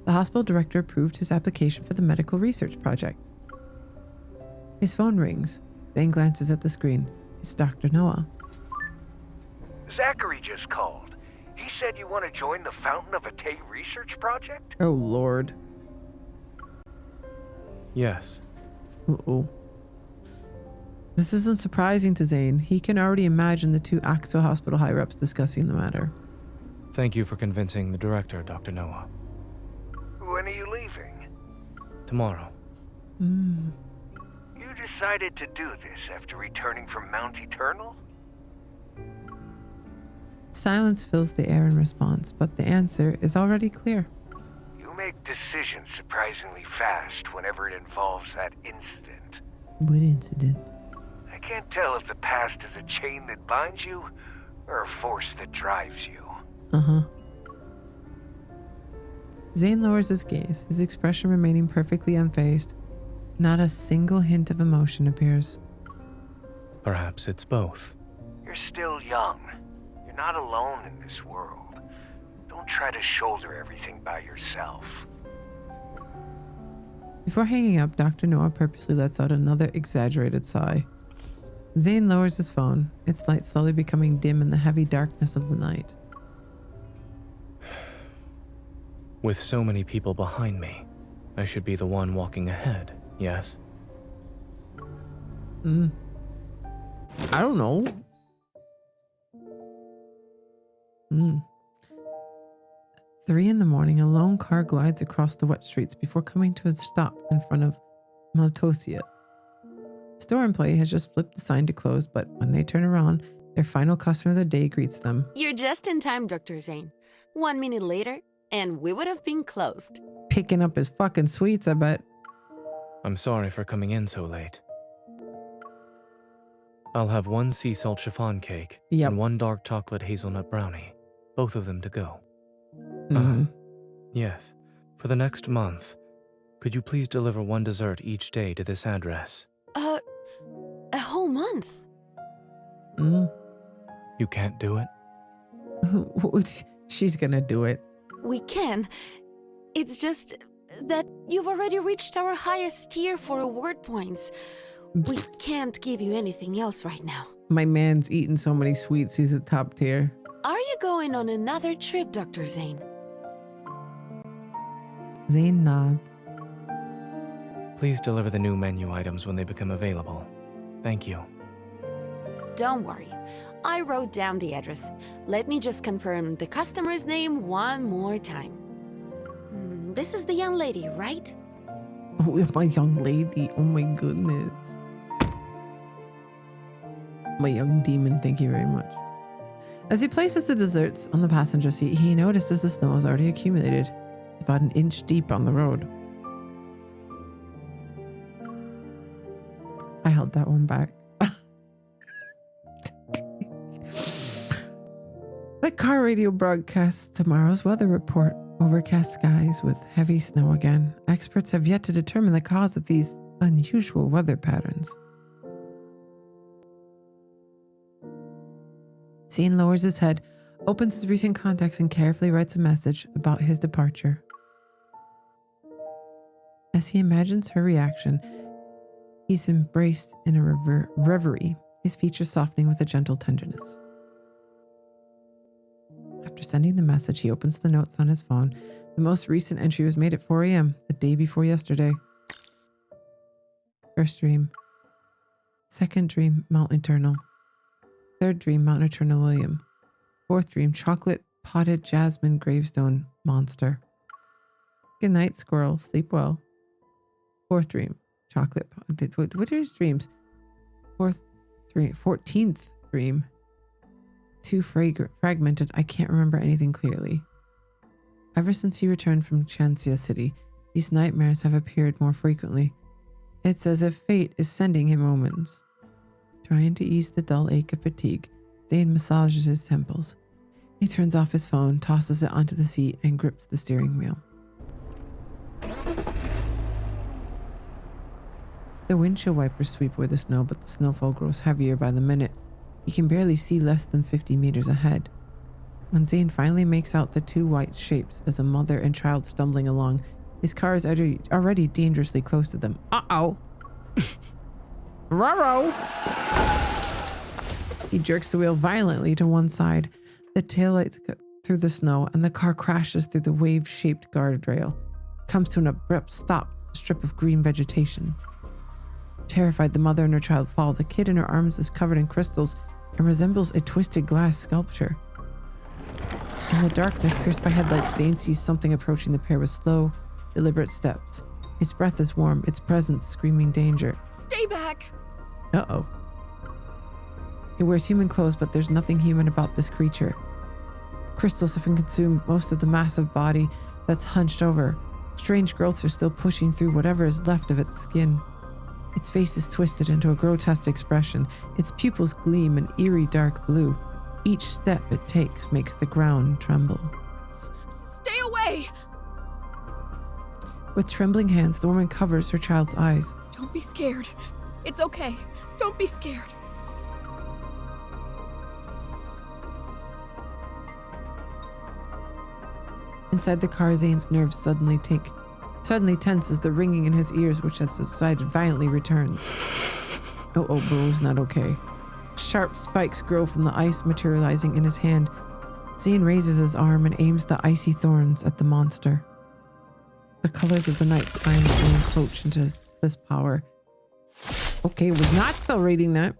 The hospital director approved his application for the medical research project. His phone rings. Zane glances at the screen. It's Dr. Noah. Zachary just called. He said you want to join the Fountain of Atay research project? Oh, Lord. Yes. Uh-oh. This isn't surprising to Zane. He can already imagine the two Axel Hospital higher-ups discussing the matter. Thank you for convincing the director, Dr. Noah. When are you leaving? Tomorrow. You decided to do this after returning from Mount Eternal? Silence fills the air in response, but the answer is already clear. You make decisions surprisingly fast whenever it involves that incident. What incident? I can't tell if the past is a chain that binds you or a force that drives you. Zane lowers his gaze, his expression remaining perfectly unfazed. Not a single hint of emotion appears. Perhaps it's both. You're still young. You're not alone in this world. Don't try to shoulder everything by yourself. Before hanging up, Dr. Noah purposely lets out another exaggerated sigh. Zane lowers his phone, its light slowly becoming dim in the heavy darkness of the night. With so many people behind me, I should be the one walking ahead, yes? I don't know. 3 in the morning, a lone car glides across the wet streets before coming to a stop in front of Maltosia. The store employee has just flipped the sign to close, but when they turn around, their final customer of the day greets them. You're just in time, Dr. Zane. 1 minute later, and we would have been closed. Picking up his fucking sweets, I bet. I'm sorry for coming in so late. I'll have 1 sea salt chiffon cake and 1 dark chocolate hazelnut brownie, both of them to go. Yes, for the next month, could you please deliver 1 dessert each day to this address? A whole month? You can't do it? She's gonna do it. We can. It's just that you've already reached our highest tier for award points. We can't give you anything else right now. My man's eating so many sweets, he's at top tier. Are you going on another trip, Dr. Zane? Zane nods. Please deliver the new menu items when they become available. Thank you. Don't worry. I wrote down the address. Let me just confirm the customer's name one more time. This is the young lady, right? Oh, my young lady. Oh my goodness. My young demon, thank you very much. As he places the desserts on the passenger seat, he notices the snow has already accumulated. About 1 inch deep on the road. I held that one back. The car radio broadcasts tomorrow's weather report. Overcast skies with heavy snow again. Experts have yet to determine the cause of these unusual weather patterns. Zane lowers his head, opens his recent contacts, and carefully writes a message about his departure. As he imagines her reaction, He's embraced in a reverie, his features softening with a gentle tenderness. After sending the message, he opens the notes on his phone. The most recent entry was made at 4 a.m., the day before yesterday. First dream. Second dream, Mount Eternal. Third dream, Mount Eternal William. Fourth dream, chocolate potted jasmine gravestone monster. Good night, squirrel. Sleep well. Fourth dream, chocolate. What are his dreams? 14th dream. Too fragmented, I can't remember anything clearly. Ever since he returned from Chancia City, these nightmares have appeared more frequently. It's as if fate is sending him omens. Trying to ease the dull ache of fatigue, Zane massages his temples. He turns off his phone, tosses it onto the seat, and grips the steering wheel. The windshield wipers sweep away the snow, but the snowfall grows heavier by the minute. He can barely see less than 50 meters ahead. When Zane finally makes out the two white shapes as a mother and child stumbling along, his car is already dangerously close to them. Uh-oh. Roro! He jerks the wheel violently to one side. The taillights cut through the snow, and the car crashes through the wave-shaped guardrail. Comes to an abrupt stop, a strip of green vegetation. Terrified, the mother and her child fall. The kid in her arms is covered in crystals and resembles a twisted glass sculpture. In the darkness, pierced by headlights, Zane sees something approaching the pair with slow, deliberate steps. Its breath is warm, its presence screaming danger. Stay back! Uh-oh. It wears human clothes, but there's nothing human about this creature. Crystals have consumed most of the massive body that's hunched over. Strange growths are still pushing through whatever is left of its skin. Its face is twisted into a grotesque expression. Its pupils gleam an eerie dark blue. Each step it takes makes the ground tremble. Stay away! With trembling hands, the woman covers her child's eyes. Don't be scared. It's okay. Don't be scared. Inside the car, Zane's nerves suddenly tense as the ringing in his ears, which has subsided violently, returns. Oh, Bro's not okay. Sharp spikes grow from the ice, materializing in his hand. Zane raises his arm and aims the icy thorns at the monster. The colors of the night silently encroach into this power. Okay, was not still reading that.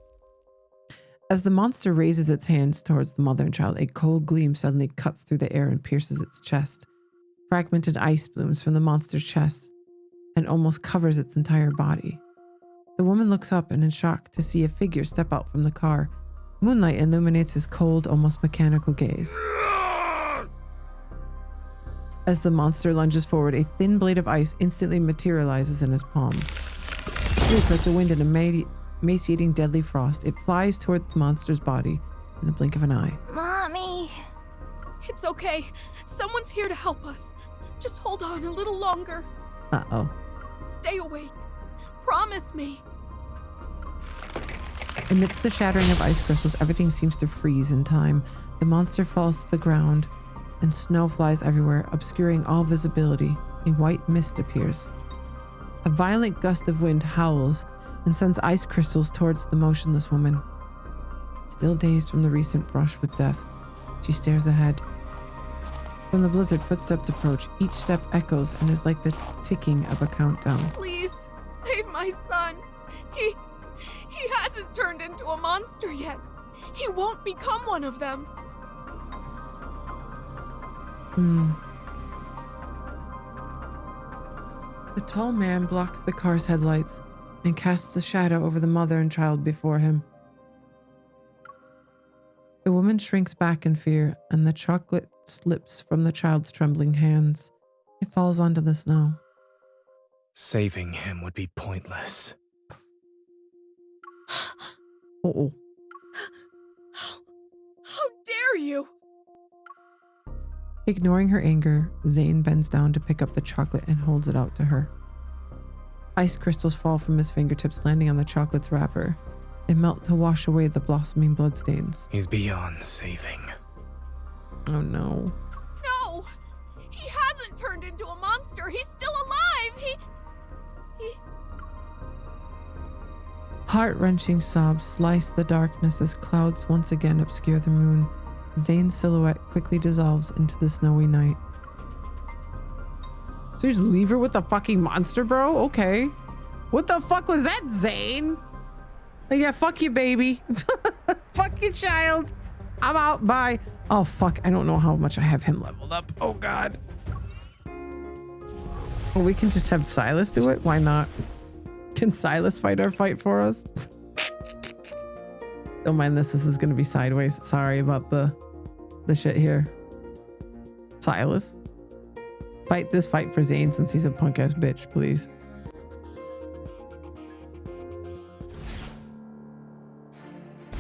As the monster raises its hands towards the mother and child, a cold gleam suddenly cuts through the air and pierces its chest. Fragmented ice blooms from the monster's chest and almost covers its entire body. The woman looks up and in shock to see a figure step out from the car. Moonlight illuminates his cold, almost mechanical gaze. As the monster lunges forward, a thin blade of ice instantly materializes in his palm. Swoop like the wind in a emaciating deadly frost, it flies toward the monster's body in the blink of an eye. Mommy! It's okay. Someone's here to help us. Just hold on a little longer. Uh-oh. Stay awake. Promise me. Amidst the shattering of ice crystals, everything seems to freeze in time. The monster falls to the ground, and snow flies everywhere, obscuring all visibility. A white mist appears. A violent gust of wind howls and sends ice crystals towards the motionless woman. Still dazed from the recent brush with death, she stares ahead. From the blizzard, footsteps approach. Each step echoes and is like the ticking of a countdown. Please, save my son. He hasn't turned into a monster yet. He won't become one of them. The tall man blocks the car's headlights and casts a shadow over the mother and child before him. The woman shrinks back in fear, and the chocolate slips from the child's trembling hands. It falls onto the snow. Saving him would be pointless. Uh-oh. How dare you? Ignoring her anger, Zane bends down to pick up the chocolate and holds it out to her. Ice crystals fall from his fingertips, landing on the chocolate's wrapper. They melt to wash away the blossoming bloodstains. He's beyond saving. Oh no. No! He hasn't turned into a monster! He's still alive! Heart-wrenching sobs slice the darkness as clouds once again obscure the moon. Zane's silhouette quickly dissolves into the snowy night. So you just leave her with the fucking monster, bro? Okay. What the fuck was that, Zane? Like, yeah, fuck you, baby. Fuck you, child. I'm out. Bye. Oh, fuck. I don't know how much I have him leveled up. Oh, God. Well, we can just have Silas do it. Why not? Can Silas fight our fight for us? Don't mind this. This is going to be sideways. Sorry about the shit here. Silas. Fight this fight for Zane since he's a punk ass bitch, please.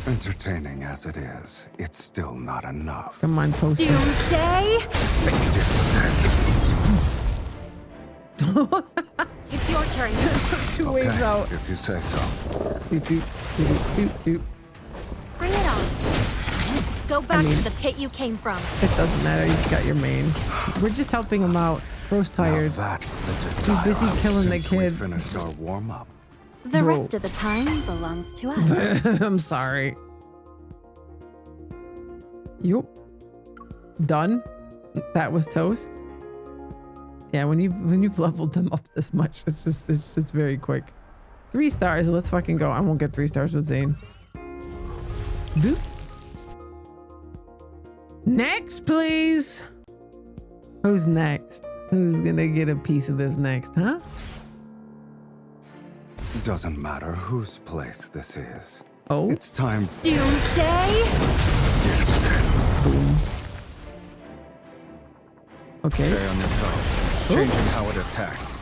Entertaining as it is, it's still not enough. Come on, Toast. Doomsday? It's your turn. Took two waves out. If you say so. Doop, doop, doop, doop. Bring it on. Go back to the pit you came from. It doesn't matter. You got your main. We're just helping him out. Bro's tired. Now that's the Too busy killing the kid. We finished our warm up. The rest of the time belongs to us. I'm sorry. Yup. Done. That was Toast. Yeah, when you've leveled them up this much, it's very quick. 3 stars. Let's fucking go. I won't get 3 stars with Zane. Boop. Next, please. Who's next? Who's gonna get a piece of this next, huh? Doesn't matter whose place this is. Oh. It's time for Doomsday? Boom. Okay. Stay on your toes. Changing how it attacks.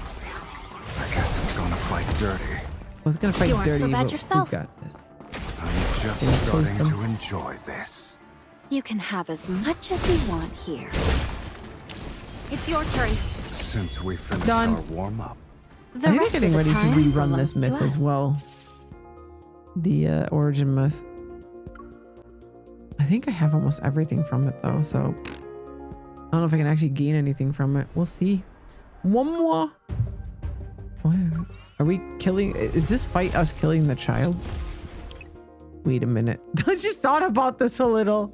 I guess it's gonna fight dirty. I was gonna fight You aren't dirty, so bad but yourself. we got this. I'm just Can you starting toast him? to enjoy this. You can have as much as you want here. It's your turn. Since we finished Done. our warm up. The I think rest they're getting of the ready to time rerun this belongs myth to as us. well. The origin myth. I think I have almost everything from it though, so I don't know if I can actually gain anything from it. We'll see. One more. Are we killing? Is this fight us killing the child? Wait a minute. I just thought about this a little.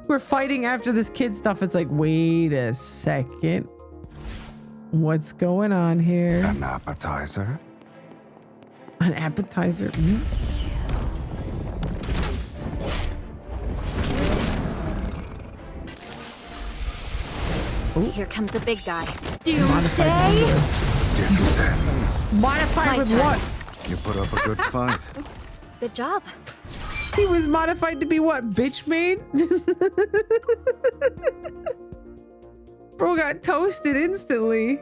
We're fighting after this kid stuff. It's like, wait a second. What's going on here? An appetizer? An appetizer? Mm. Here comes a big guy. Modified Doomsday? Descends. Modified My with turn. what? You put up a good fight. Good job. He was modified to be what? Bitch made? Bro got toasted instantly.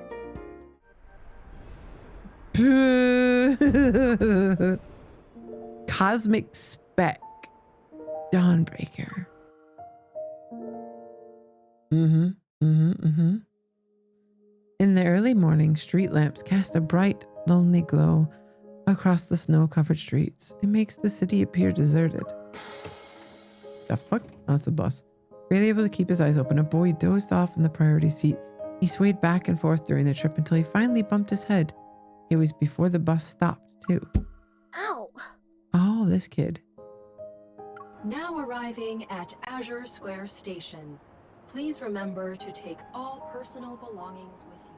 Cosmic Spec. Dawnbreaker. In the early morning, street lamps cast a bright, lonely glow across the snow-covered streets. It makes the city appear deserted. The fuck? Oh, that's the bus. Barely able to keep his eyes open, a boy dozed off in the priority seat. He swayed back and forth during the trip until he finally bumped his head. It was before the bus stopped, too. Ow! Oh, this kid. Now arriving at Azure Square Station. Please remember to take all personal belongings with you.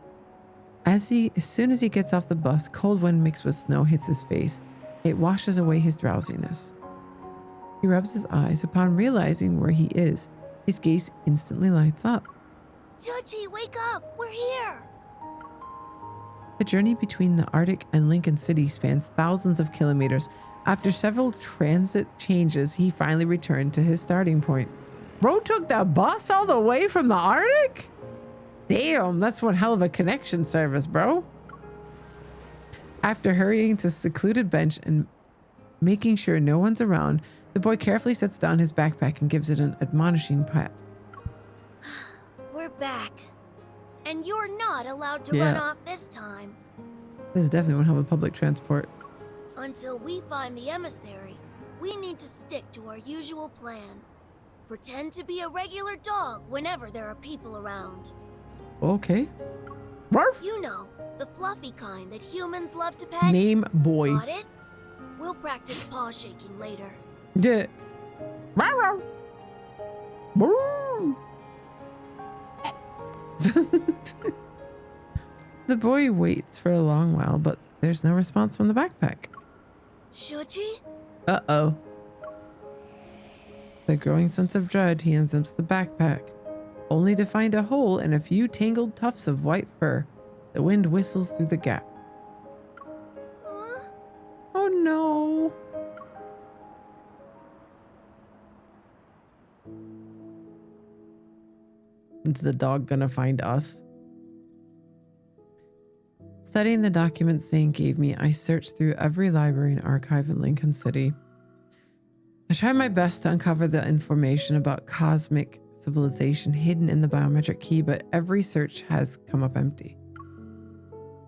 As soon as he gets off the bus, cold wind mixed with snow hits his face. It washes away his drowsiness. He rubs his eyes. Upon realizing where he is, his gaze instantly lights up. Judgy, wake up! We're here! The journey between the Arctic and Lincoln City spans thousands of kilometers. After several transit changes, he finally returned to his starting point. Bro took the bus all the way from the Arctic? Damn, that's one hell of a connection service, bro. After hurrying to a secluded bench and making sure no one's around, the boy carefully sets down his backpack and gives it an admonishing pat. We're back. And you're not allowed to Yeah. run off this time. This is definitely one hell of a public transport. Until we find the emissary, we need to stick to our usual plan. Pretend to be a regular dog whenever there are people around. Okay. Barf. You know, the fluffy kind that humans love to pet. Name boy. Got it? We'll practice paw shaking later. Yeah. Rawr, rawr. The boy waits for a long while, but there's no response from the backpack. Should he? Uh-oh. The growing sense of dread, he unzips the backpack, only to find a hole and a few tangled tufts of white fur. The wind whistles through the gap. Oh no. Is the dog gonna find us? Studying the documents Zane gave me, I searched through every library and archive in Lincoln City. I tried my best to uncover the information about cosmic civilization hidden in the biometric key, but every search has come up empty.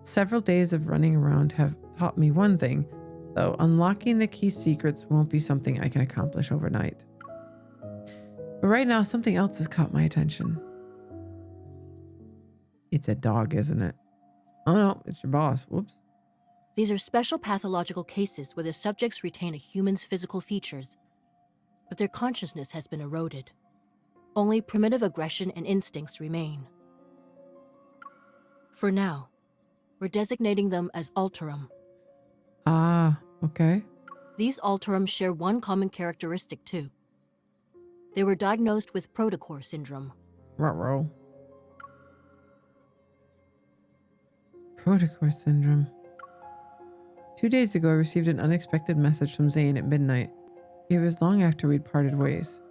Several days of running around have taught me one thing, though: unlocking the key's secrets won't be something I can accomplish overnight. But right now, something else has caught my attention. It's a dog, isn't it? Oh no, it's your boss. Whoops. These are special pathological cases where the subjects retain a human's physical features, but their consciousness has been eroded. Only primitive aggression and instincts remain. For now, we're designating them as Alterum. Ah, okay. These Alterum share one common characteristic too. They were diagnosed with protocore syndrome. Ruh-roh. Protocore syndrome. 2 days ago, I received an unexpected message from Zane at midnight. It was long after we'd parted ways.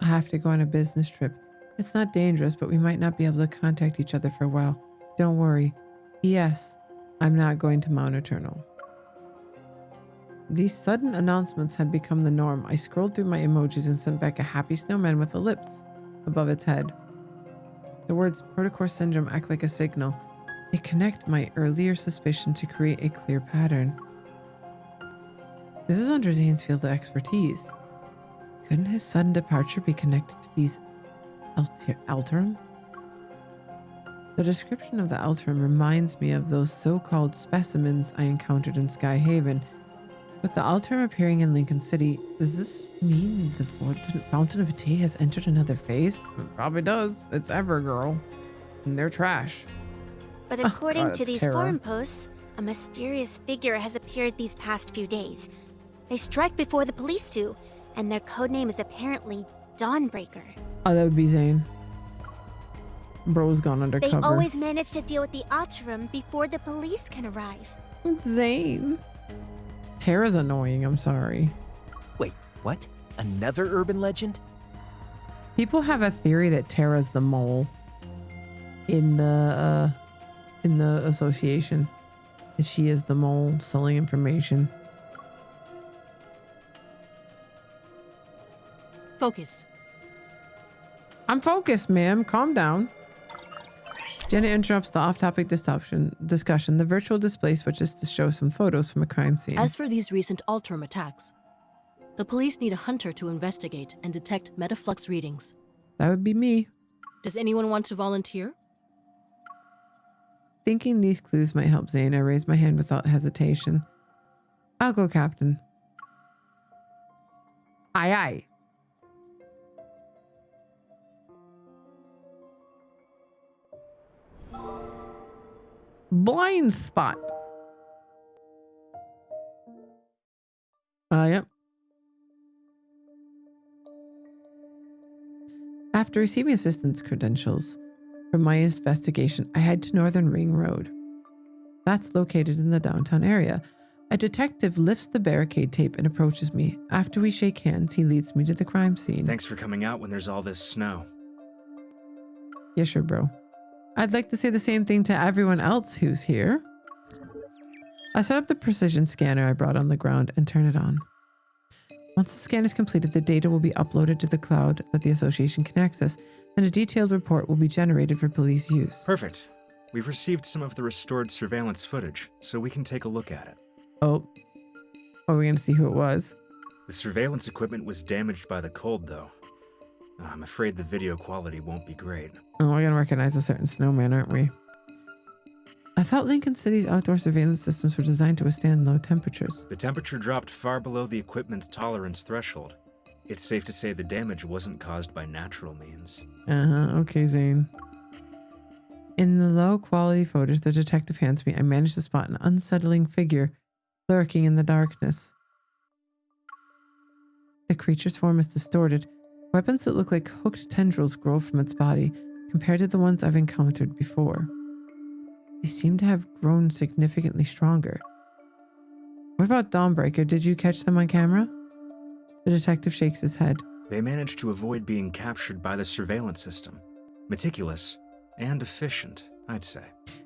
I have to go on a business trip. It's not dangerous, but we might not be able to contact each other for a while. Don't worry. P.S. I'm not going to Mount Eternal. These sudden announcements had become the norm. I scrolled through my emojis and sent back a happy snowman with ellipse above its head. The words protocore syndrome act like a signal. They connect my earlier suspicion to create a clear pattern. This is under Zane's field of expertise. Couldn't his sudden departure be connected to these Alterum? The description of the Alterum reminds me of those so-called specimens I encountered in Skyhaven. With the Alterum appearing in Lincoln City, does this mean the Fountain of Tea has entered another phase? It probably does. It's Evergirl. And they're trash. But according God, to these Terra. forum posts, a mysterious figure has appeared these past few days. They strike before the police do, and their codename is apparently Dawnbreaker. Oh, that would be Zane. Bro's gone They undercover. always manage to deal with the Alterum before the police can arrive. Zane. Terra's annoying, I'm sorry. Wait, what? Another urban legend? People have a theory that Terra's the mole in the association. And she is the mole selling information. Focus. I'm focused, ma'am. Calm down. Jenna interrupts the off-topic discussion. The virtual display switches to show some photos from a crime scene. As for these recent Alterum attacks, the police need a hunter to investigate and detect metaflux readings. That would be me. Does anyone want to volunteer? Thinking these clues might help Zane, I raise my hand without hesitation. I'll go, Captain. Aye, aye. Blind spot. Yep. After receiving assistance credentials from my investigation, I head to Northern Ring Road. That's located in the downtown area. A detective lifts the barricade tape and approaches me. After we shake hands, he leads me to the crime scene. Thanks for coming out when there's all this snow. Yeah, sure, bro. I'd like to say the same thing to everyone else who's here. I set up the precision scanner I brought on the ground and turn it on. Once the scan is completed, the data will be uploaded to the cloud that the association can access, and a detailed report will be generated for police use. Perfect. We've received some of the restored surveillance footage, so we can take a look at it. Oh. Are we going to see who it was? The surveillance equipment was damaged by the cold, though. I'm afraid the video quality won't be great. Oh, we're going to recognize a certain snowman, aren't we? I thought Lincoln City's outdoor surveillance systems were designed to withstand low temperatures. The temperature dropped far below the equipment's tolerance threshold. It's safe to say the damage wasn't caused by natural means. Okay, Zane. In the low-quality photos the detective hands me, I managed to spot an unsettling figure lurking in the darkness. The creature's form is distorted. Weapons that look like hooked tendrils grow from its body, compared to the ones I've encountered before. They seem to have grown significantly stronger. What about Dawnbreaker? Did you catch them on camera? The detective shakes his head. They managed to avoid being captured by the surveillance system. Meticulous and efficient, I'd say.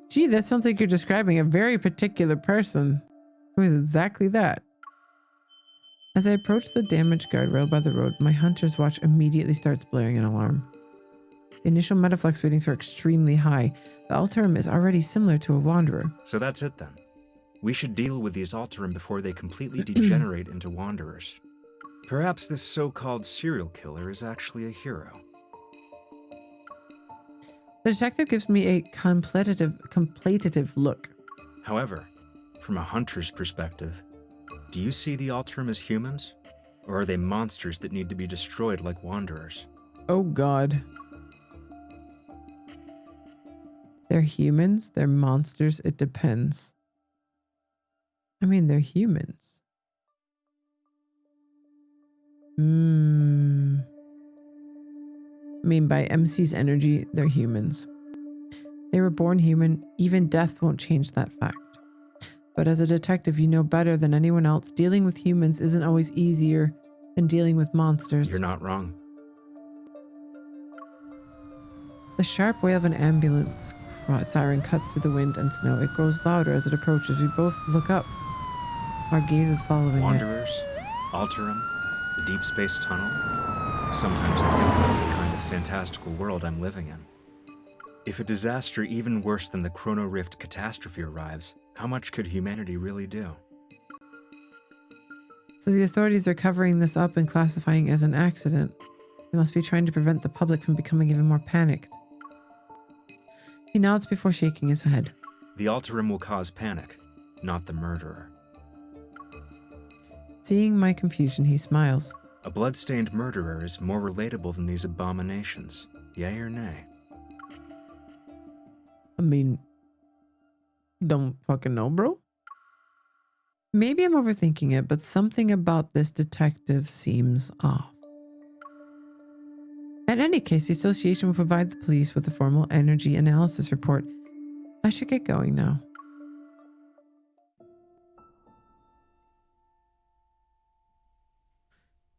Gee, that sounds like you're describing a very particular person. Who is exactly that? As I approach the damaged guardrail by the road, my hunter's watch immediately starts blaring an alarm. The initial metaflux readings are extremely high. The Alterum is already similar to a Wanderer. So that's it then. We should deal with these Alterum before they completely degenerate into Wanderers. Perhaps this so-called serial killer is actually a hero. The detective gives me a contemplative look. However, from a hunter's perspective, do you see the Alterum as humans? Or are they monsters that need to be destroyed like Wanderers? Oh God. They're humans, they're monsters, it depends. I mean, they're humans. I mean, by MC's energy, they're humans. They were born human, even death won't change that fact. But as a detective, you know better than anyone else, dealing with humans isn't always easier than dealing with monsters. You're not wrong. The sharp wail of an ambulance siren cuts through the wind and snow. It grows louder as it approaches. We both look up. Our gaze is following Wanderers, Alterum, the deep space tunnel. Sometimes I think about the kind of fantastical world I'm living in. If a disaster even worse than the Chrono Rift catastrophe arrives, how much could humanity really do? So the authorities are covering this up and classifying it as an accident. They must be trying to prevent the public from becoming even more panicked. He nods before shaking his head. The Alterum will cause panic, not the murderer. Seeing my confusion, he smiles. A blood-stained murderer is more relatable than these abominations. Yay or nay? I mean, don't fucking know, bro. Maybe I'm overthinking it, but something about this detective seems off. In any case, the association will provide the police with a formal energy analysis report. I should get going now.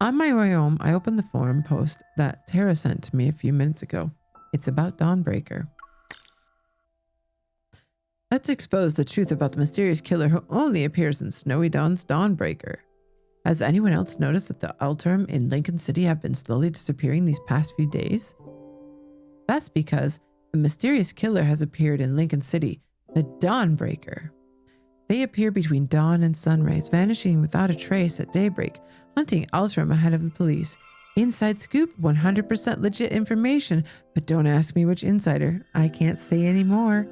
On my way home, I opened the forum post that Tara sent to me a few minutes ago. It's about Dawnbreaker. Let's expose the truth about the mysterious killer who only appears in Snowy Dawn's Dawnbreaker. Has anyone else noticed that the Alterum in Lincoln City have been slowly disappearing these past few days? That's because a mysterious killer has appeared in Lincoln City, the Dawnbreaker. They appear between dawn and sunrise, vanishing without a trace at daybreak, hunting Alterum ahead of the police. Inside scoop, 100% legit information, but don't ask me which insider. I can't say anymore.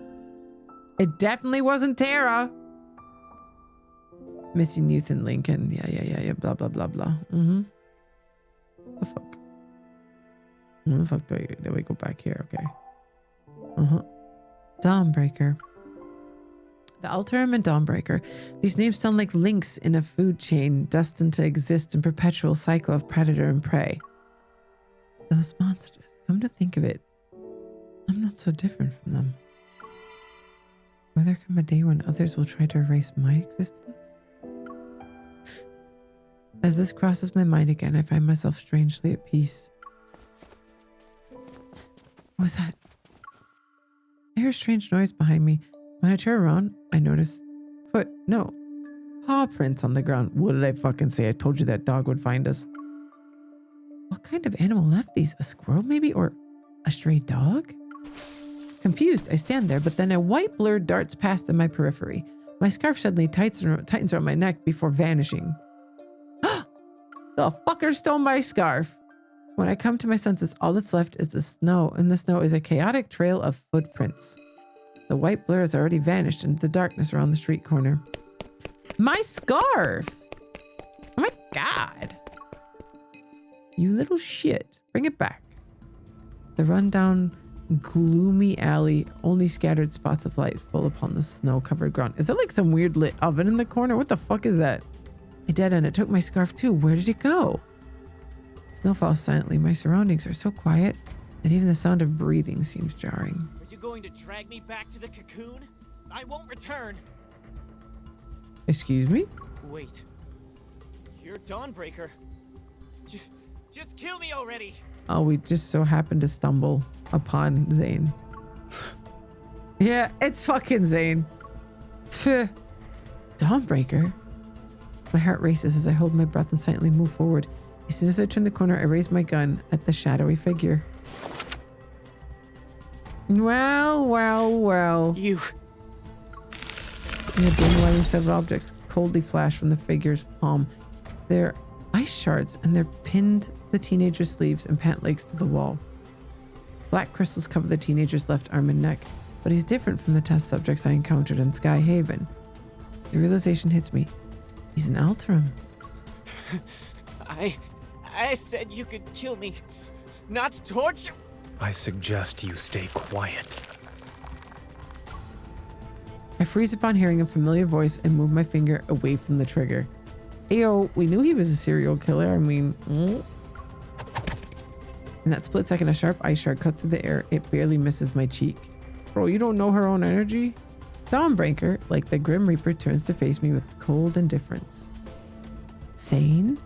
It definitely wasn't Tara. Missing youth in Lincoln. Yeah, blah, blah, blah, blah. The fuck? When the fuck do we go back here? Okay. Dawnbreaker. The Alterum and Dawnbreaker. These names sound like links in a food chain destined to exist in perpetual cycle of predator and prey. Those monsters, come to think of it, I'm not so different from them. Will there come a day when others will try to erase my existence? As this crosses my mind again, I find myself strangely at peace. What was that? I hear a strange noise behind me. When I turn around, I notice paw prints on the ground. What did I fucking say? I told you that dog would find us. What kind of animal left these? A squirrel maybe? Or a stray dog? Confused, I stand there, but then a white blur darts past in my periphery. My scarf suddenly tightens around my neck before vanishing. The fucker stole my scarf. When I come to my senses, all that's left is the snow, and the snow is a chaotic trail of footprints. The white blur has already vanished into the darkness around the street corner. My scarf! Oh my god. You little shit. Bring it back. The rundown, gloomy alley, only scattered spots of light fall upon the snow-covered ground. Is that like some weird lit oven in the corner? What the fuck is that? A dead end. It took my scarf too. Where did it go? Snow falls silently. My surroundings are so quiet that even the sound of breathing seems jarring. Are you going to drag me back to the cocoon? I won't return. Excuse me? Wait. You're Dawnbreaker. Just kill me already. Oh, we just so happened to stumble upon Zane. Yeah, it's fucking Zane. Phew. Dawnbreaker? My heart races as I hold my breath and silently move forward. As soon as I turn the corner, I raise my gun at the shadowy figure. Well, well, well. You. In the dim lighting, several objects coldly flash from the figure's palm. They're ice shards, and they're pinned the teenager's sleeves and pant legs to the wall. Black crystals cover the teenager's left arm and neck, but he's different from the test subjects I encountered in Sky Haven. The realization hits me. He's an Alterum. I said you could kill me, not torture. I suggest you stay quiet. I freeze upon hearing a familiar voice and move my finger away from the trigger. Ayo, we knew he was a serial killer. I mean, In that split second, a sharp ice shard cuts through the air. It barely misses my cheek. Bro, you don't know her own energy? Dawnbreaker, like the Grim Reaper, turns to face me with cold indifference. Zane?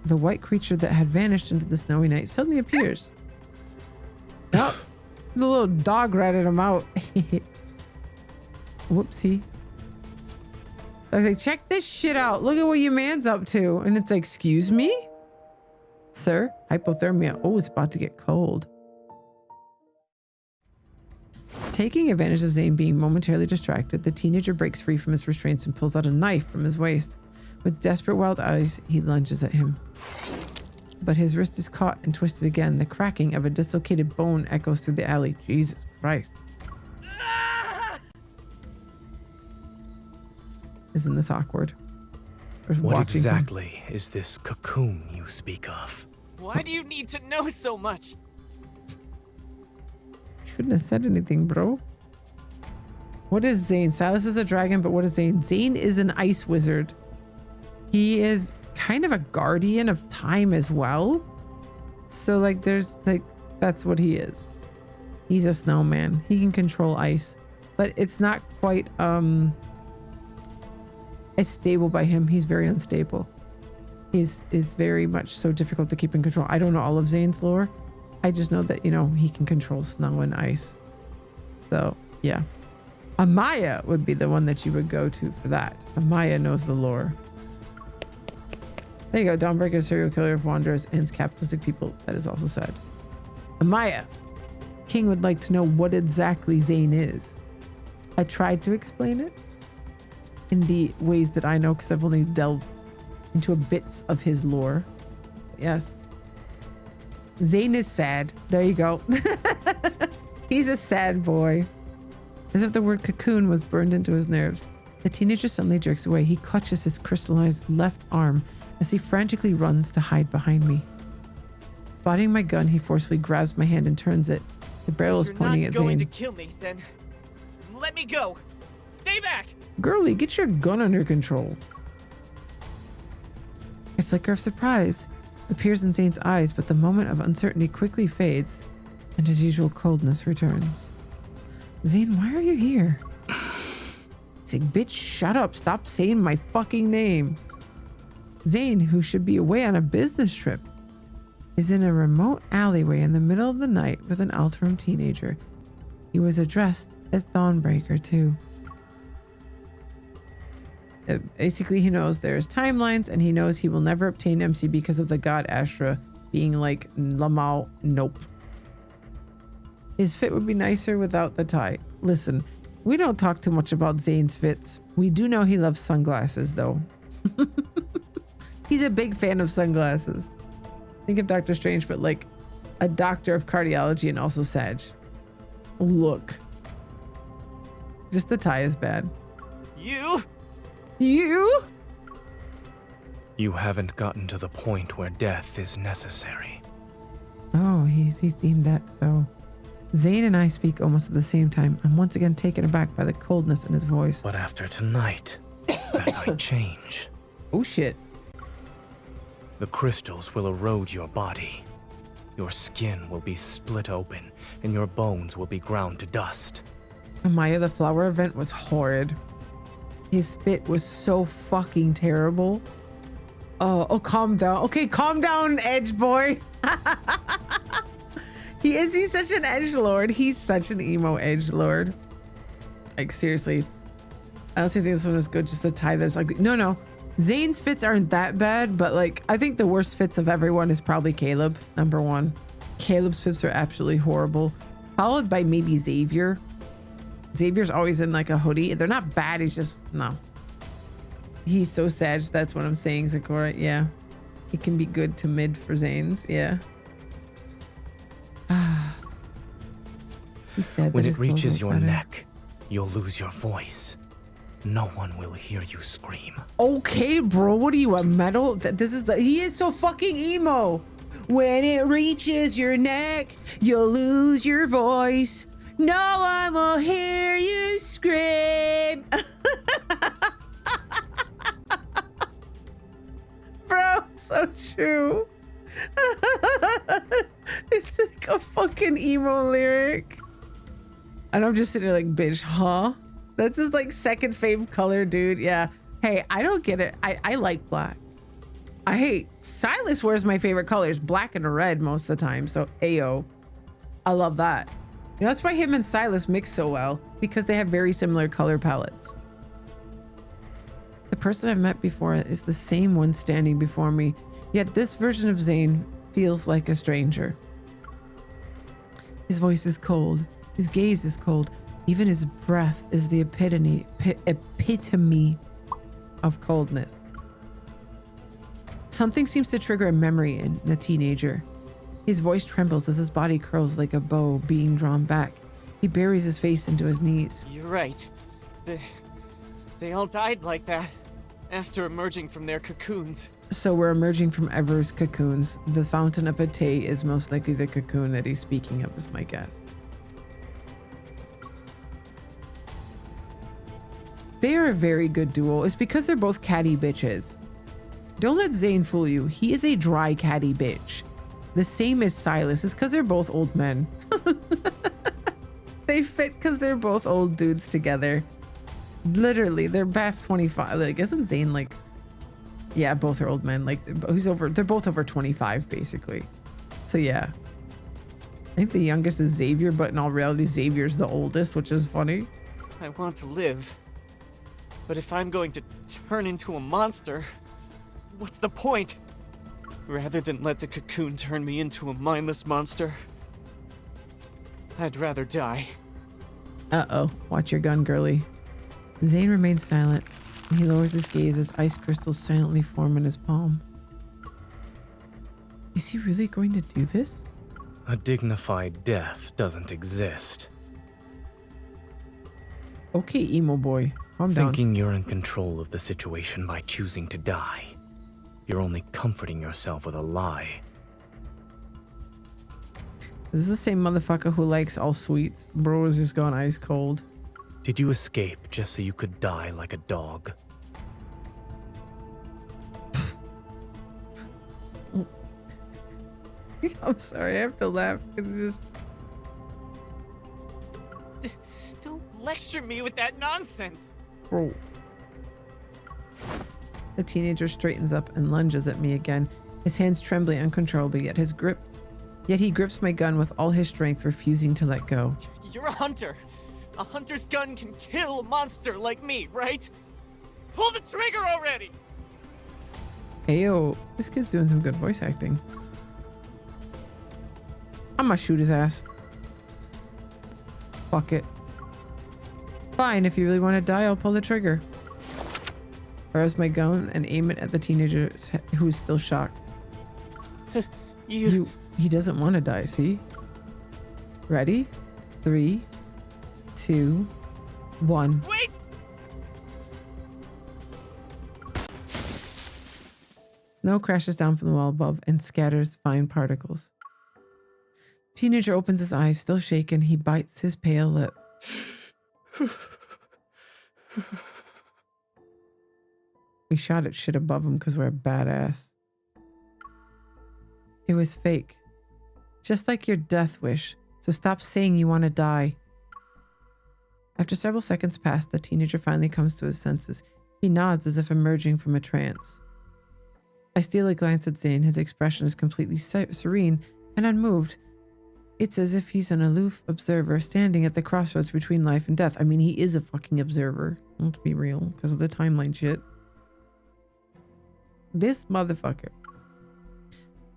The white creature that had vanished into the snowy night suddenly appears. Oh, the little dog ratted him out. Whoopsie. I was like, check this shit out. Look at what your man's up to. And it's like, excuse me? Sir, hypothermia. Oh, it's about to get cold. Taking advantage of Zane being momentarily distracted, the teenager breaks free from his restraints and pulls out a knife from his waist. With desperate wild eyes, he lunges at him. But his wrist is caught and twisted again. The cracking of a dislocated bone echoes through the alley. Jesus Christ. Isn't this awkward? What exactly is this cocoon you speak of? Why do you need to know so much? Shouldn't have said anything, bro. What is Zane? Silas is a dragon, but what is Zane? Zane is an ice wizard. He is kind of a guardian of time as well. So like there's like, that's what he is. He's a snowman. He can control ice, but it's not quite as stable by him. He's very unstable. Is very much so difficult to keep in control. I don't know all of Zane's lore. I just know that, you know, he can control snow and ice. So yeah. Amaya would be the one that you would go to for that. Amaya knows the lore. There you go. Dawnbreaker, serial killer of wanderers and capitalistic people. That is also said. Amaya. King would like to know what exactly Zane is. I tried to explain it in the ways that I know because I've only delved into bits of his lore. But yes. Zane is sad. There you go. He's a sad boy. As if the word cocoon was burned into his nerves, the teenager suddenly jerks away. He clutches his crystallized left arm as he frantically runs to hide behind me. Spotting my gun, he forcefully grabs my hand and turns it. The barrel is pointing at Zane. You're not going to kill me, then let me go. Stay back. Girlie, get your gun under control. A flicker of surprise appears in Zane's eyes, but the moment of uncertainty quickly fades, and his usual coldness returns. Zane, why are you here? He's like, bitch, shut up. Stop saying my fucking name. Zane, who should be away on a business trip, is in a remote alleyway in the middle of the night with an Alterum teenager. He was addressed as Dawnbreaker, too. Basically, he knows there's timelines, and he knows he will never obtain MC because of the god Astra being like, Lamau, nope. His fit would be nicer without the tie. Listen, we don't talk too much about Zane's fits. We do know he loves sunglasses, though. He's a big fan of sunglasses. Think of Doctor Strange, but like a doctor of cardiology and also Sag. Look, Just the tie is bad. You? You? You haven't gotten to the point where death is necessary. Oh, he's deemed that so. Zane and I speak almost at the same time. I'm once again taken aback by the coldness in his voice. But after tonight, that might change. Oh shit. The crystals will erode your body. Your skin will be split open, and your bones will be ground to dust. Amaya, the flower event was horrid. His spit was so fucking terrible. Oh, calm down. Okay, calm down, Edge boy. He's such an edgelord. He's such an emo edgelord. Like, seriously. I don't think this one was good. Just a tie that's like, no. Zane's fits aren't that bad, but like, I think the worst fits of everyone is probably Caleb, number one. Caleb's fits are absolutely horrible. Followed by maybe Xavier. Xavier's always in like a hoodie. They're not bad. He's just, no. He's so sad. That's what I'm saying, Sakura. Yeah. It can be good to mid for Zane's. Yeah. He said when it reaches your neck, you'll lose your voice. No one will hear you scream. Okay, bro. What are you, a metal? He is so fucking emo. When it reaches your neck, you'll lose your voice. No one will hear you scream. Bro, so true. It's like a fucking emo lyric. And I'm just sitting there like, bitch, huh? That's his like second fave color, dude. Yeah. Hey, I don't get it. I like black. I hate Silas wears my favorite colors, black and red most of the time. So Ayo. I love that. You know, that's why him and Silas mix so well, because they have very similar color palettes. The person I've met before is the same one standing before me, yet this version of Zane feels like a stranger. His voice is cold. His gaze is cold. Even his breath is the epitome of coldness. Something seems to trigger a memory in the teenager. His voice trembles as his body curls like a bow being drawn back. He buries his face into his knees. You're right. They all died like that after emerging from their cocoons. So we're emerging from Ever's cocoons. The Fountain of Pate is most likely the cocoon that he's speaking of, is my guess. They are a very good duo. It's because they're both catty bitches. Don't let Zane fool you. He is a dry catty bitch. The same as Silas. It's because they're both old men. They fit because they're both old dudes together. Literally, they're past 25. Like, isn't Zane like... Yeah, both are old men. Like, they're both over 25, basically. So, yeah. I think the youngest is Xavier, but in all reality, Xavier's the oldest, which is funny. I want to live. But if I'm going to turn into a monster, what's the point? Rather than let the cocoon turn me into a mindless monster, I'd rather die. Uh-oh. Watch your gun, girly. Zane remains silent. He lowers his gaze as ice crystals silently form in his palm. Is he really going to do this? A dignified death doesn't exist. Okay, emo boy. Calm down. Thinking you're in control of the situation by choosing to die. You're only comforting yourself with a lie. This is the same motherfucker who likes all sweets. Bro is just gone ice cold. Did you escape just so you could die like a dog? I'm sorry, I have to laugh. It's just... Don't lecture me with that nonsense. Bro. The teenager straightens up and lunges at me again, his hands trembling uncontrollably, yet he grips my gun with all his strength, refusing to let go. You're a hunter. A hunter's gun can kill a monster like me, right? Pull the trigger already! Ayo, this kid's doing some good voice acting. I'm gonna shoot his ass. Fuck it. Fine, if you really want to die, I'll pull the trigger. Fires my gun and aim it at the teenager who's still shocked. He doesn't want to die, see? Ready? 3, 2, 1. Wait! Snow crashes down from the wall above and scatters fine particles. Teenager opens his eyes, still shaken. He bites his pale lip. We shot at shit above him because we're a badass. It was fake. Just like your death wish. So stop saying you want to die. After several seconds pass, the teenager finally comes to his senses. He nods as if emerging from a trance. I steal a glance at Zane. His expression is completely serene and unmoved. It's as if he's an aloof observer standing at the crossroads between life and death. I mean, he is a fucking observer. Let's be real, because of the timeline shit. This motherfucker.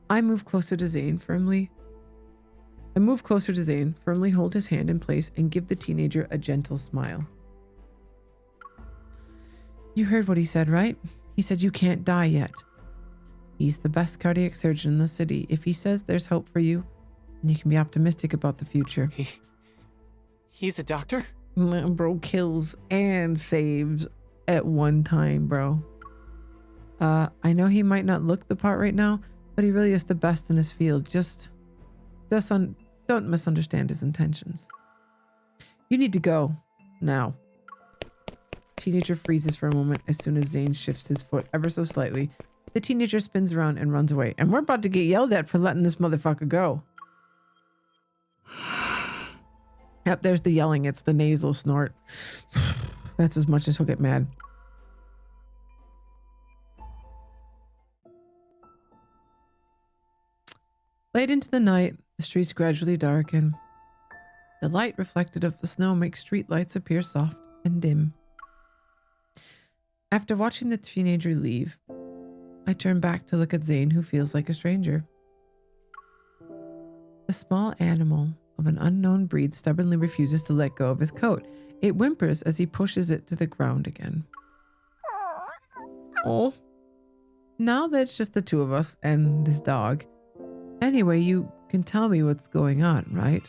I move closer to Zane, firmly hold his hand in place, and give the teenager a gentle smile. You heard what he said, right? He said you can't die yet. He's the best cardiac surgeon in the city. If he says there's hope for you, then you can be optimistic about the future. He's a doctor? Bro kills and saves at one time, bro. I know he might not look the part right now, but he really is the best in his field. Don't misunderstand his intentions. You need to go. Now. Teenager freezes for a moment as soon as Zane shifts his foot ever so slightly. The teenager spins around and runs away. And we're about to get yelled at for letting this motherfucker go. Yep, there's the yelling. It's the nasal snort. That's as much as he'll get mad. Late into the night, the streets gradually darken. The light reflected of the snow makes street lights appear soft and dim. After watching the teenager leave, I turn back to look at Zane, who feels like a stranger. A small animal of an unknown breed stubbornly refuses to let go of his coat. It whimpers as he pushes it to the ground again. Oh. Now that it's just the two of us and this dog. Anyway, you can tell me what's going on, right?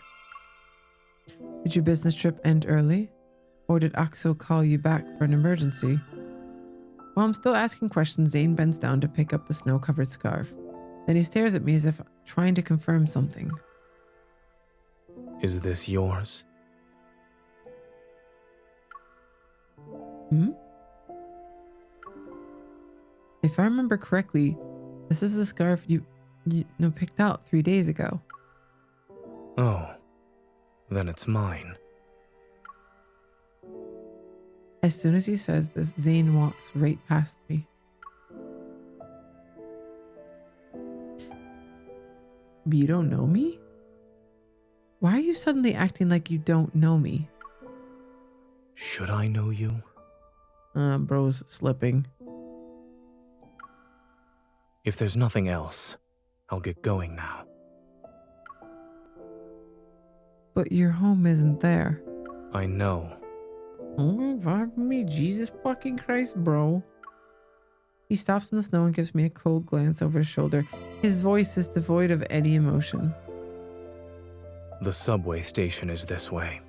Did your business trip end early? Or did Axo call you back for an emergency? While I'm still asking questions, Zane bends down to pick up the snow-covered scarf. Then he stares at me as if trying to confirm something. Is this yours? If I remember correctly, this is the scarf you picked out 3 days ago. Oh, then it's mine. As soon as he says this, Zane walks right past me. You don't know me? Why are you suddenly acting like you don't know me? Should I know you? Bro's slipping. If there's nothing else, I'll get going now. But your home isn't there. I know. Oh, pardon me, Jesus fucking Christ, bro. He stops in the snow and gives me a cold glance over his shoulder. His voice is devoid of any emotion. The subway station is this way.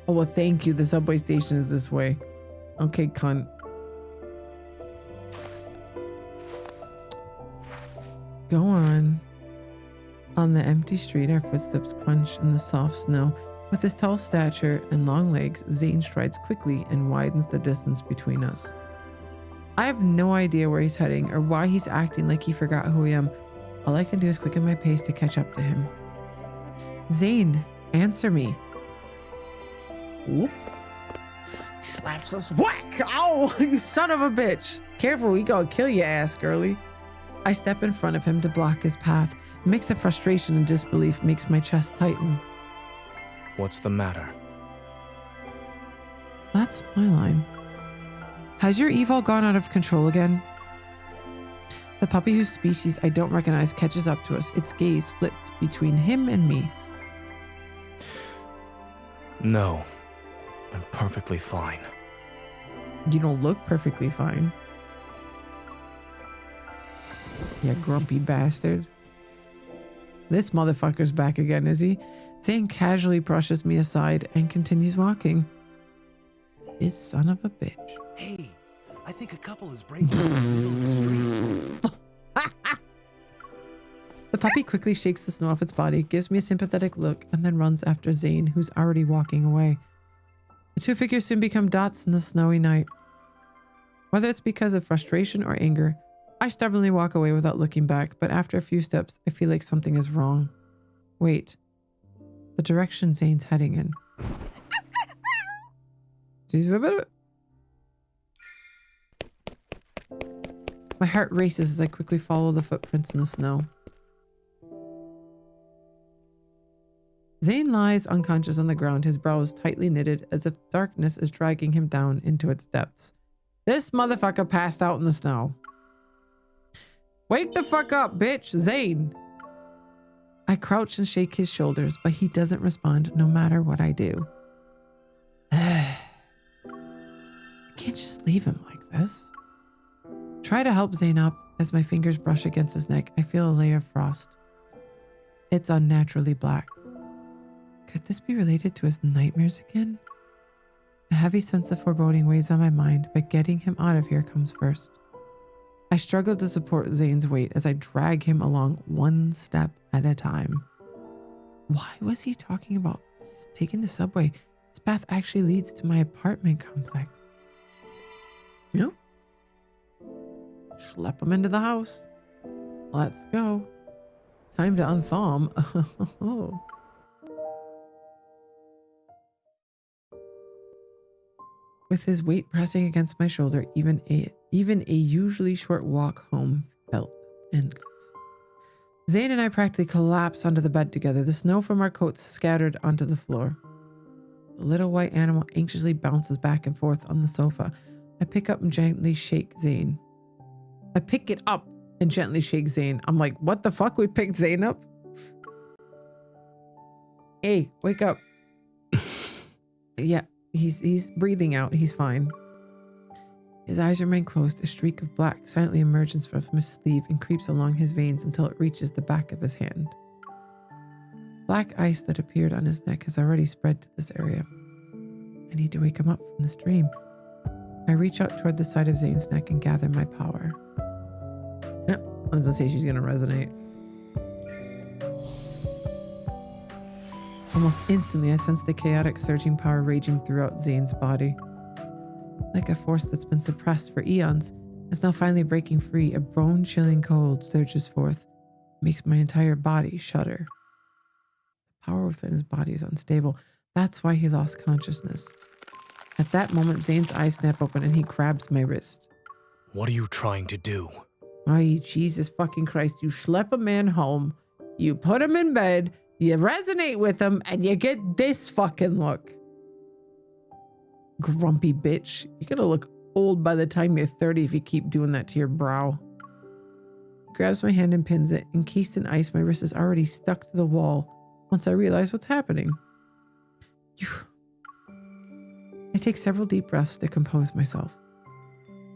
Oh, well, thank you. The subway station is this way. Okay, cunt. Go on. On the empty street, our footsteps crunch in the soft snow. With his tall stature and long legs, Zane strides quickly and widens the distance between us. I have no idea where he's heading or why he's acting like he forgot who I am. All I can do is quicken my pace to catch up to him. Zane, answer me. Whoop. He slaps us. Whack! Ow! You son of a bitch! Careful, we gonna kill your ass, girly. I step in front of him to block his path. A mix of frustration and disbelief makes my chest tighten. What's the matter? That's my line. Has your evil gone out of control again? The puppy whose species I don't recognize catches up to us. Its gaze flips between him and me. No, I'm perfectly fine. You don't look perfectly fine. You grumpy bastard. This motherfucker's back again, is he? Zane casually brushes me aside and continues walking. This son of a bitch. Hey, I think a couple is breaking into the street. The puppy quickly shakes the snow off its body, gives me a sympathetic look, and then runs after Zane, who's already walking away. The two figures soon become dots in the snowy night. Whether it's because of frustration or anger, I stubbornly walk away without looking back, but after a few steps, I feel like something is wrong. Wait. The direction Zane's heading in. My heart races as I quickly follow the footprints in the snow. Zane lies unconscious on the ground, his brows tightly knitted as if darkness is dragging him down into its depths. This motherfucker passed out in the snow. Wake the fuck up, bitch, Zane! I crouch and shake his shoulders, but he doesn't respond no matter what I do. I can't just leave him like this. Try to help Zane up. As my fingers brush against his neck, I feel a layer of frost. It's unnaturally black. Could this be related to his nightmares again? A heavy sense of foreboding weighs on my mind, but getting him out of here comes first. I struggle to support Zane's weight as I drag him along one step at a time. Why was he talking about taking the subway? This path actually leads to my apartment complex. Yep. Schlep him into the house. Let's go. Time to unthaw him. With his weight pressing against my shoulder, even a usually short walk home felt endless. Zane and I practically collapse onto the bed together, the snow from our coats scattered onto the floor. The little white animal anxiously bounces back and forth on the sofa. I pick up and gently shake Zane. I pick it up and gently shake Zane. I'm like, what the fuck? We picked Zane up? Hey, wake up. Yeah. He's breathing out. He's fine. His eyes remain closed. A streak of black silently emerges from his sleeve and creeps along his veins until it reaches the back of his hand. Black ice that appeared on his neck has already spread to this area. I need to wake him up from this dream. I reach out toward the side of Zane's neck and gather my power. Yep, I was gonna say she's gonna resonate. Almost instantly, I sense the chaotic surging power raging throughout Zane's body. Like a force that's been suppressed for eons is now finally breaking free. A bone-chilling cold surges forth, makes my entire body shudder. The power within his body is unstable. That's why he lost consciousness. At that moment, Zane's eyes snap open and he grabs my wrist. What are you trying to do? Ay, Jesus fucking Christ. You schlep a man home, you put him in bed, you resonate with him, and you get this fucking look. Grumpy bitch. You're gonna look old by the time you're 30 if you keep doing that to your brow. He grabs my hand and pins it. Encased in ice, my wrist is already stuck to the wall once I realize what's happening. I take several deep breaths to compose myself.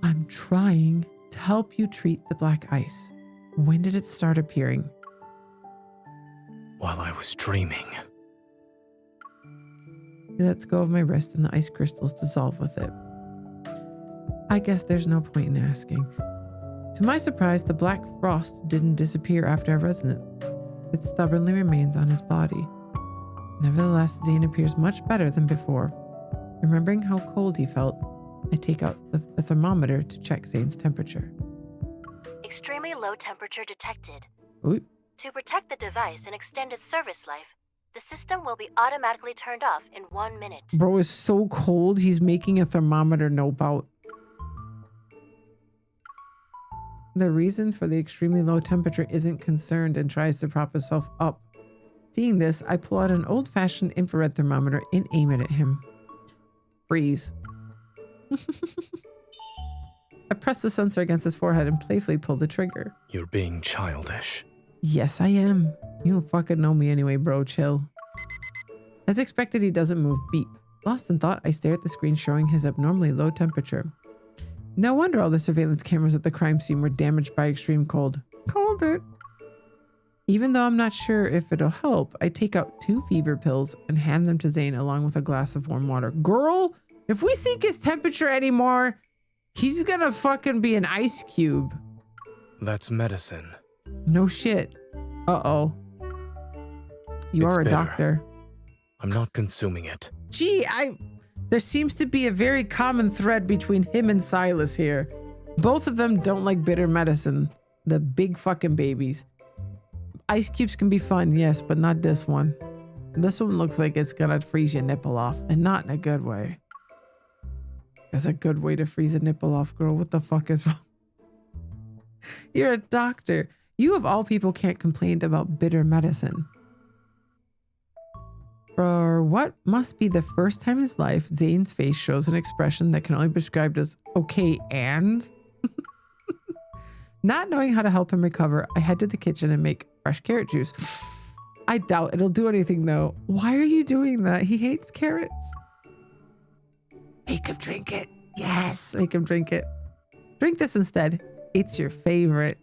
I'm trying to help you treat the black ice. When did it start appearing? While I was dreaming. He lets go of my wrist and the ice crystals dissolve with it. I guess there's no point in asking. To my surprise, the black frost didn't disappear after I resonate. It stubbornly remains on his body. Nevertheless, Zane appears much better than before. Remembering how cold he felt, I take out the thermometer to check Zane's temperature. Extremely low temperature detected. Ooh. To protect the device and extend its service life, the system will be automatically turned off in 1 minute. Bro is so cold, he's making a thermometer nope out. The reason for the extremely low temperature isn't concerned and tries to prop itself up. Seeing this, I pull out an old-fashioned infrared thermometer and aim it at him. Freeze. I press the sensor against his forehead and playfully pull the trigger. You're being childish. Yes, I am. You don't fucking know me anyway, bro. Chill. As expected, he doesn't move. Beep. Lost in thought, I stare at the screen showing his abnormally low temperature. No wonder all the surveillance cameras at the crime scene were damaged by extreme cold. Called it. Even though I'm not sure if it'll help, I take out 2 fever pills and hand them to Zane along with a glass of warm water. Girl, If we seek his temperature anymore, he's gonna fucking be an ice cube. That's medicine. No shit. Uh-oh. You It's are a bitter. doctor. I'm not consuming it. Gee, there seems to be a very common thread between him and Silas here. Both of them don't like bitter medicine. The big fucking babies. Ice cubes can be fun, yes, but not this one. This one looks like it's gonna freeze your nipple off, and not in a good way. That's a good way to freeze a nipple off, girl. What the fuck is wrong? You're a doctor. You of all people can't complain about bitter medicine. For what must be the first time in his life, Zane's face shows an expression that can only be described as okay and? Not knowing how to help him recover, I head to the kitchen and make fresh carrot juice. I doubt it'll do anything though. Why are you doing that? He hates carrots. Make him drink it. Yes, make him drink it. Drink this instead. It's your favorite.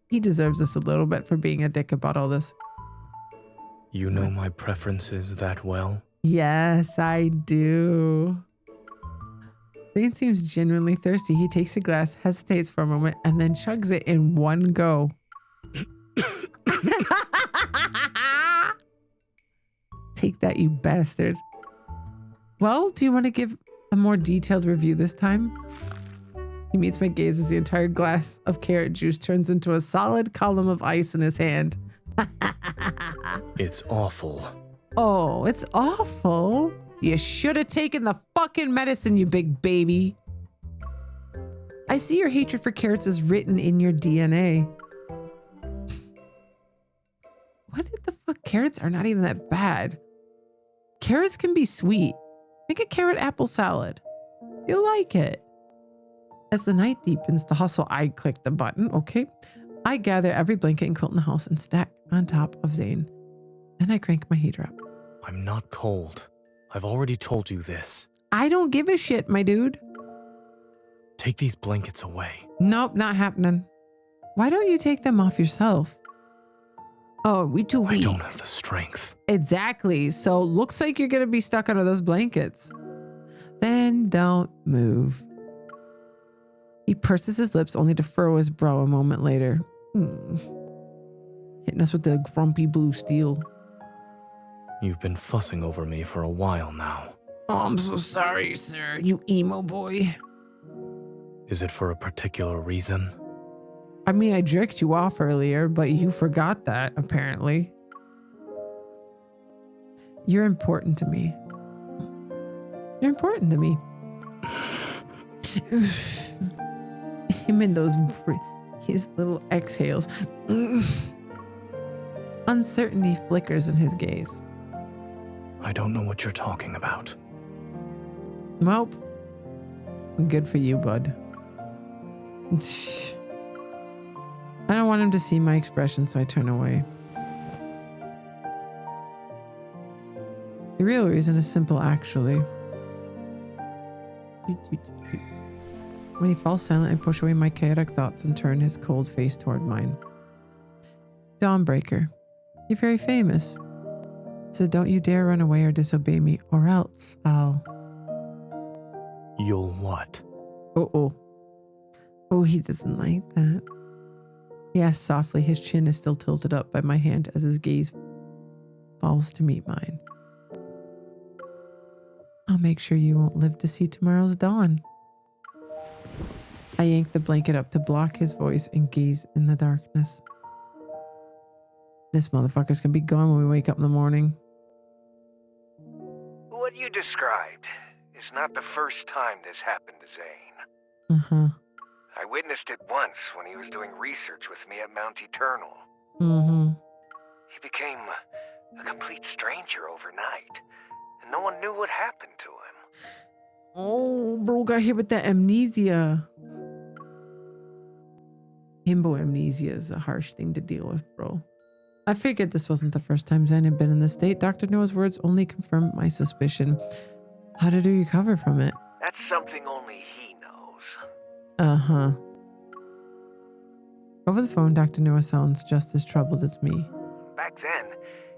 He deserves this a little bit for being a dick about all this. You know my preferences that well? Yes, I do. Zane seems genuinely thirsty. He takes a glass, hesitates for a moment, and then chugs it in one go. Take that, you bastard. Well, do you want to give a more detailed review this time? He meets my gaze as the entire glass of carrot juice turns into a solid column of ice in his hand. It's awful. Oh, it's awful. You should have taken the fucking medicine, you big baby. I see your hatred for carrots is written in your DNA. What the fuck? Carrots are not even that bad. Carrots can be sweet. Make a carrot apple salad. You'll like it. As the night deepens, the hustle, I click the button. Okay. I gather every blanket and quilt in the house and stack on top of Zane. Then I crank my heater up. I'm not cold. I've already told you this. I don't give a shit, my dude. Take these blankets away. Nope, not happening. Why don't you take them off yourself? Oh, we too weak. I don't have the strength. Exactly. So looks like you're going to be stuck under those blankets. Then don't move. He purses his lips only to furrow his brow a moment later. Hitting us with the grumpy blue steel. You've been fussing over me for a while now. Oh, I'm so sorry, sir. You emo boy. Is it for a particular reason? I mean, I jerked you off earlier, but you forgot that, apparently. You're important to me. You're important to me. Him and his little exhales. Uncertainty flickers in his gaze. I don't know what you're talking about. Well, good for you, bud. I don't want him to see my expression, so I turn away. The real reason is simple, actually. When he falls silent, I push away my chaotic thoughts and turn his cold face toward mine. Dawnbreaker, you're very famous. So don't you dare run away or disobey me, or else I'll... You'll what? Uh-oh. Oh, he doesn't like that. He asks softly, his chin is still tilted up by my hand as his gaze falls to meet mine. I'll make sure you won't live to see tomorrow's dawn. I yank the blanket up to block his voice and gaze in the darkness. This motherfucker's gonna be gone when we wake up in the morning. What you described is not the first time this happened to Zane. Uh-huh. I witnessed it once when he was doing research with me at Mount Eternal. Mm-hmm. He became a complete stranger overnight, and no one knew what happened to him. Oh, bro got hit with that amnesia. Himbo amnesia is a harsh thing to deal with, bro. I figured this wasn't the first time Zane had been in this state. Dr. Noah's words only confirmed my suspicion. How did he recover from it? That's something only he knows. Uh-huh. Over the phone, Dr. Noah sounds just as troubled as me. Back then,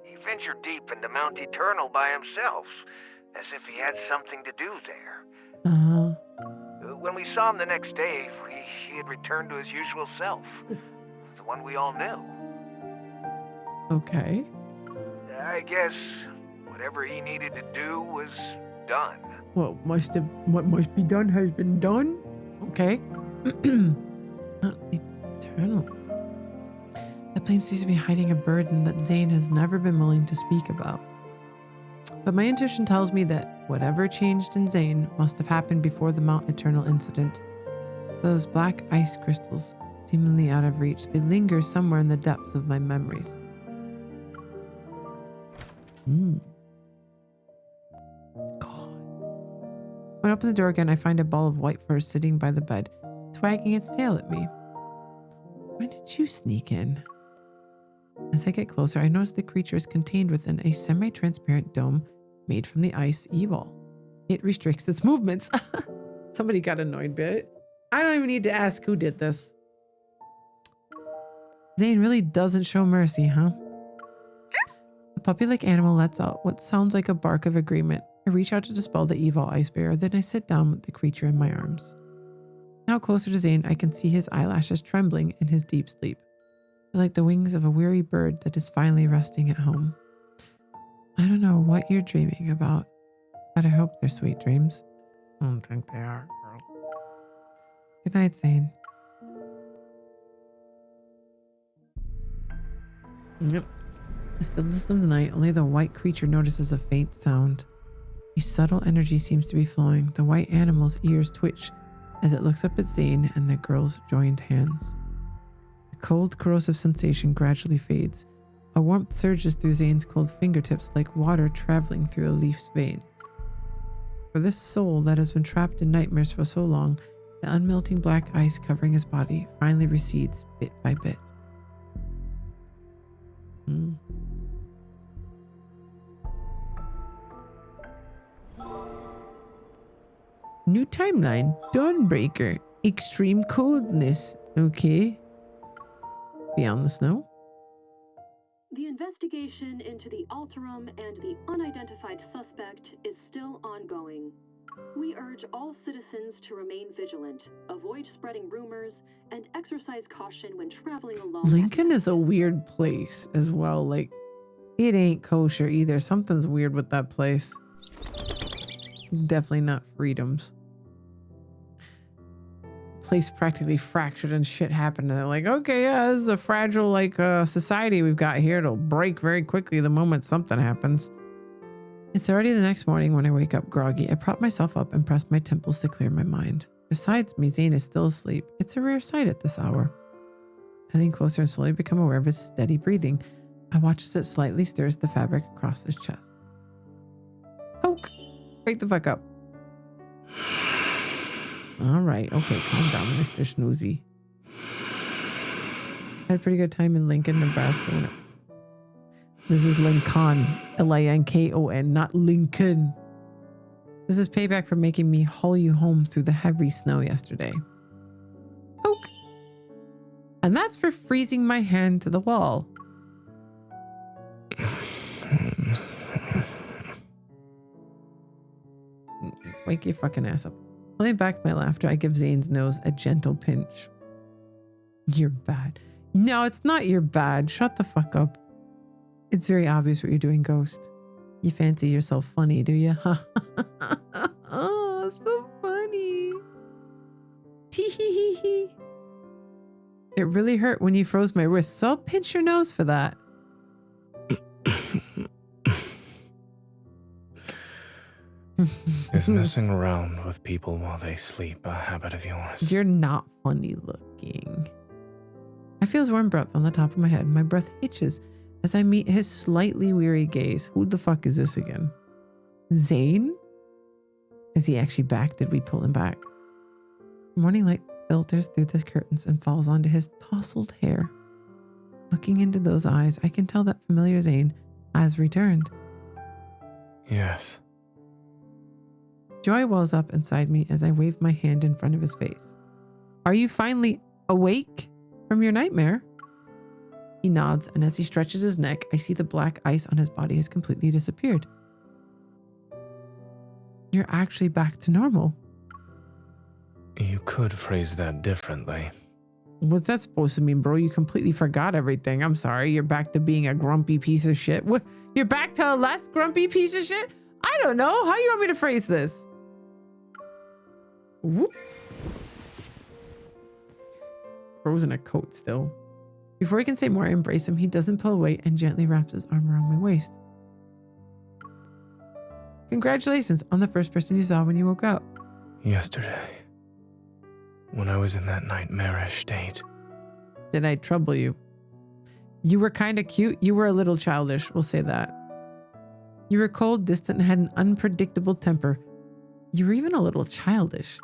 he ventured deep into Mount Eternal by himself. as if he had something to do there. Uh-huh. When we saw him the next day, he had returned to his usual self, the one we all knew. Okay. I guess whatever he needed to do was done. What must be done has been done. Okay. Not eternal. That plane seems to be hiding a burden that Zane has never been willing to speak about. But my intuition tells me that whatever changed in Zane must have happened before the Mount Eternal incident. Those black ice crystals, seemingly out of reach, they linger somewhere in the depths of my memories. God. When I open the door again, I find a ball of white fur sitting by the bed, wagging its tail at me. When did you sneak in? As I get closer, I notice the creature is contained within a semi-transparent dome made from the ice evil. It restricts its movements. Somebody got annoyed by it. I don't even need to ask who did this. Zane really doesn't show mercy, huh? The puppy-like animal lets out what sounds like a bark of agreement. I reach out to dispel the evil ice bear, then I sit down with the creature in my arms. Now closer to Zane, I can see his eyelashes trembling in his deep sleep. They're like the wings of a weary bird that is finally resting at home. I don't know what you're dreaming about, but I hope they're sweet dreams. I don't think they are, girl. Good night, Zane. Yep. The stillness of the night, only the white creature notices a faint sound. A subtle energy seems to be flowing. The white animal's ears twitch as it looks up at Zane and the girl's joined hands. The cold, corrosive sensation gradually fades. A warmth surges through Zane's cold fingertips like water traveling through a leaf's veins. For this soul that has been trapped in nightmares for so long, the unmelting black ice covering his body finally recedes bit by bit. New timeline, Dawnbreaker, extreme coldness. Okay. Beyond the snow. The investigation into the Alterum and the unidentified suspect is still ongoing. We urge all citizens to remain vigilant, avoid spreading rumors, and exercise caution when traveling alone. Lincoln is a weird place as well. Like, it ain't kosher either. Something's weird with that place. Definitely not freedoms. Place practically fractured and shit happened, and they're like, okay, yeah, this is a fragile society we've got here. It'll break very quickly the moment something happens. It's already the next morning when I wake up groggy. I prop myself up and press my temples to clear my mind. Besides me, Zane is still asleep. It's a rare sight at this hour. I lean closer and slowly become aware of his steady breathing. I watch as it slightly stirs the fabric across his chest. Poke! Wake the fuck up. All right, okay, calm down, Mr. Snoozy. Had a pretty good time in Lincoln, Nebraska. This is Lincoln, L-I-N-K-O-N, not Lincoln. This is payback for making me haul you home through the heavy snow yesterday. Poke. And that's for freezing my hand to the wall. Wake your fucking ass up. Pulling back my laughter, I give Zane's nose a gentle pinch. You're bad. No, it's not you're bad. Shut the fuck up. It's very obvious what you're doing, Ghost. You fancy yourself funny, do you? Oh, so funny. Tee-hee-hee-hee. It really hurt when you froze my wrist, so I'll pinch your nose for that. Is messing around with people while they sleep a habit of yours? You're not funny looking. I feel his warm breath on the top of my head. My breath hitches as I meet his slightly weary gaze. Who the fuck is this again? Zane? Is he actually back? Did we pull him back? Morning light filters through the curtains and falls onto his tousled hair. Looking into those eyes, I can tell that familiar Zane has returned. Yes. Joy wells up inside me as I wave my hand in front of his face. Are you finally awake from your nightmare? He nods, and as he stretches his neck, I see the black ice on his body has completely disappeared. you're actually back to normal. You could phrase that differently. What's that supposed to mean, bro? You completely forgot everything. I'm sorry. You're back to being a grumpy piece of shit. What? You're back to a less grumpy piece of shit? I don't know. How you want me to phrase this? Whoop. Bro's in a coat still. Before he can say more, I embrace him. He doesn't pull away and gently wraps his arm around my waist. Congratulations on the first person you saw when you woke up. Yesterday, when I was in that nightmarish state. Did I trouble you? You were kind of cute. You were a little childish. We'll say that. You were cold, distant, and had an unpredictable temper. You were even a little childish.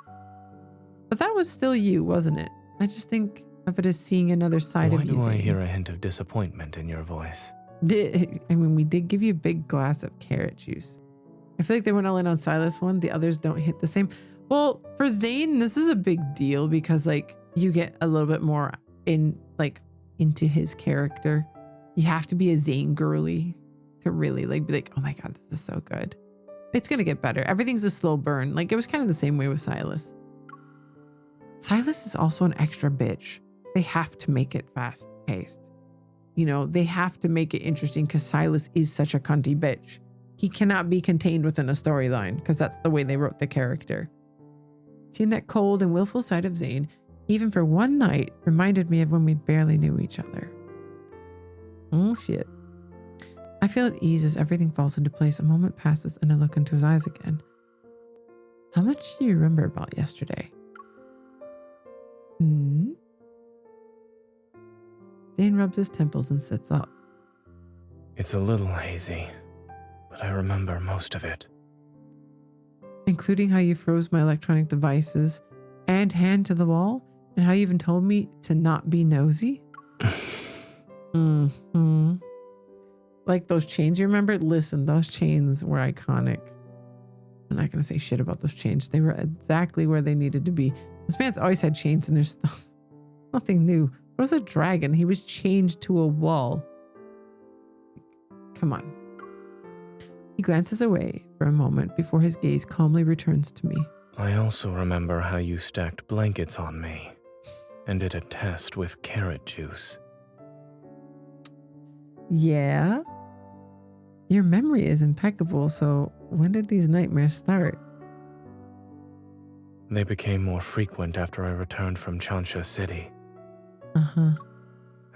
But that was still you, wasn't it? I just think of it as seeing another side of you. Why do I hear a hint of disappointment in your voice? I mean, we did give you a big glass of carrot juice. I feel like they went all in on Silas one. The others don't hit the same. Well, for Zane, this is a big deal because like you get a little bit more into his character. You have to be a Zane girly to really be like, oh my God, this is so good. It's going to get better. Everything's a slow burn. Like it was kind of the same way with Silas. Silas is also an extra bitch. They have to make it fast paced. You know, they have to make it interesting because Silas is such a cunty bitch. He cannot be contained within a storyline because that's the way they wrote the character. Seeing that cold and willful side of Zane, even for one night, reminded me of when we barely knew each other. Oh shit. I feel at ease as everything falls into place. A moment passes and I look into his eyes again. How much do you remember about yesterday? Zane rubs his temples and sits up. It's a little hazy, but I remember most of it. Including how you froze my electronic devices and hand to the wall, and how you even told me to not be nosy. Like those chains, you remember? Listen, those chains were iconic. I'm not going to say shit about those chains. They were exactly where they needed to be. This man's always had chains in their stuff. Nothing new. It was a dragon. He was chained to a wall. Come on. He glances away for a moment before his gaze calmly returns to me. I also remember how you stacked blankets on me and did a test with carrot juice. Yeah? Your memory is impeccable, so when did these nightmares start? They became more frequent after I returned from Chansha City.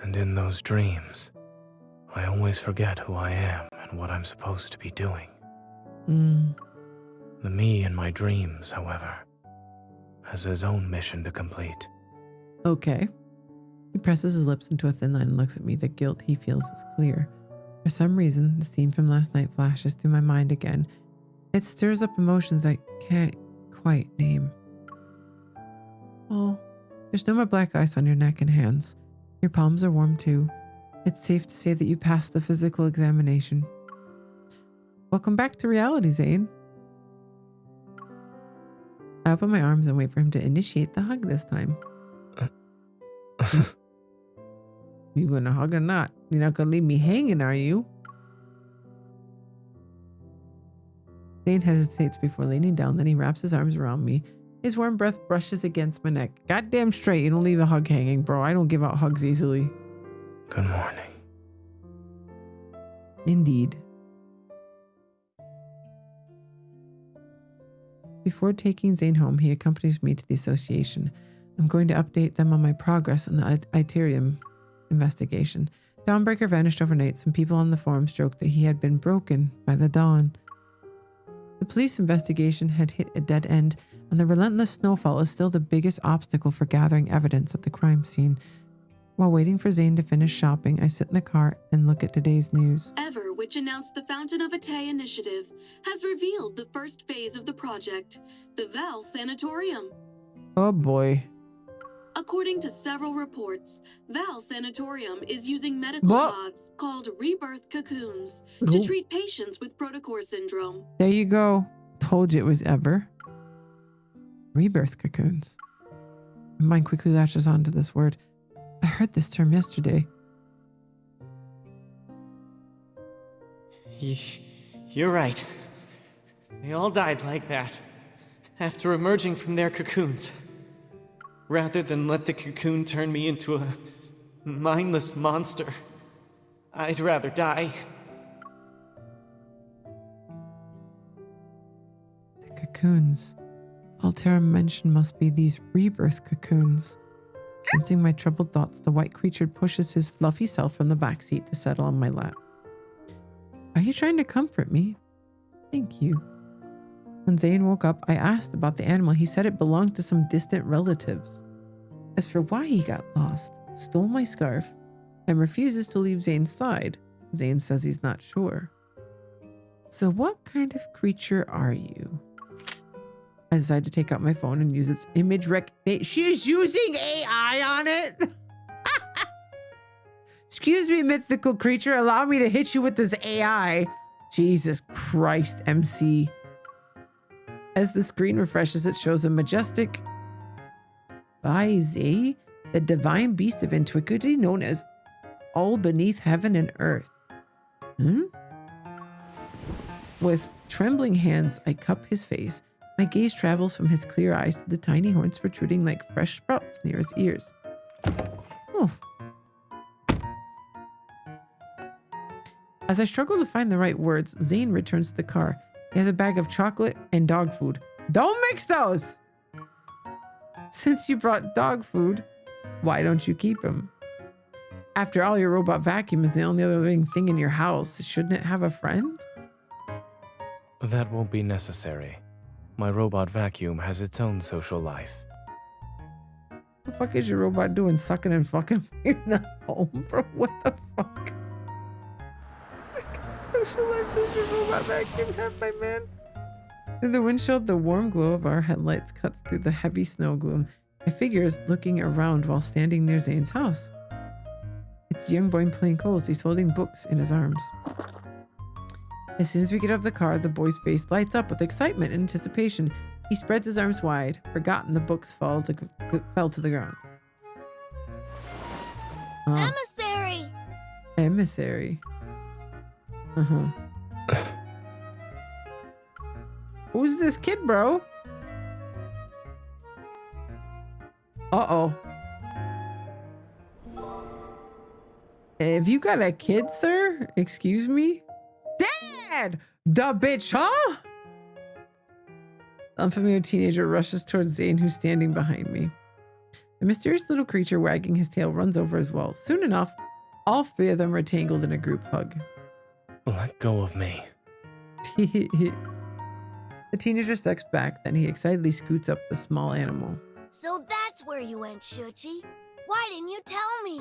And in those dreams, I always forget who I am and what I'm supposed to be doing. The me in my dreams, however, has his own mission to complete. Okay. He presses his lips into a thin line and looks at me. The guilt he feels is clear. For some reason, the scene from last night flashes through my mind again. It stirs up emotions I can't quite name. Oh, there's no more black ice on your neck and hands. Your palms are warm too. It's safe to say that you passed the physical examination. Welcome back to reality, Zane. I open my arms and wait for him to initiate the hug this time. You gonna hug or not? You're not gonna leave me hanging, are you? Zane hesitates before leaning down, then he wraps his arms around me. His warm breath brushes against my neck. Goddamn straight, you don't leave a hug hanging, bro. I don't give out hugs easily. Good morning. Indeed. Before taking Zane home, he accompanies me to the association. I'm going to update them on my progress in the Itherium investigation. Dawnbreaker vanished overnight. Some people on the forums joked that he had been broken by the dawn. The police investigation had hit a dead end, and the relentless snowfall is still the biggest obstacle for gathering evidence at the crime scene. While waiting for Zane to finish shopping, I sit in the car and look at today's news. Ever, which announced the Fountain of Atay initiative, has revealed the first phase of the project, the Val Sanatorium. Oh boy. According to several reports, Val Sanatorium is using medical pods called rebirth cocoons to treat patients with protocore syndrome. There you go. Told you it was Ever. Rebirth cocoons. My mind quickly latches onto this word. I heard this term yesterday. You're right. They all died like that, after emerging from their cocoons. Rather than let the cocoon turn me into a mindless monster, I'd rather die. The cocoons. Altera mentioned must be these rebirth cocoons. Sensing my troubled thoughts, the white creature pushes his fluffy self from the back seat to settle on my lap. Are you trying to comfort me? Thank you. When Zane woke up, I asked about the animal. He said it belonged to some distant relatives. As for why he got lost, stole my scarf, and refuses to leave Zane's side, Zane says he's not sure. So what kind of creature are you? I decided to take out my phone and use its image recognition. She's using AI on it? Excuse me, mythical creature. Allow me to hit you with this AI. Jesus Christ, MC. As the screen refreshes, it shows a majestic Baize, the divine beast of antiquity known as all beneath heaven and earth. With trembling hands, I cup his face. My gaze travels from his clear eyes to the tiny horns protruding like fresh sprouts near his ears. Oh. As I struggle to find the right words, Zane returns to the car. He has a bag of chocolate and dog food. Don't mix those! Since you brought dog food, why don't you keep him? After all, your robot vacuum is the only other living thing in your house. Shouldn't it have a friend? That won't be necessary. My robot vacuum has its own social life. What the fuck is your robot doing? Sucking and fucking in the home, bro? What the fuck? Social life does your robot vacuum have, my man? Through the windshield, the warm glow of our headlights cuts through the heavy snow gloom. A figure is looking around while standing near Zane's house. It's a young boy in plain clothes. He's holding books in his arms. As soon as we get out of the car, the boy's face lights up with excitement and anticipation. He spreads his arms wide, forgotten the books fell to the ground. Emissary! Emissary. Uh-huh. Who's this kid, bro? Uh-oh. Have you got a kid, sir? Excuse me? Dad! The bitch, huh? Unfamiliar teenager rushes towards Zane, who's standing behind me. The mysterious little creature wagging his tail runs over as well. Soon enough, all three of them are tangled in a group hug. Let go of me. The teenager steps back, then he excitedly scoots up the small animal. So that's where you went, Shuchi. Why didn't you tell me?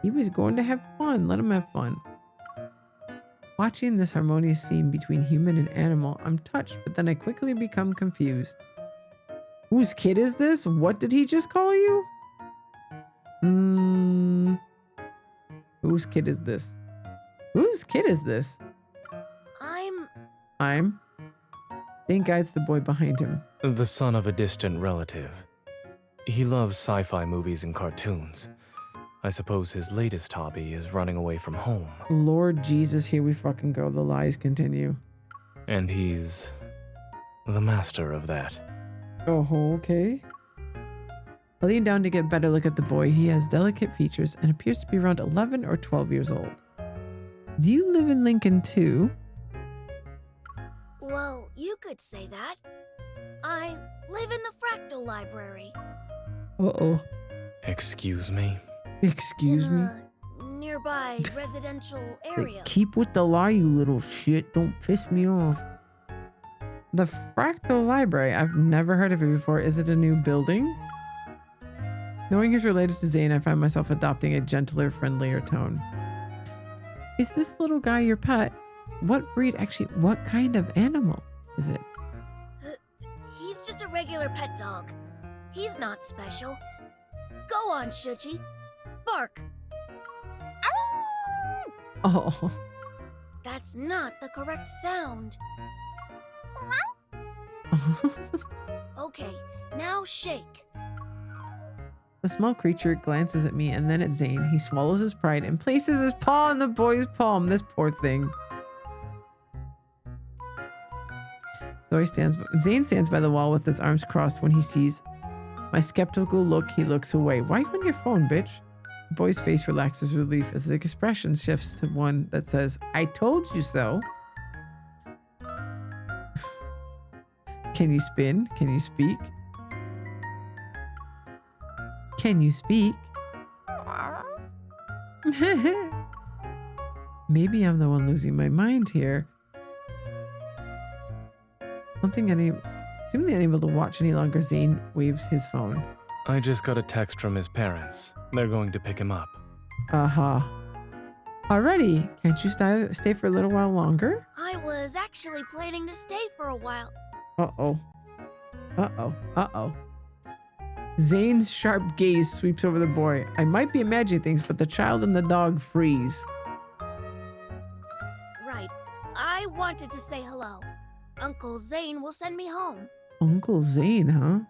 He was going to have fun. Let him have fun. Watching this harmonious scene between human and animal, I'm touched, but then I quickly become confused. Whose kid is this? What did he just call you? Whose kid is this? Whose kid is this? I'm. Zane guides the boy behind him. The son of a distant relative. He loves sci-fi movies and cartoons. I suppose his latest hobby is running away from home. Lord Jesus, here we fucking go. The lies continue. And he's the master of that. Oh, okay. I lean down to get a better look at the boy. He has delicate features and appears to be around 11 or 12 years old. Do you live in Lincoln too? Well, you could say that. I live in the Fractal Library. Uh-oh. Excuse me? Excuse me? Nearby residential area. Keep with the lie, you little shit. Don't piss me off. The Fractal Library. I've never heard of it before. Is it a new building? Knowing he's related to Zane, I find myself adopting a gentler, friendlier tone. Is this little guy your pet? What breed, actually, what kind of animal is it? He's just a regular pet dog. He's not special. Go on, Shuchi. Bark. Oh. That's not the correct sound. Okay, now shake. The small creature glances at me and then at Zane. He swallows his pride and places his paw on the boy's palm. This poor thing. Zane stands by the wall with his arms crossed. When he sees my skeptical look, he looks away. Why you on your phone, bitch? The boy's face relaxes with relief as his expression shifts to one that says, I told you so. Can you spin? Can you speak? Can you speak? Maybe I'm the one losing my mind here. Seemingly unable to watch any longer, Zane waves his phone. I just got a text from his parents. They're going to pick him up. Already? Can't you stay for a little while longer? I was actually planning to stay for a while. Uh-oh. Zane's sharp gaze sweeps over the boy. I might be imagining things, but the child and the dog freeze. Right. I wanted to say hello. Uncle Zane will send me home. Uncle Zane, huh?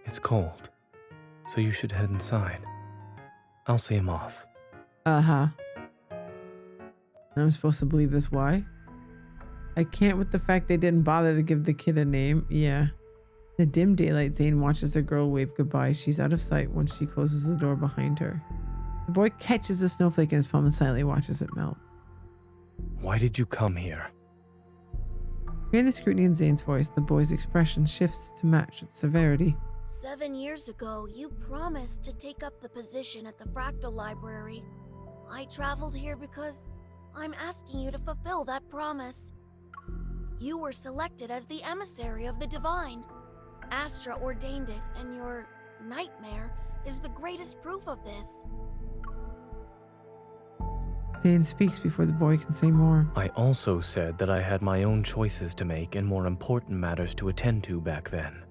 It's cold, so you should head inside. I'll see him off. I'm supposed to believe this. Why? I can't with the fact they didn't bother to give the kid a name. Yeah. In the dim daylight, Zane watches the girl wave goodbye. She's out of sight once she closes the door behind her. The boy catches a snowflake in his palm and silently watches it melt. Why did you come here? Hearing the scrutiny in Zane's voice, the boy's expression shifts to match its severity. 7 years ago, you promised to take up the position at the Fractal Library. I traveled here because I'm asking you to fulfill that promise. You were selected as the emissary of the Divine. Astra ordained it, and your nightmare is the greatest proof of this. Zane speaks before the boy can say more. I also said that I had my own choices to make and more important matters to attend to back then.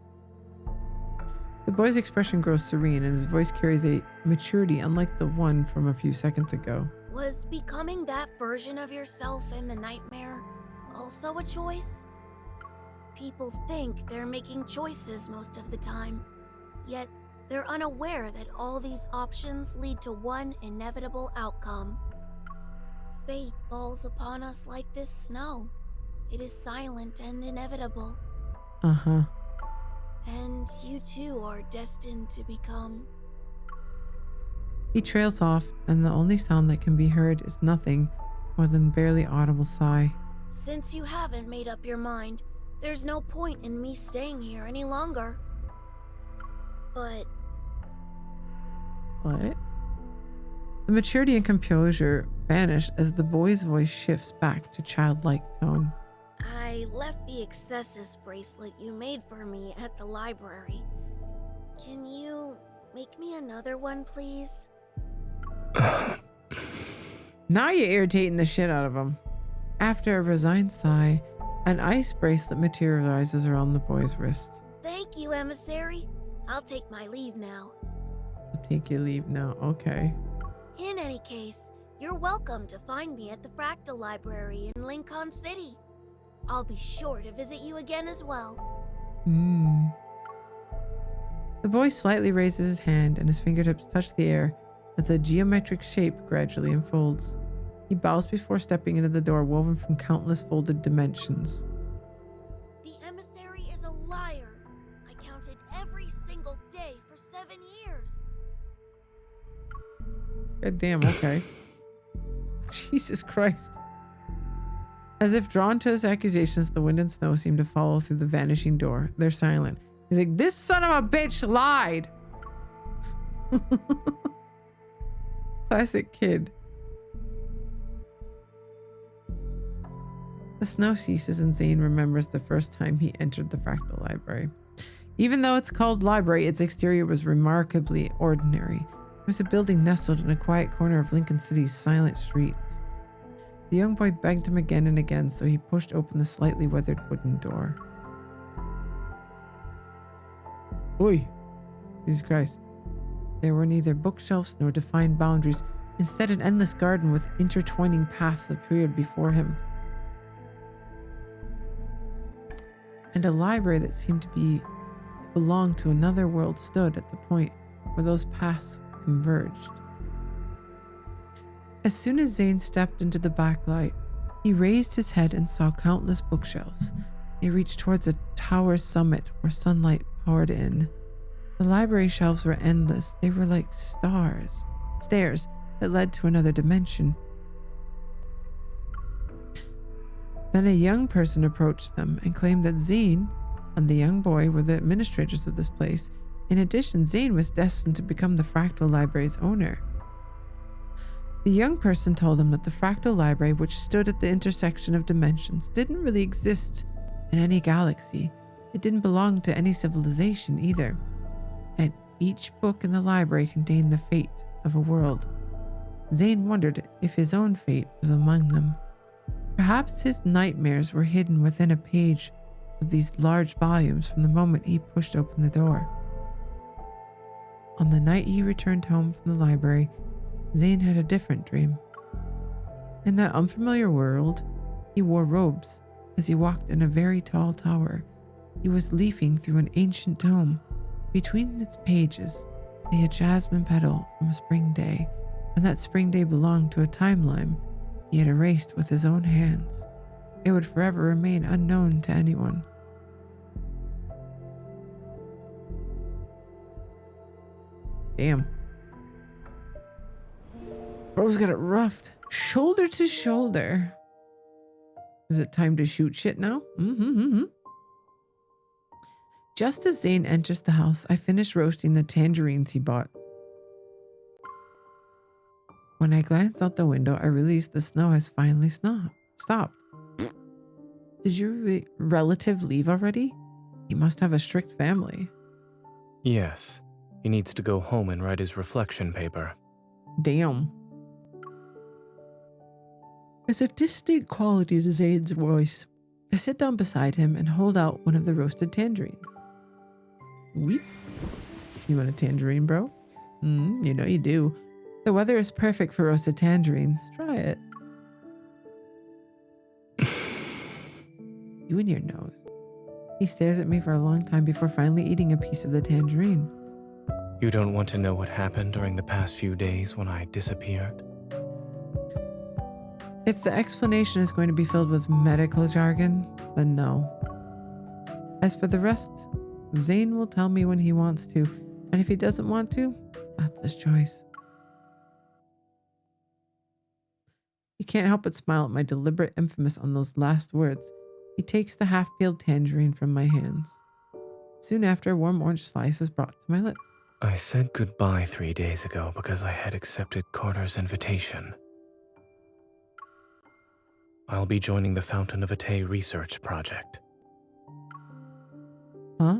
The boy's expression grows serene and his voice carries a maturity unlike the one from a few seconds ago. Was becoming that version of yourself in the nightmare also a choice? People think they're making choices most of the time, yet they're unaware that all these options lead to one inevitable outcome. Fate falls upon us like this snow. It is silent and inevitable. And you too are destined to become... He trails off, and the only sound that can be heard is nothing more than barely audible sigh. Since you haven't made up your mind, there's no point in me staying here any longer. But... What? The maturity and composure vanish as the boy's voice shifts back to childlike tone. I left the excesses bracelet you made for me at the library. Can you make me another one, please? Now you're irritating the shit out of him. After a resigned sigh, an ice bracelet materializes around the boy's wrist. Thank you, emissary. I'll take my leave now. I'll take your leave now, okay. In any case, you're welcome to find me at the Fractal Library in Lincoln City. I'll be sure to visit you again as well. The boy slightly raises his hand and his fingertips touch the air as a geometric shape gradually unfolds. He bows before stepping into the door woven from countless folded dimensions. The emissary is a liar. I counted every single day for 7 years. God damn, okay. Jesus Christ. As if drawn to his accusations, the wind and snow seem to follow through the vanishing door. They're silent. He's like, this son of a bitch lied. Classic kid. The snow ceases and Zane remembers the first time he entered the Fractal Library. Even though it's called library, its exterior was remarkably ordinary. It was a building nestled in a quiet corner of Lincoln City's silent streets. The young boy begged him again and again, so he pushed open the slightly weathered wooden door. Oi! Jesus Christ. There were neither bookshelves nor defined boundaries, instead an endless garden with intertwining paths appeared before him. And a library that seemed to belong to another world stood at the point where those paths converged. As soon as Zane stepped into the backlight, He raised his head and saw countless bookshelves. They reached towards a tower's summit where sunlight poured in. The library shelves were endless. They were like stairs that led to another dimension. Then a young person approached them and claimed that Zane and the young boy were the administrators of this place. In addition, Zane was destined to become the Fractal Library's owner. The young person told him that the Fractal Library, which stood at the intersection of dimensions, didn't really exist in any galaxy. It didn't belong to any civilization either. And each book in the library contained the fate of a world. Zane wondered if his own fate was among them. Perhaps his nightmares were hidden within a page of these large volumes from the moment he pushed open the door. On the night he returned home from the library, Zane had a different dream. In that unfamiliar world, he wore robes as he walked in a very tall tower. He was leafing through an ancient tome. Between its pages lay a jasmine petal from a spring day, and that spring day belonged to a timeline he had erased with his own hands. It would forever remain unknown to anyone. Damn. Bro's got it roughed. Shoulder to shoulder. Is it time to shoot shit now? Just as Zane enters the house, I finish roasting the tangerines he bought. When I glance out the window, I realize the snow has finally stopped. Did your relative leave already? He must have a strict family. Yes, he needs to go home and write his reflection paper. Damn. There's a distinct quality to Zane's voice. I sit down beside him and hold out one of the roasted tangerines. Weep. You want a tangerine, bro? You know you do. The weather is perfect for roasted tangerines. Try it. You and your nose. He stares at me for a long time before finally eating a piece of the tangerine. You don't want to know what happened during the past few days when I disappeared? If the explanation is going to be filled with medical jargon, then no. As for the rest, Zane will tell me when he wants to, and if he doesn't want to, that's his choice. He can't help but smile at my deliberate emphasis on those last words. He takes the half-peeled tangerine from my hands. Soon after, a warm orange slice is brought to my lips. I said goodbye 3 days ago because I had accepted Carter's invitation. I'll be joining the Fountain of Atay research project. Huh?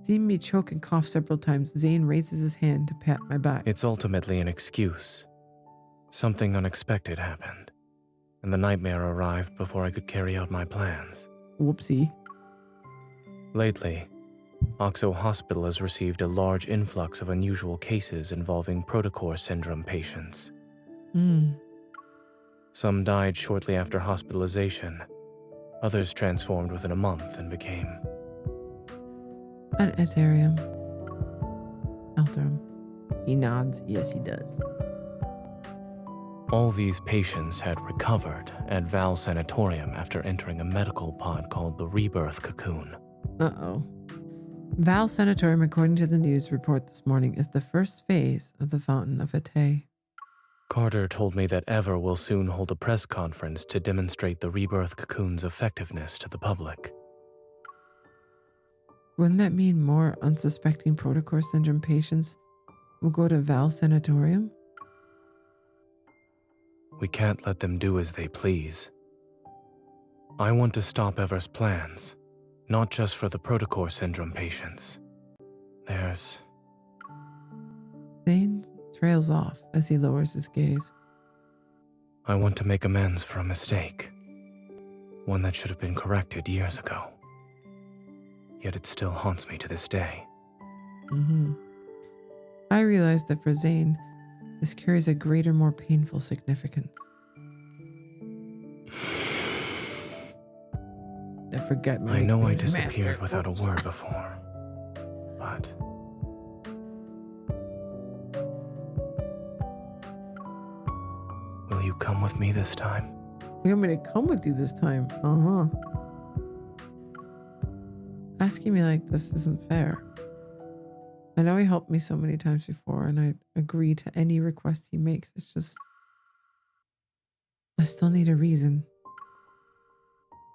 Seeing me choke and cough several times, Zane raises his hand to pat my back. It's ultimately an excuse. Something unexpected happened, and the nightmare arrived before I could carry out my plans. Whoopsie. Lately, Oxo Hospital has received a large influx of unusual cases involving protocore syndrome patients. Some died shortly after hospitalization. Others transformed within a month and became... An Ethereum. Alterum. He nods. Yes, he does. All these patients had recovered at Val Sanatorium after entering a medical pod called the Rebirth Cocoon. Uh-oh. Val Sanatorium, according to the news report this morning, is the first phase of the Fountain of Atay. Carter told me that Ever will soon hold a press conference to demonstrate the Rebirth Cocoon's effectiveness to the public. Wouldn't that mean more unsuspecting protocore syndrome patients will go to Val Sanatorium? We can't let them do as they please. I want to stop Ever's plans, not just for the protocore syndrome patients. There's... Zane trails off as he lowers his gaze. I want to make amends for a mistake. One that should have been corrected years ago. Yet it still haunts me to this day. I realize that for Zane, this carries a greater, more painful significance. I know I disappeared without a word before, but... Will you come with me this time? You want me to come with you this time? Uh-huh. Asking me like this isn't fair. I know he helped me so many times before, and I agree to any request he makes. It's just, I still need a reason.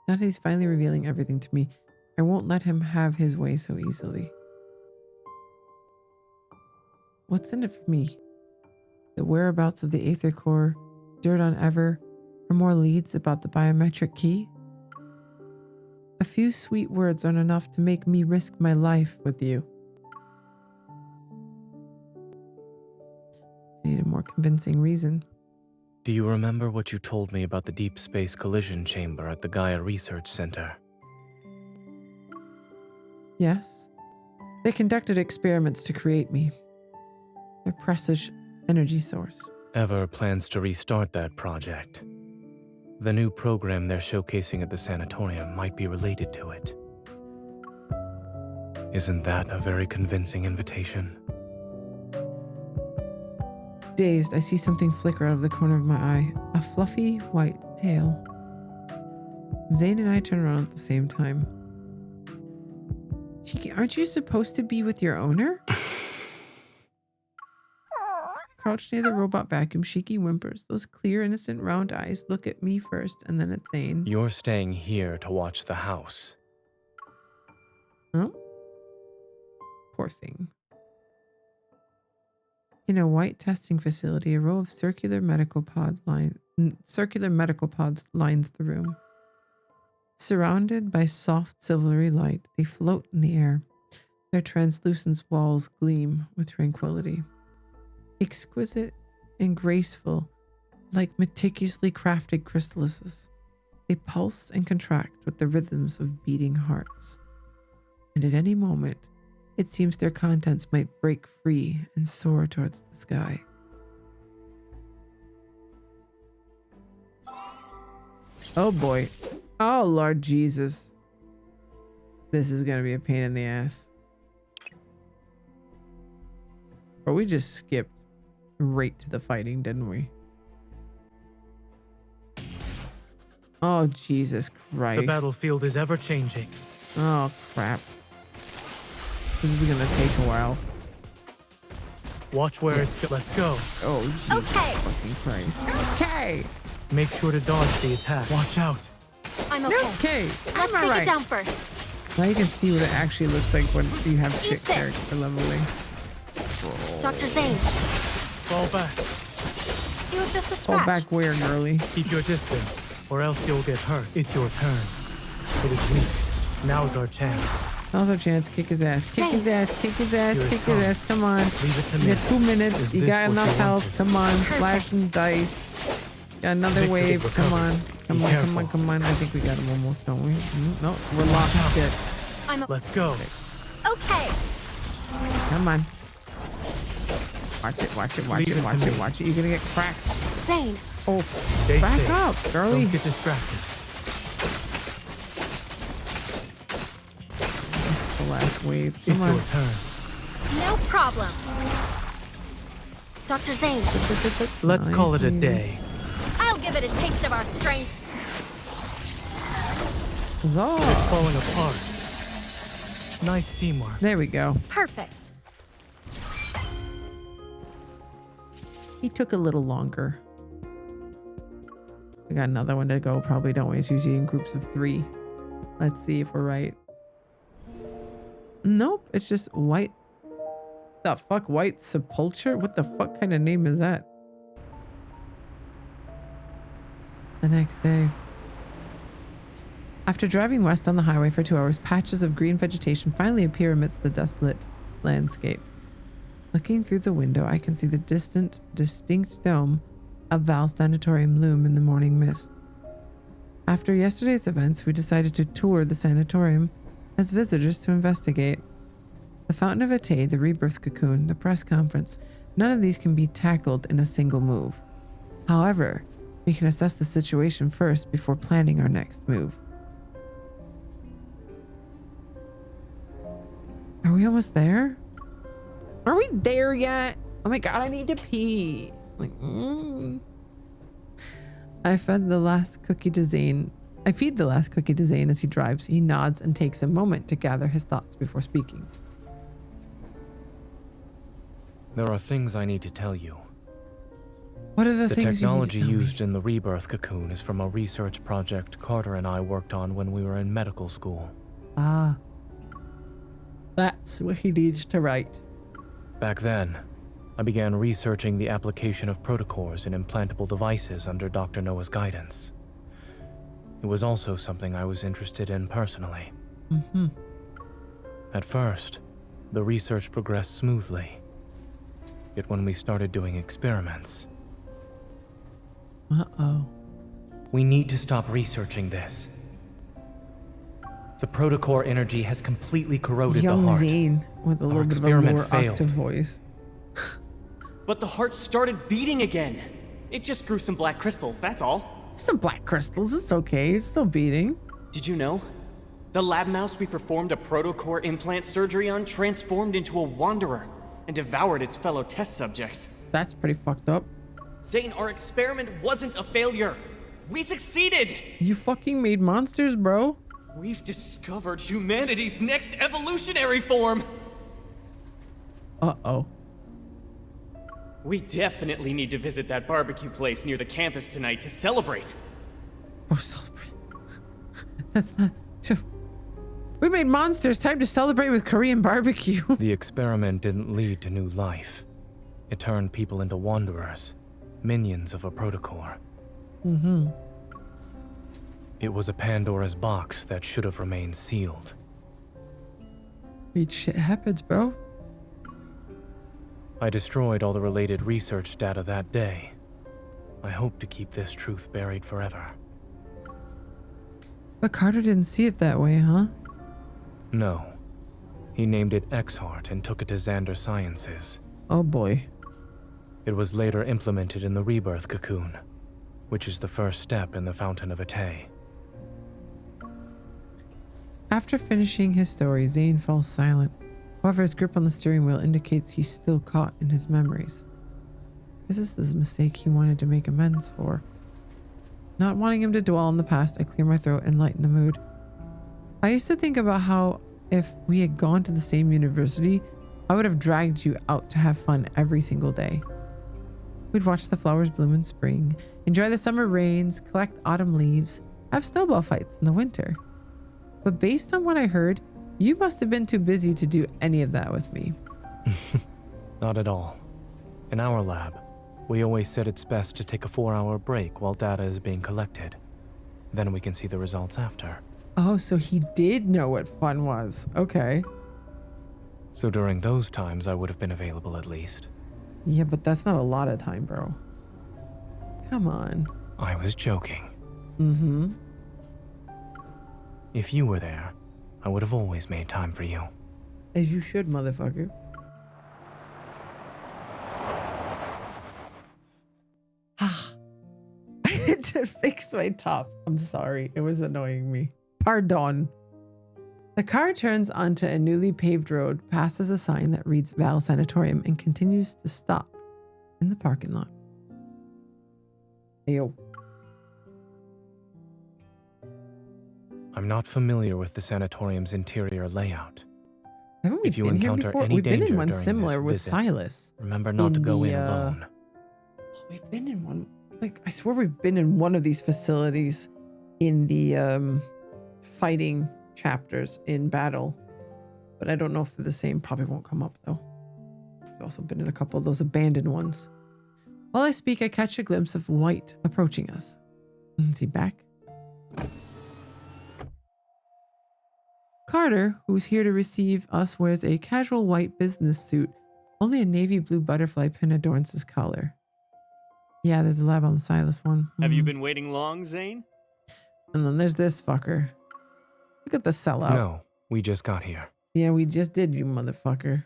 Now that he's finally revealing everything to me, I won't let him have his way so easily. What's in it for me? The whereabouts of the Aether Core, dirt on Ever, or more leads about the biometric key? A few sweet words aren't enough to make me risk my life with you. I need a more convincing reason. Do you remember what you told me about the deep space collision chamber at the Gaia Research Center? Yes. They conducted experiments to create me. Their precious energy source. Ever plans to restart that project. The new program they're showcasing at the sanatorium might be related to it. Isn't that a very convincing invitation? Dazed, I see something flicker out of the corner of my eye. A fluffy white tail. Zane and I turn around at the same time. Shiki, aren't you supposed to be with your owner? Crouched near the robot vacuum, Shiki whimpers. Those clear, innocent, round eyes look at me first, and then at Zane. You're staying here to watch the house. Oh? Poor thing. In a white testing facility, a row of circular medical pods lines the room. Surrounded by soft silvery light, they float in the air. Their translucent walls gleam with tranquility. Exquisite and graceful, like meticulously crafted chrysalises. They pulse and contract with the rhythms of beating hearts. And at any moment, it seems their contents might break free and soar towards the sky. Oh boy. Oh Lord Jesus. This is gonna be a pain in the ass. Or we just skipped right to the fighting, didn't we? Oh, Jesus Christ. The battlefield is ever changing. Oh, crap. This is gonna take a while. Watch where it's let's go. Oh, Jesus fucking Christ. Okay. Make sure to dodge the attack. Watch out. I'm okay. Okay. Let's I'm take alright. it down first. Now you can see what it actually looks like when you have chick character leveling. Dr. Zane. Fall back. It was just a Fall scratch. back where, girly? Keep your distance, or else you'll get hurt. It's your turn. It is weak. Now's our chance. Now's our chance. Kick his ass. Kick his ass. Kick his ass. Here it Kick his comes. ass. Come on. Leave it to You me. got 2 minutes. Is You this got what enough you health. wanted? Come on. Perfect. Slash and dice. Got another Victory wave. Come on. recovered. Come Be on. careful. Come on. Come on. I think we got him almost, don't we? No, we're lost. out. Shit. Let's go. Okay. Come on. Watch it. Watch it. Watch Leave it. it Watch to it. me. Watch it. You're gonna get cracked. Zane. Oh, Stay back safe. up, girly. Don't get distracted. This is the last wave. It's Come on. your turn. No problem. Dr. Zane. Let's call it a Nice. day. I'll give it a taste of our strength. Huzzah. It's falling apart. Nice teamwork. There we go. Perfect. He took a little longer. We got another one to go, probably, don't we? It's usually in groups of 3. Let's see if we're right. Nope, it's just white. The fuck? White Sepulture? What the fuck kind of name is that? The next day. After driving west on the highway for 2 hours, patches of green vegetation finally appear amidst the dust-lit landscape. Looking through the window, I can see the distinct dome of Val's sanatorium loom in the morning mist. After yesterday's events, we decided to tour the sanatorium as visitors to investigate. The Fountain of Ate, the rebirth cocoon, the press conference, none of these can be tackled in a single move. However, we can assess the situation first before planning our next move. Are we almost there? Are we there yet? Oh my god, I need to pee. I feed the last cookie to Zane as he drives. He nods and takes a moment to gather his thoughts before speaking. There are things I need to tell you. What are the things you need to technology tell me? used in the rebirth cocoon is from a research project Carter and I worked on when we were in medical school. Ah. That's what he needs to write. Back then, I began researching the application of protocores in implantable devices under Dr. Noah's guidance. It was also something I was interested in personally. Mm-hmm. At first, the research progressed smoothly. Yet when we started doing experiments... Uh-oh. We need to stop researching this. The protocore energy has completely corroded Young the heart. Zane with a little bit of a experiment lower failed. octave voice. But the heart started beating again. It just grew some black crystals, that's all. Some black crystals, it's okay. It's still beating. Did you know? The lab mouse we performed a protocore implant surgery on transformed into a wanderer and devoured its fellow test subjects. That's pretty fucked up. Zane, our experiment wasn't a failure. We succeeded! You fucking made monsters, bro. We've discovered humanity's next evolutionary form! Uh-oh. We definitely need to visit that barbecue place near the campus tonight to celebrate. We're celebrating. That's not too... We made monsters. Time to celebrate with Korean barbecue. The experiment didn't lead to new life. It turned people into wanderers, minions of a protocore. Mm-hmm. It was a Pandora's box that should have remained sealed. Weird shit happens, bro. I destroyed all the related research data that day. I hope to keep this truth buried forever. But Carter didn't see it that way, huh? No. He named it X-Heart and took it to Xander Sciences. Oh boy. It was later implemented in the rebirth cocoon, which is the first step in the Fountain of Ate. After finishing his story, Zane falls silent. However, his grip on the steering wheel indicates he's still caught in his memories. This is the mistake he wanted to make amends for. Not wanting him to dwell on the past, I clear my throat and lighten the mood. I used to think about how if we had gone to the same university, I would have dragged you out to have fun every single day. We'd watch the flowers bloom in spring, enjoy the summer rains, collect autumn leaves, have snowball fights in the winter. But based on what I heard, you must have been too busy to do any of that with me. Not at all. In our lab, we always said it's best to take a 4-hour break while data is being collected. Then we can see the results after. Oh, so he did know what fun was. Okay. So during those times, I would have been available at least. Yeah, but that's not a lot of time, bro. Come on. I was joking. Mm-hmm. If you were there, I would have always made time for you. As you should, motherfucker. I had to fix my top. I'm sorry. It was annoying me. Pardon. The car turns onto a newly paved road, passes a sign that reads Val Sanatorium, and continues to stop in the parking lot. Ayo. I'm not familiar with the sanatorium's interior layout. Haven't we If you been here encounter before? any We've been danger in one during similar this with visit, Silas. remember not to go in alone. We've been in one. Like, I swear we've been in one of these facilities in the fighting chapters in battle. But I don't know if they're the same. Probably won't come up, though. We've also been in a couple of those abandoned ones. While I speak, I catch a glimpse of White approaching us. Is he back? Carter, who's here to receive us, wears a casual white business suit. Only a navy blue butterfly pin adorns his collar. Yeah, there's a lab on the Silas one. Have you been waiting long, Zane? And then there's this fucker. Look at the sellout. No, we just got here. Yeah, we just did, you motherfucker.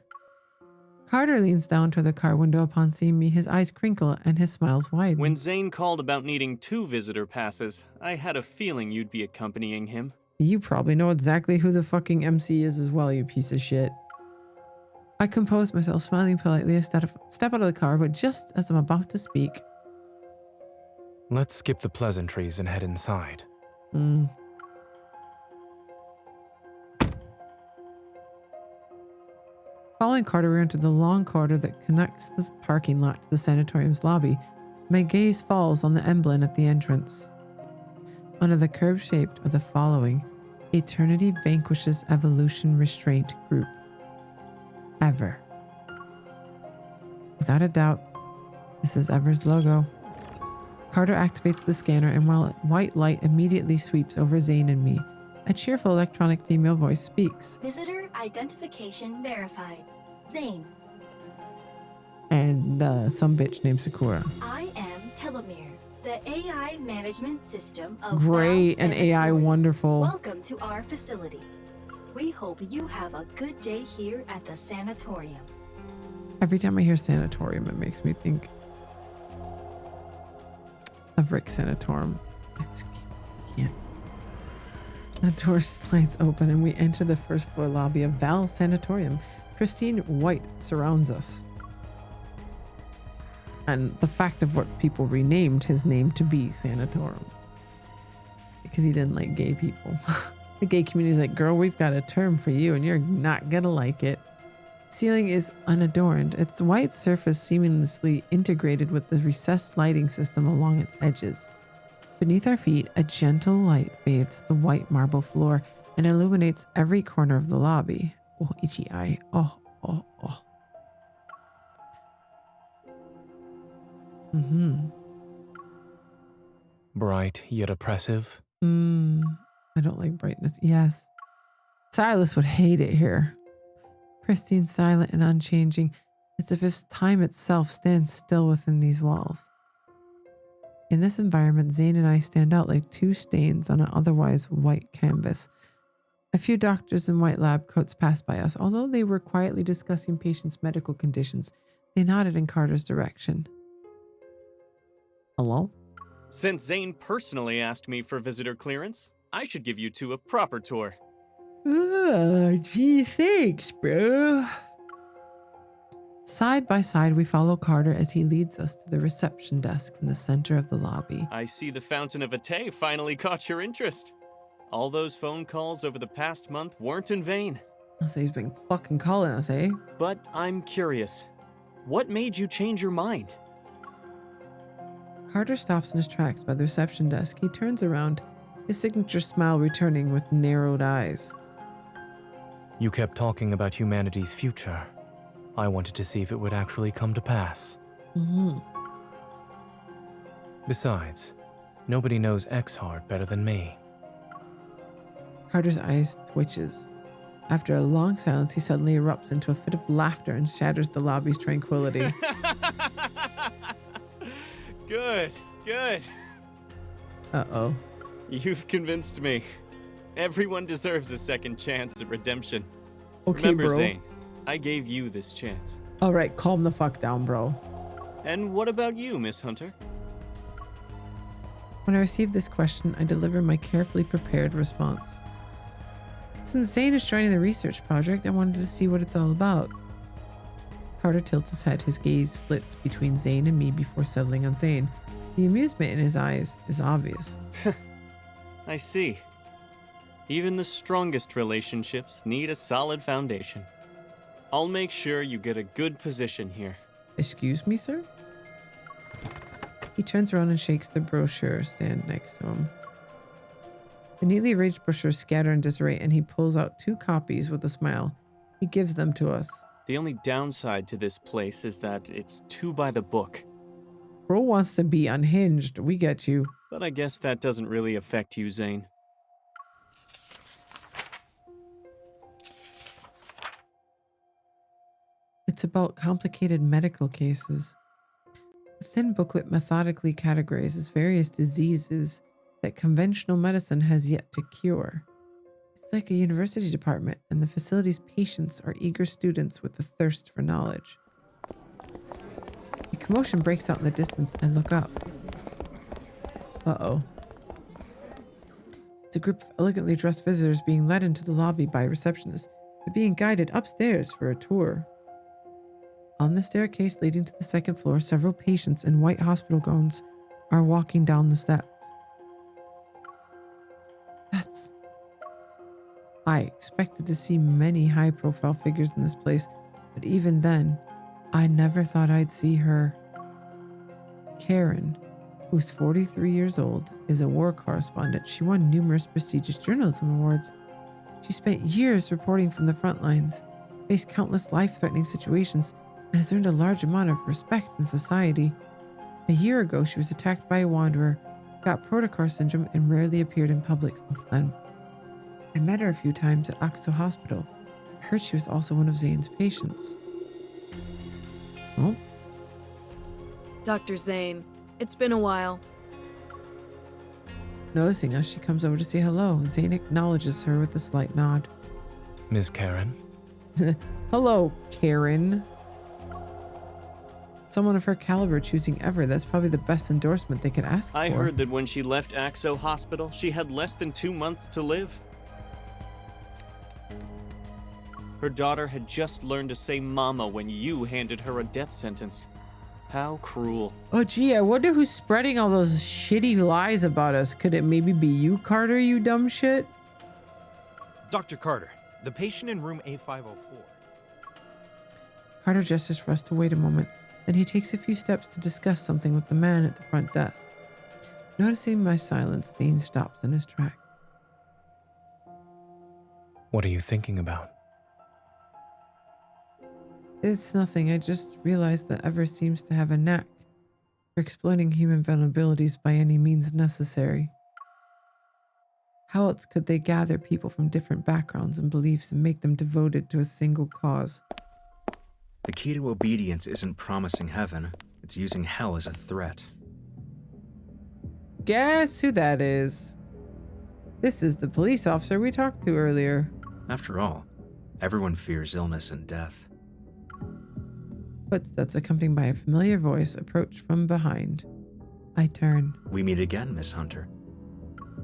Carter leans down to the car window upon seeing me. His eyes crinkle and his smiles widen. When Zane called about needing 2 visitor passes, I had a feeling you'd be accompanying him. You probably know exactly who the fucking MC is as well, you piece of shit. I compose myself, smiling politely. I step out of the car, but just as I'm about to speak, Let's skip the pleasantries and head inside. Following Carter, we enter the long corridor that connects the parking lot to the sanatorium's lobby. My gaze falls on the emblem at the entrance. Under the curve shaped are the following: Eternity Vanquishes Evolution Restraint Group. Ever. Without a doubt, this is Ever's logo. Carter activates the scanner, and while white light immediately sweeps over Zane and me, a cheerful electronic female voice speaks. Visitor identification verified. Zane. And some bitch named Sakura. I am Telomere, the AI management system of Great and AI wonderful. Welcome to our facility. We hope you have a good day here at the sanatorium. Every time I hear sanatorium, it makes me think of Rick Sanatorum. I just can't. The door slides open and we enter the first floor lobby of Val Sanatorium. Pristine white surrounds us. And the fact of what people renamed his name to be Sanatorum. Because he didn't like gay people. The gay community's like, girl, we've got a term for you and you're not gonna like it. Ceiling is unadorned, its white surface seamlessly integrated with the recessed lighting system along its edges. Beneath our feet, a gentle light bathes the white marble floor and illuminates every corner of the lobby. Oh, itchy eye. Oh. Bright yet oppressive. I don't like brightness. Yes. Silas would hate it here. Pristine, silent, and unchanging. It's as if time itself stands still within these walls. In this environment, Zane and I stand out like two stains on an otherwise white canvas. A few doctors in white lab coats passed by us. Although they were quietly discussing patients' medical conditions, they nodded in Carter's direction. Hello? Since Zane personally asked me for visitor clearance, I should give you two a proper tour. Gee, thanks, bro. Side by side, we follow Carter as he leads us to the reception desk in the center of the lobby. I see the Fountain of Ate finally caught your interest. All those phone calls over the past month weren't in vain. I'll say he's been fucking calling us, eh? But I'm curious. What made you change your mind? Carter stops in his tracks by the reception desk. He turns around, his signature smile returning with narrowed eyes. You kept talking about humanity's future. I wanted to see if it would actually come to pass. Besides, nobody knows X-Heart better than me. Carter's eyes twitches. After a long silence, he suddenly erupts into a fit of laughter and shatters the lobby's tranquility. Good. Uh-oh. You've convinced me. Everyone deserves a second chance at redemption. Okay, Remember, bro. Zane, I gave you this chance. All right, calm the fuck down, bro. And what about you, Miss Hunter? When I receive this question, I deliver my carefully prepared response. Since Zane is joining the research project, I wanted to see what it's all about. Carter tilts his head, his gaze flits between Zane and me before settling on Zane. The amusement in his eyes is obvious. I see. Even the strongest relationships need a solid foundation. I'll make sure you get a good position here. Excuse me, sir? He turns around and shakes the brochure stand next to him. The neatly arranged brochures scatter in disarray, and he pulls out 2 copies with a smile. He gives them to us. The only downside to this place is that it's too by the book. Bro wants to be unhinged. We get you. But I guess that doesn't really affect you, Zane. It's about complicated medical cases. The thin booklet methodically categorizes various diseases that conventional medicine has yet to cure. It's like a university department, and the facility's patients are eager students with a thirst for knowledge. A commotion breaks out in the distance. I look up. Uh-oh. It's a group of elegantly dressed visitors being led into the lobby by a receptionist. They're being guided upstairs for a tour. On the staircase leading to the second floor, several patients in white hospital gowns are walking down the steps. I expected to see many high-profile figures in this place, but even then, I never thought I'd see her. Karen, who's 43 years old, is a war correspondent. She won numerous prestigious journalism awards. She spent years reporting from the front lines, faced countless life-threatening situations, and has earned a large amount of respect in society. A year ago, she was attacked by a wanderer, got Protocar syndrome, and rarely appeared in public since then. I met her a few times at Oxo Hospital. I heard she was also one of Zane's patients. Oh. Dr. Zane, it's been a while. Noticing us, she comes over to say hello. Zane acknowledges her with a slight nod. Ms. Karen? Hello, Karen. Someone of her caliber choosing ever. That's probably the best endorsement they could ask for. I heard that when she left Axo Hospital, she had less than 2 months to live. Her daughter had just learned to say mama when you handed her a death sentence. How cruel. Oh, gee, I wonder who's spreading all those shitty lies about us. Could it maybe be you, Carter, you dumb shit? Dr. Carter, the patient in room A504. Carter gestures for us to wait a moment. Then he takes a few steps to discuss something with the man at the front desk. Noticing my silence, Zane stops in his track. What are you thinking about? It's nothing. I just realized that Ever seems to have a knack for exploiting human vulnerabilities by any means necessary. How else could they gather people from different backgrounds and beliefs and make them devoted to a single cause? The key to obedience isn't promising heaven, it's using hell as a threat. Guess who that is? This is the police officer we talked to earlier. After all, everyone fears illness and death. Footsteps accompanied by a familiar voice approach from behind. I turn. We meet again, Miss Hunter.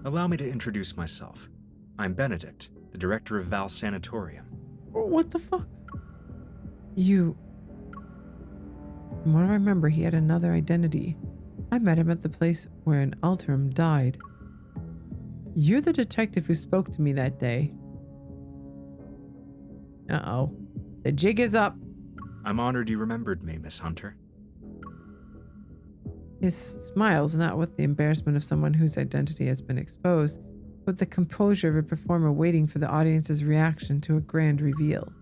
Allow me to introduce myself. I'm Benedict, the director of Val Sanatorium. What the fuck? You... From what I remember, he had another identity. I met him at the place where an Alterum died. You're the detective who spoke to me that day. Uh-oh. The jig is up. I'm honored you remembered me, Miss Hunter. His smiles, not with the embarrassment of someone whose identity has been exposed, but the composure of a performer waiting for the audience's reaction to a grand reveal.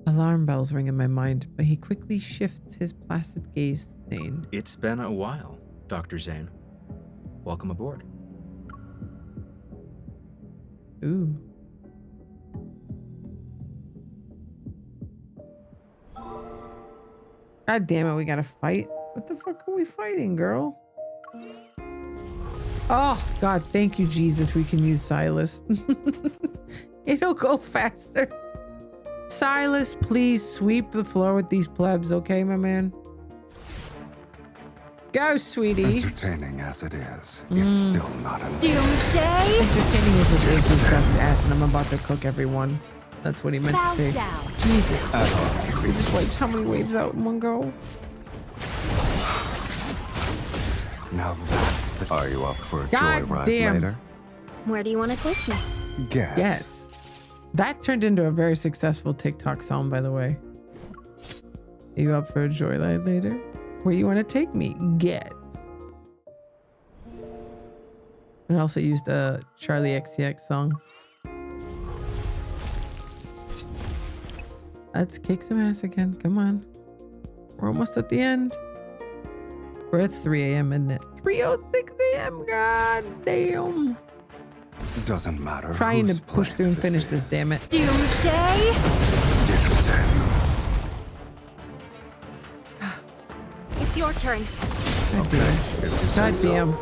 Alarm bells ring in my mind, but he quickly shifts his placid gaze to Zane. It's been a while, Dr. Zane. Welcome aboard. Ooh. God damn it, we gotta fight. What the fuck are we fighting, girl? Oh, God, thank you, Jesus. We can use Silas. It'll go faster. Silas, please sweep the floor with these plebs, okay, my man? Go, sweetie. Entertaining as it is, it's still not enough. Doomsday? Entertaining as it is, he sucks ass, and I'm about to cook everyone. That's what he meant Bow to say. down. Jesus. We just wiped how many waves out in one go? Now that's the... Are you up for a God joyride damn. later? Where do you want to take me? Guess. Yes. That turned into a very successful TikTok song, by the way. Are you up for a joyride later? Where you want to take me? Guess. And also used a Charlie XCX song. Let's kick some ass again. Come on. We're almost at the end. Or it's 3 a.m., isn't it? 3:06 a.m. God damn. Doesn't matter. Trying to whose push place through and finish this, damn it. Doomsday? Descends. It's your turn. God damn.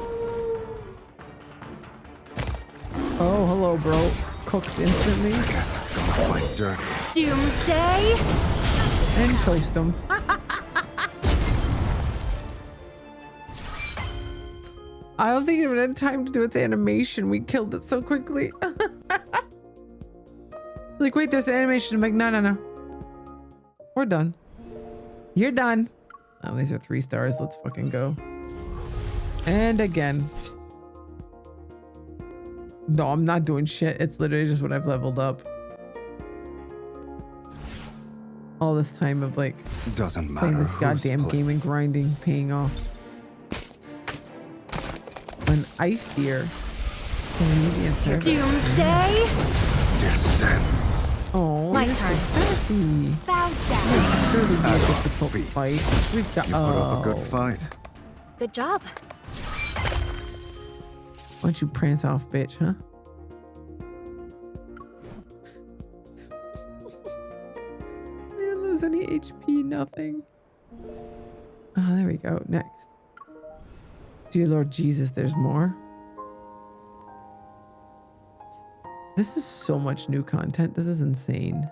Oh, hello, bro. Cooked instantly. I guess it's gonna fight dirt. Doomsday? And toast them. I don't think it had time to do its animation. We killed it so quickly. Like, wait, there's an animation. I'm like, no. We're done. You're done. Oh, these are 3 stars. Let's fucking go. And again. No, I'm not doing shit. It's literally just what I've leveled up. All this time of like Doesn't matter playing this who's goddamn playing. game and grinding, paying off. An ice deer. Easy and service. Doomsday? Descends. Oh, My you're turn. so sassy. Bow down. It'll surely be a difficult fight. We've got. You put up a good Oh. fight. Good job. Why don't you prance off, bitch, huh? You didn't lose any HP, nothing. Ah, there we go. Next. Dear Lord Jesus, there's more. This is so much new content. This is insane.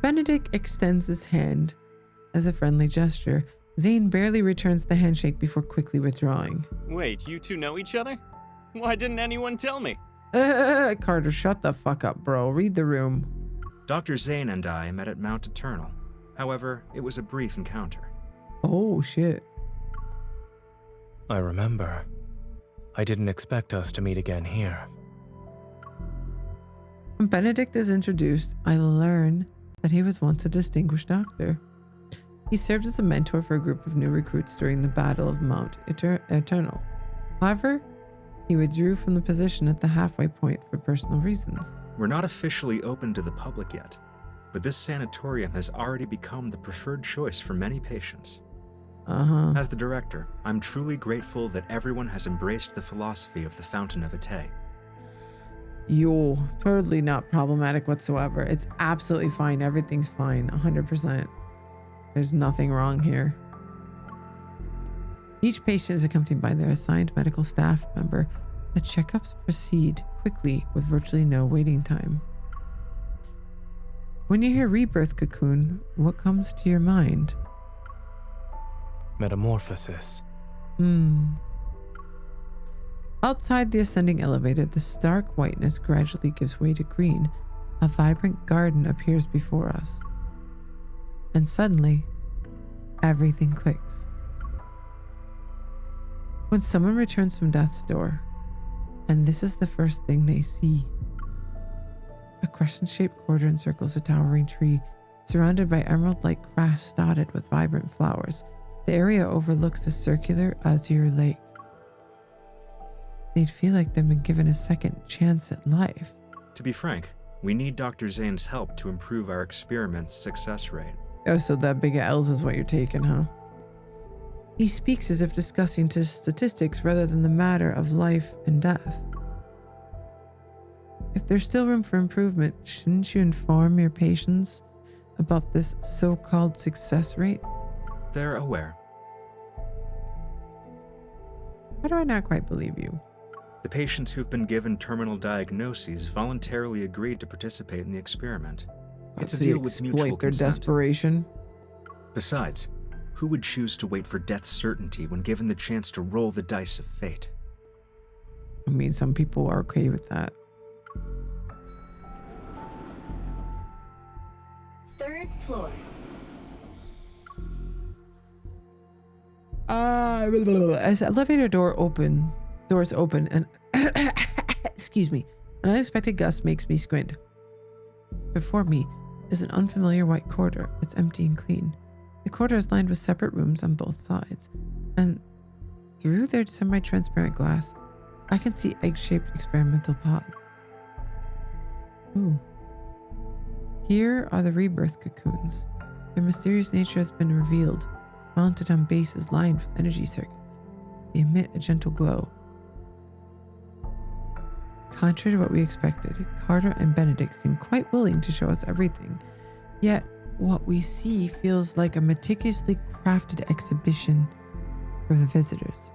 Benedict extends his hand as a friendly gesture. Zane barely returns the handshake before quickly withdrawing. Wait, you two know each other? Why didn't anyone tell me? Carter, shut the fuck up, bro. Read the room. Dr. Zane and I met at Mount Eternal. However, it was a brief encounter. Oh, shit. I remember. I didn't expect us to meet again here. When Benedict is introduced, I learn that he was once a distinguished doctor. He served as a mentor for a group of new recruits during the Battle of Mount Eternal. However, he withdrew from the position at the halfway point for personal reasons. We're not officially open to the public yet, but this sanatorium has already become the preferred choice for many patients. As the director, I'm truly grateful that everyone has embraced the philosophy of the Fountain of Ete. Yo, totally not problematic whatsoever. It's absolutely fine. Everything's fine. 100%. There's nothing wrong here. Each patient is accompanied by their assigned medical staff member. The checkups proceed quickly with virtually no waiting time. When you hear rebirth, Cocoon, what comes to your mind? Metamorphosis. Outside the ascending elevator, the stark whiteness gradually gives way to green. A vibrant garden appears before us. And suddenly, everything clicks. When someone returns from death's door, and this is the first thing they see. A crescent-shaped corridor encircles a towering tree, surrounded by emerald-like grass dotted with vibrant flowers. The area overlooks a circular azure lake. They'd feel like they've been given a second chance at life. To be frank, we need Dr. Zane's help to improve our experiment's success rate. Oh, so that big L's is what you're taking, huh? He speaks as if discussing statistics rather than the matter of life and death. If there's still room for improvement, shouldn't you inform your patients about this so-called success rate? They're aware. Why do I not quite believe you? The patients who've been given terminal diagnoses voluntarily agreed to participate in the experiment. It's a deal with mutual exploit their consent. desperation. Besides, who would choose to wait for death's certainty when given the chance to roll the dice of fate? I mean, some people are okay with that. Third floor. As the elevator doors open, and excuse me, an unexpected gust makes me squint. Before me is an unfamiliar white corridor. It's empty and clean. The corridor is lined with separate rooms on both sides, and through their semi-transparent glass, I can see egg-shaped experimental pods. Ooh. Here are the rebirth cocoons. Their mysterious nature has been revealed, mounted on bases lined with energy circuits. They emit a gentle glow. Contrary to what we expected, Carter and Benedict seem quite willing to show us everything. Yet, what we see feels like a meticulously crafted exhibition for the visitors.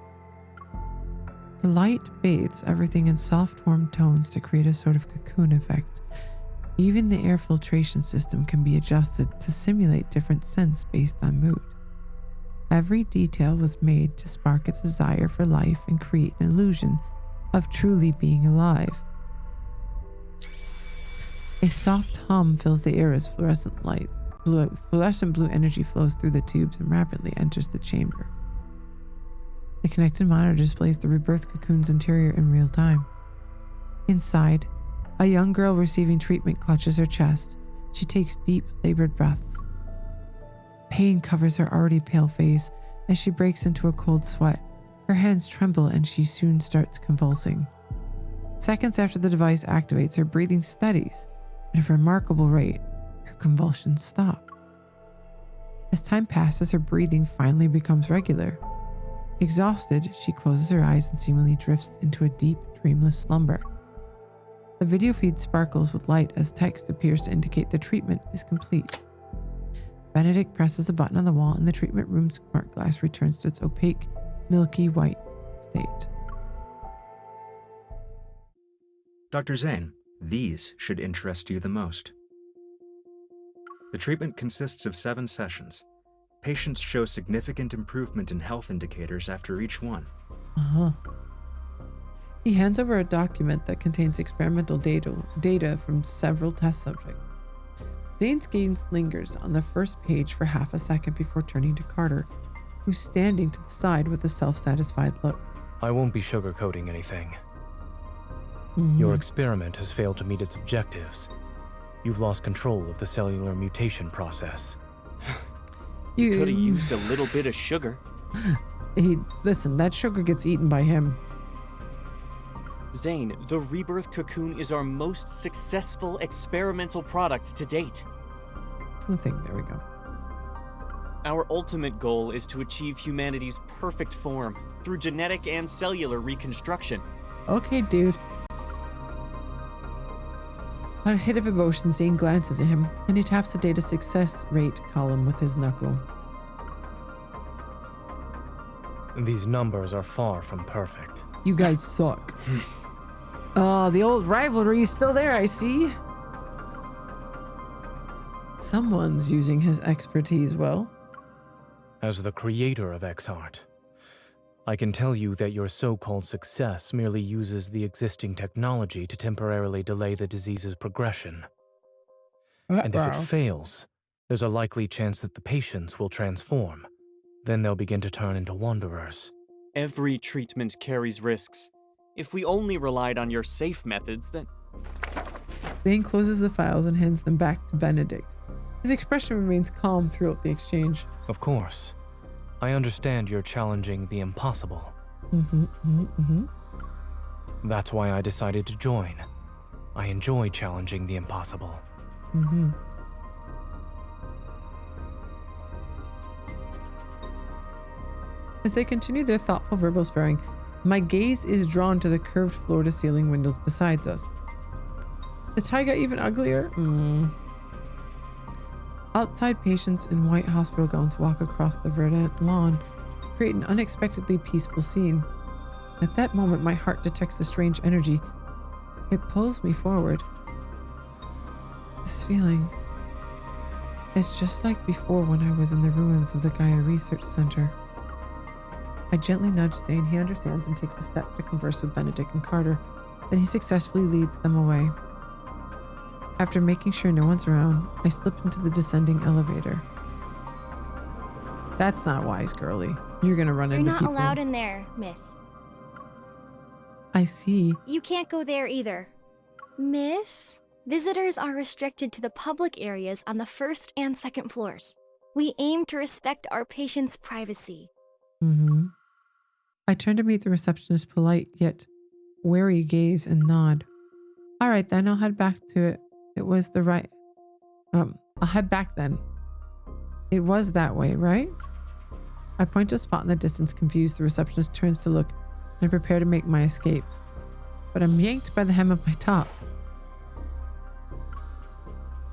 The light bathes everything in soft, warm tones to create a sort of cocoon effect. Even the air filtration system can be adjusted to simulate different scents based on mood. Every detail was made to spark a desire for life and create an illusion of truly being alive. A soft hum fills the air as fluorescent lights, Fluorescent blue energy flows through the tubes and rapidly enters the chamber. The connected monitor displays the rebirth cocoon's interior in real time. Inside, a young girl receiving treatment clutches her chest. She takes deep, labored breaths. Pain covers her already pale face as she breaks into a cold sweat. Her hands tremble and she soon starts convulsing. Seconds after the device activates, her breathing steadies at a remarkable rate. Her convulsions stop. As time passes, her breathing finally becomes regular. Exhausted, she closes her eyes and seemingly drifts into a deep, dreamless slumber. The video feed sparkles with light as text appears to indicate the treatment is complete. Benedict presses a button on the wall and the treatment room's smart glass returns to its opaque, milky white state. Dr. Zane, these should interest you the most. The treatment consists of 7 sessions. Patients show significant improvement in health indicators after each one. He hands over a document that contains experimental data from several test subjects. Zane's gaze lingers on the first page for half a second before turning to Carter, who's standing to the side with a self-satisfied look. I won't be sugarcoating anything. Your experiment has failed to meet its objectives. You've lost control of the cellular mutation process. You could have used a little bit of sugar. Listen, that sugar gets eaten by him. Zane, the rebirth cocoon is our most successful experimental product to date. The thing, there we go. Our ultimate goal is to achieve humanity's perfect form through genetic and cellular reconstruction. Okay, dude. On a hit of emotion, Zane glances at him, and he taps the data success rate column with his knuckle. These numbers are far from perfect. You guys suck. Oh, the old rivalry is still there, I see. Someone's using his expertise well. As the creator of X-Heart, I can tell you that your so-called success merely uses the existing technology to temporarily delay the disease's progression. And if it fails, there's a likely chance that the patients will transform. Then they'll begin to turn into wanderers. Every treatment carries risks. If we only relied on your safe methods, then... Zane closes the files and hands them back to Benedict. His expression remains calm throughout the exchange. Of course. I understand you're challenging the impossible. That's why I decided to join. I enjoy challenging the impossible. As they continue their thoughtful verbal sparring, my gaze is drawn to the curved floor-to-ceiling windows beside us. The tie got even uglier? Outside, patients in white hospital gowns walk across the verdant lawn to create an unexpectedly peaceful scene. At that moment, my heart detects a strange energy. It pulls me forward. This feeling, it's just like before when I was in the ruins of the Gaia Research Center. I gently nudge Zane. He understands and takes a step to converse with Benedict and Carter. Then he successfully leads them away. After making sure no one's around, I slip into the descending elevator. That's not wise, girly. You're gonna run into people. You're not allowed in there, miss. I see. You can't go there either. Miss? Visitors are restricted to the public areas on the 1st and 2nd floors. We aim to respect our patients' privacy. I turn to meet the receptionist's polite yet wary gaze and nod. All right, then I'll head back to it. It was the right... I'll head back then. It was that way, right? I point to a spot in the distance, confused. The receptionist turns to look, and I prepare to make my escape. But I'm yanked by the hem of my top.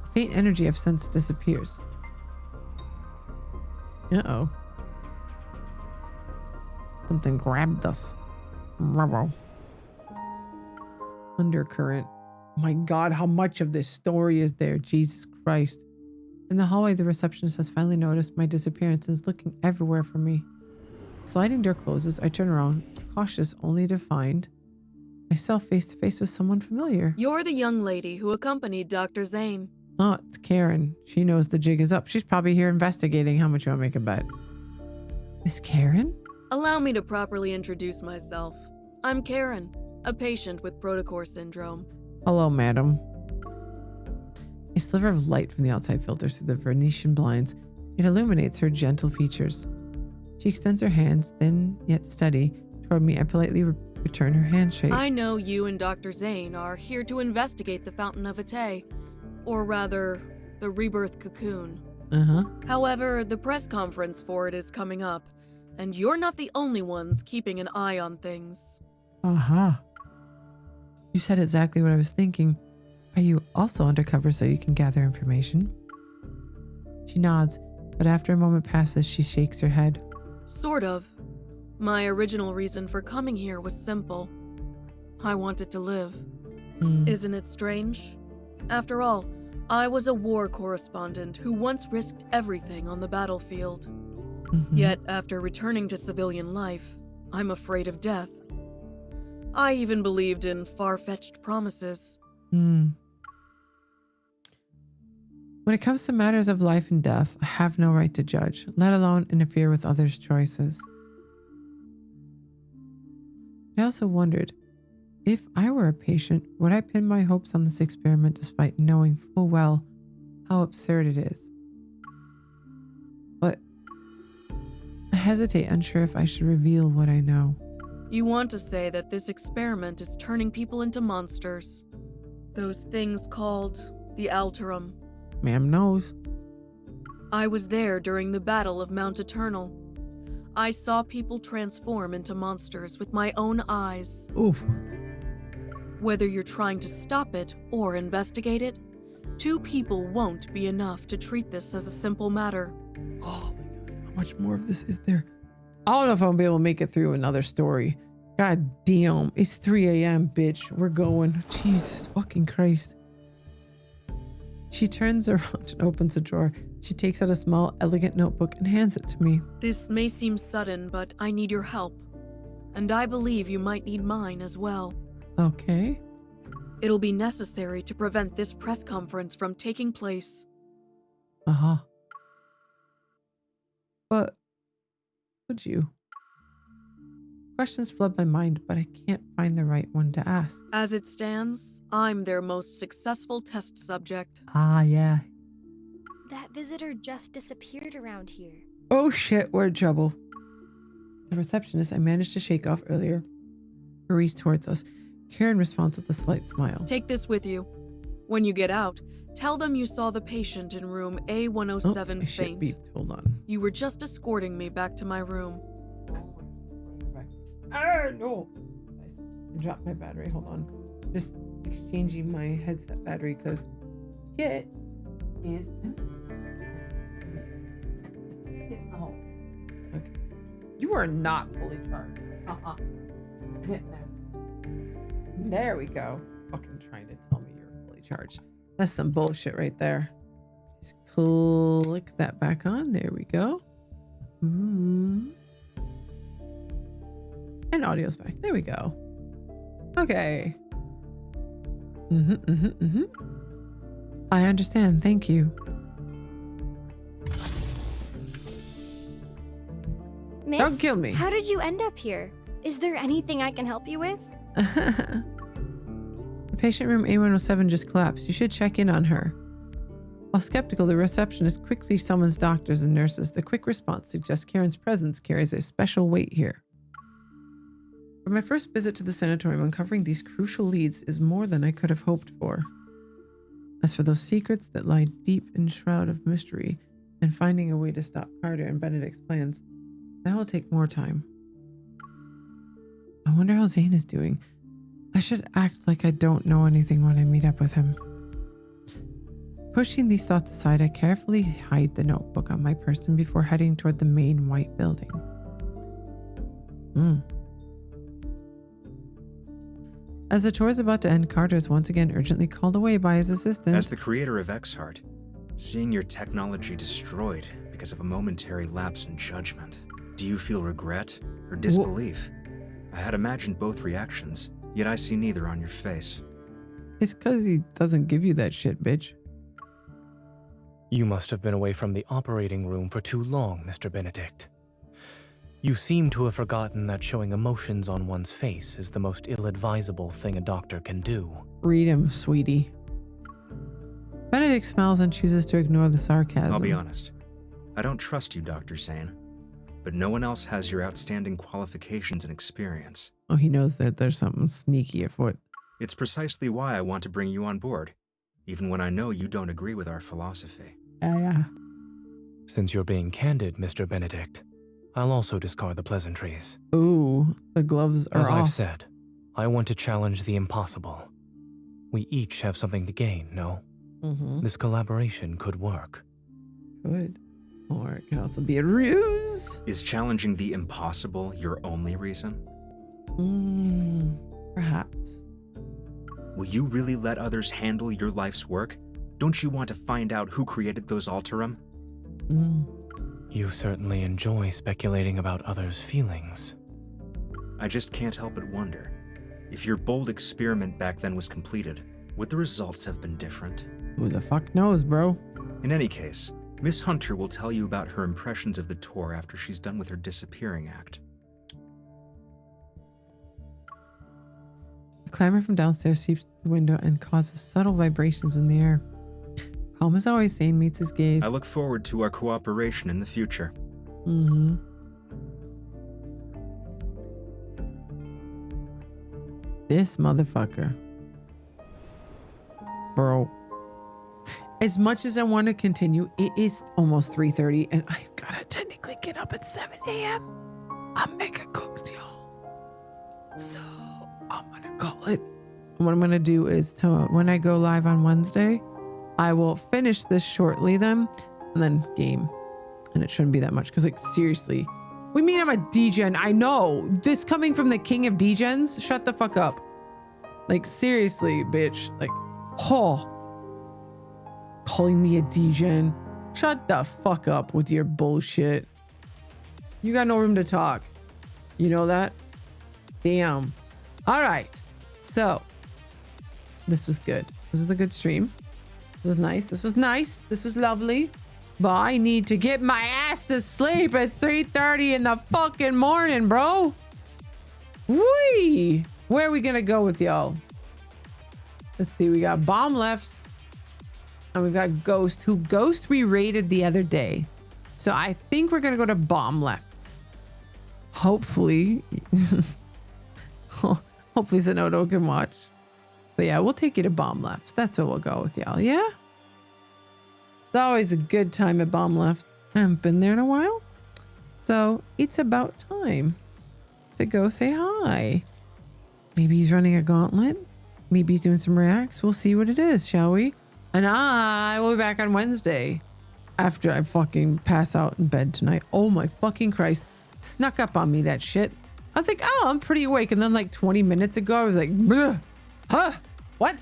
A faint energy I've sensed disappears. Uh-oh. Something grabbed us. Rubble. Undercurrent. My God, how much of this story is there? Jesus Christ. In the hallway, the receptionist has finally noticed my disappearance and is looking everywhere for me. Sliding door closes, I turn around, cautious only to find myself face to face with someone familiar. You're the young lady who accompanied Dr. Zane. Oh, it's Karen. She knows the jig is up. She's probably here investigating. How much you want to make a bet? Miss Karen? Allow me to properly introduce myself. I'm Karen, a patient with protocore syndrome. Hello, madam. A sliver of light from the outside filters through the Venetian blinds. It illuminates her gentle features. She extends her hands, thin yet steady, toward me. I politely return her handshake. I know you and Dr. Zane are here to investigate the Fountain of Ate, or rather, the Rebirth Cocoon. However, the press conference for it is coming up, and you're not the only ones keeping an eye on things. You said exactly what I was thinking. Are you also undercover so you can gather information? She nods, but after a moment passes, she shakes her head. Sort of. My original reason for coming here was simple. I wanted to live. Isn't it strange? After all, I was a war correspondent who once risked everything on the battlefield. Yet, after returning to civilian life, I'm afraid of death. I even believed in far-fetched promises. When it comes to matters of life and death, I have no right to judge, let alone interfere with others' choices. I also wondered, if I were a patient, would I pin my hopes on this experiment despite knowing full well how absurd it is? But I hesitate, unsure if I should reveal what I know. You want to say that this experiment is turning people into monsters. Those things called the Alterum. Ma'am knows. I was there during the Battle of Mount Eternal. I saw people transform into monsters with my own eyes. Oof. Whether you're trying to stop it or investigate it, 2 people won't be enough to treat this as a simple matter. Oh my god, how much more of this is there? I don't know if I'm gonna be able to make it through another story. God damn, it's 3 a.m., bitch. We're going. Jesus fucking Christ. She turns around and opens a drawer. She takes out a small, elegant notebook and hands it to me. This may seem sudden, but I need your help. And I believe you might need mine as well. Okay. It'll be necessary to prevent this press conference from taking place. But would you? Questions flood my mind, but I can't find the right one to ask. As it stands, I'm their most successful test subject. Ah, yeah. That visitor just disappeared around here. Oh shit, we're in trouble. The receptionist I managed to shake off earlier hurries towards us. Karen responds with a slight smile. Take this with you. When you get out, tell them you saw the patient in room A107 my shit faint. beeped. Hold on. You were just escorting me back to my room. Ah, no. I dropped my battery. Hold on. Just exchanging my headset battery because it is. Oh. Okay. You are not fully charged. Getting there. There we go. Fucking trying to tell me you're fully charged. That's some bullshit right there. Just click that back on. There we go. And audio's back. There we go. Okay. I understand. Thank you. Miss, don't kill me. How did you end up here? Is there anything I can help you with? The patient room A107 just collapsed. You should check in on her. While skeptical, the receptionist quickly summons doctors and nurses. The quick response suggests Karen's presence carries a special weight here. For my first visit to the sanatorium, uncovering these crucial leads is more than I could have hoped for. As for those secrets that lie deep in shroud of mystery and finding a way to stop Carter and Benedict's plans, that will take more time. I wonder how Zane is doing. I should act like I don't know anything when I meet up with him. Pushing these thoughts aside, I carefully hide the notebook on my person before heading toward the main white building. As the tour is about to end, Carter is once again urgently called away by his assistant. As the creator of Exhart, seeing your technology destroyed because of a momentary lapse in judgment, do you feel regret or disbelief? I had imagined both reactions, yet I see neither on your face. It's because he doesn't give you that shit, bitch. You must have been away from the operating room for too long, Mr. Benedict. You seem to have forgotten that showing emotions on one's face is the most ill-advisable thing a doctor can do. Read him, sweetie. Benedict smiles and chooses to ignore the sarcasm. I'll be honest. I don't trust you, Dr. Zane. But no one else has your outstanding qualifications and experience. Oh, he knows that there's something sneaky afoot. It's precisely why I want to bring you on board, even when I know you don't agree with our philosophy. Yeah. Since you're being candid, Mr. Benedict, I'll also discard the pleasantries. Ooh, the gloves are As off. I've said, I want to challenge the impossible. We each have something to gain, no? Mm-hmm. This collaboration could work. Good. Or it can also be a ruse. Is challenging the impossible your only reason? Perhaps. Will you really let others handle your life's work? Don't you want to find out who created those Alterum? You certainly enjoy speculating about others' feelings. I just can't help but wonder. If your bold experiment back then was completed, would the results have been different? Who the fuck knows, bro? In any case, Miss Hunter will tell you about her impressions of the tour after she's done with her disappearing act. The clamor from downstairs seeps through the window and causes subtle vibrations in the air. Calm as always, Zane meets his gaze. I look forward to our cooperation in the future. This motherfucker. Bro. As much as I want to continue, it is almost 3:30 and I've got to technically get up at 7 a.m. I'm mega cooked, y'all. So I'm going to call it. What I'm going to do is when I go live on Wednesday, I will finish this shortly then, and then game. And it shouldn't be that much because, like, seriously. We mean I'm a degen. I know. This coming from the king of degens? Shut the fuck up. Like, seriously, bitch. Like, calling me a degen. Shut the fuck up with your bullshit. You got no room to talk. You know that? Damn. All right. So, this was good. This was a good stream. This was nice. This was nice. This was lovely. But I need to get my ass to sleep. It's 3:30 in the fucking morning, bro. Whee! Where are we gonna go with y'all? Let's see. We got Bomb Lefts. And we've got Ghost, who Ghost we raided the other day. So I think we're gonna go to Bomb Lefts. Hopefully. Hopefully Zenodo can watch. But yeah, we'll take you to Bomb Lefts. That's where we'll go with y'all, yeah? It's always a good time at Bomb Lefts. I haven't been there in a while. So it's about time to go say hi. Maybe he's running a gauntlet. Maybe he's doing some reacts. We'll see what it is, shall we? And I will be back on Wednesday after I fucking pass out in bed tonight. Oh my fucking Christ. Snuck up on me, that shit. I was like, oh, I'm pretty awake. And then like 20 minutes ago, I was like, bleh. Huh? What?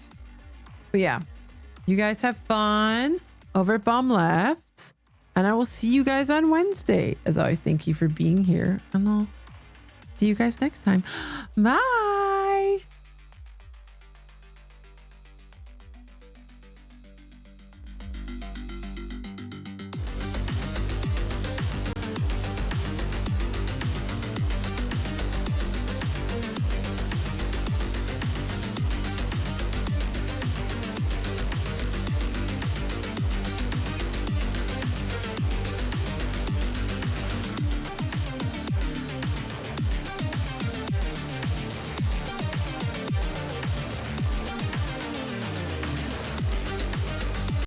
But yeah, you guys have fun over at Bomb Lefts. And I will see you guys on Wednesday. As always, thank you for being here. And I'll see you guys next time. Bye.